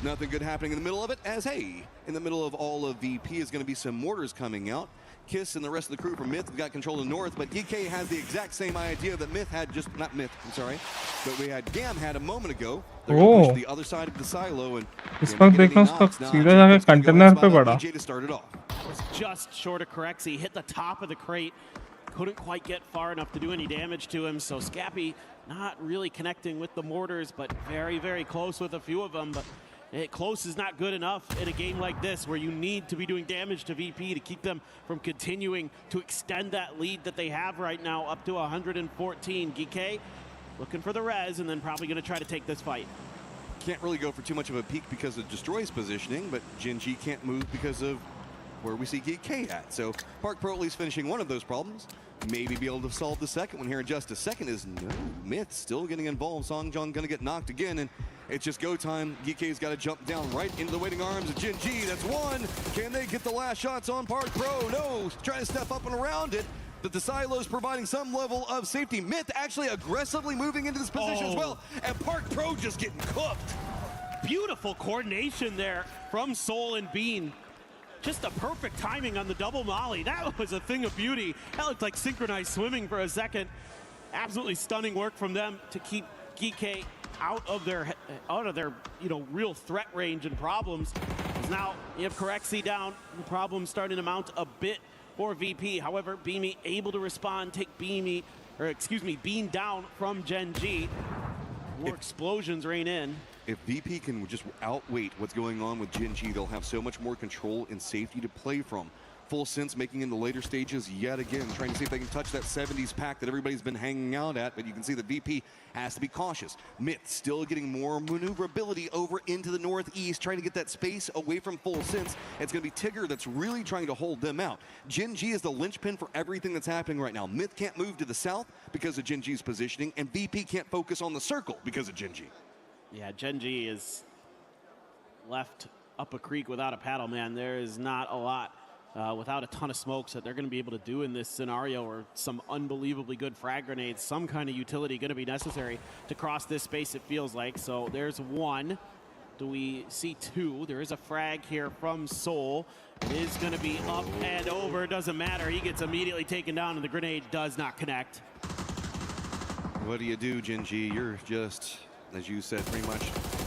Nothing good happening in the middle of it, as hey, in the middle of all of VP is going to be some mortars coming out. Kiss and the rest of the crew from Myth got control of the north, but DK has the exact same idea that Myth had not Myth, I'm sorry, but we had Gam had a moment ago. They're going to push the other side of the silo, and इस पर देखो उसका सीधा जाके container पे पड़ा. DJ to start it off. Was just short of Corexy, hit the top of the crate, couldn't quite get far enough to do any damage to him, so Scappy not really connecting with the mortars, but very, very close with a few of them. But close is not good enough in a game like this where you need to be doing damage to VP to keep them from continuing to extend that lead that they have right now up to 114. GK looking for the res and then probably going to try to take this fight. Can't really go for too much of a peek because of Destroy's positioning, but Gen G can't move because of where we see GK at. So Park Pro at least finishing one of those problems. Maybe be able to solve the second one here in just a second. Is no Myth still getting involved. Songjong going to get knocked again, and it's just go time. GK's got to jump down right into the waiting arms of Gen G. That's one. Can they get the last shots on Park Pro? No. Trying to step up and around it. But the silos providing some level of safety. Myth actually aggressively moving into this position as well. And Park Pro just getting cooked. Beautiful coordination there from Soul and Bean. Just a perfect timing on the double molly. That was a thing of beauty. That looked like synchronized swimming for a second. Absolutely stunning work from them to keep GK out of their real threat range and problems. Now you have Corexy down. The problem's starting to mount a bit for VP. However, Beamy able to respond, take Bean down from Gen G. More explosions rain in. If VP can just outweight what's going on with Gen G, they'll have so much more control and safety to play from. Full Sense making in the later stages yet again, trying to see if they can touch that 70s pack that everybody's been hanging out at, but you can see that VP has to be cautious. Myth still getting more maneuverability over into the northeast, trying to get that space away from Full Sense. It's going to be Tigger that's really trying to hold them out. Gen G is the linchpin for everything that's happening right now. Myth can't move to the south because of Gen G's positioning, and VP can't focus on the circle because of Gen G. Yeah, Gen G is left up a creek without a paddle, man. There is not a lot without a ton of smokes that they're going to be able to do in this scenario, or some unbelievably good frag grenades, some kind of utility going to be necessary to cross this space, it feels like. So there's one. Do we see two? There is a frag here from Soul. It is going to be up and over. Doesn't matter. He gets immediately taken down, and the grenade does not connect. What do you do, Gen G? You're just, as you said, pretty much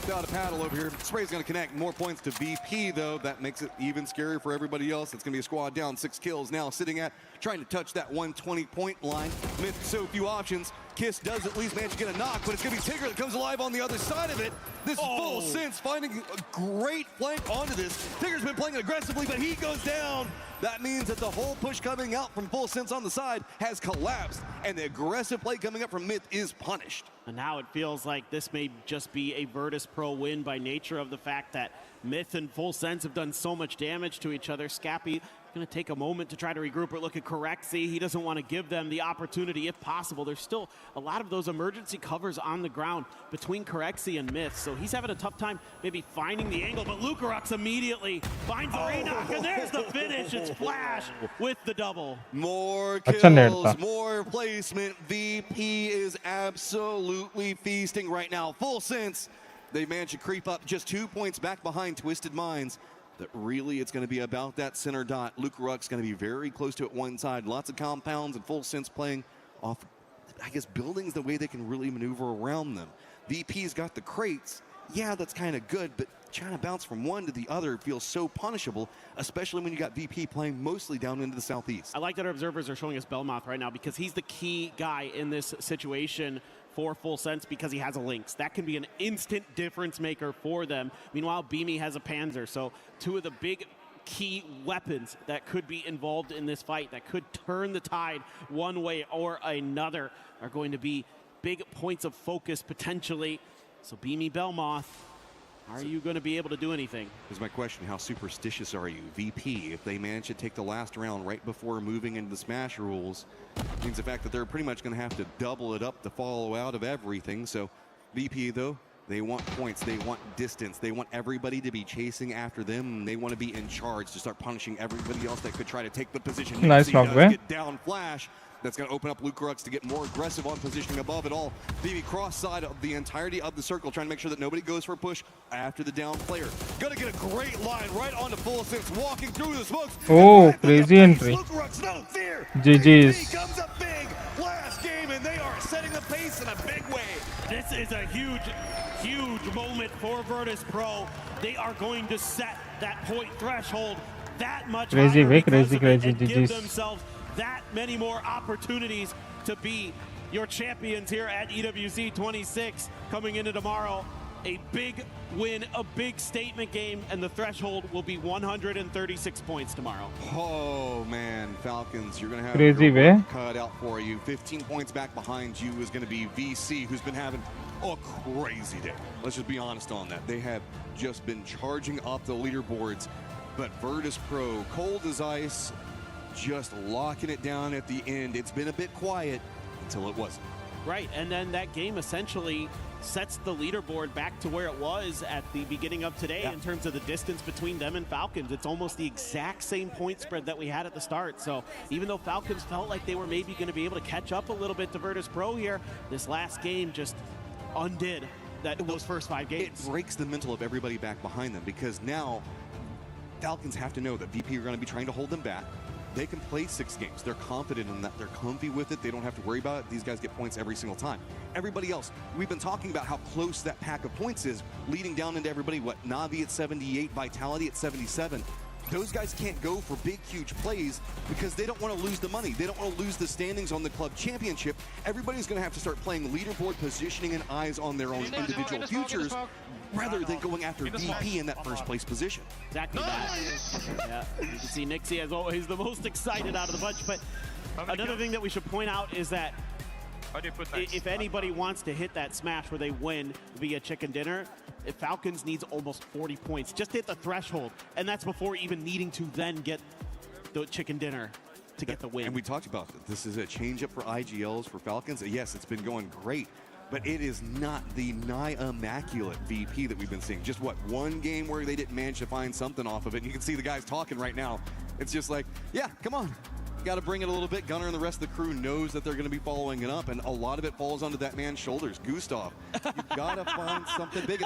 without a paddle over here. Spray's going to connect. More points to VP, though. That makes it even scarier for everybody else. It's going to be a squad down. 6 kills now, sitting at trying to touch that 120-point line. Myth, so few options. Kiss does at least manage to get a knock, but it's going to be Tigger that comes alive on the other side of it. This Full Sense finding a great flank onto this. Tigger's been playing aggressively, but he goes down. That means that the whole push coming out from Full Sense on the side has collapsed, and the aggressive play coming up from Myth is punished. And now it feels like this may just be a Virtus Pro win by nature of the fact that Myth and Full Sense have done so much damage to each other. Scappy going to take a moment to try to regroup or look at Correxy. He doesn't want to give them the opportunity if possible. There's still a lot of those emergency covers on the ground between Correxy and Myth, so he's having a tough time maybe finding the angle, but Lucarux immediately finds the re-knock, and there's the finish. It's Flash with the double. More kills, more placement. VP is absolutely feasting right now. Full Sense, they managed to creep up just 2 points back behind Twisted Minds. That really it's going to be about that center dot. Lucarux going to be very close to it one side. Lots of compounds and Full Sense playing off, I guess, buildings the way they can really maneuver around them. VP's got the crates. Yeah, that's kind of good, but trying to bounce from one to the other feels so punishable, especially when you got VP playing mostly down into the southeast. I like that our observers are showing us Belmoth right now because he's the key guy in this situation for Full Sense because he has a Lynx. That can be an instant difference maker for them. Meanwhile, Beamy has a Panzer. So two of the big key weapons that could be involved in this fight, that could turn the tide one way or another, are going to be big points of focus potentially. So Beamy, Belmoth, are you going to be able to do anything? Here's my question. How superstitious are you? VP, if they manage to take the last round right before moving into the Smash rules, means the fact that they're pretty much going to have to double it up to follow out of everything. So VP, though, they want points. They want distance. They want everybody to be chasing after them. They want to be in charge to start punishing everybody else that could try to take the position. Nice knock, man. Get down Flash. That's going to open up Lucarux to get more aggressive on positioning above it all. BB cross side of the entirety of the circle, trying to make sure that nobody goes for a push after the down player. Going to get a great line right onto Full Sense, walking through the smokes. Oh, crazy entry. Lucarux, no fear. GG's. He comes up big last game, and they are setting the pace in a big way. This is a huge moment for Virtus Pro. They are going to set that point threshold that much crazy, higher crazy, and give GG's. themselves that many more opportunities to be your champions here at EWC 26 coming into tomorrow. A big win, a big statement game, and the threshold will be 136 points tomorrow. Oh man, Falcons, you're going to have crazy your way work cut out for you. 15 points back behind you is going to be VC, who's been having a crazy day. Let's just be honest on that. They have just been charging up the leaderboards, but Virtus Pro, cold as ice, just locking it down at the end. It's been a bit quiet until it wasn't. Right, and then that game essentially sets the leaderboard back to where it was at the beginning of today in terms of the distance between them and Falcons. It's almost the exact same point spread that we had at the start. So even though Falcons felt like they were maybe going to be able to catch up a little bit to Virtus Pro here, this last game just undid those first 5 games. It breaks the mental of everybody back behind them because now Falcons have to know that VP are going to be trying to hold them back. They can play 6 games. They're confident in that. They're comfy with it. They don't have to worry about it. These guys get points every single time. Everybody else, we've been talking about how close that pack of points is, leading down into everybody. What, Navi at 78, Vitality at 77. Those guys can't go for big, huge plays because they don't want to lose the money. They don't want to lose the standings on the club championship. Everybody's going to have to start playing leaderboard positioning and eyes on their own individual futures rather than going after VP in that first place position. Exactly that. Yeah, you can see Nixie as always the most excited out of the bunch. But another thing that we should point out is that if anybody wants to hit that smash where they win via chicken dinner, Falcons needs almost 40 points. Just hit the threshold, and that's before even needing to then get the chicken dinner to get the win. And we talked about this is a change-up for IGLs for Falcons. Yes, it's been going great, but it is not the nigh immaculate VP that we've been seeing. Just what, one game where they didn't manage to find something off of it. And you can see the guys talking right now. It's just like, yeah, come on. Got to bring it a little bit. Gunnar and the rest of the crew knows that they're going to be following it up, and a lot of it falls onto that man's shoulders. Gustav, you got to find something big.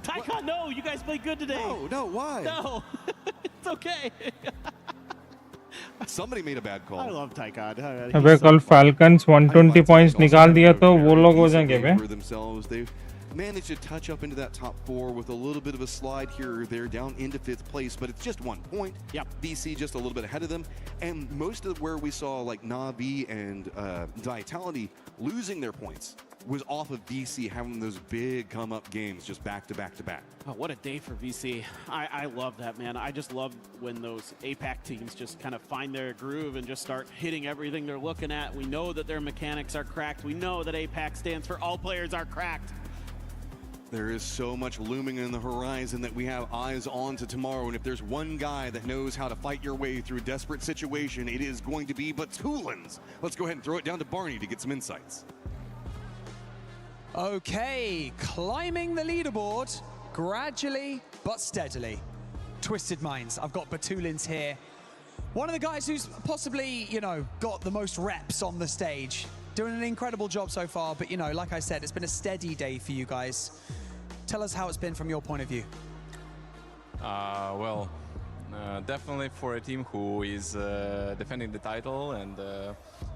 Tycon, no, you guys played good today. No, why? No, it's okay. Somebody made a bad call. I love Tycon. अबे कल Falcons 120 points निकाल दिया तो वो लोग हो जाएंगे बे. They've managed to touch up into that top 4 with a little bit of a slide here or there down into 5th place, but it's just 1 point. Yep. VC just a little bit ahead of them. And most of where we saw like Na'Vi and Vitality losing their points was off of VC having those big come-up games just back to back to back. Oh, what a day for VC. I love that, man. I just love when those APAC teams just kind of find their groove and just start hitting everything they're looking at. We know that their mechanics are cracked. We know that APAC stands for all players are cracked. There is so much looming in the horizon that we have eyes on to tomorrow, and if there's one guy that knows how to fight your way through a desperate situation, it is going to be Batulins. Let's go ahead and throw it down to Barney to get some insights. Okay, climbing the leaderboard, gradually but steadily. Twisted Minds, I've got Batulins here. One of the guys who's possibly, you know, got the most reps on the stage. Doing an incredible job so far, but you know, like I said, it's been a steady day for you guys. Tell us how it's been from your point of view. Definitely for a team who is defending the title, and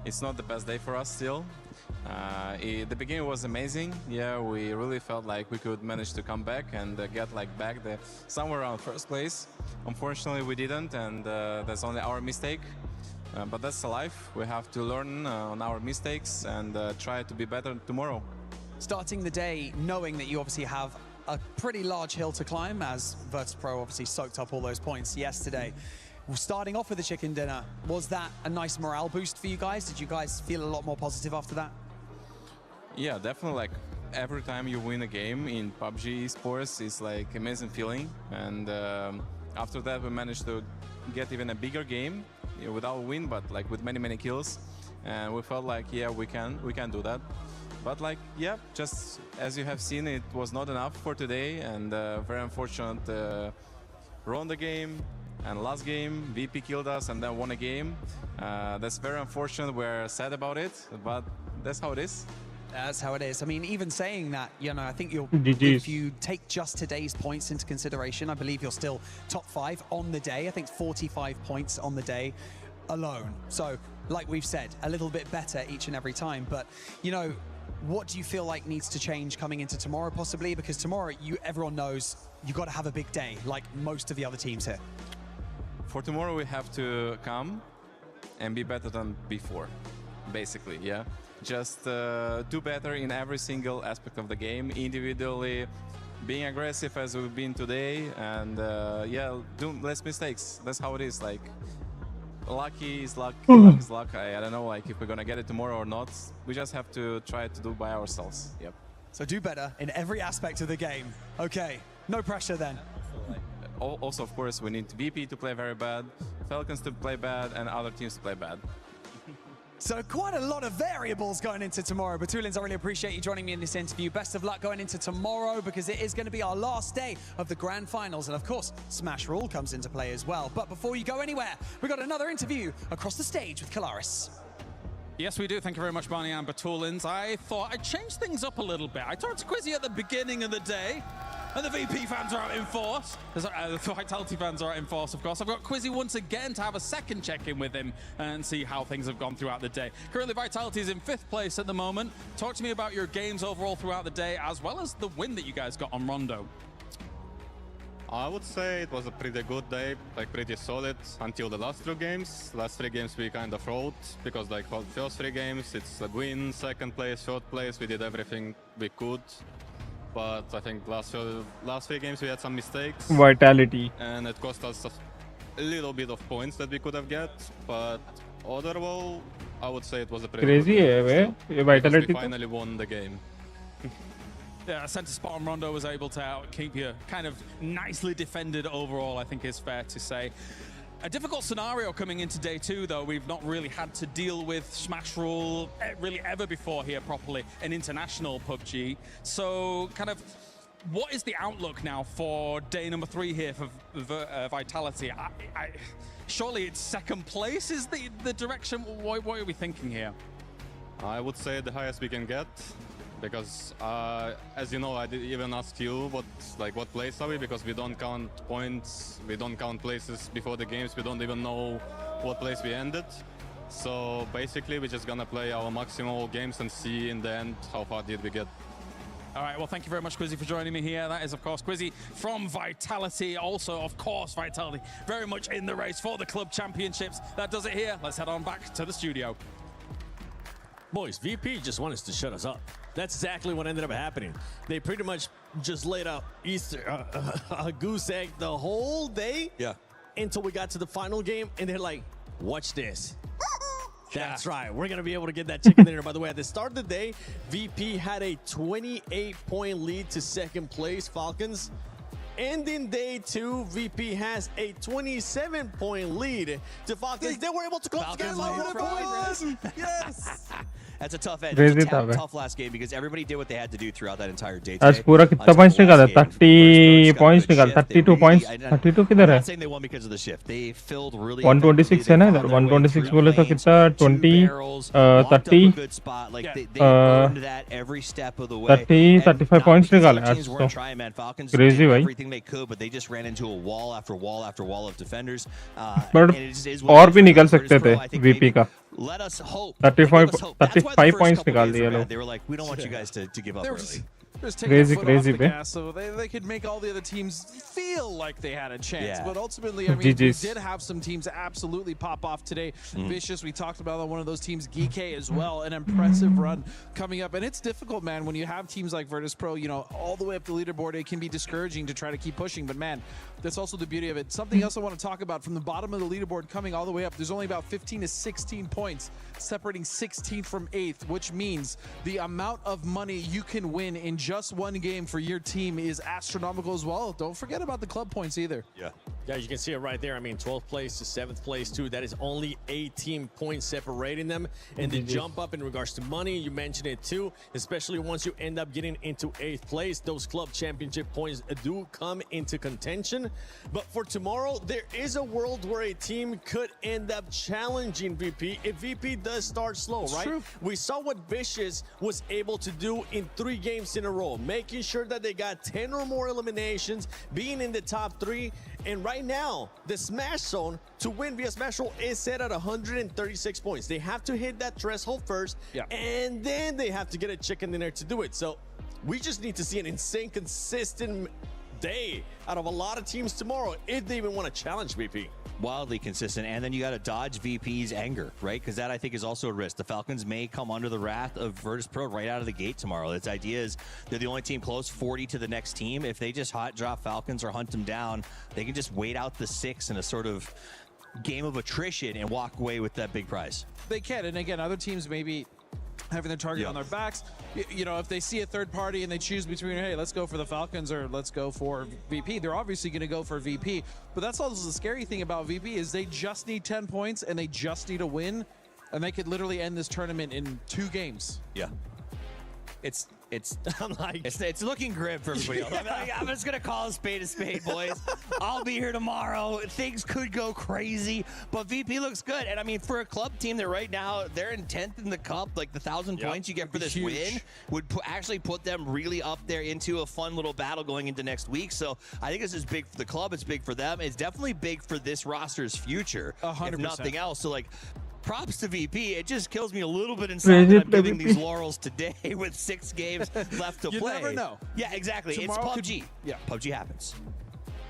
it's not the best day for us still. The beginning was amazing. Yeah, we really felt like we could manage to come back and get like back somewhere around 1st place. Unfortunately, we didn't, and that's only our mistake. But that's life. We have to learn on our mistakes and try to be better tomorrow. Starting the day knowing that you obviously have a pretty large hill to climb, as Virtus.pro obviously soaked up all those points yesterday. Starting off with the chicken dinner, was that a nice morale boost for you guys? Did you guys feel a lot more positive after that? Yeah, definitely. Like every time you win a game in PUBG esports, it's like amazing feeling. And after that, we managed to get even a bigger game, you know, without a win, but like with many kills. And we felt like, yeah, we can do that. But like, yeah, just as you have seen, it was not enough for today, and very unfortunate. Won the game, and last game VP killed us and then won a game. That's very unfortunate. We're sad about it, but that's how it is. That's how it is. I mean, even saying that, you know, I think GG's. if you take just today's points into consideration, I believe you're still top 5 on the day. I think 45 points on the day alone. So, like we've said, a little bit better each and every time. But, you know, what do you feel like needs to change coming into tomorrow, possibly? Because tomorrow, everyone knows you've got to have a big day, like most of the other teams here. For tomorrow, we have to come and be better than before, basically, yeah. Just do better in every single aspect of the game, individually, being aggressive as we've been today, and yeah, do less mistakes. That's how it is. Like, lucky is luck, luck is luck. I don't know, like, if we're gonna get it tomorrow or not. We just have to try to do by ourselves. Yep. So do better in every aspect of the game. Okay, no pressure then. Also, of course, we need VP to play very bad, Falcons to play bad, and other teams to play bad. So quite a lot of variables going into tomorrow. Batulins, I really appreciate you joining me in this interview. Best of luck going into tomorrow, because it is going to be our last day of the grand finals. And of course, Smash Rule comes into play as well. But before you go anywhere, we got another interview across the stage with Kalaris. Yes, we do. Thank you very much, Barney and Batulins. I thought I'd change things up a little bit. I talked to Quizzy at the beginning of the day, and the VP fans are out in force. The Vitality fans are out in force, of course. I've got Quizzy once again to have a second check-in with him and see how things have gone throughout the day. Currently, Vitality is in 5th place at the moment. Talk to me about your games overall throughout the day, as well as the win that you guys got on Rondo. I would say it was a pretty good day, like pretty solid until the last 2 games. Last 3 games we kind of rolled, because like for the first 3 games it's a win, 2nd place, 3rd place, we did everything we could. But I think last 3 games we had some mistakes. Vitality. And it cost us a little bit of points that we could have get, but overall I would say it was a pretty crazy good game. Vitality. We finally won the game. Yeah, center spot on Rondo was able to keep you kind of nicely defended overall, I think is fair to say. A difficult scenario coming into day 2, though. We've not really had to deal with Smash Rule really ever before here properly in international PUBG. So kind of, what is the outlook now for day number 3 here for Vitality? Surely it's 2nd place is the direction. What are we thinking here? I would say the highest we can get. Because, as you know, I did even ask you what place are we, because we don't count points, we don't count places before the games, we don't even know what place we ended. So basically, we're just gonna play our maximal games and see in the end how far did we get. All right, well, thank you very much, Quizzy, for joining me here. That is, of course, Quizzy from Vitality. Also, of course, Vitality very much in the race for the club championships. That does it here. Let's head on back to the studio. Boys, VP just wanted to shut us up. That's exactly what ended up happening. They pretty much just laid out a goose egg the whole day. Yeah. Until we got to the final game, and they're like, watch this. That's right. We're going to be able to get that chicken dinner. By the way, at the start of the day, VP had a 28-point lead to second place, Falcons. And in day 2, VP has a 27-point lead to Falcons. They were able to close the game. Yes. That's a tough edge. Crazy It's a tough, tough last game because everybody did what they had to do throughout that entire day. आज पूरा कितना points निकाला 30 points निकाला 32 points 32 किधर है I'm saying they won because of the shift. They filled really 126 है ना इधर 126 बोले तो कितना 20 30 good spot. Like they earned that every step of the way. 30 35 points निकाले आज तो trying, man. Falcons crazy did भाई everything they could, but they just ran into a wall after wall after wall of defenders. But और भी निकल सकते थे VP का Let us hope. 35 points निकाल दिए लोग They were like, we don't want you guys to give up early. Just taking their foot off the gas so they could make all the other teams feel like they had a chance. Yeah. But ultimately, I mean, we did have some teams absolutely pop off today. Vicious, we talked about one of those teams, Geekay as well, an impressive run coming up. And it's difficult, man, when you have teams like Virtus Pro, you know, all the way up the leaderboard, it can be discouraging to try to keep pushing. But man, that's also the beauty of it. Something else I want to talk about from the bottom of the leaderboard coming all the way up, there's only about 15 to 16 points separating 16th from 8th, which means the amount of money you can win in just one game for your team is astronomical as well. Don't forget about the club points either. Yeah. Yeah, you can see it right there. I mean, 12th place to 7th place, too. That is only 18 points separating them. And the jump up in regards to money, you mentioned it, too, especially once you end up getting into 8th place. Those club championship points do come into contention. But for tomorrow, there is a world where a team could end up challenging VP if VP does start slow, right? True. We saw what Vicious was able to do in 3 games in a row, making sure that they got 10 or more eliminations, being in the top 3. And right now, the Smash Zone to win via Smash Roll is set at 136 points. They have to hit that threshold first, and then they have to get a chicken dinner to do it. So we just need to see an insane, consistent day out of a lot of teams tomorrow if they even want to challenge VP. Wildly consistent, and then you got to dodge VP's anger, right? Because that, I think, is also a risk. The Falcons may come under the wrath of Virtus Pro right out of the gate tomorrow. Its idea is they're the only team close, 40 to the next team. If they just hot drop Falcons or hunt them down, they can just wait out the 6 in a sort of game of attrition and walk away with that big prize. They can, and again, other teams maybe having their target on their backs. You know, if they see a third party and they choose between, hey, let's go for the Falcons or let's go for VP, they're obviously going to go for VP. But that's also the scary thing about VP is they just need 10 points and they just need a win, and they could literally end this tournament in 2 games. Yeah. It's looking grim for everybody else. I'm just gonna call a spade, boys. I'll be here tomorrow. Things could go crazy, but VP looks good. And I mean, for a club team that right now they're in 10th in the cup, like the 1,000 points you get for this win would actually put them really up there into a fun little battle going into next week. So I think this is big for the club. It's big for them. It's definitely big for this roster's future, 100%. if nothing else. So like, props to VP. It just kills me a little bit inside that I'm giving these laurels today with 6 games left to play. You never know. Yeah, exactly. Tomorrow it's PUBG. PUBG happens.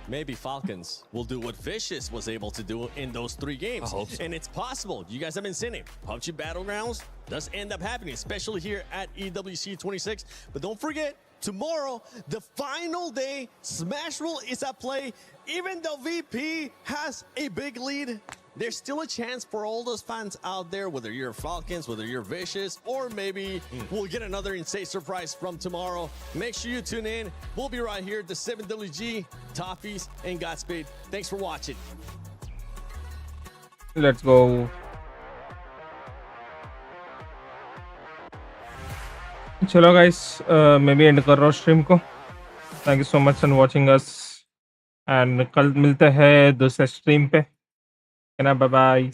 Maybe Falcons will do what Vicious was able to do in those 3 games. I hope so. And it's possible. You guys have been seeing it. PUBG Battlegrounds does end up happening, especially here at EWC 26. But don't forget, tomorrow, the final day, Smash Roll is at play. Even though VP has a big lead, there's still a chance for all those fans out there, whether you're Falcons, whether you're Vicious, or maybe we'll get another insane surprise from tomorrow. Make sure you tune in. We'll be right here at the 7WG, Toffees, and Godspeed. Thanks for watching. Let's go. चलो guys, मैं भी end कर रहा हूँ stream को. Thank you so much for watching us. And कल मिलते हैं दूसरे stream पे. Bye bye.